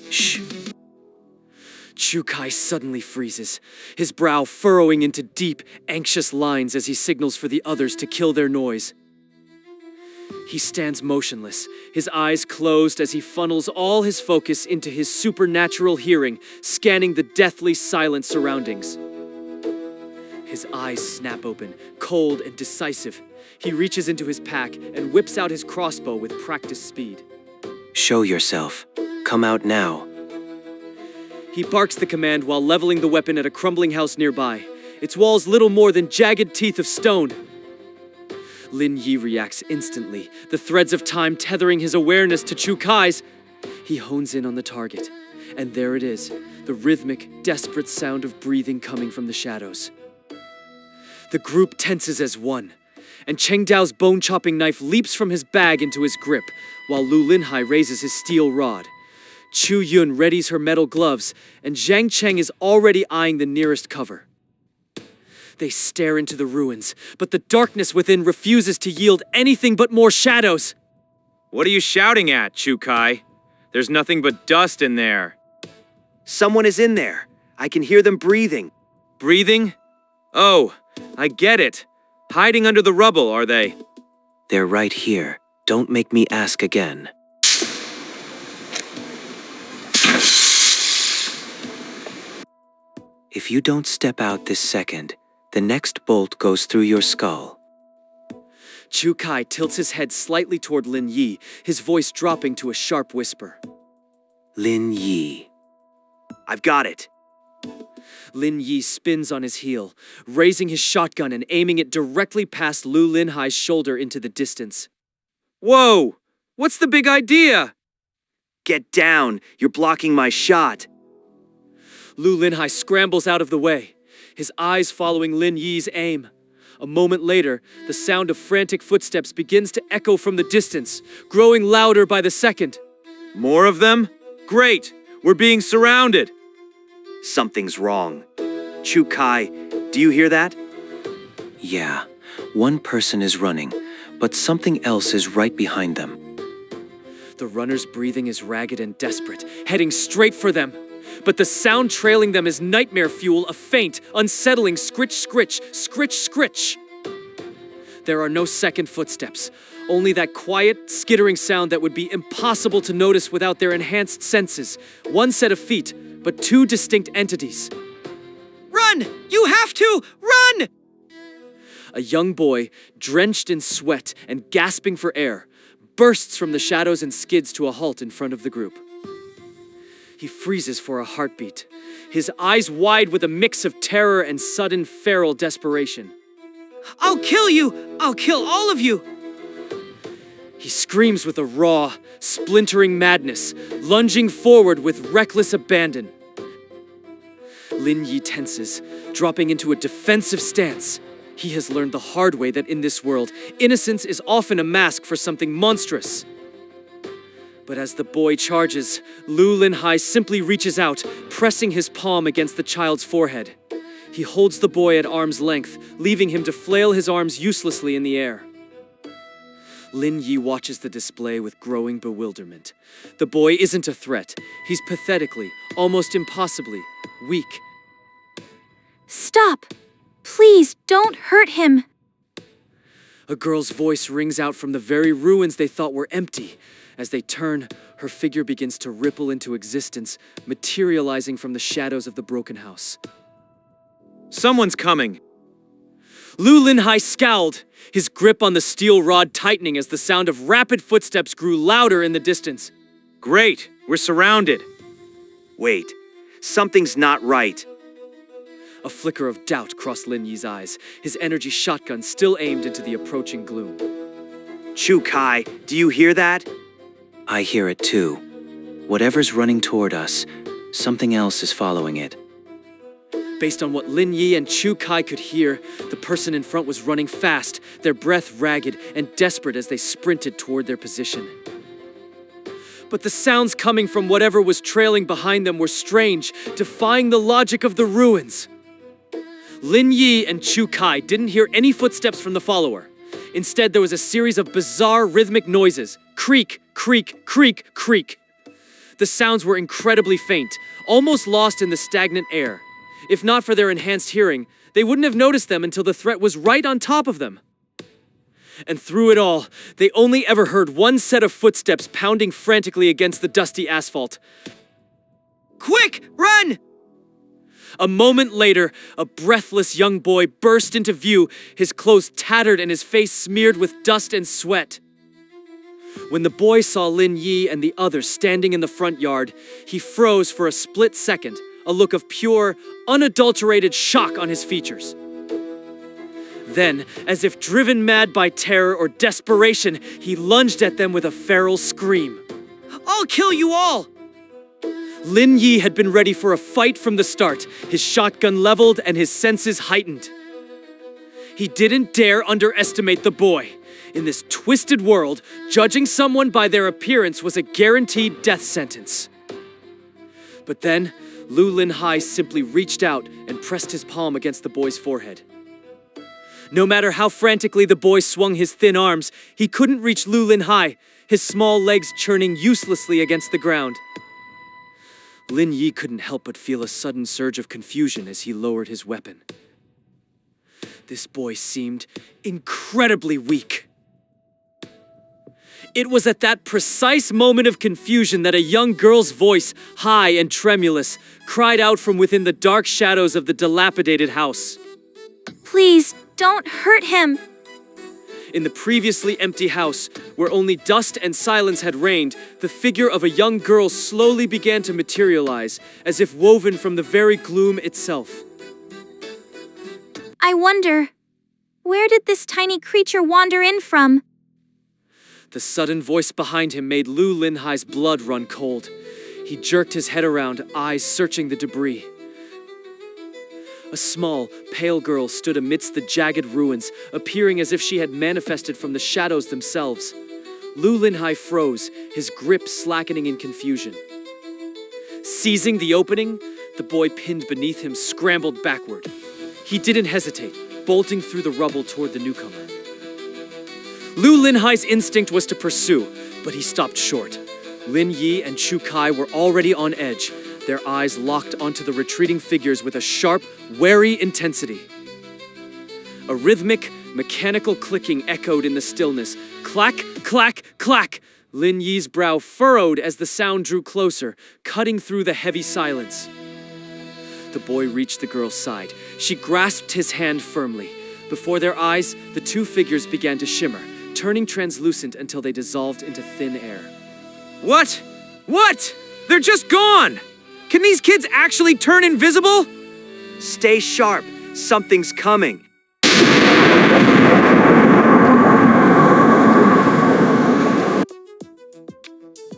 Shh. Chu Kai suddenly freezes, his brow furrowing into deep, anxious lines as he signals for the others to kill their noise. He stands motionless, his eyes closed as he funnels all his focus into his supernatural hearing, scanning the deathly silent surroundings. His eyes snap open, cold and decisive. He reaches into his pack and whips out his crossbow with practiced speed. Show yourself. Come out now. He barks the command while leveling the weapon at a crumbling house nearby, its walls little more than jagged teeth of stone. Lin Yi reacts instantly, the threads of time tethering his awareness to Chu Kai's. He hones in on the target, and there it is, the rhythmic, desperate sound of breathing coming from the shadows. The group tenses as one, and Cheng Dao's bone-chopping knife leaps from his bag into his grip, while Lu Linhai raises his steel rod. Chu Yun readies her metal gloves, and Zhang Cheng is already eyeing the nearest cover. They stare into the ruins, but the darkness within refuses to yield anything but more shadows. What are you shouting at, Chu Kai? There's nothing but dust in there. Someone is in there. I can hear them breathing. Breathing? Oh, I get it. Hiding under the rubble, are they? They're right here. Don't make me ask again. If you don't step out this second, the next bolt goes through your skull. Chu Kai tilts his head slightly toward Lin Yi, his voice dropping to a sharp whisper. Lin Yi. I've got it. Lin Yi spins on his heel, raising his shotgun and aiming it directly past Lu Linhai's shoulder into the distance. Whoa! What's the big idea? Get down. You're blocking my shot. Lu Linhai scrambles out of the way, his eyes following Lin Yi's aim. A moment later, the sound of frantic footsteps begins to echo from the distance, growing louder by the second. More of them? Great! We're being surrounded! Something's wrong. Chu Kai, do you hear that? Yeah, one person is running, but something else is right behind them. The runner's breathing is ragged and desperate, heading straight for them. But the sound trailing them is nightmare fuel, a faint, unsettling scritch, scritch, scritch, scritch. There are no second footsteps, only that quiet, skittering sound that would be impossible to notice without their enhanced senses. One set of feet, but two distinct entities. Run! You have to! Run! A young boy, drenched in sweat and gasping for air, bursts from the shadows and skids to a halt in front of the group. He freezes for a heartbeat, his eyes wide with a mix of terror and sudden feral desperation. I'll kill you! I'll kill all of you! He screams with a raw, splintering madness, lunging forward with reckless abandon. Lin Yi tenses, dropping into a defensive stance. He has learned the hard way that in this world, innocence is often a mask for something monstrous. But as the boy charges, Lu Linhai simply reaches out, pressing his palm against the child's forehead. He holds the boy at arm's length, leaving him to flail his arms uselessly in the air. Lin Yi watches the display with growing bewilderment. The boy isn't a threat. He's pathetically, almost impossibly, weak. Stop! Please, don't hurt him! A girl's voice rings out from the very ruins they thought were empty. As they turn, her figure begins to ripple into existence, materializing from the shadows of the broken house. Someone's coming. Lu Linhai scowled, his grip on the steel rod tightening as the sound of rapid footsteps grew louder in the distance. Great, we're surrounded. Wait, something's not right. A flicker of doubt crossed Lin Yi's eyes, his energy shotgun still aimed into the approaching gloom. Chu Kai, do you hear that? I hear it too. Whatever's running toward us, something else is following it. Based on what Lin Yi and Chu Kai could hear, the person in front was running fast, their breath ragged and desperate as they sprinted toward their position. But the sounds coming from whatever was trailing behind them were strange, defying the logic of the ruins. Lin Yi and Chu Kai didn't hear any footsteps from the follower. Instead, there was a series of bizarre rhythmic noises. Creak, creak, creak, creak. The sounds were incredibly faint, almost lost in the stagnant air. If not for their enhanced hearing, they wouldn't have noticed them until the threat was right on top of them. And through it all, they only ever heard one set of footsteps pounding frantically against the dusty asphalt. Quick, run! A moment later, a breathless young boy burst into view, his clothes tattered and his face smeared with dust and sweat. When the boy saw Lin Yi and the others standing in the front yard, he froze for a split second, a look of pure, unadulterated shock on his features. Then, as if driven mad by terror or desperation, he lunged at them with a feral scream. I'll kill you all! Lin Yi had been ready for a fight from the start, his shotgun leveled and his senses heightened. He didn't dare underestimate the boy. In this twisted world, judging someone by their appearance was a guaranteed death sentence. But then, Lu Linhai simply reached out and pressed his palm against the boy's forehead. No matter how frantically the boy swung his thin arms, he couldn't reach Lu Linhai, his small legs churning uselessly against the ground. Lin Yi couldn't help but feel a sudden surge of confusion as he lowered his weapon. This boy seemed incredibly weak. It was at that precise moment of confusion that a young girl's voice, high and tremulous, cried out from within the dark shadows of the dilapidated house. Please, don't hurt him. In the previously empty house, where only dust and silence had reigned, the figure of a young girl slowly began to materialize, as if woven from the very gloom itself. I wonder, where did this tiny creature wander in from? The sudden voice behind him made Lu Linhai's blood run cold. He jerked his head around, eyes searching the debris. A small, pale girl stood amidst the jagged ruins, appearing as if she had manifested from the shadows themselves. Lu Linhai froze, his grip slackening in confusion. Seizing the opening, the boy pinned beneath him scrambled backward. He didn't hesitate, bolting through the rubble toward the newcomer. Lu Linhai's instinct was to pursue, but he stopped short. Lin Yi and Chu Kai were already on edge, their eyes locked onto the retreating figures with a sharp, wary intensity. A rhythmic, mechanical clicking echoed in the stillness. Clack, clack, clack! Lin Yi's brow furrowed as the sound drew closer, cutting through the heavy silence. The boy reached the girl's side. She grasped his hand firmly. Before their eyes, the two figures began to shimmer, turning translucent until they dissolved into thin air. What? What? They're just gone! Can these kids actually turn invisible? Stay sharp. Something's coming.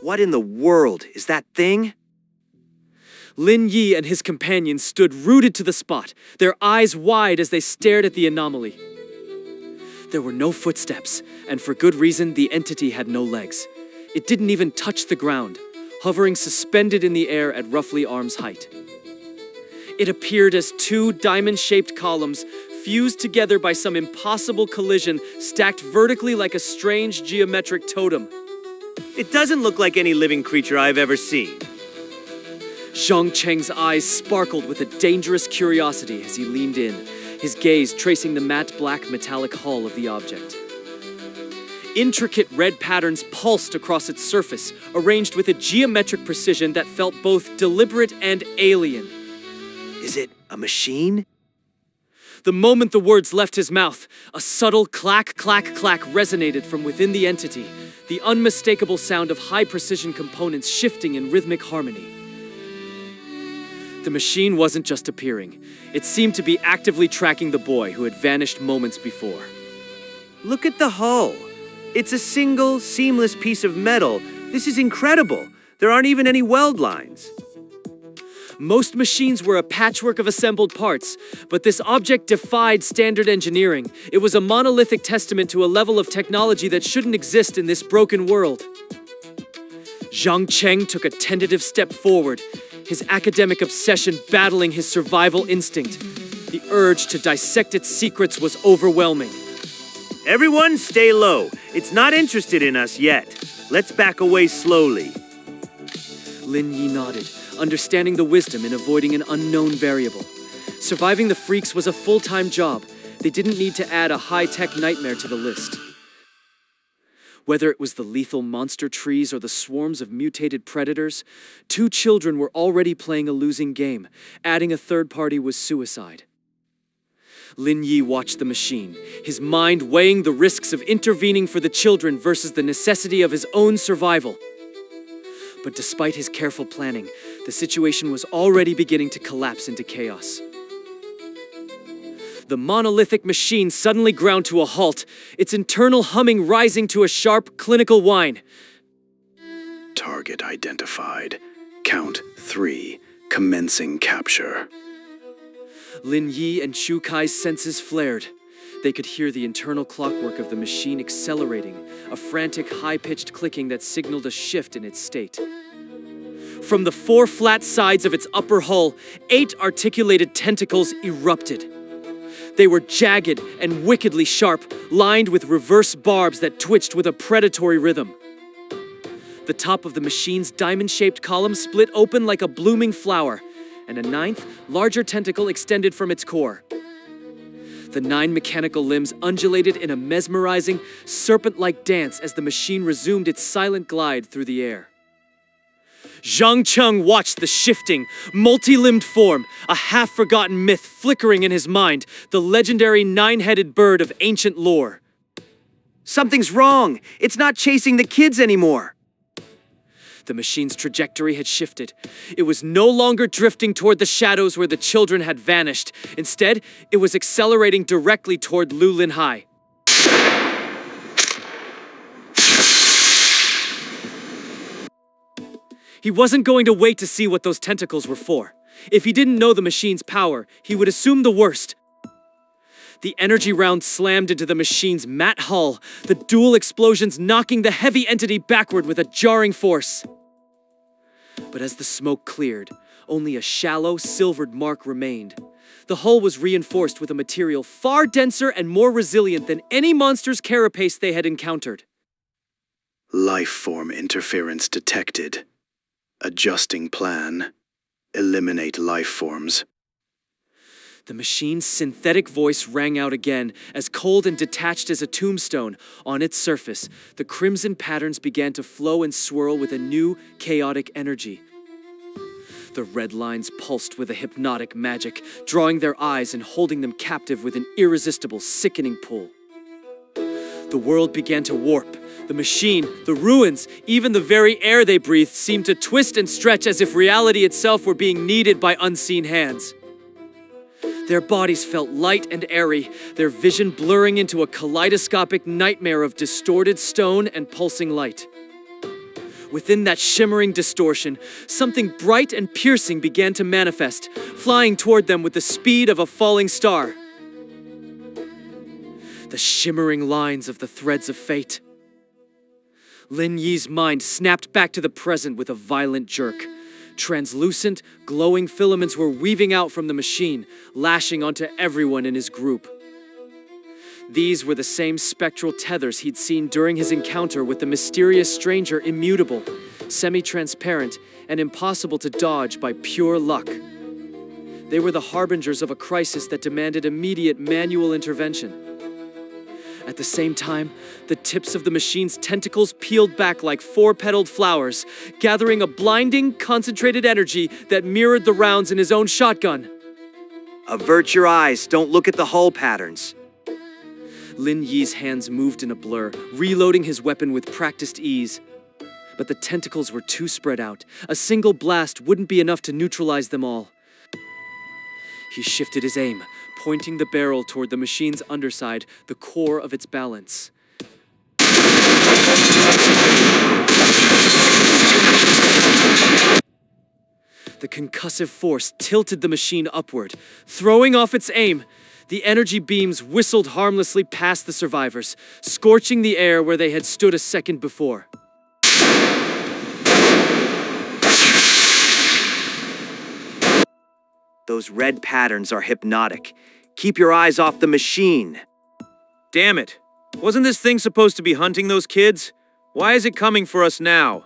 What in the world is that thing? Lin Yi and his companions stood rooted to the spot, their eyes wide as they stared at the anomaly. There were no footsteps, and for good reason, the entity had no legs. It didn't even touch the ground, hovering suspended in the air at roughly arm's height. It appeared as two diamond-shaped columns fused together by some impossible collision, stacked vertically like a strange geometric totem. It doesn't look like any living creature I've ever seen. Zhang Cheng's eyes sparkled with a dangerous curiosity as he leaned in, his gaze tracing the matte black metallic hull of the object. Intricate red patterns pulsed across its surface, arranged with a geometric precision that felt both deliberate and alien. Is it a machine? The moment the words left his mouth, a subtle clack, clack, clack resonated from within the entity, the unmistakable sound of high-precision components shifting in rhythmic harmony. The machine wasn't just appearing. It seemed to be actively tracking the boy who had vanished moments before. Look at the hull. It's a single, seamless piece of metal. This is incredible. There aren't even any weld lines. Most machines were a patchwork of assembled parts, but this object defied standard engineering. It was a monolithic testament to a level of technology that shouldn't exist in this broken world. Zhang Cheng took a tentative step forward, his academic obsession battling his survival instinct. The urge to dissect its secrets was overwhelming. Everyone stay low. It's not interested in us yet. Let's back away slowly. Lin Yi nodded, understanding the wisdom in avoiding an unknown variable. Surviving the freaks was a full-time job. They didn't need to add a high-tech nightmare to the list. Whether it was the lethal monster trees or the swarms of mutated predators, 2 children were already playing a losing game. Adding a third party was suicide. Lin Yi watched the machine, his mind weighing the risks of intervening for the children versus the necessity of his own survival. But despite his careful planning, the situation was already beginning to collapse into chaos. The monolithic machine suddenly ground to a halt, its internal humming rising to a sharp, clinical whine. Target identified. Count 3. Commencing capture. Lin Yi and Chu Kai's senses flared. They could hear the internal clockwork of the machine accelerating, a frantic, high-pitched clicking that signaled a shift in its state. From the 4 flat sides of its upper hull, 8 articulated tentacles erupted. They were jagged and wickedly sharp, lined with reverse barbs that twitched with a predatory rhythm. The top of the machine's diamond-shaped column split open like a blooming flower, and a 9th, larger tentacle extended from its core. The 9 mechanical limbs undulated in a mesmerizing, serpent-like dance as the machine resumed its silent glide through the air. Zhang Cheng watched the shifting, multi-limbed form, a half-forgotten myth flickering in his mind, the legendary 9-headed bird of ancient lore. Something's wrong. It's not chasing the kids anymore. The machine's trajectory had shifted. It was no longer drifting toward the shadows where the children had vanished. Instead, it was accelerating directly toward Lu Linhai. He wasn't going to wait to see what those tentacles were for. If he didn't know the machine's power, he would assume the worst. The energy round slammed into the machine's matte hull, the dual explosions knocking the heavy entity backward with a jarring force. But as the smoke cleared, only a shallow, silvered mark remained. The hull was reinforced with a material far denser and more resilient than any monster's carapace they had encountered. Life form interference detected. Adjusting plan. Eliminate life forms. The machine's synthetic voice rang out again, as cold and detached as a tombstone. On its surface, the crimson patterns began to flow and swirl with a new, chaotic energy. The red lines pulsed with a hypnotic magic, drawing their eyes and holding them captive with an irresistible, sickening pull. The world began to warp. The machine, the ruins, even the very air they breathed seemed to twist and stretch as if reality itself were being kneaded by unseen hands. Their bodies felt light and airy, their vision blurring into a kaleidoscopic nightmare of distorted stone and pulsing light. Within that shimmering distortion, something bright and piercing began to manifest, flying toward them with the speed of a falling star. The shimmering lines of the threads of fate. Lin Yi's mind snapped back to the present with a violent jerk. Translucent, glowing filaments were weaving out from the machine, lashing onto everyone in his group. These were the same spectral tethers he'd seen during his encounter with the mysterious stranger, immutable, semi-transparent, and impossible to dodge by pure luck. They were the harbingers of a crisis that demanded immediate manual intervention. At the same time, the tips of the machine's tentacles peeled back like 4-petaled flowers, gathering a blinding, concentrated energy that mirrored the rounds in his own shotgun. Avert your eyes, don't look at the hull patterns. Lin Yi's hands moved in a blur, reloading his weapon with practiced ease. But the tentacles were too spread out. A single blast wouldn't be enough to neutralize them all. He shifted his aim, pointing the barrel toward the machine's underside, the core of its balance. The concussive force tilted the machine upward, throwing off its aim. The energy beams whistled harmlessly past the survivors, scorching the air where they had stood a second before. Those red patterns are hypnotic. Keep your eyes off the machine. Damn it! Wasn't this thing supposed to be hunting those kids? Why is it coming for us now?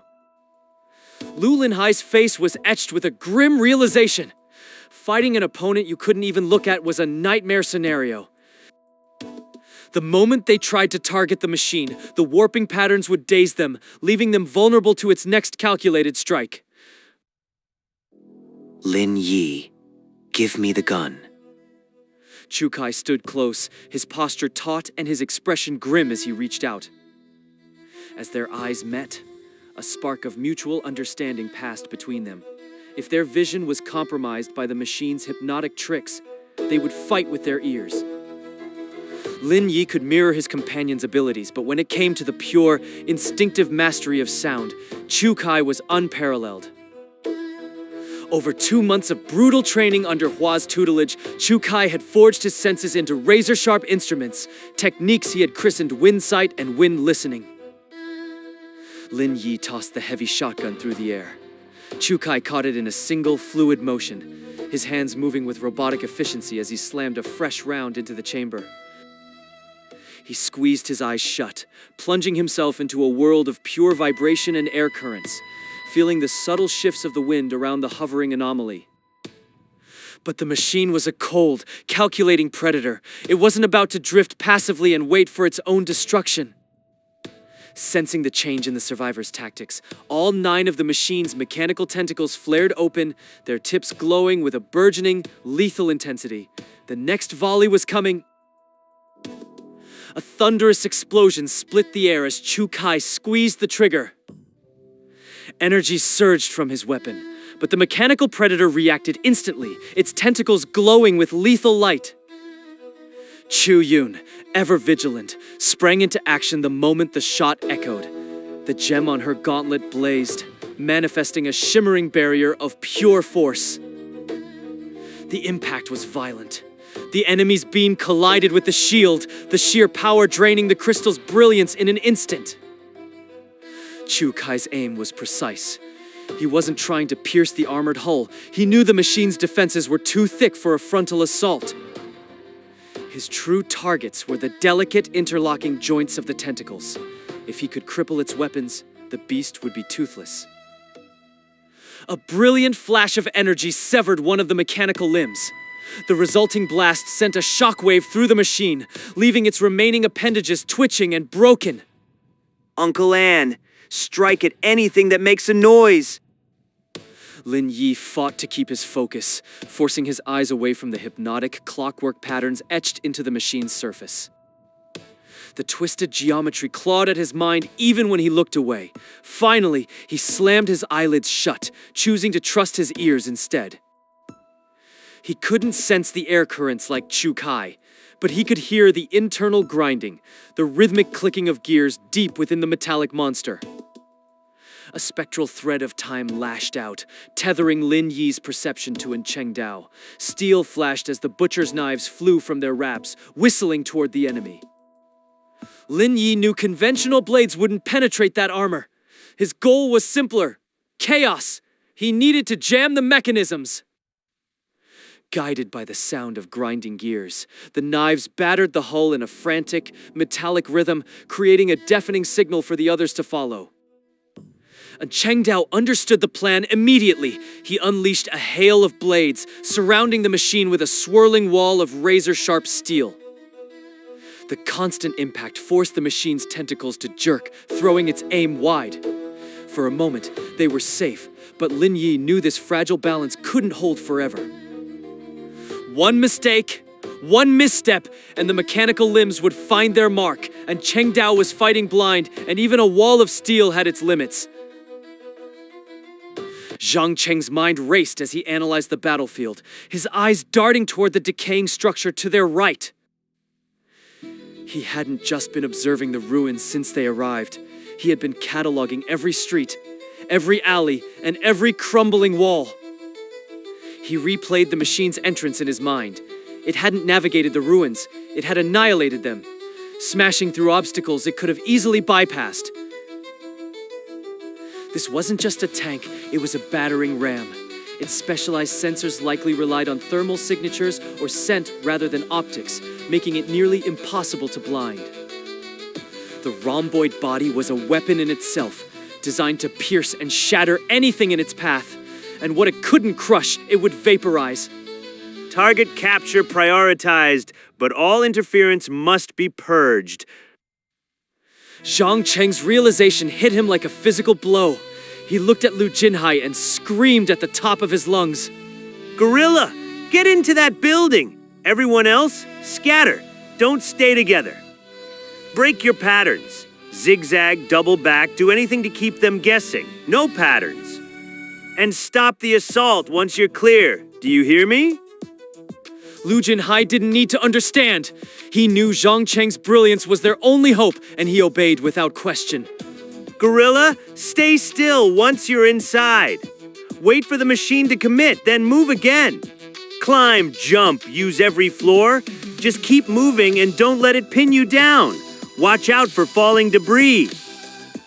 Lu Linhai's face was etched with a grim realization. Fighting an opponent you couldn't even look at was a nightmare scenario. The moment they tried to target the machine, the warping patterns would daze them, leaving them vulnerable to its next calculated strike. Lin Yi, give me the gun. Chukai stood close, his posture taut and his expression grim as he reached out. As their eyes met, a spark of mutual understanding passed between them. If their vision was compromised by the machine's hypnotic tricks, they would fight with their ears. Lin Yi could mirror his companion's abilities, but when it came to the pure, instinctive mastery of sound, Chukai was unparalleled. Over 2 months of brutal training under Hua's tutelage, Chukai had forged his senses into razor-sharp instruments, techniques he had christened wind sight and wind listening. Lin Yi tossed the heavy shotgun through the air. Chukai caught it in a single, fluid motion, his hands moving with robotic efficiency as he slammed a fresh round into the chamber. He squeezed his eyes shut, plunging himself into a world of pure vibration and air currents, feeling the subtle shifts of the wind around the hovering anomaly. But the machine was a cold, calculating predator. It wasn't about to drift passively and wait for its own destruction. Sensing the change in the survivors' tactics, all 9 of the machine's mechanical tentacles flared open, their tips glowing with a burgeoning, lethal intensity. The next volley was coming. A thunderous explosion split the air as Chukai squeezed the trigger. Energy surged from his weapon, but the mechanical predator reacted instantly, its tentacles glowing with lethal light. Chu Yun, ever vigilant, sprang into action the moment the shot echoed. The gem on her gauntlet blazed, manifesting a shimmering barrier of pure force. The impact was violent. The enemy's beam collided with the shield, the sheer power draining the crystal's brilliance in an instant. Chukai's aim was precise. He wasn't trying to pierce the armored hull. He knew the machine's defenses were too thick for a frontal assault. His true targets were the delicate interlocking joints of the tentacles. If he could cripple its weapons, the beast would be toothless. A brilliant flash of energy severed one of the mechanical limbs. The resulting blast sent a shockwave through the machine, leaving its remaining appendages twitching and broken. Uncle Ann, strike at anything that makes a noise. Lin Yi fought to keep his focus, forcing his eyes away from the hypnotic clockwork patterns etched into the machine's surface. The twisted geometry clawed at his mind even when he looked away. Finally, he slammed his eyelids shut, choosing to trust his ears instead. He couldn't sense the air currents like Chukai, but he could hear the internal grinding, the rhythmic clicking of gears deep within the metallic monster. A spectral thread of time lashed out, tethering Lin Yi's perception to Chengdao. Steel flashed as the butcher's knives flew from their wraps, whistling toward the enemy. Lin Yi knew conventional blades wouldn't penetrate that armor. His goal was simpler: chaos. He needed to jam the mechanisms. Guided by the sound of grinding gears, the knives battered the hull in a frantic, metallic rhythm, creating a deafening signal for the others to follow. And Chengdao understood the plan immediately. He unleashed a hail of blades, surrounding the machine with a swirling wall of razor-sharp steel. The constant impact forced the machine's tentacles to jerk, throwing its aim wide. For a moment, they were safe, but Lin Yi knew this fragile balance couldn't hold forever. One mistake, one misstep, and the mechanical limbs would find their mark, and Chengdao was fighting blind, and even a wall of steel had its limits. Zhang Cheng's mind raced as he analyzed the battlefield, his eyes darting toward the decaying structure to their right. He hadn't just been observing the ruins since they arrived. He had been cataloging every street, every alley, and every crumbling wall. He replayed the machine's entrance in his mind. It hadn't navigated the ruins, it had annihilated them, smashing through obstacles it could have easily bypassed. This wasn't just a tank, it was a battering ram. Its specialized sensors likely relied on thermal signatures or scent rather than optics, making it nearly impossible to blind. The rhomboid body was a weapon in itself, designed to pierce and shatter anything in its path. And what it couldn't crush, it would vaporize. Target capture prioritized, but all interference must be purged. Zhang Cheng's realization hit him like a physical blow. He looked at Lu Jinhai and screamed at the top of his lungs. Gorilla, get into that building! Everyone else, scatter. Don't stay together. Break your patterns. Zigzag, double back, do anything to keep them guessing. No patterns. And stop the assault once you're clear. Do you hear me? Lu Jinhai didn't need to understand. He knew Zhang Cheng's brilliance was their only hope, and he obeyed without question. Gorilla, stay still once you're inside. Wait for the machine to commit, then move again. Climb, jump, use every floor. Just keep moving and don't let it pin you down. Watch out for falling debris.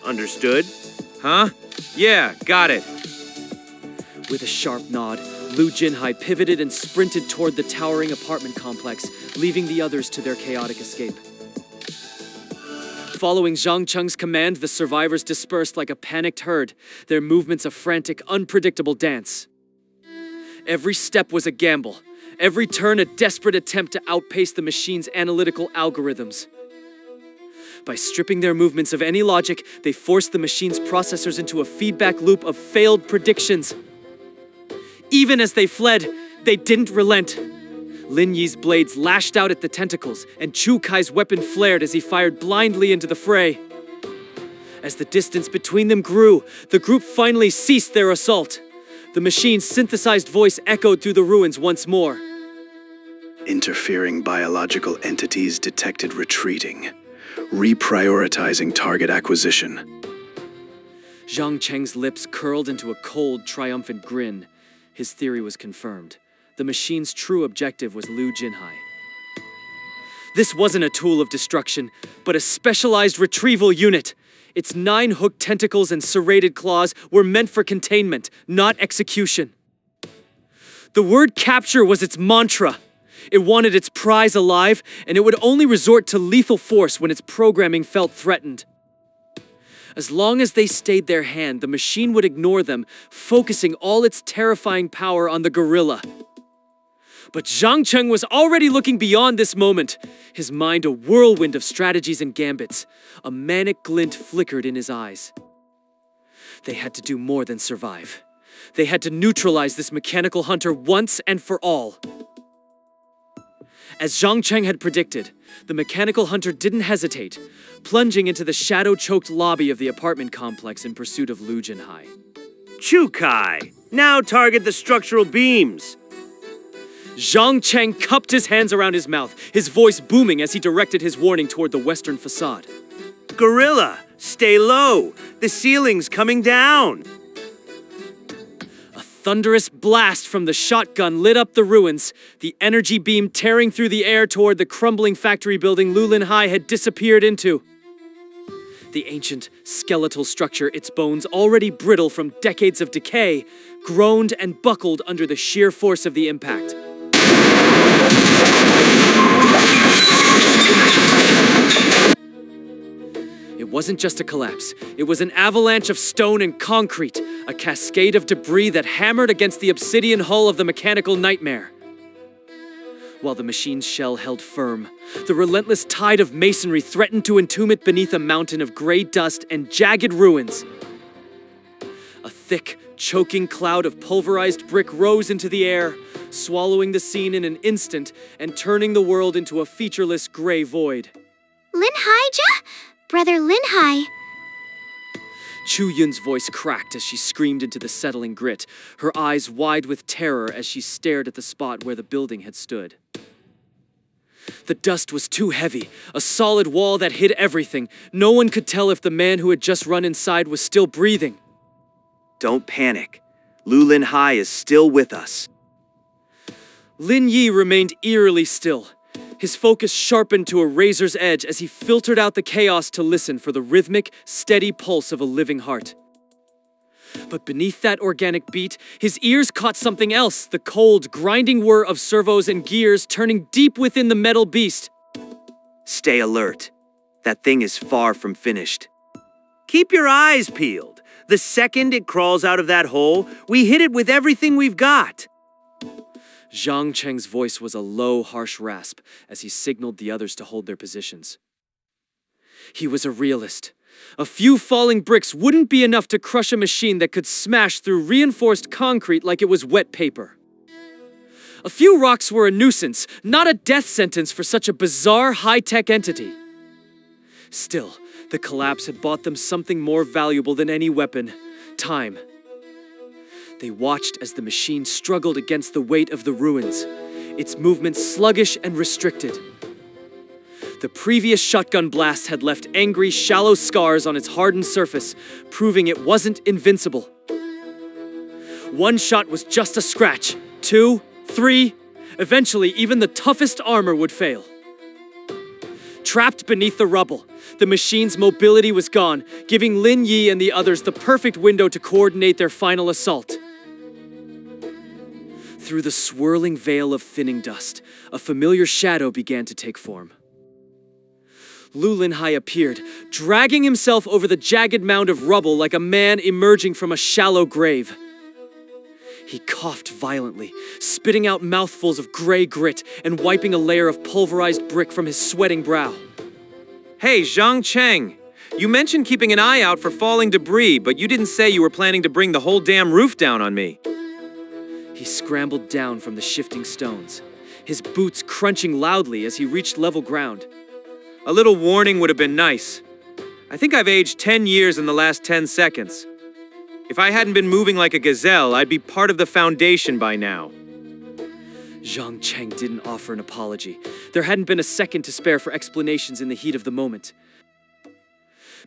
Understood? Huh? Yeah, got it. With a sharp nod, Lu Jinhai pivoted and sprinted toward the towering apartment complex, leaving the others to their chaotic escape. Following Zhang Cheng's command, the survivors dispersed like a panicked herd, their movements a frantic, unpredictable dance. Every step was a gamble, every turn a desperate attempt to outpace the machine's analytical algorithms. By stripping their movements of any logic, they forced the machine's processors into a feedback loop of failed predictions. Even as they fled, they didn't relent. Lin Yi's blades lashed out at the tentacles, and Chu Kai's weapon flared as he fired blindly into the fray. As the distance between them grew, the group finally ceased their assault. The machine's synthesized voice echoed through the ruins once more. Interfering biological entities detected retreating. Reprioritizing target acquisition. Zhang Cheng's lips curled into a cold, triumphant grin. His theory was confirmed. The machine's true objective was Lu Jinhai. This wasn't a tool of destruction, but a specialized retrieval unit. Its 9 hooked tentacles and serrated claws were meant for containment, not execution. The word capture was its mantra. It wanted its prize alive, and it would only resort to lethal force when its programming felt threatened. As long as they stayed their hand, the machine would ignore them, focusing all its terrifying power on the gorilla. But Zhang Cheng was already looking beyond this moment, his mind a whirlwind of strategies and gambits. A manic glint flickered in his eyes. They had to do more than survive. They had to neutralize this mechanical hunter once and for all. As Zhang Cheng had predicted, the mechanical hunter didn't hesitate, plunging into the shadow-choked lobby of the apartment complex in pursuit of Lu Jinhai. Chu Kai, now target the structural beams. Zhang Cheng cupped his hands around his mouth, his voice booming as he directed his warning toward the western facade. Gorilla, stay low. The ceiling's coming down. A thunderous blast from the shotgun lit up the ruins, the energy beam tearing through the air toward the crumbling factory building Lu Linhai had disappeared into. The ancient, skeletal structure, its bones already brittle from decades of decay, groaned and buckled under the sheer force of the impact. It wasn't just a collapse. It was an avalanche of stone and concrete, a cascade of debris that hammered against the obsidian hull of the mechanical nightmare. While the machine's shell held firm, the relentless tide of masonry threatened to entomb it beneath a mountain of gray dust and jagged ruins. A thick, choking cloud of pulverized brick rose into the air, swallowing the scene in an instant and turning the world into a featureless gray void. Linhai-ja? Brother Linhai. Chu Yun's voice cracked as she screamed into the settling grit, her eyes wide with terror as she stared at the spot where the building had stood. The dust was too heavy, a solid wall that hid everything. No one could tell if the man who had just run inside was still breathing. Don't panic. Lu Linhai is still with us. Lin Yi remained eerily still, his focus sharpened to a razor's edge as he filtered out the chaos to listen for the rhythmic, steady pulse of a living heart. But beneath that organic beat, his ears caught something else, the cold, grinding whir of servos and gears turning deep within the metal beast. Stay alert. That thing is far from finished. Keep your eyes peeled. The second it crawls out of that hole, we hit it with everything we've got. Zhang Cheng's voice was a low, harsh rasp as he signaled the others to hold their positions. He was a realist. A few falling bricks wouldn't be enough to crush a machine that could smash through reinforced concrete like it was wet paper. A few rocks were a nuisance, not a death sentence for such a bizarre, high-tech entity. Still, the collapse had bought them something more valuable than any weapon: time. They watched as the machine struggled against the weight of the ruins, its movements sluggish and restricted. The previous shotgun blast had left angry, shallow scars on its hardened surface, proving it wasn't invincible. One shot was just a scratch. 2, 3, eventually even the toughest armor would fail. Trapped beneath the rubble, the machine's mobility was gone, giving Lin Yi and the others the perfect window to coordinate their final assault. Through the swirling veil of thinning dust, a familiar shadow began to take form. Lin Yi appeared, dragging himself over the jagged mound of rubble like a man emerging from a shallow grave. He coughed violently, spitting out mouthfuls of gray grit and wiping a layer of pulverized brick from his sweating brow. Hey, Zhang Cheng, you mentioned keeping an eye out for falling debris, but you didn't say you were planning to bring the whole damn roof down on me. He scrambled down from the shifting stones, his boots crunching loudly as he reached level ground. A little warning would have been nice. I think I've aged 10 years in the last 10 seconds. If I hadn't been moving like a gazelle, I'd be part of the Foundation by now. Zhang Cheng didn't offer an apology. There hadn't been a second to spare for explanations in the heat of the moment.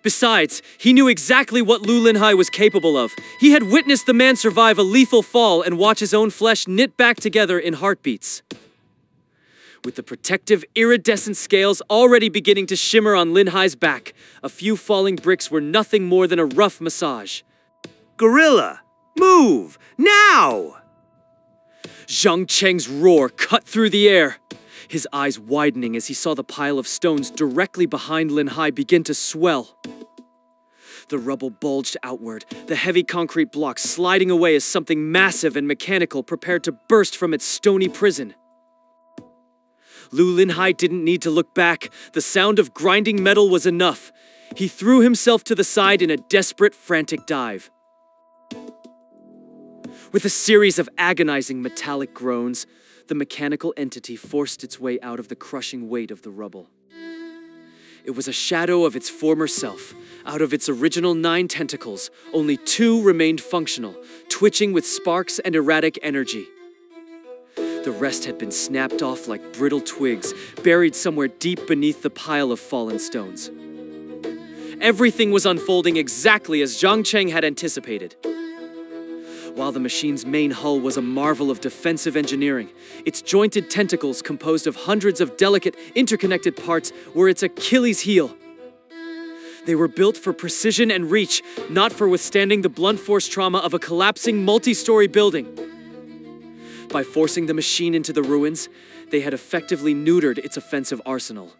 Besides, he knew exactly what Lin Yi was capable of. He had witnessed the man survive a lethal fall and watch his own flesh knit back together in heartbeats. With the protective, iridescent scales already beginning to shimmer on Lin Yi's back, a few falling bricks were nothing more than a rough massage. Gorilla, move, now! Zhang Cheng's roar cut through the air, his eyes widening as he saw the pile of stones directly behind Lin Yi begin to swell. The rubble bulged outward, the heavy concrete blocks sliding away as something massive and mechanical prepared to burst from its stony prison. Lin Yi didn't need to look back. The sound of grinding metal was enough. He threw himself to the side in a desperate, frantic dive. With a series of agonizing metallic groans, the mechanical entity forced its way out of the crushing weight of the rubble. It was a shadow of its former self. Out of its original 9 tentacles, only 2 remained functional, twitching with sparks and erratic energy. The rest had been snapped off like brittle twigs, buried somewhere deep beneath the pile of fallen stones. Everything was unfolding exactly as Zhang Cheng had anticipated. While the machine's main hull was a marvel of defensive engineering, its jointed tentacles composed of hundreds of delicate, interconnected parts were its Achilles heel. They were built for precision and reach, not for withstanding the blunt force trauma of a collapsing multi-story building. By forcing the machine into the ruins, they had effectively neutered its offensive arsenal.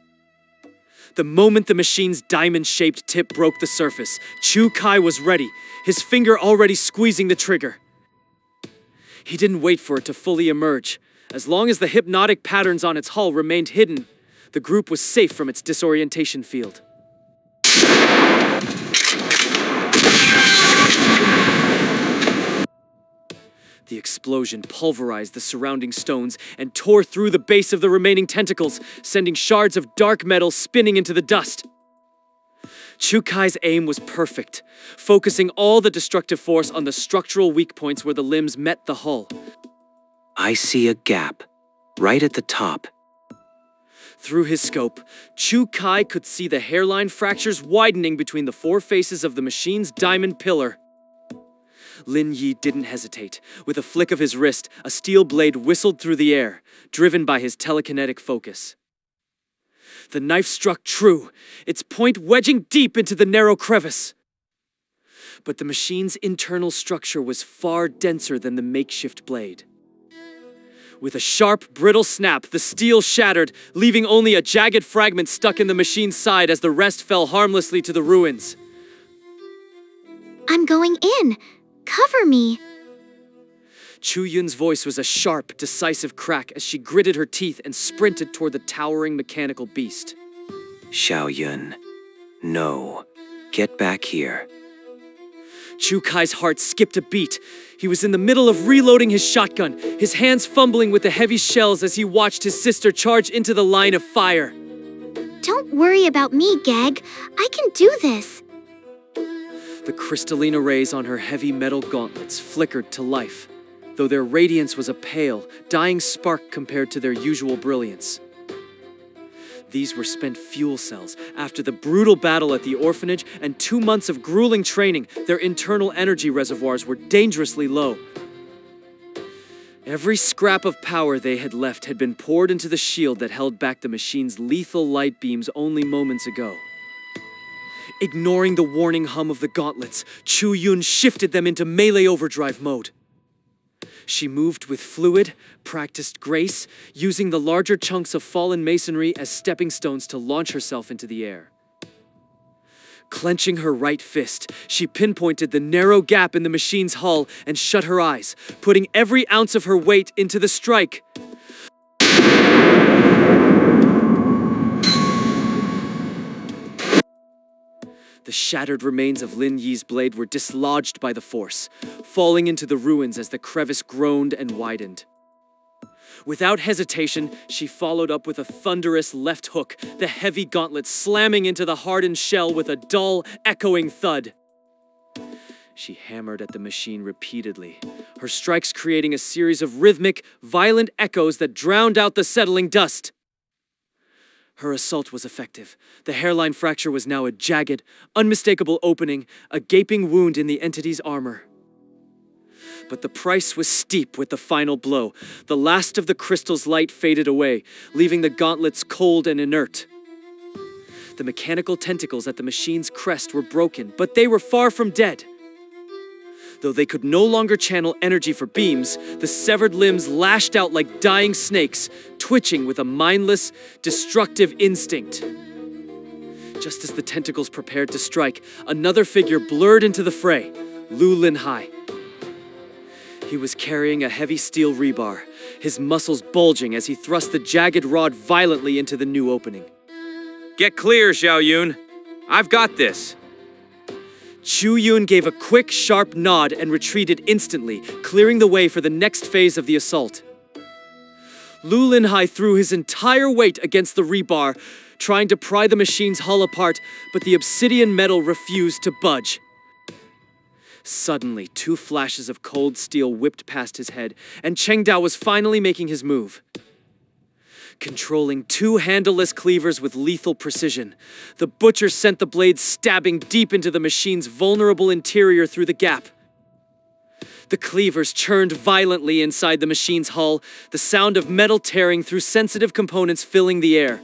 The moment the machine's diamond-shaped tip broke the surface, Chu Kai was ready, his finger already squeezing the trigger. He didn't wait for it to fully emerge. As long as the hypnotic patterns on its hull remained hidden, the group was safe from its disorientation field. The explosion pulverized the surrounding stones and tore through the base of the remaining tentacles, sending shards of dark metal spinning into the dust. Chu Kai's aim was perfect, focusing all the destructive force on the structural weak points where the limbs met the hull. I see a gap, right at the top. Through his scope, Chu Kai could see the hairline fractures widening between the 4 faces of the machine's diamond pillar. Lin Yi didn't hesitate. With a flick of his wrist, a steel blade whistled through the air, driven by his telekinetic focus. The knife struck true, its point wedging deep into the narrow crevice. But the machine's internal structure was far denser than the makeshift blade. With a sharp, brittle snap, the steel shattered, leaving only a jagged fragment stuck in the machine's side as the rest fell harmlessly to the ruins. I'm going in. Cover me. Chu Yun's voice was a sharp, decisive crack as she gritted her teeth and sprinted toward the towering mechanical beast. Xiao Yun, no. Get back here. Chu Kai's heart skipped a beat. He was in the middle of reloading his shotgun, his hands fumbling with the heavy shells as he watched his sister charge into the line of fire. Don't worry about me, Gag. I can do this. The crystalline arrays on her heavy metal gauntlets flickered to life, though their radiance was a pale, dying spark compared to their usual brilliance. These were spent fuel cells. After the brutal battle at the orphanage and 2 months of grueling training, their internal energy reservoirs were dangerously low. Every scrap of power they had left had been poured into the shield that held back the machine's lethal light beams only moments ago. Ignoring the warning hum of the gauntlets, Chu Yun shifted them into melee overdrive mode. She moved with fluid, practiced grace, using the larger chunks of fallen masonry as stepping stones to launch herself into the air. Clenching her right fist, she pinpointed the narrow gap in the machine's hull and shut her eyes, putting every ounce of her weight into the strike. The shattered remains of Lin Yi's blade were dislodged by the force, falling into the ruins as the crevice groaned and widened. Without hesitation, she followed up with a thunderous left hook, the heavy gauntlet slamming into the hardened shell with a dull, echoing thud. She hammered at the machine repeatedly, her strikes creating a series of rhythmic, violent echoes that drowned out the settling dust. Her assault was effective. The hairline fracture was now a jagged, unmistakable opening, a gaping wound in the entity's armor. But the price was steep with the final blow. The last of the crystal's light faded away, leaving the gauntlets cold and inert. The mechanical tentacles at the machine's crest were broken, but they were far from dead. Though they could no longer channel energy for beams, the severed limbs lashed out like dying snakes, twitching with a mindless, destructive instinct. Just as the tentacles prepared to strike, another figure blurred into the fray, Lin Yi. He was carrying a heavy steel rebar, his muscles bulging as he thrust the jagged rod violently into the new opening. Get clear, Xiao Yun. I've got this. Chu Yun gave a quick, sharp nod and retreated instantly, clearing the way for the next phase of the assault. Lin Yi threw his entire weight against the rebar, trying to pry the machine's hull apart, but the obsidian metal refused to budge. Suddenly, 2 flashes of cold steel whipped past his head, and Cheng Dao was finally making his move. Controlling 2 handleless cleavers with lethal precision, the butcher sent the blade stabbing deep into the machine's vulnerable interior through the gap. The cleavers churned violently inside the machine's hull, the sound of metal tearing through sensitive components filling the air.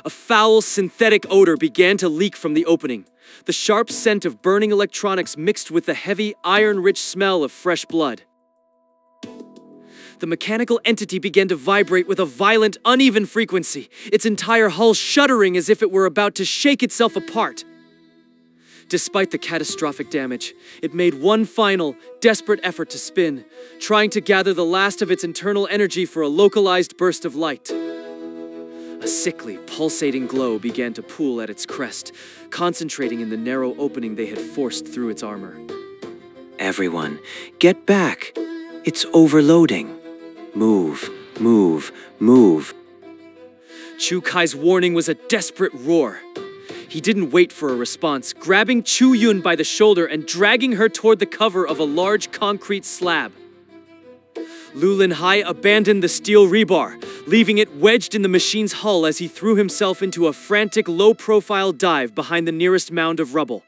A foul synthetic odor began to leak from the opening, the sharp scent of burning electronics mixed with the heavy, iron-rich smell of fresh blood. The mechanical entity began to vibrate with a violent, uneven frequency, its entire hull shuddering as if it were about to shake itself apart. Despite the catastrophic damage, it made one final, desperate effort to spin, trying to gather the last of its internal energy for a localized burst of light. A sickly, pulsating glow began to pool at its crest, concentrating in the narrow opening they had forced through its armor. Everyone, get back. It's overloading. Move, move, move. Chu Kai's warning was a desperate roar. He didn't wait for a response, grabbing Chu Yun by the shoulder and dragging her toward the cover of a large concrete slab. Lin Yi abandoned the steel rebar, leaving it wedged in the machine's hull as he threw himself into a frantic, low-profile dive behind the nearest mound of rubble.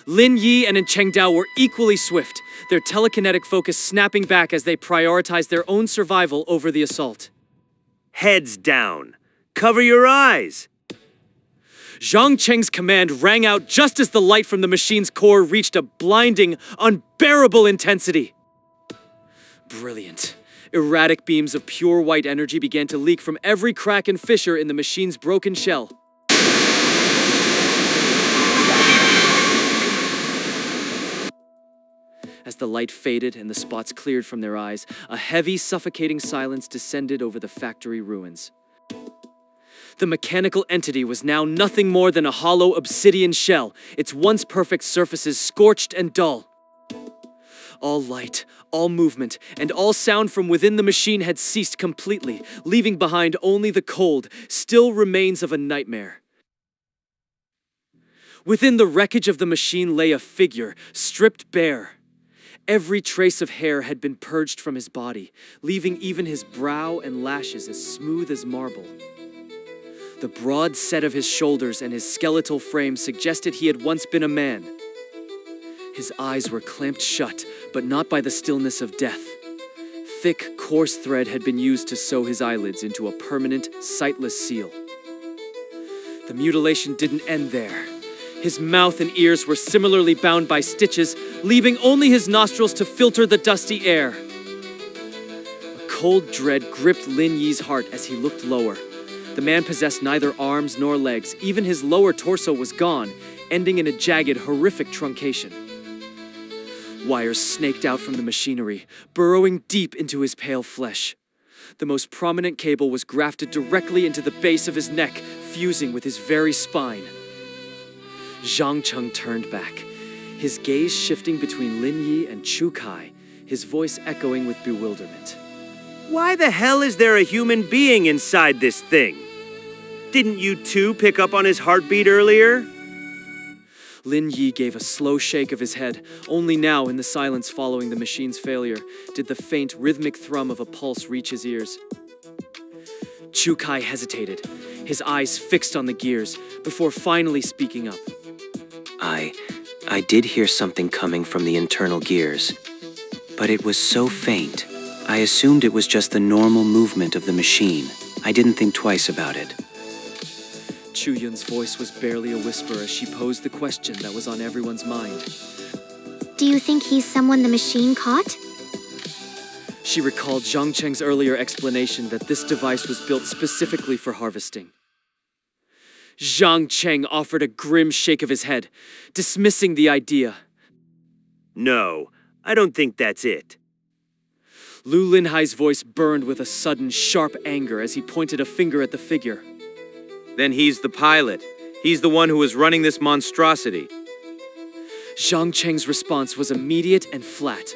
Lin Yi and Cheng Dao were equally swift, their telekinetic focus snapping back as they prioritized their own survival over the assault. Heads down. Cover your eyes. Zhang Cheng's command rang out just as the light from the machine's core reached a blinding, unbearable intensity. Brilliant. Erratic beams of pure white energy began to leak from every crack and fissure in the machine's broken shell. As the light faded and the spots cleared from their eyes, a heavy, suffocating silence descended over the factory ruins. The mechanical entity was now nothing more than a hollow obsidian shell, its once perfect surfaces scorched and dull. All light, all movement, and all sound from within the machine had ceased completely, leaving behind only the cold, still remains of a nightmare. Within the wreckage of the machine lay a figure, stripped bare. Every trace of hair had been purged from his body, leaving even his brow and lashes as smooth as marble. The broad set of his shoulders and his skeletal frame suggested he had once been a man. His eyes were clamped shut, but not by the stillness of death. Thick, coarse thread had been used to sew his eyelids into a permanent, sightless seal. The mutilation didn't end there. His mouth and ears were similarly bound by stitches, leaving only his nostrils to filter the dusty air. A cold dread gripped Lin Yi's heart as he looked lower. The man possessed neither arms nor legs. Even his lower torso was gone, ending in a jagged, horrific truncation. Wires snaked out from the machinery, burrowing deep into his pale flesh. The most prominent cable was grafted directly into the base of his neck, fusing with his very spine. Zhang Cheng turned back, his gaze shifting between Lin Yi and Chu Kai, his voice echoing with bewilderment. Why the hell is there a human being inside this thing? Didn't you two pick up on his heartbeat earlier? Lin Yi gave a slow shake of his head. Only now, in the silence following the machine's failure, did the faint, rhythmic thrum of a pulse reach his ears. Chu Kai hesitated, his eyes fixed on the gears, before finally speaking up. I did hear something coming from the internal gears, but it was so faint. I assumed it was just the normal movement of the machine. I didn't think twice about it. Chu Yun's voice was barely a whisper as she posed the question that was on everyone's mind. Do you think he's someone the machine caught? She recalled Zhang Cheng's earlier explanation that this device was built specifically for harvesting. Zhang Cheng offered a grim shake of his head, dismissing the idea. No, I don't think that's it. Lu Linhai's voice burned with a sudden, sharp anger as he pointed a finger at the figure. Then he's the pilot. He's the one who was running this monstrosity. Zhang Cheng's response was immediate and flat.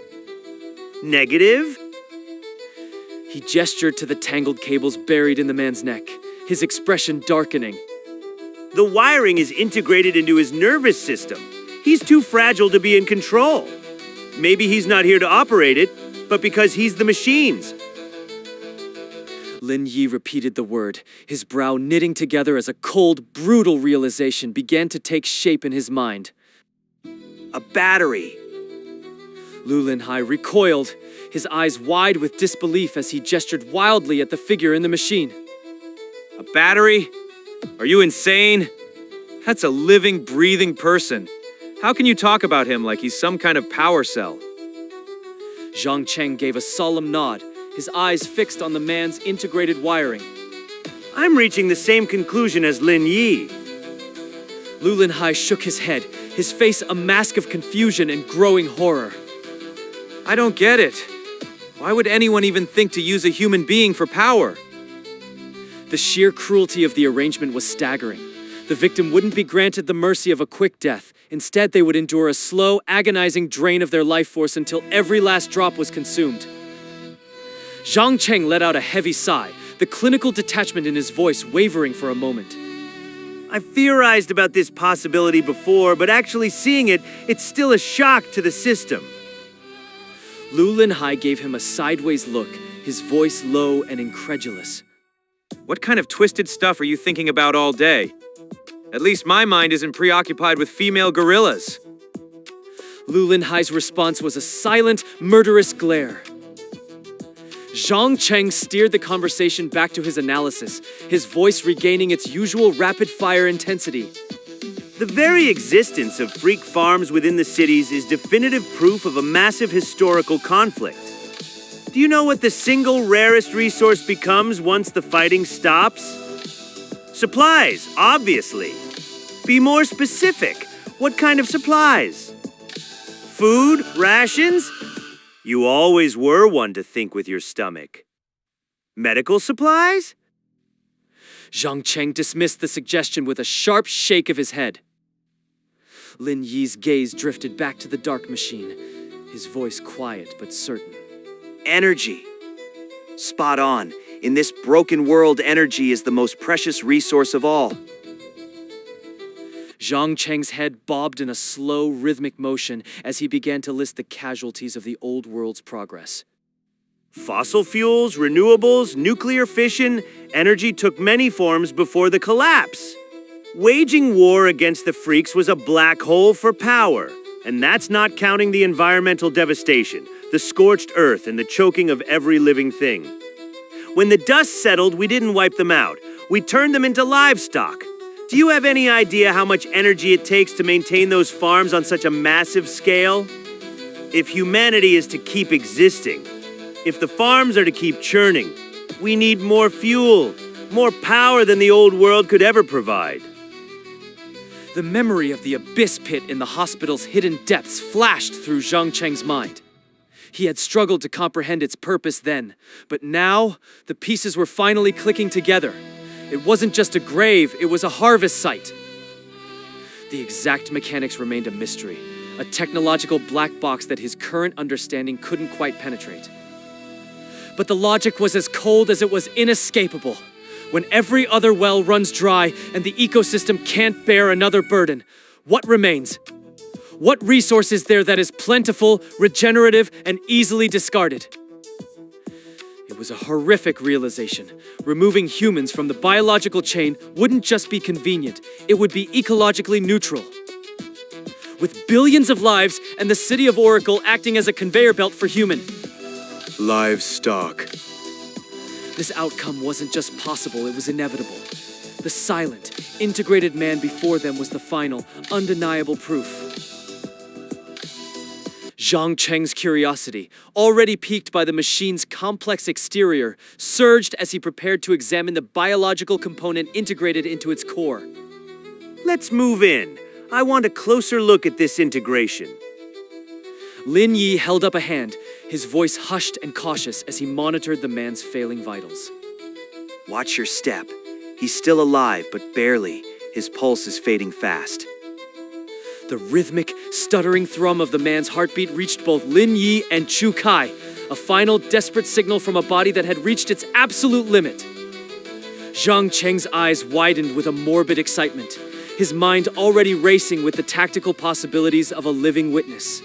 Negative? He gestured to the tangled cables buried in the man's neck, his expression darkening. The wiring is integrated into his nervous system. He's too fragile to be in control. Maybe he's not here to operate it, but because he's the machines. Lin Yi repeated the word, his brow knitting together as a cold, brutal realization began to take shape in his mind. A battery. Lu Linhai recoiled, his eyes wide with disbelief as he gestured wildly at the figure in the machine. A battery? Are you insane? That's a living, breathing person. How can you talk about him like he's some kind of power cell? Zhang Cheng gave a solemn nod, his eyes fixed on the man's integrated wiring. I'm reaching the same conclusion as Lin Yi. Lu Linhai shook his head, his face a mask of confusion and growing horror. I don't get it. Why would anyone even think to use a human being for power? The sheer cruelty of the arrangement was staggering. The victim wouldn't be granted the mercy of a quick death. Instead, they would endure a slow, agonizing drain of their life force until every last drop was consumed. Zhang Cheng let out a heavy sigh, the clinical detachment in his voice wavering for a moment. I've theorized about this possibility before, but actually seeing it, it's still a shock to the system. Lu Linhai gave him a sideways look, his voice low and incredulous. What kind of twisted stuff are you thinking about all day? At least my mind isn't preoccupied with female gorillas. Lu Linhai's response was a silent, murderous glare. Zhang Cheng steered the conversation back to his analysis, his voice regaining its usual rapid-fire intensity. The very existence of freak farms within the cities is definitive proof of a massive historical conflict. Do you know what the single rarest resource becomes once the fighting stops? Supplies, obviously. Be more specific. What kind of supplies? Food? Rations? You always were one to think with your stomach. Medical supplies? Zhang Cheng dismissed the suggestion with a sharp shake of his head. Lin Yi's gaze drifted back to the dark machine, his voice quiet but certain. Energy. Spot on. In this broken world, energy is the most precious resource of all. Zhang Cheng's head bobbed in a slow, rhythmic motion as he began to list the casualties of the old world's progress. Fossil fuels, renewables, nuclear fission, energy took many forms before the collapse. Waging war against the freaks was a black hole for power, and that's not counting the environmental devastation, the scorched earth and the choking of every living thing. When the dust settled, we didn't wipe them out. We turned them into livestock. Do you have any idea how much energy it takes to maintain those farms on such a massive scale? If humanity is to keep existing, if the farms are to keep churning, we need more fuel, more power than the old world could ever provide. The memory of the abyss pit in the hospital's hidden depths flashed through Zhang Cheng's mind. He had struggled to comprehend its purpose then, but now the pieces were finally clicking together. It wasn't just a grave, it was a harvest site. The exact mechanics remained a mystery, a technological black box that his current understanding couldn't quite penetrate. But the logic was as cold as it was inescapable. When every other well runs dry and the ecosystem can't bear another burden, what remains? What resource is there that is plentiful, regenerative, and easily discarded? It was a horrific realization. Removing humans from the biological chain wouldn't just be convenient, it would be ecologically neutral. With billions of lives and the city of Oracle acting as a conveyor belt for human livestock. This outcome wasn't just possible, it was inevitable. The silent, integrated man before them was the final, undeniable proof. Zhang Cheng's curiosity, already piqued by the machine's complex exterior, surged as he prepared to examine the biological component integrated into its core. Let's move in. I want a closer look at this integration. Lin Yi held up a hand, his voice hushed and cautious as he monitored the man's failing vitals. Watch your step. He's still alive, but barely. His pulse is fading fast. The rhythmic, stuttering thrum of the man's heartbeat reached both Lin Yi and Chu Kai, a final desperate signal from a body that had reached its absolute limit. Zhang Cheng's eyes widened with a morbid excitement, his mind already racing with the tactical possibilities of a living witness.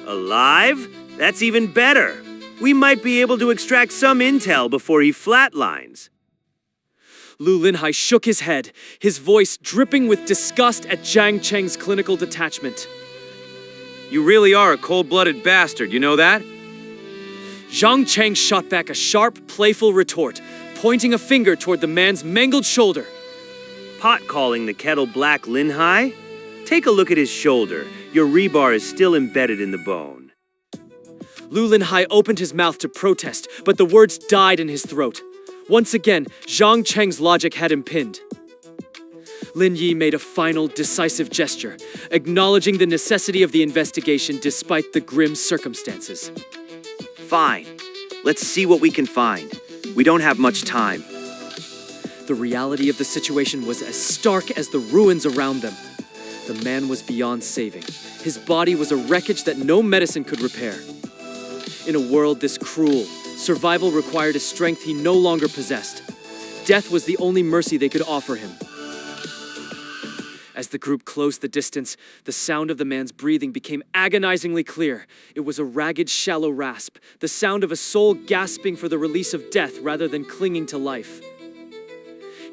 Alive? That's even better. We might be able to extract some intel before he flatlines. Lu Linhai shook his head, his voice dripping with disgust at Zhang Cheng's clinical detachment. You really are a cold-blooded bastard, you know that? Zhang Cheng shot back a sharp, playful retort, pointing a finger toward the man's mangled shoulder. Pot calling the kettle black, Lin Hai? Take a look at his shoulder. Your rebar is still embedded in the bone. Lu Linhai opened his mouth to protest, but the words died in his throat. Once again, Zhang Cheng's logic had him pinned. Lin Yi made a final, decisive gesture, acknowledging the necessity of the investigation despite the grim circumstances. Fine. Let's see what we can find. We don't have much time. The reality of the situation was as stark as the ruins around them. The man was beyond saving. His body was a wreckage that no medicine could repair. In a world this cruel, survival required a strength he no longer possessed. Death was the only mercy they could offer him. As the group closed the distance, the sound of the man's breathing became agonizingly clear. It was a ragged, shallow rasp, the sound of a soul gasping for the release of death rather than clinging to life.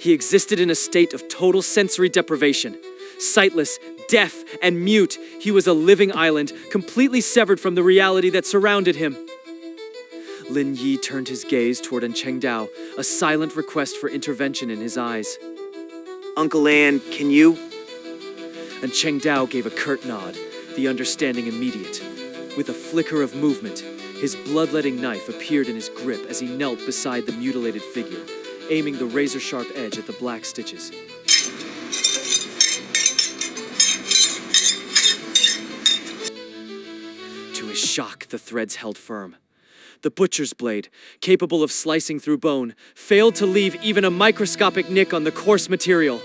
He existed in a state of total sensory deprivation. Sightless, deaf, and mute, he was a living island, completely severed from the reality that surrounded him. Lin Yi turned his gaze toward Chengdao, a silent request for intervention in his eyes. Uncle An, can you? And Chengdao gave a curt nod, the understanding immediate. With a flicker of movement, his bloodletting knife appeared in his grip as he knelt beside the mutilated figure, aiming the razor-sharp edge at the black stitches. shock, the threads held firm. The butcher's blade, capable of slicing through bone, failed to leave even a microscopic nick on the coarse material.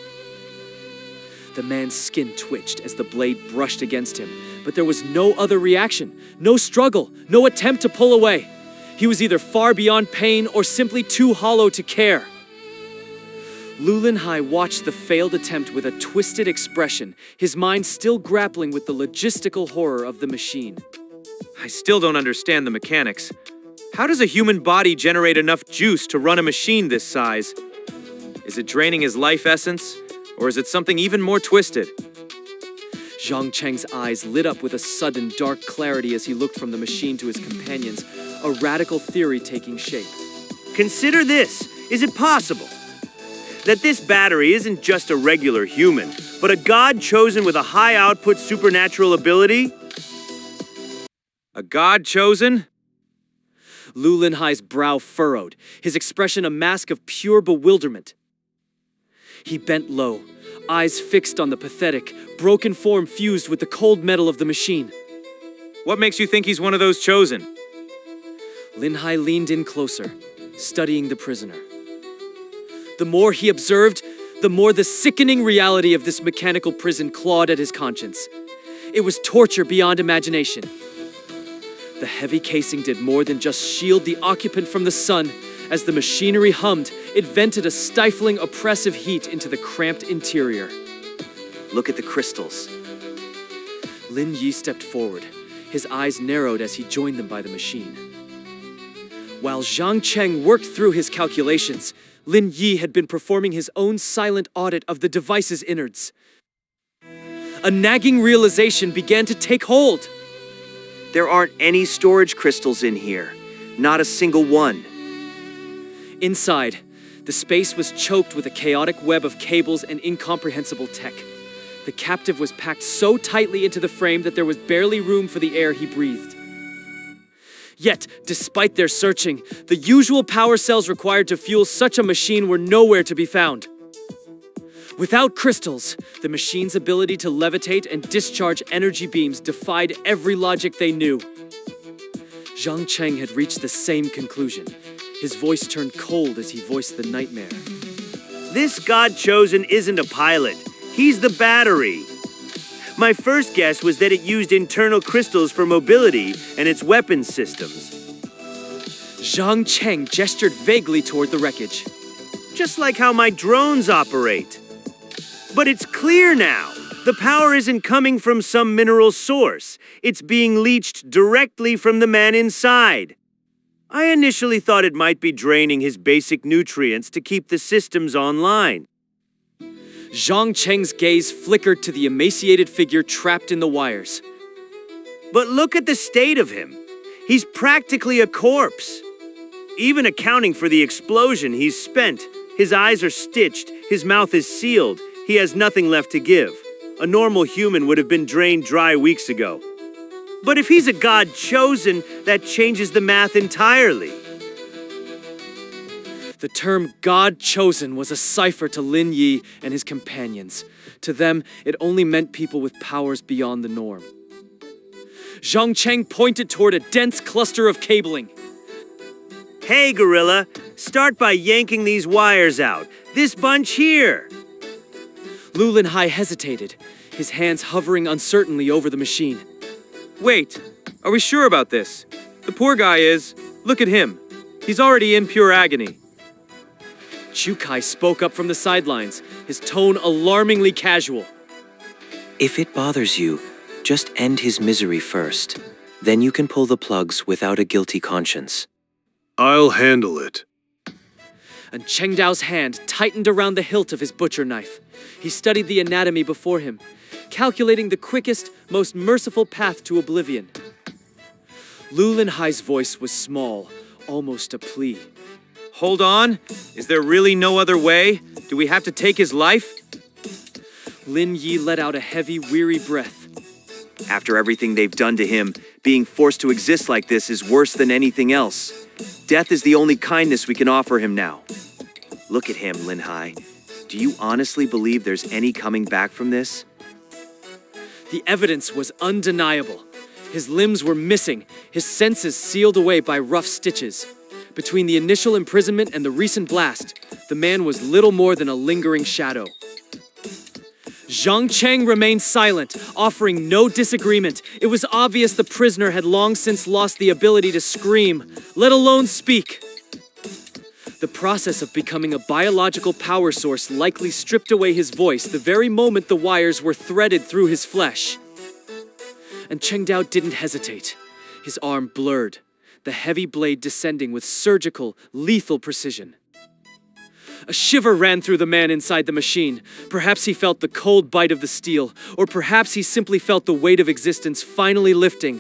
The man's skin twitched as the blade brushed against him, but there was no other reaction, no struggle, no attempt to pull away. He was either far beyond pain or simply too hollow to care. Lin Yi watched the failed attempt with a twisted expression, his mind still grappling with the logistical horror of the machine. I still don't understand the mechanics. How does a human body generate enough juice to run a machine this size? Is it draining his life essence, or is it something even more twisted? Zhang Cheng's eyes lit up with a sudden dark clarity as he looked from the machine to his companions, a radical theory taking shape. Consider this. Is it possible that this battery isn't just a regular human, but a god chosen with a high output supernatural ability? A god chosen? Lin Yi's brow furrowed, his expression a mask of pure bewilderment. He bent low, eyes fixed on the pathetic, broken form fused with the cold metal of the machine. What makes you think he's one of those chosen? Lin Yi leaned in closer, studying the prisoner. The more he observed, the more the sickening reality of this mechanical prison clawed at his conscience. It was torture beyond imagination. The heavy casing did more than just shield the occupant from the sun. As the machinery hummed, it vented a stifling, oppressive heat into the cramped interior. Look at the crystals. Lin Yi stepped forward, his eyes narrowed as he joined them by the machine. While Zhang Cheng worked through his calculations, Lin Yi had been performing his own silent audit of the device's innards. A nagging realization began to take hold. There aren't any storage crystals in here. Not a single one. Inside, the space was choked with a chaotic web of cables and incomprehensible tech. The captive was packed so tightly into the frame that there was barely room for the air he breathed. Yet, despite their searching, the usual power cells required to fuel such a machine were nowhere to be found. Without crystals, the machine's ability to levitate and discharge energy beams defied every logic they knew. Zhang Cheng had reached the same conclusion. His voice turned cold as he voiced the nightmare. This god chosen isn't a pilot. He's the battery. My first guess was that it used internal crystals for mobility and its weapon systems. Zhang Cheng gestured vaguely toward the wreckage. Just like how my drones operate. But it's clear now. The power isn't coming from some mineral source. It's being leached directly from the man inside. I initially thought it might be draining his basic nutrients to keep the systems online. Zhang Cheng's gaze flickered to the emaciated figure trapped in the wires. But look at the state of him. He's practically a corpse. Even accounting for the explosion he's spent, his eyes are stitched, his mouth is sealed, he has nothing left to give. A normal human would have been drained dry weeks ago. But if he's a god chosen, that changes the math entirely. The term God Chosen was a cipher to Lin Yi and his companions. To them, it only meant people with powers beyond the norm. Zhang Cheng pointed toward a dense cluster of cabling. Hey, gorilla, start by yanking these wires out. This bunch here. Lin Yi hesitated, his hands hovering uncertainly over the machine. Wait, are we sure about this? The poor guy is. Look at him. He's already in pure agony. Chukai spoke up from the sidelines, his tone alarmingly casual. If it bothers you, just end his misery first. Then you can pull the plugs without a guilty conscience. I'll handle it. And Cheng Dao's hand tightened around the hilt of his butcher knife. He studied the anatomy before him, calculating the quickest, most merciful path to oblivion. Lin Yi's voice was small, almost a plea. Hold on. Is there really no other way? Do we have to take his life? Lin Yi let out a heavy, weary breath. After everything they've done to him, being forced to exist like this is worse than anything else. Death is the only kindness we can offer him now. Look at him, Lin Yi. Do you honestly believe there's any coming back from this? The evidence was undeniable. His limbs were missing, his senses sealed away by rough stitches. Between the initial imprisonment and the recent blast, the man was little more than a lingering shadow. Zhang Cheng remained silent, offering no disagreement. It was obvious the prisoner had long since lost the ability to scream, let alone speak. The process of becoming a biological power source likely stripped away his voice the very moment the wires were threaded through his flesh. And Cheng Dao didn't hesitate. His arm blurred, the heavy blade descending with surgical, lethal precision. A shiver ran through the man inside the machine. Perhaps he felt the cold bite of the steel, or perhaps he simply felt the weight of existence finally lifting.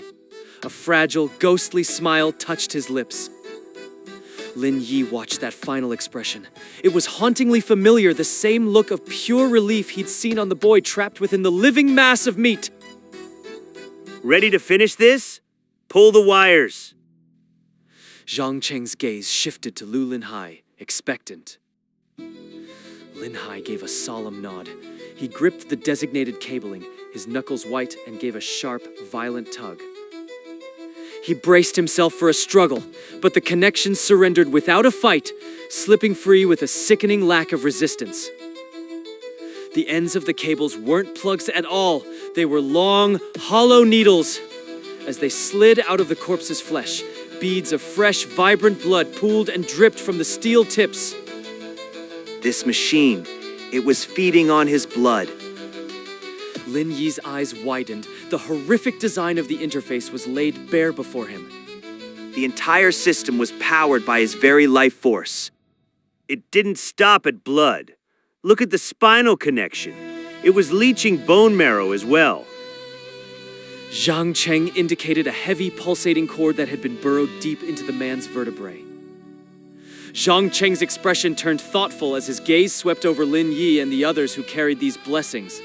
A fragile, ghostly smile touched his lips. Lin Yi watched that final expression. It was hauntingly familiar, the same look of pure relief he'd seen on the boy trapped within the living mass of meat. Ready to finish this? Pull the wires. Zhang Cheng's gaze shifted to Lu Linhai, expectant. Linhai gave a solemn nod. He gripped the designated cabling, his knuckles white, and gave a sharp, violent tug. He braced himself for a struggle, but the connection surrendered without a fight, slipping free with a sickening lack of resistance. The ends of the cables weren't plugs at all. They were long, hollow needles. As they slid out of the corpse's flesh, beads of fresh, vibrant blood pooled and dripped from the steel tips. This machine, it was feeding on his blood. Lin Yi's eyes widened. The horrific design of the interface was laid bare before him. The entire system was powered by his very life force. It didn't stop at blood. Look at the spinal connection. It was leaching bone marrow as well. Zhang Cheng indicated a heavy pulsating cord that had been burrowed deep into the man's vertebrae. Zhang Cheng's expression turned thoughtful as his gaze swept over Lin Yi and the others who carried these blessings.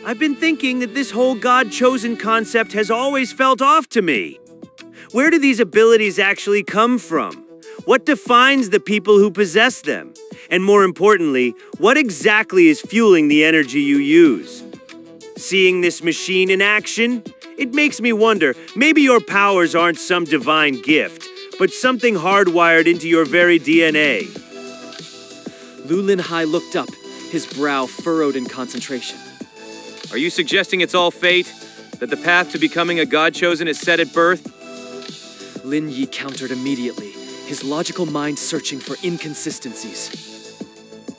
I've been thinking that this whole God-chosen concept has always felt off to me. Where do these abilities actually come from? What defines the people who possess them? And more importantly, what exactly is fueling the energy you use? Seeing this machine in action, it makes me wonder, maybe your powers aren't some divine gift, but something hardwired into your very DNA. Lu Linhai looked up, his brow furrowed in concentration. Are you suggesting it's all fate? That the path to becoming a god-chosen is set at birth? Lin Yi countered immediately, his logical mind searching for inconsistencies.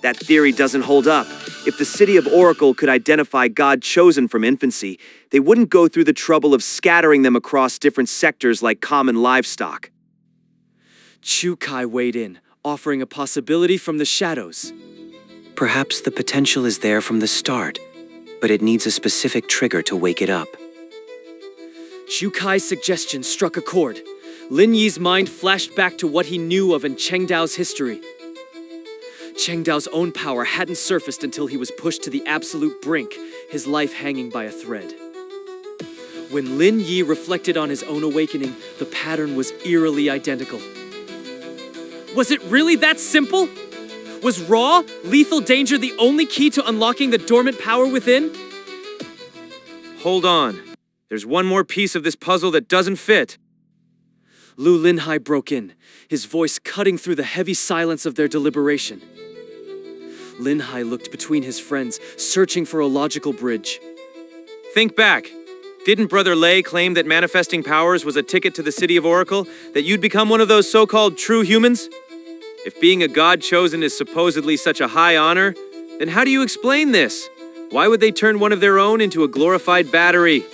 That theory doesn't hold up. If the city of Oracle could identify God chosen from infancy, they wouldn't go through the trouble of scattering them across different sectors like common livestock. Chu Kai weighed in, offering a possibility from the shadows. Perhaps the potential is there from the start, but it needs a specific trigger to wake it up. Chu Kai's suggestion struck a chord. Lin Yi's mind flashed back to what he knew of in Cheng Dao's history. Cheng Dao's own power hadn't surfaced until he was pushed to the absolute brink, his life hanging by a thread. When Lin Yi reflected on his own awakening, the pattern was eerily identical. Was it really that simple? Was raw, lethal danger the only key to unlocking the dormant power within? Hold on. There's one more piece of this puzzle that doesn't fit. Lu Linhai broke in, his voice cutting through the heavy silence of their deliberation. Linhai looked between his friends, searching for a logical bridge. Think back. Didn't Brother Lei claim that manifesting powers was a ticket to the city of Oracle? That you'd become one of those so-called true humans? If being a god chosen is supposedly such a high honor, then how do you explain this? Why would they turn one of their own into a glorified battery?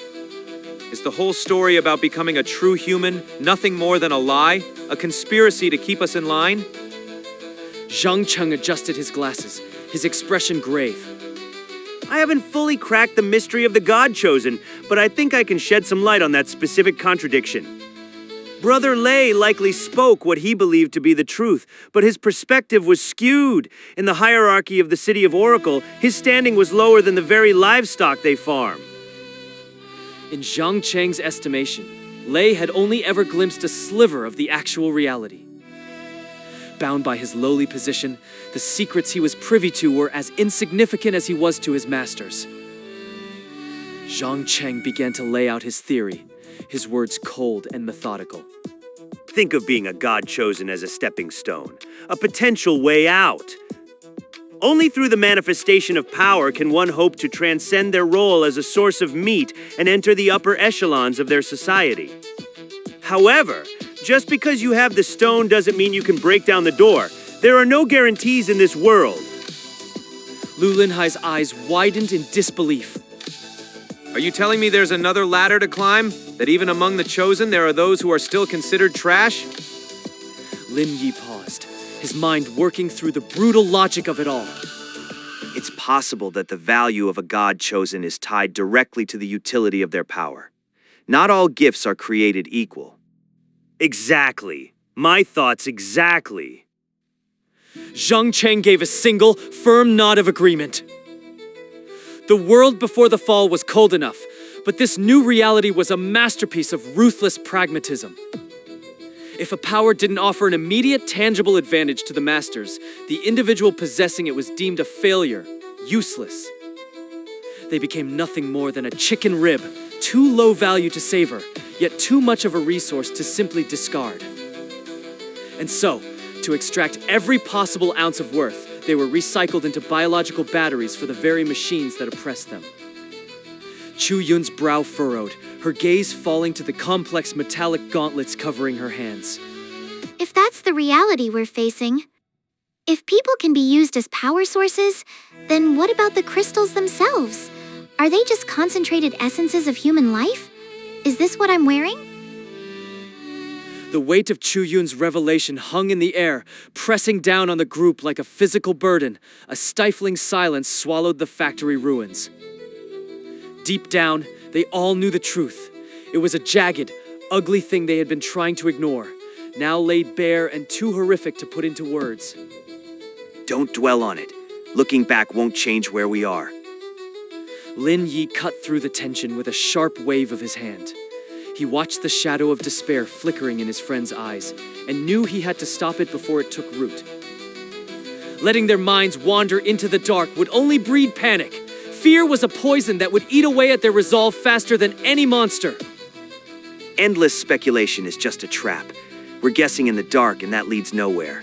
Is the whole story about becoming a true human nothing more than a lie? A conspiracy to keep us in line? Zhang Cheng adjusted his glasses, his expression grave. I haven't fully cracked the mystery of the God-chosen, but I think I can shed some light on that specific contradiction. Brother Lei likely spoke what he believed to be the truth, but his perspective was skewed. In the hierarchy of the city of Oracle, his standing was lower than the very livestock they farm. In Zhang Cheng's estimation, Lei had only ever glimpsed a sliver of the actual reality. Bound by his lowly position, the secrets he was privy to were as insignificant as he was to his masters. Zhang Cheng began to lay out his theory, his words cold and methodical. Think of being a god chosen as a stepping stone, a potential way out. Only through the manifestation of power can one hope to transcend their role as a source of meat and enter the upper echelons of their society. However, just because you have the stone doesn't mean you can break down the door. There are no guarantees in this world. Lu Linhai's eyes widened in disbelief. Are you telling me there's another ladder to climb? That even among the chosen there are those who are still considered trash? Lin Yi paused, his mind working through the brutal logic of it all. It's possible that the value of a god chosen is tied directly to the utility of their power. Not all gifts are created equal. Exactly. My thoughts exactly. Zhang Cheng gave a single, firm nod of agreement. The world before the fall was cold enough, but this new reality was a masterpiece of ruthless pragmatism. If a power didn't offer an immediate, tangible advantage to the masters, the individual possessing it was deemed a failure, useless. They became nothing more than a chicken rib, too low value to savor, yet too much of a resource to simply discard. And so, to extract every possible ounce of worth, they were recycled into biological batteries for the very machines that oppressed them. Chu Yun's brow furrowed, her gaze falling to the complex metallic gauntlets covering her hands. If that's the reality we're facing, if people can be used as power sources, then what about the crystals themselves? Are they just concentrated essences of human life? Is this what I'm wearing? The weight of Chu Yun's revelation hung in the air, pressing down on the group like a physical burden. A stifling silence swallowed the factory ruins. Deep down, they all knew the truth. It was a jagged, ugly thing they had been trying to ignore, now laid bare and too horrific to put into words. Don't dwell on it. Looking back won't change where we are. Lin Yi cut through the tension with a sharp wave of his hand. He watched the shadow of despair flickering in his friend's eyes and knew he had to stop it before it took root. Letting their minds wander into the dark would only breed panic. Fear was a poison that would eat away at their resolve faster than any monster. Endless speculation is just a trap. We're guessing in the dark and that leads nowhere.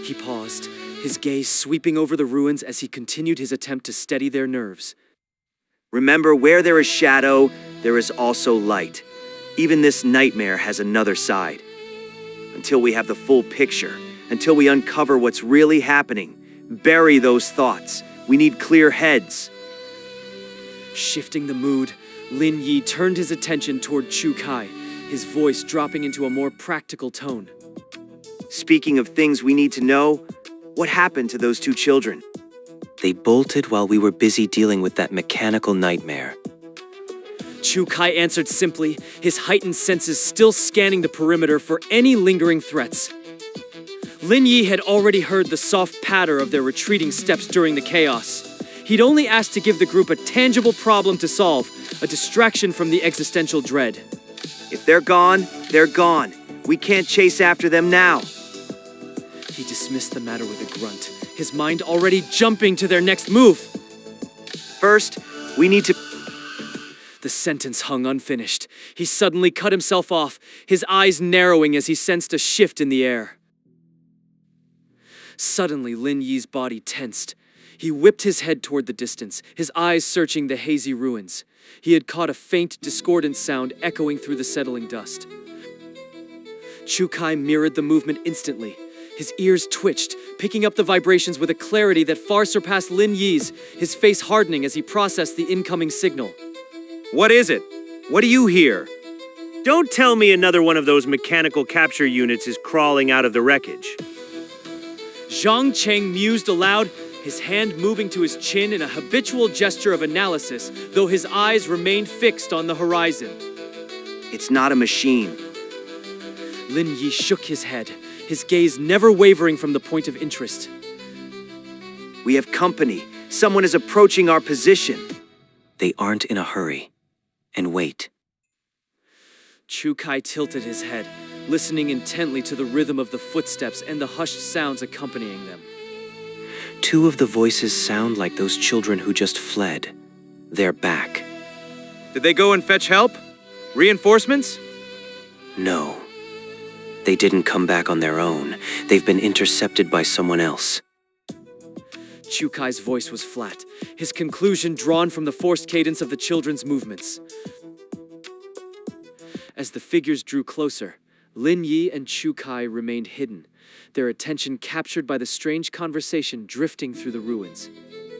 He paused, his gaze sweeping over the ruins as he continued his attempt to steady their nerves. Remember, where there is shadow, there is also light. Even this nightmare has another side. Until we have the full picture, until we uncover what's really happening, bury those thoughts. We need clear heads. Shifting the mood, Lin Yi turned his attention toward Chu Kai, his voice dropping into a more practical tone. Speaking of things we need to know, what happened to those two children? They bolted while we were busy dealing with that mechanical nightmare. Chu Kai answered simply, his heightened senses still scanning the perimeter for any lingering threats. Lin Yi had already heard the soft patter of their retreating steps during the chaos. He'd only asked to give the group a tangible problem to solve, a distraction from the existential dread. If they're gone, they're gone. We can't chase after them now. He dismissed the matter with a grunt, his mind already jumping to their next move. First, we need to... The sentence hung unfinished. He suddenly cut himself off, his eyes narrowing as he sensed a shift in the air. Suddenly, Lin Yi's body tensed. He whipped his head toward the distance, his eyes searching the hazy ruins. He had caught a faint, discordant sound echoing through the settling dust. Chu Kai mirrored the movement instantly. His ears twitched, picking up the vibrations with a clarity that far surpassed Lin Yi's, his face hardening as he processed the incoming signal. What is it? What do you hear? Don't tell me another one of those mechanical capture units is crawling out of the wreckage. Zhang Cheng mused aloud, his hand moving to his chin in a habitual gesture of analysis, though his eyes remained fixed on the horizon. It's not a machine. Lin Yi shook his head, his gaze never wavering from the point of interest. We have company. Someone is approaching our position. They aren't in a hurry. And wait. Chu Kai tilted his head, listening intently to the rhythm of the footsteps and the hushed sounds accompanying them. Two of the voices sound like those children who just fled. They're back. Did they go and fetch help? Reinforcements? No. They didn't come back on their own. They've been intercepted by someone else. Chukai's voice was flat, his conclusion drawn from the forced cadence of the children's movements. As the figures drew closer, Lin Yi and Chukai remained hidden, their attention captured by the strange conversation drifting through the ruins.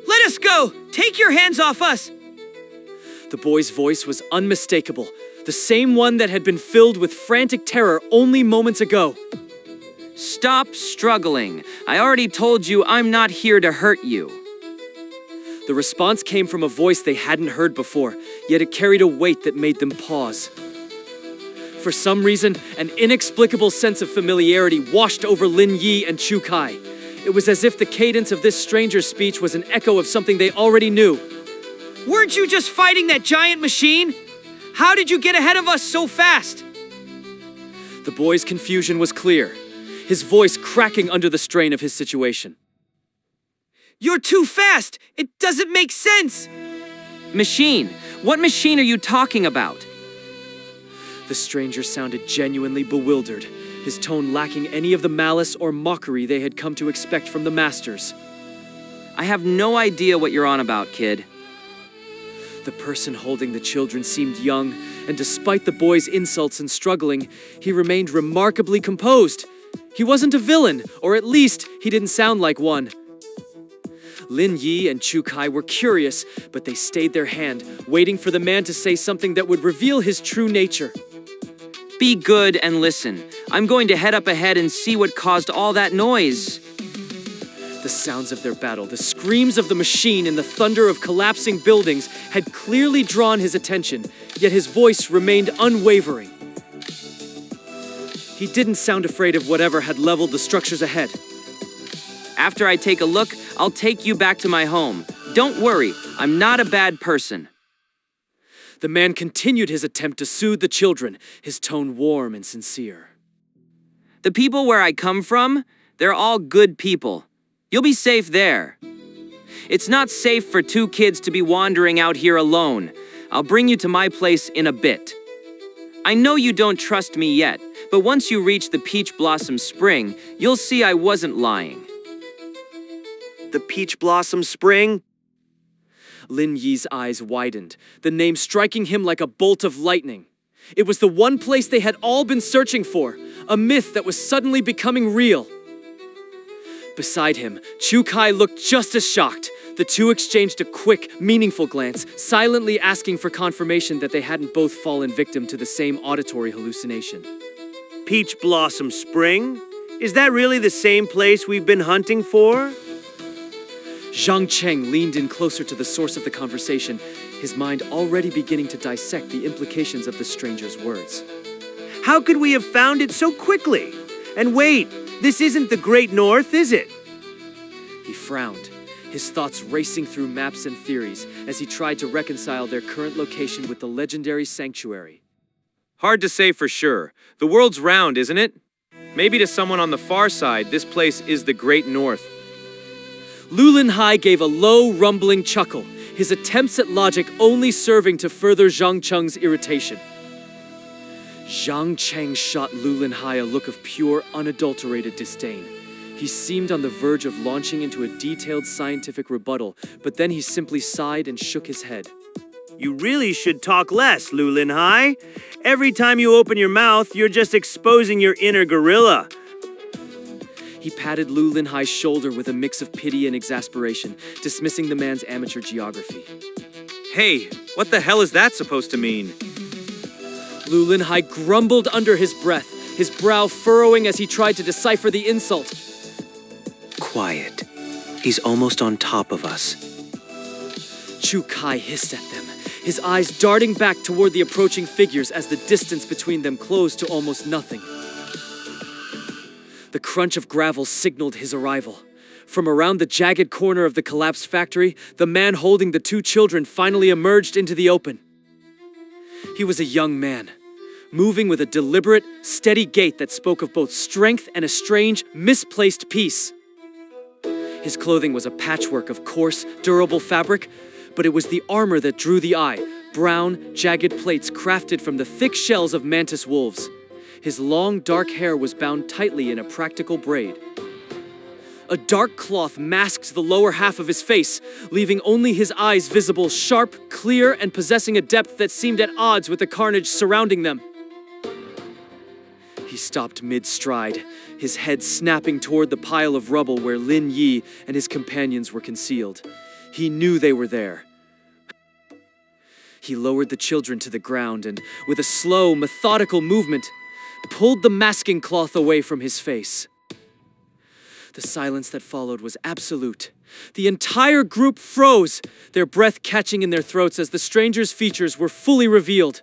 Let us go! Take your hands off us! The boy's voice was unmistakable, the same one that had been filled with frantic terror only moments ago. Stop struggling. I already told you I'm not here to hurt you. The response came from a voice they hadn't heard before, yet it carried a weight that made them pause. For some reason, an inexplicable sense of familiarity washed over Lin Yi and Chukai. It was as if the cadence of this stranger's speech was an echo of something they already knew. Weren't you just fighting that giant machine? How did you get ahead of us so fast? The boy's confusion was clear, his voice cracking under the strain of his situation. You're too fast! It doesn't make sense! Machine? What machine are you talking about? The stranger sounded genuinely bewildered, his tone lacking any of the malice or mockery they had come to expect from the masters. I have no idea what you're on about, kid. The person holding the children seemed young, and despite the boy's insults and struggling, he remained remarkably composed. He wasn't a villain, or at least he didn't sound like one. Lin Yi and Chukai were curious, but they stayed their hand, waiting for the man to say something that would reveal his true nature. Be good and listen. I'm going to head up ahead and see what caused all that noise. The sounds of their battle, the screams of the machine, and the thunder of collapsing buildings had clearly drawn his attention, yet his voice remained unwavering. He didn't sound afraid of whatever had leveled the structures ahead. After I take a look, I'll take you back to my home. Don't worry, I'm not a bad person. The man continued his attempt to soothe the children, his tone warm and sincere. The people where I come from, they're all good people. You'll be safe there. It's not safe for two kids to be wandering out here alone. I'll bring you to my place in a bit. I know you don't trust me yet, but once you reach the Peach Blossom Spring, you'll see I wasn't lying. The Peach Blossom Spring? Lin Yi's eyes widened, the name striking him like a bolt of lightning. It was the one place they had all been searching for, a myth that was suddenly becoming real. Beside him, Chukai looked just as shocked. The two exchanged a quick, meaningful glance, silently asking for confirmation that they hadn't both fallen victim to the same auditory hallucination. Peach Blossom Spring? Is that really the same place we've been hunting for? Zhang Cheng leaned in closer to the source of the conversation, his mind already beginning to dissect the implications of the stranger's words. How could we have found it so quickly? And wait, this isn't the Great North, is it? He frowned, his thoughts racing through maps and theories as he tried to reconcile their current location with the legendary sanctuary. Hard to say for sure. The world's round, isn't it? Maybe to someone on the far side, this place is the Great North. Lulin Hai gave a low, rumbling chuckle, his attempts at logic only serving to further Zhang Cheng's irritation. Zhang Cheng shot Lulin Hai a look of pure, unadulterated disdain. He seemed on the verge of launching into a detailed scientific rebuttal, but then he simply sighed and shook his head. You really should talk less, Lulin Hai. Every time you open your mouth, you're just exposing your inner gorilla. He patted Lulin Hai's shoulder with a mix of pity and exasperation, dismissing the man's amateur geography. Hey, what the hell is that supposed to mean? Lulin Hai grumbled under his breath, his brow furrowing as he tried to decipher the insult. Quiet. He's almost on top of us. Chukai hissed at them, his eyes darting back toward the approaching figures as the distance between them closed to almost nothing. The crunch of gravel signaled his arrival. From around the jagged corner of the collapsed factory, the man holding the two children finally emerged into the open. He was a young man, moving with a deliberate, steady gait that spoke of both strength and a strange, misplaced peace. His clothing was a patchwork of coarse, durable fabric, but it was the armor that drew the eye, brown, jagged plates crafted from the thick shells of mantis wolves. His long, dark hair was bound tightly in a practical braid. A dark cloth masked the lower half of his face, leaving only his eyes visible, sharp, clear, and possessing a depth that seemed at odds with the carnage surrounding them. He stopped mid-stride, his head snapping toward the pile of rubble where Lin Yi and his companions were concealed. He knew they were there. He lowered the children to the ground and, with a slow, methodical movement, pulled the masking cloth away from his face. The silence that followed was absolute. The entire group froze, their breath catching in their throats as the stranger's features were fully revealed.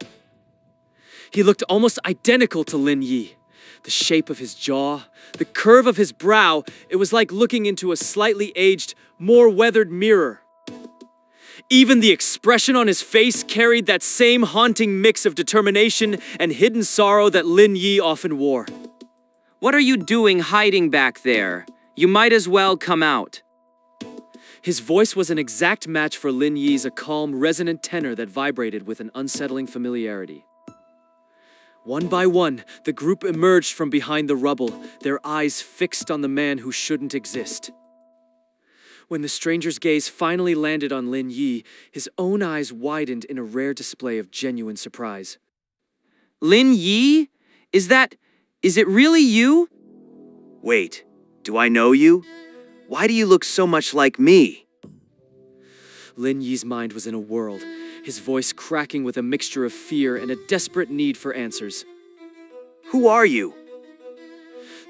He looked almost identical to Lin Yi. The shape of his jaw, the curve of his brow, it was like looking into a slightly aged, more weathered mirror. Even the expression on his face carried that same haunting mix of determination and hidden sorrow that Lin Yi often wore. What are you doing hiding back there? You might as well come out. His voice was an exact match for Lin Yi's, a calm, resonant tenor that vibrated with an unsettling familiarity. One by one, the group emerged from behind the rubble, their eyes fixed on the man who shouldn't exist. When the stranger's gaze finally landed on Lin Yi, his own eyes widened in a rare display of genuine surprise. Lin Yi? Is it really you? Wait, do I know you? Why do you look so much like me? Lin Yi's mind was in a whirl, his voice cracking with a mixture of fear and a desperate need for answers. Who are you?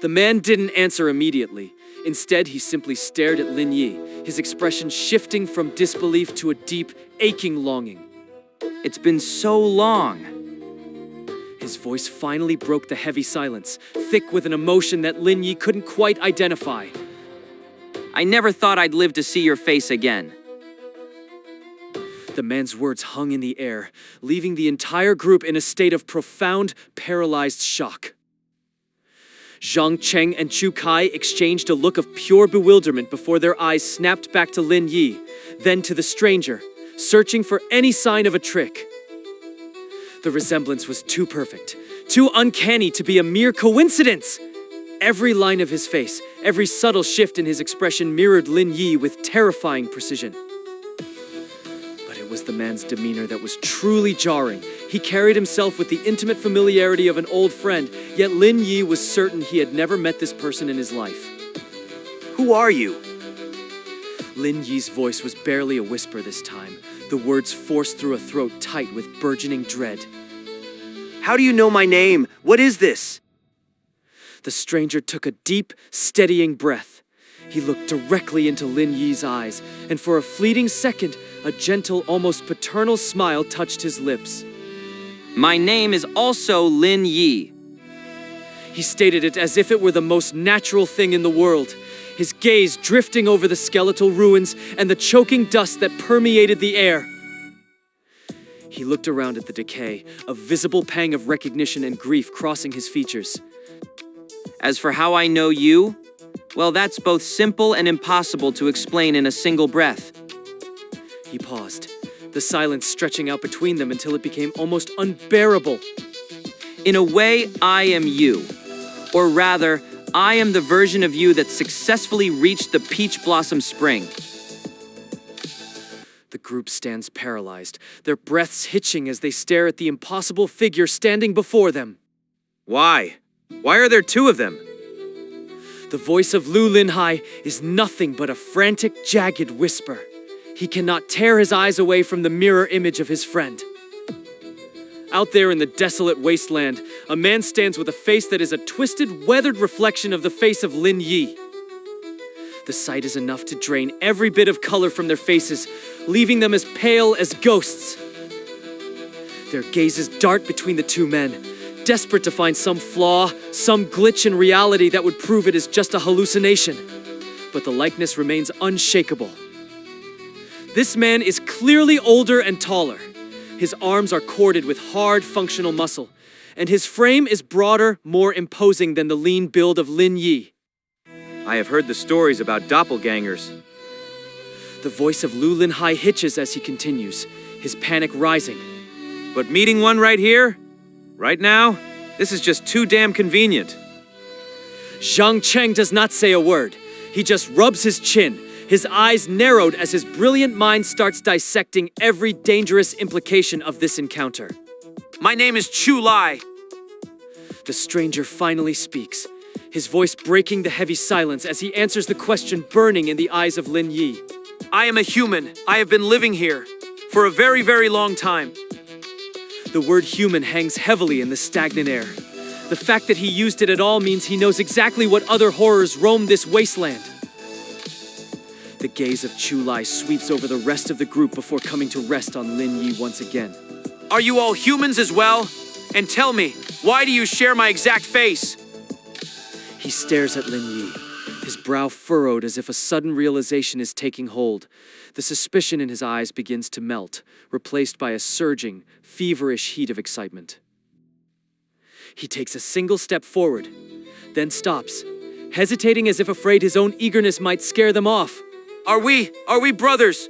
The man didn't answer immediately. Instead, he simply stared at Lin Yi, his expression shifting from disbelief to a deep, aching longing. It's been so long. His voice finally broke the heavy silence, thick with an emotion that Lin Yi couldn't quite identify. I never thought I'd live to see your face again. The man's words hung in the air, leaving the entire group in a state of profound, paralyzed shock. Zhang Cheng and Chu Kai exchanged a look of pure bewilderment before their eyes snapped back to Lin Yi, then to the stranger, searching for any sign of a trick. The resemblance was too perfect, too uncanny to be a mere coincidence. Every line of his face, every subtle shift in his expression mirrored Lin Yi with terrifying precision. But it was the man's demeanor that was truly jarring. He carried himself with the intimate familiarity of an old friend, yet Lin Yi was certain he had never met this person in his life. Who are you? Lin Yi's voice was barely a whisper this time, the words forced through a throat tight with burgeoning dread. How do you know my name? What is this? The stranger took a deep, steadying breath. He looked directly into Lin Yi's eyes, and for a fleeting second, a gentle, almost paternal smile touched his lips. My name is also Lin Yi. He stated it as if it were the most natural thing in the world, his gaze drifting over the skeletal ruins and the choking dust that permeated the air. He looked around at the decay, a visible pang of recognition and grief crossing his features. As for how I know you, well, that's both simple and impossible to explain in a single breath. He paused, the silence stretching out between them until it became almost unbearable. In a way, I am you. Or rather, I am the version of you that successfully reached the peach blossom spring. The group stands paralyzed, their breaths hitching as they stare at the impossible figure standing before them. Why? Why are there two of them? The voice of Lu Linhai is nothing but a frantic, jagged whisper. He cannot tear his eyes away from the mirror image of his friend. Out there in the desolate wasteland, a man stands with a face that is a twisted, weathered reflection of the face of Lin Yi. The sight is enough to drain every bit of color from their faces, leaving them as pale as ghosts. Their gazes dart between the two men, desperate to find some flaw, some glitch in reality that would prove it is just a hallucination. But the likeness remains unshakable. This man is clearly older and taller. His arms are corded with hard, functional muscle, and his frame is broader, more imposing than the lean build of Lin Yi. I have heard the stories about doppelgangers. The voice of Lu Linhai hitches as he continues, his panic rising. But meeting one right here, right now, this is just too damn convenient. Zhang Cheng does not say a word. He just rubs his chin, his eyes narrowed as his brilliant mind starts dissecting every dangerous implication of this encounter. My name is Chu Lai. The stranger finally speaks, his voice breaking the heavy silence as he answers the question burning in the eyes of Lin Yi. I am a human. I have been living here for a very, very long time. The word human hangs heavily in the stagnant air. The fact that he used it at all means he knows exactly what other horrors roam this wasteland. The gaze of Chu Lai sweeps over the rest of the group before coming to rest on Lin Yi once again. Are you all humans as well? And tell me, why do you share my exact face? He stares at Lin Yi, his brow furrowed as if a sudden realization is taking hold. The suspicion in his eyes begins to melt, replaced by a surging, feverish heat of excitement. He takes a single step forward, then stops, hesitating as if afraid his own eagerness might scare them off. Are we brothers?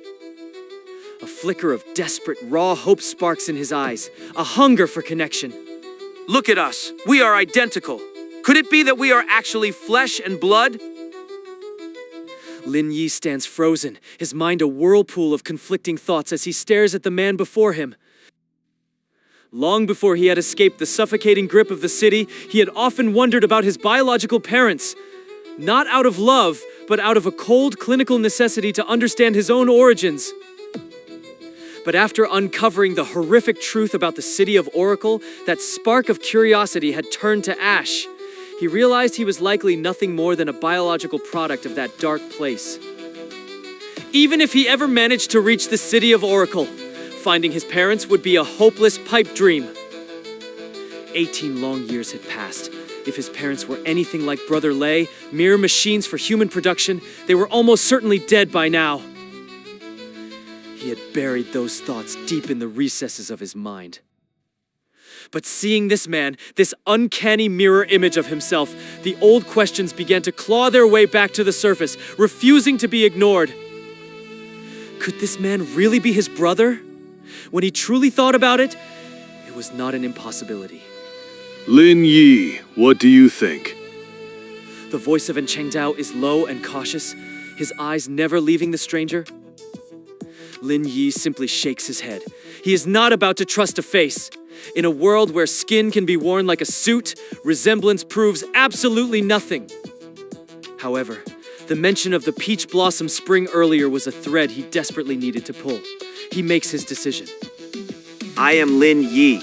A flicker of desperate, raw hope sparks in his eyes, a hunger for connection. Look at us. We are identical. Could it be that we are actually flesh and blood? Lin Yi stands frozen, his mind a whirlpool of conflicting thoughts as he stares at the man before him. Long before he had escaped the suffocating grip of the city, he had often wondered about his biological parents. Not out of love, but out of a cold clinical necessity to understand his own origins. But after uncovering the horrific truth about the city of Oracle, that spark of curiosity had turned to ash. He realized he was likely nothing more than a biological product of that dark place. Even if he ever managed to reach the city of Oracle, finding his parents would be a hopeless pipe dream. 18 long years had passed. If his parents were anything like Brother Lei, mere machines for human production, they were almost certainly dead by now. He had buried those thoughts deep in the recesses of his mind. But seeing this man, this uncanny mirror image of himself, the old questions began to claw their way back to the surface, refusing to be ignored. Could this man really be his brother? When he truly thought about it, it was not an impossibility. Lin Yi, what do you think? The voice of Chengdao is low and cautious, his eyes never leaving the stranger. Lin Yi simply shakes his head. He is not about to trust a face. In a world where skin can be worn like a suit, resemblance proves absolutely nothing. However, the mention of the peach blossom spring earlier was a thread he desperately needed to pull. He makes his decision. I am Lin Yi.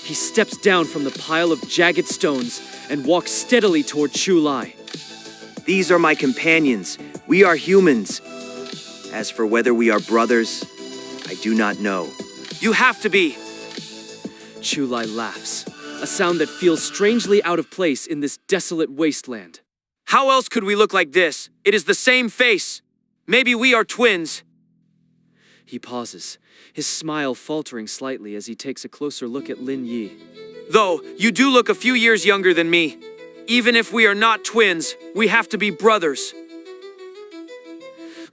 He steps down from the pile of jagged stones and walks steadily toward Chu Lai. These are my companions. We are humans. As for whether we are brothers, I do not know. You have to be. Chu Lai laughs, a sound that feels strangely out of place in this desolate wasteland. How else could we look like this? It is the same face. Maybe we are twins. He pauses, his smile faltering slightly as he takes a closer look at Lin Yi. Though, you do look a few years younger than me. Even if we are not twins, we have to be brothers.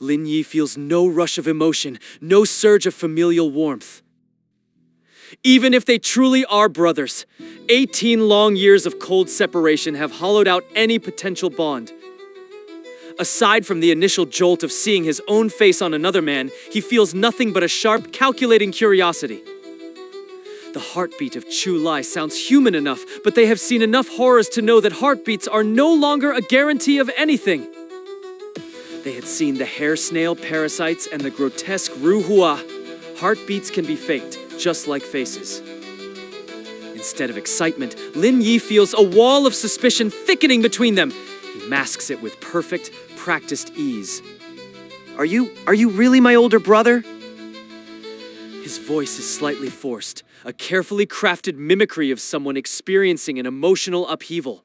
Lin Yi feels no rush of emotion, no surge of familial warmth. Even if they truly are brothers, 18 long years of cold separation have hollowed out any potential bond. Aside from the initial jolt of seeing his own face on another man, he feels nothing but a sharp, calculating curiosity. The heartbeat of Chu Lai sounds human enough, but they have seen enough horrors to know that heartbeats are no longer a guarantee of anything. They had seen the hair snail parasites and the grotesque ruhua. Heartbeats can be faked, just like faces. Instead of excitement, Lin Yi feels a wall of suspicion thickening between them. He masks it with perfect, practiced ease. Are you really my older brother? His voice is slightly forced, a carefully crafted mimicry of someone experiencing an emotional upheaval.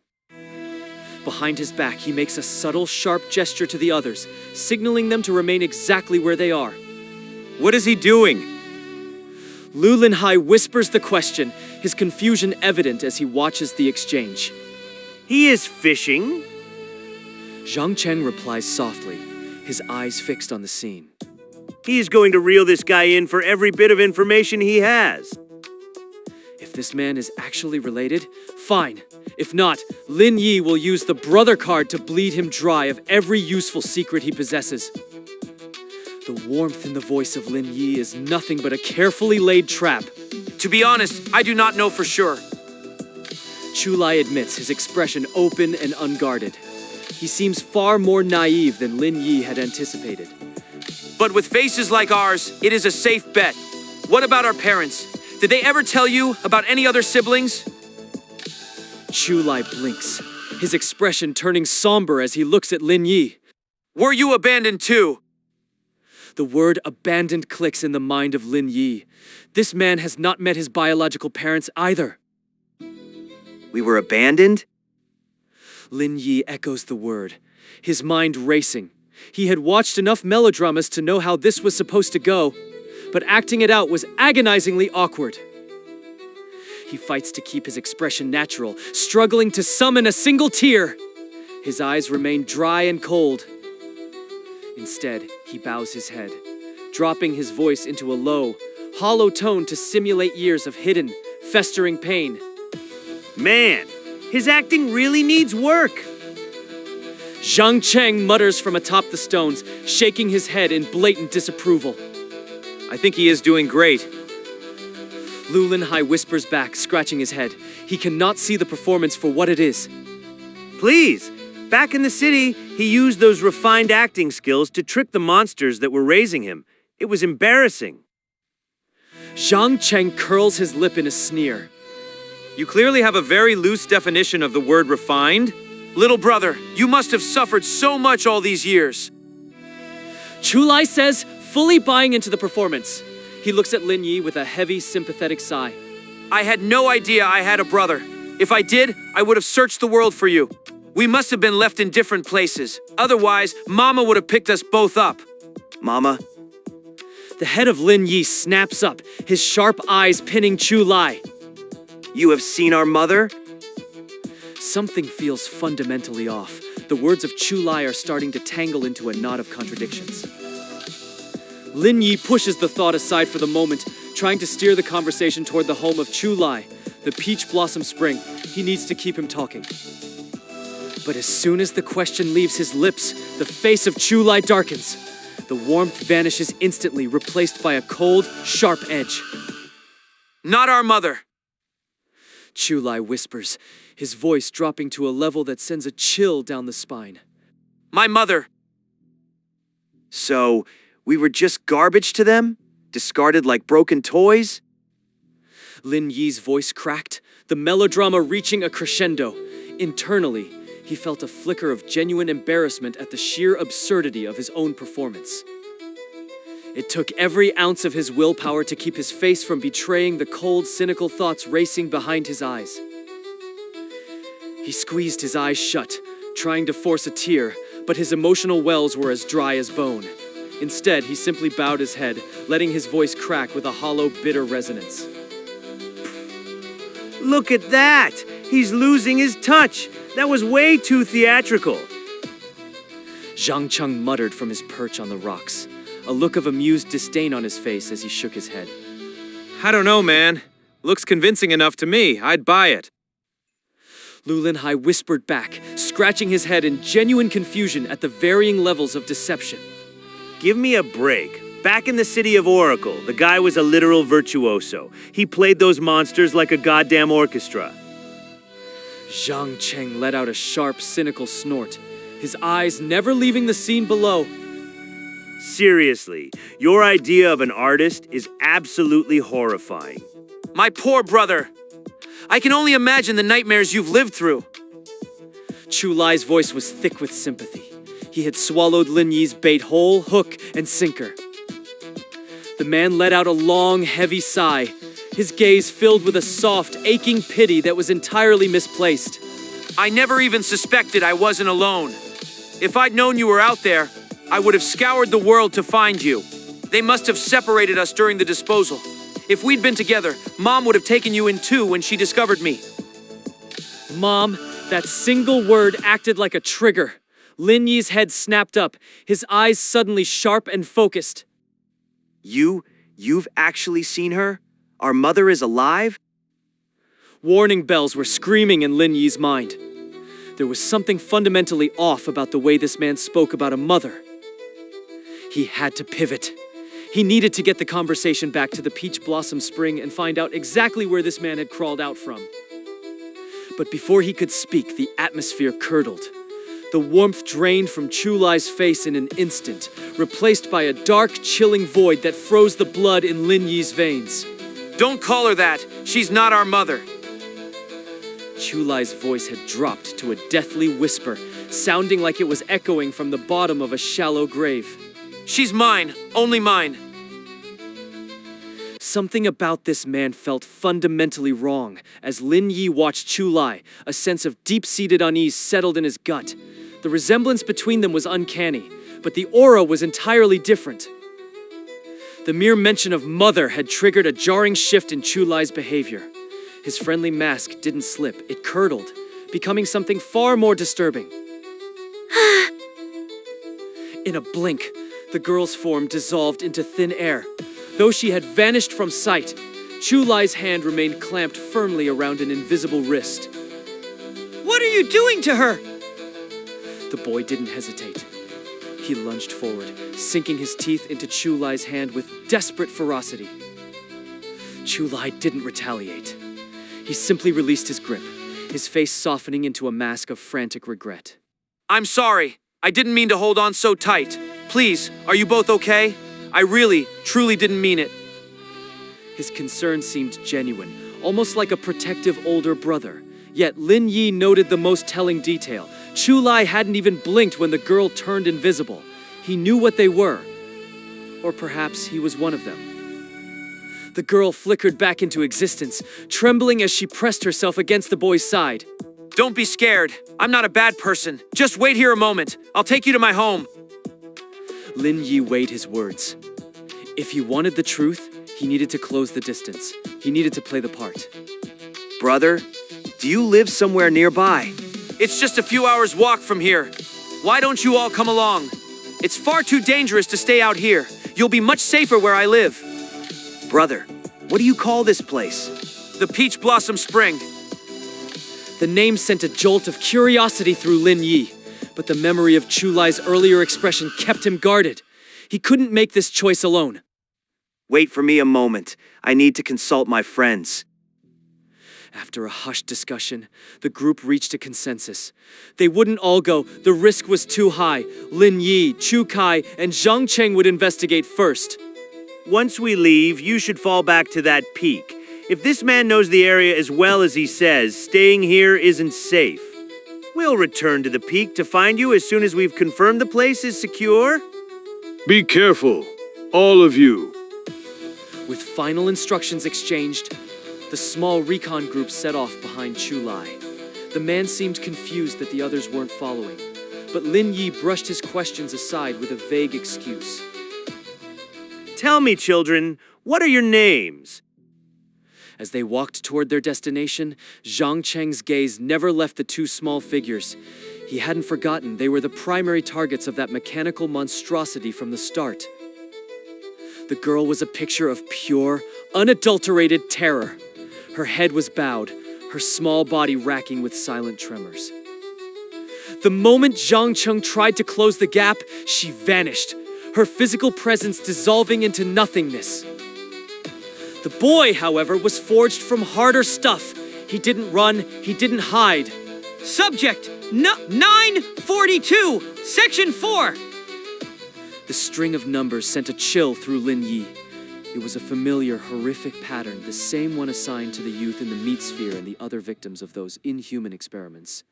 Behind his back, he makes a subtle, sharp gesture to the others, signaling them to remain exactly where they are. What is he doing? Lu Linhai whispers the question, his confusion evident as he watches the exchange. He is fishing. Zhang Cheng replies softly, his eyes fixed on the scene. He's going to reel this guy in for every bit of information he has. If this man is actually related, fine. If not, Lin Yi will use the brother card to bleed him dry of every useful secret he possesses. The warmth in the voice of Lin Yi is nothing but a carefully laid trap. To be honest, I do not know for sure. Chulai admits, his expression open and unguarded. He seems far more naive than Lin Yi had anticipated. But with faces like ours, it is a safe bet. What about our parents? Did they ever tell you about any other siblings? Chulai blinks, his expression turning somber as he looks at Lin Yi. Were you abandoned too? The word abandoned clicks in the mind of Lin Yi. This man has not met his biological parents either. We were abandoned? Lin Yi echoes the word, his mind racing. He had watched enough melodramas to know how this was supposed to go, but acting it out was agonizingly awkward. He fights to keep his expression natural, struggling to summon a single tear. His eyes remain dry and cold. Instead, he bows his head, dropping his voice into a low, hollow tone to simulate years of hidden, festering pain. Man, his acting really needs work. Zhang Cheng mutters from atop the stones, shaking his head in blatant disapproval. I think he is doing great. Lu Linhai whispers back, scratching his head. He cannot see the performance for what it is. Please, back in the city, he used those refined acting skills to trick the monsters that were raising him. It was embarrassing. Zhang Cheng curls his lip in a sneer. You clearly have a very loose definition of the word refined. Little brother, you must have suffered so much all these years. Chulai says, fully buying into the performance. He looks at Lin Yi with a heavy, sympathetic sigh. I had no idea I had a brother. If I did, I would have searched the world for you. We must have been left in different places. Otherwise, Mama would have picked us both up. Mama? The head of Lin Yi snaps up, his sharp eyes pinning Chulai. You have seen our mother? Something feels fundamentally off. The words of Chulai are starting to tangle into a knot of contradictions. Lin Yi pushes the thought aside for the moment, trying to steer the conversation toward the home of Chulai, the peach blossom spring. He needs to keep him talking. But as soon as the question leaves his lips, the face of Chulai darkens. The warmth vanishes instantly, replaced by a cold, sharp edge. Not our mother. Chulai whispers, his voice dropping to a level that sends a chill down the spine. My mother. So, we were just garbage to them? Discarded like broken toys? Lin Yi's voice cracked, the melodrama reaching a crescendo. Internally, he felt a flicker of genuine embarrassment at the sheer absurdity of his own performance. It took every ounce of his willpower to keep his face from betraying the cold, cynical thoughts racing behind his eyes. He squeezed his eyes shut, trying to force a tear, but his emotional wells were as dry as bone. Instead, he simply bowed his head, letting his voice crack with a hollow, bitter resonance. Look at that! He's losing his touch! That was way too theatrical. Zhang Cheng muttered from his perch on the rocks, a look of amused disdain on his face as he shook his head. I don't know, man. Looks convincing enough to me. I'd buy it. Lu Linhai whispered back, scratching his head in genuine confusion at the varying levels of deception. Give me a break. Back in the city of Oracle, the guy was a literal virtuoso. He played those monsters like a goddamn orchestra. Zhang Cheng let out a sharp, cynical snort, his eyes never leaving the scene below. Seriously, your idea of an artist is absolutely horrifying. My poor brother. I can only imagine the nightmares you've lived through. Chulai's voice was thick with sympathy. He had swallowed Lin Yi's bait whole, hook, and sinker. The man let out a long, heavy sigh, his gaze filled with a soft, aching pity that was entirely misplaced. I never even suspected I wasn't alone. If I'd known you were out there, I would have scoured the world to find you. They must have separated us during the disposal. If we'd been together, Mom would have taken you in too when she discovered me. Mom, that single word acted like a trigger. Lin Yi's head snapped up, his eyes suddenly sharp and focused. You've actually seen her? Our mother is alive? Warning bells were screaming in Lin Yi's mind. There was something fundamentally off about the way this man spoke about a mother. He had to pivot. He needed to get the conversation back to the Peach Blossom Spring and find out exactly where this man had crawled out from. But before he could speak, the atmosphere curdled. The warmth drained from Chulai's face in an instant, replaced by a dark, chilling void that froze the blood in Lin Yi's veins. Don't call her that. She's not our mother. Chulai's voice had dropped to a deathly whisper, sounding like it was echoing from the bottom of a shallow grave. She's mine, only mine. Something about this man felt fundamentally wrong. As Lin Yi watched Chulai, a sense of deep-seated unease settled in his gut. The resemblance between them was uncanny, but the aura was entirely different. The mere mention of mother had triggered a jarring shift in Chulai's behavior. His friendly mask didn't slip, it curdled, becoming something far more disturbing. In a blink, the girl's form dissolved into thin air. Though she had vanished from sight, Chulai's hand remained clamped firmly around an invisible wrist. What are you doing to her? The boy didn't hesitate. He lunged forward, sinking his teeth into Chulai's hand with desperate ferocity. Chulai didn't retaliate. He simply released his grip, his face softening into a mask of frantic regret. I'm sorry. I didn't mean to hold on so tight. Please, are you both okay? I really, truly didn't mean it. His concern seemed genuine, almost like a protective older brother. Yet Lin Yi noted the most telling detail. Chulai hadn't even blinked when the girl turned invisible. He knew what they were. Or perhaps he was one of them. The girl flickered back into existence, trembling as she pressed herself against the boy's side. Don't be scared. I'm not a bad person. Just wait here a moment. I'll take you to my home. Lin Yi weighed his words. If he wanted the truth, he needed to close the distance. He needed to play the part. Brother, do you live somewhere nearby? It's just a few hours' walk from here. Why don't you all come along? It's far too dangerous to stay out here. You'll be much safer where I live. Brother, what do you call this place? The Peach Blossom Spring. The name sent a jolt of curiosity through Lin Yi, but the memory of Chulai's earlier expression kept him guarded. He couldn't make this choice alone. Wait for me a moment. I need to consult my friends. After a hushed discussion, the group reached a consensus. They wouldn't all go. The risk was too high. Lin Yi, Chu Kai, and Zhang Cheng would investigate first. Once we leave, you should fall back to that peak. If this man knows the area as well as he says, staying here isn't safe. We'll return to the peak to find you as soon as we've confirmed the place is secure. Be careful, all of you. With final instructions exchanged, the small recon group set off behind Chulai. The man seemed confused that the others weren't following, but Lin Yi brushed his questions aside with a vague excuse. Tell me, children, what are your names? As they walked toward their destination, Zhang Cheng's gaze never left the two small figures. He hadn't forgotten they were the primary targets of that mechanical monstrosity from the start. The girl was a picture of pure, unadulterated terror. Her head was bowed, her small body racking with silent tremors. The moment Zhang Cheng tried to close the gap, she vanished, her physical presence dissolving into nothingness. The boy, however, was forged from harder stuff. He didn't run, he didn't hide. Subject 942, Section 4. The string of numbers sent a chill through Lin Yi. It was a familiar, horrific pattern, the same one assigned to the youth in the meat sphere and the other victims of those inhuman experiments.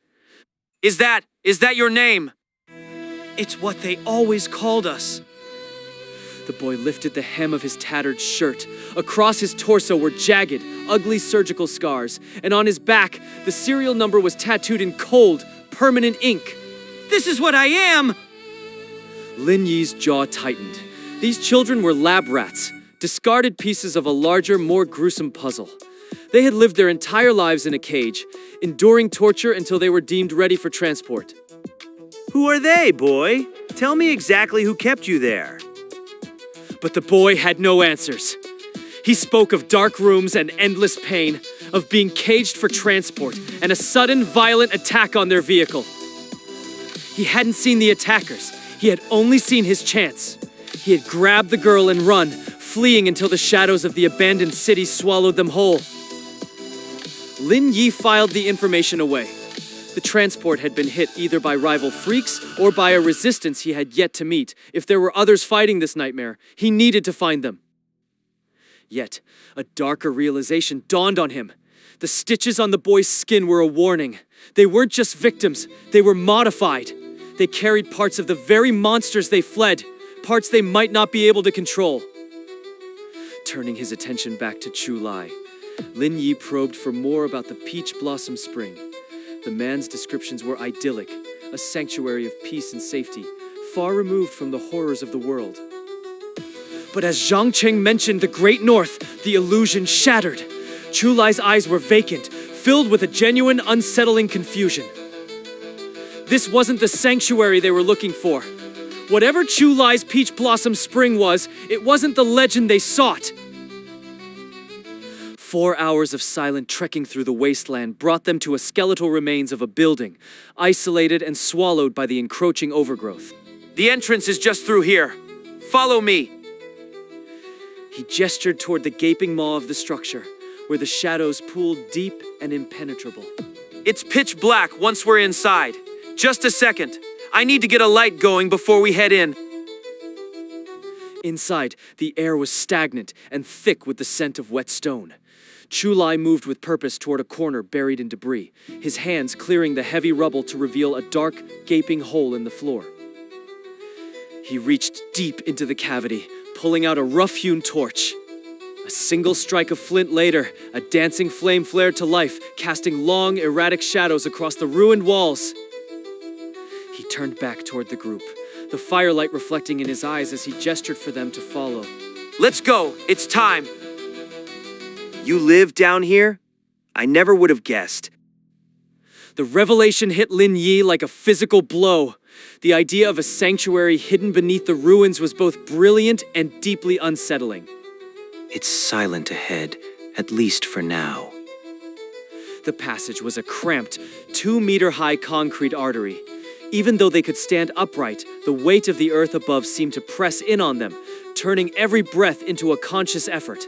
Is that your name? It's what they always called us. The boy lifted the hem of his tattered shirt. Across his torso were jagged, ugly surgical scars, and on his back, the serial number was tattooed in cold, permanent ink. This is what I am! Lin Yi's jaw tightened. These children were lab rats, discarded pieces of a larger, more gruesome puzzle. They had lived their entire lives in a cage, enduring torture until they were deemed ready for transport. Who are they, boy? Tell me exactly who kept you there. But the boy had no answers. He spoke of dark rooms and endless pain, of being caged for transport, and a sudden violent attack on their vehicle. He hadn't seen the attackers. He had only seen his chance. He had grabbed the girl and run, fleeing until the shadows of the abandoned city swallowed them whole. Lin Yi filed the information away. The transport had been hit either by rival freaks or by a resistance he had yet to meet. If there were others fighting this nightmare, he needed to find them. Yet, a darker realization dawned on him. The stitches on the boy's skin were a warning. They weren't just victims, they were modified. They carried parts of the very monsters they fled, parts they might not be able to control. Turning his attention back to Chu Lai, Lin Yi probed for more about the Peach Blossom Spring. The man's descriptions were idyllic, a sanctuary of peace and safety, far removed from the horrors of the world. But as Zhang Cheng mentioned the Great North, the illusion shattered. Chu Lai's eyes were vacant, filled with a genuine, unsettling confusion. This wasn't the sanctuary they were looking for. Whatever Chu Lai's Peach Blossom Spring was, it wasn't the legend they sought. 4 hours of silent trekking through the wasteland brought them to a skeletal remains of a building, isolated and swallowed by the encroaching overgrowth. The entrance is just through here. Follow me. He gestured toward the gaping maw of the structure, where the shadows pooled deep and impenetrable. It's pitch black once we're inside. Just a second. I need to get a light going before we head in. Inside, the air was stagnant and thick with the scent of wet stone. Chu Lai moved with purpose toward a corner buried in debris, his hands clearing the heavy rubble to reveal a dark, gaping hole in the floor. He reached deep into the cavity, pulling out a rough-hewn torch. A single strike of flint later, a dancing flame flared to life, casting long, erratic shadows across the ruined walls. He turned back toward the group, the firelight reflecting in his eyes as he gestured for them to follow. Let's go. It's time. You live down here? I never would have guessed. The revelation hit Lin Yi like a physical blow. The idea of a sanctuary hidden beneath the ruins was both brilliant and deeply unsettling. It's silent ahead, at least for now. The passage was a cramped, 2-meter-high concrete artery. Even though they could stand upright, the weight of the earth above seemed to press in on them, turning every breath into a conscious effort.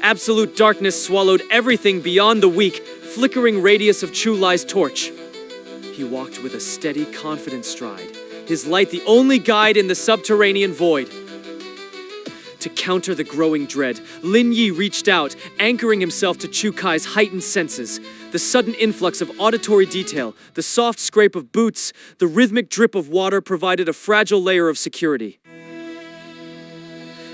Absolute darkness swallowed everything beyond the weak, flickering radius of Chu Lai's torch. He walked with a steady, confident stride, his light the only guide in the subterranean void. To counter the growing dread, Lin Yi reached out, anchoring himself to Chu Kai's heightened senses. The sudden influx of auditory detail, the soft scrape of boots, the rhythmic drip of water provided a fragile layer of security.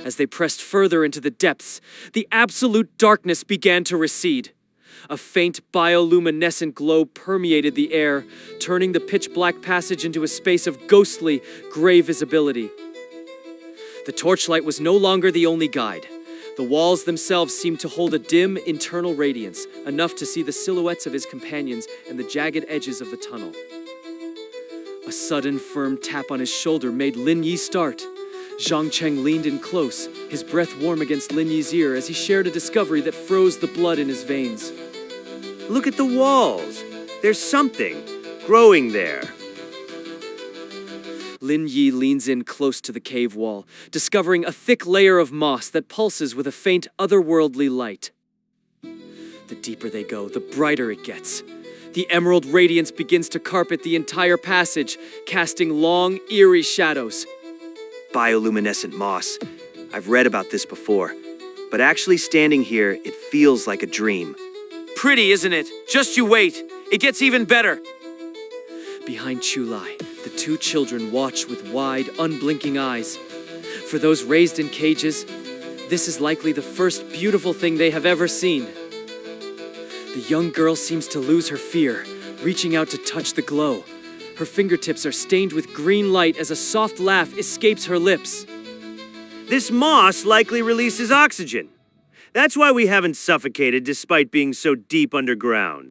As they pressed further into the depths, the absolute darkness began to recede. A faint bioluminescent glow permeated the air, turning the pitch-black passage into a space of ghostly, gray visibility. The torchlight was no longer the only guide. The walls themselves seemed to hold a dim, internal radiance, enough to see the silhouettes of his companions and the jagged edges of the tunnel. A sudden, firm tap on his shoulder made Lin Yi start. Zhang Cheng leaned in close, his breath warm against Lin Yi's ear as he shared a discovery that froze the blood in his veins. Look at the walls. There's something growing there. Lin Yi leans in close to the cave wall, discovering a thick layer of moss that pulses with a faint, otherworldly light. The deeper they go, the brighter it gets. The emerald radiance begins to carpet the entire passage, casting long, eerie shadows. Bioluminescent moss. I've read about this before, but actually standing here, it feels like a dream. Pretty, isn't it? Just you wait. It gets even better. Behind Chu Lai, the two children watch with wide, unblinking eyes. For those raised in cages, this is likely the first beautiful thing they have ever seen. The young girl seems to lose her fear, reaching out to touch the glow. Her fingertips are stained with green light as a soft laugh escapes her lips. This moss likely releases oxygen. That's why we haven't suffocated despite being so deep underground.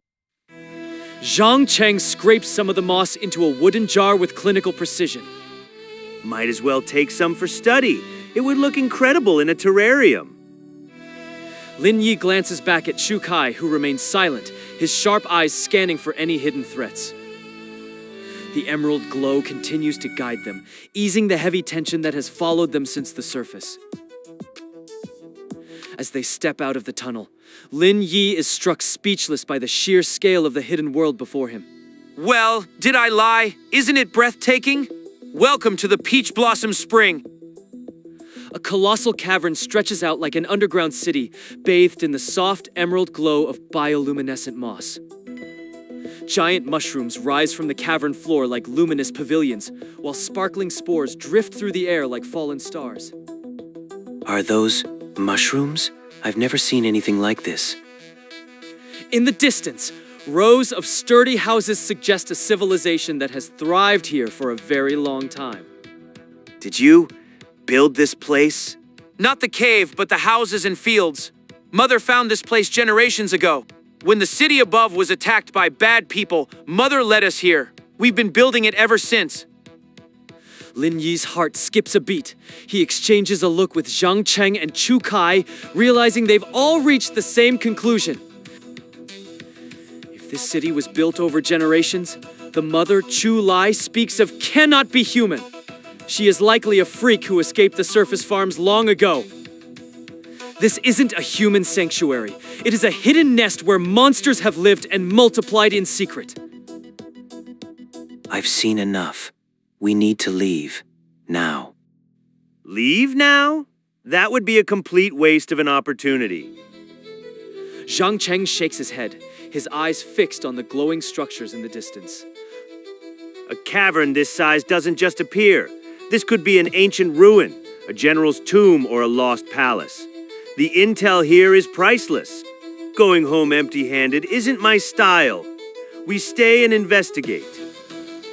Zhang Cheng scrapes some of the moss into a wooden jar with clinical precision. Might as well take some for study. It would look incredible in a terrarium. Lin Yi glances back at Chu Kai, who remains silent, his sharp eyes scanning for any hidden threats. The emerald glow continues to guide them, easing the heavy tension that has followed them since the surface. As they step out of the tunnel, Lin Yi is struck speechless by the sheer scale of the hidden world before him. Well, did I lie? Isn't it breathtaking? Welcome to the Peach Blossom Spring. A colossal cavern stretches out like an underground city, bathed in the soft emerald glow of bioluminescent moss. Giant mushrooms rise from the cavern floor like luminous pavilions, while sparkling spores drift through the air like fallen stars. Are those mushrooms? I've never seen anything like this. In the distance, rows of sturdy houses suggest a civilization that has thrived here for a very long time. Did you build this place? Not the cave, but the houses and fields. Mother found this place generations ago. When the city above was attacked by bad people, Mother led us here. We've been building it ever since. Lin Yi's heart skips a beat. He exchanges a look with Zhang Cheng and Chu Kai, realizing they've all reached the same conclusion. If this city was built over generations, the mother, Chu Lai, speaks of cannot be human. She is likely a freak who escaped the surface farms long ago. This isn't a human sanctuary. It is a hidden nest where monsters have lived and multiplied in secret. I've seen enough. We need to leave. Now. Leave now? That would be a complete waste of an opportunity. Zhang Cheng shakes his head, his eyes fixed on the glowing structures in the distance. A cavern this size doesn't just appear. This could be an ancient ruin, a general's tomb, or a lost palace. The intel here is priceless. Going home empty-handed isn't my style. We stay and investigate.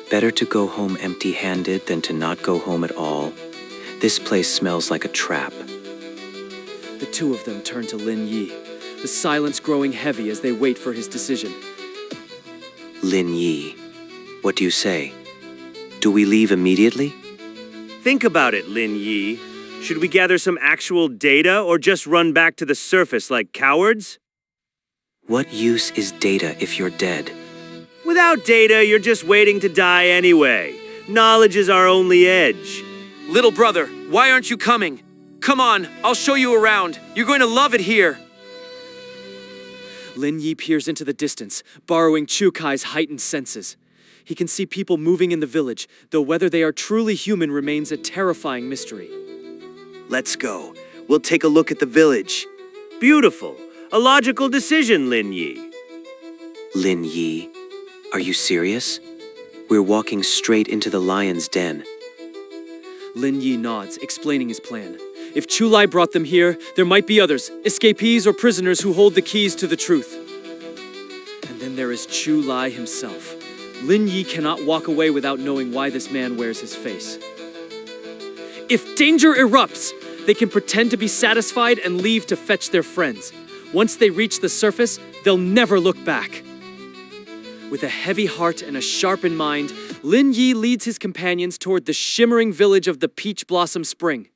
Better to go home empty-handed than to not go home at all. This place smells like a trap. The two of them turn to Lin Yi, the silence growing heavy as they wait for his decision. Lin Yi, what do you say? Do we leave immediately? Think about it, Lin Yi. Should we gather some actual data or just run back to the surface like cowards? What use is data if you're dead? Without data, you're just waiting to die anyway. Knowledge is our only edge. Little brother, why aren't you coming? Come on, I'll show you around. You're going to love it here. Lin Yi peers into the distance, borrowing Chu Kai's heightened senses. He can see people moving in the village, though whether they are truly human remains a terrifying mystery. Let's go. We'll take a look at the village. Beautiful. A logical decision, Lin Yi. Lin Yi, are you serious? We're walking straight into the lion's den. Lin Yi nods, explaining his plan. If Chu Lai brought them here, there might be others, escapees or prisoners who hold the keys to the truth. And then there is Chu Lai himself. Lin Yi cannot walk away without knowing why this man wears his face. If danger erupts, they can pretend to be satisfied and leave to fetch their friends. Once they reach the surface, they'll never look back. With a heavy heart and a sharpened mind, Lin Yi leads his companions toward the shimmering village of the Peach Blossom Spring.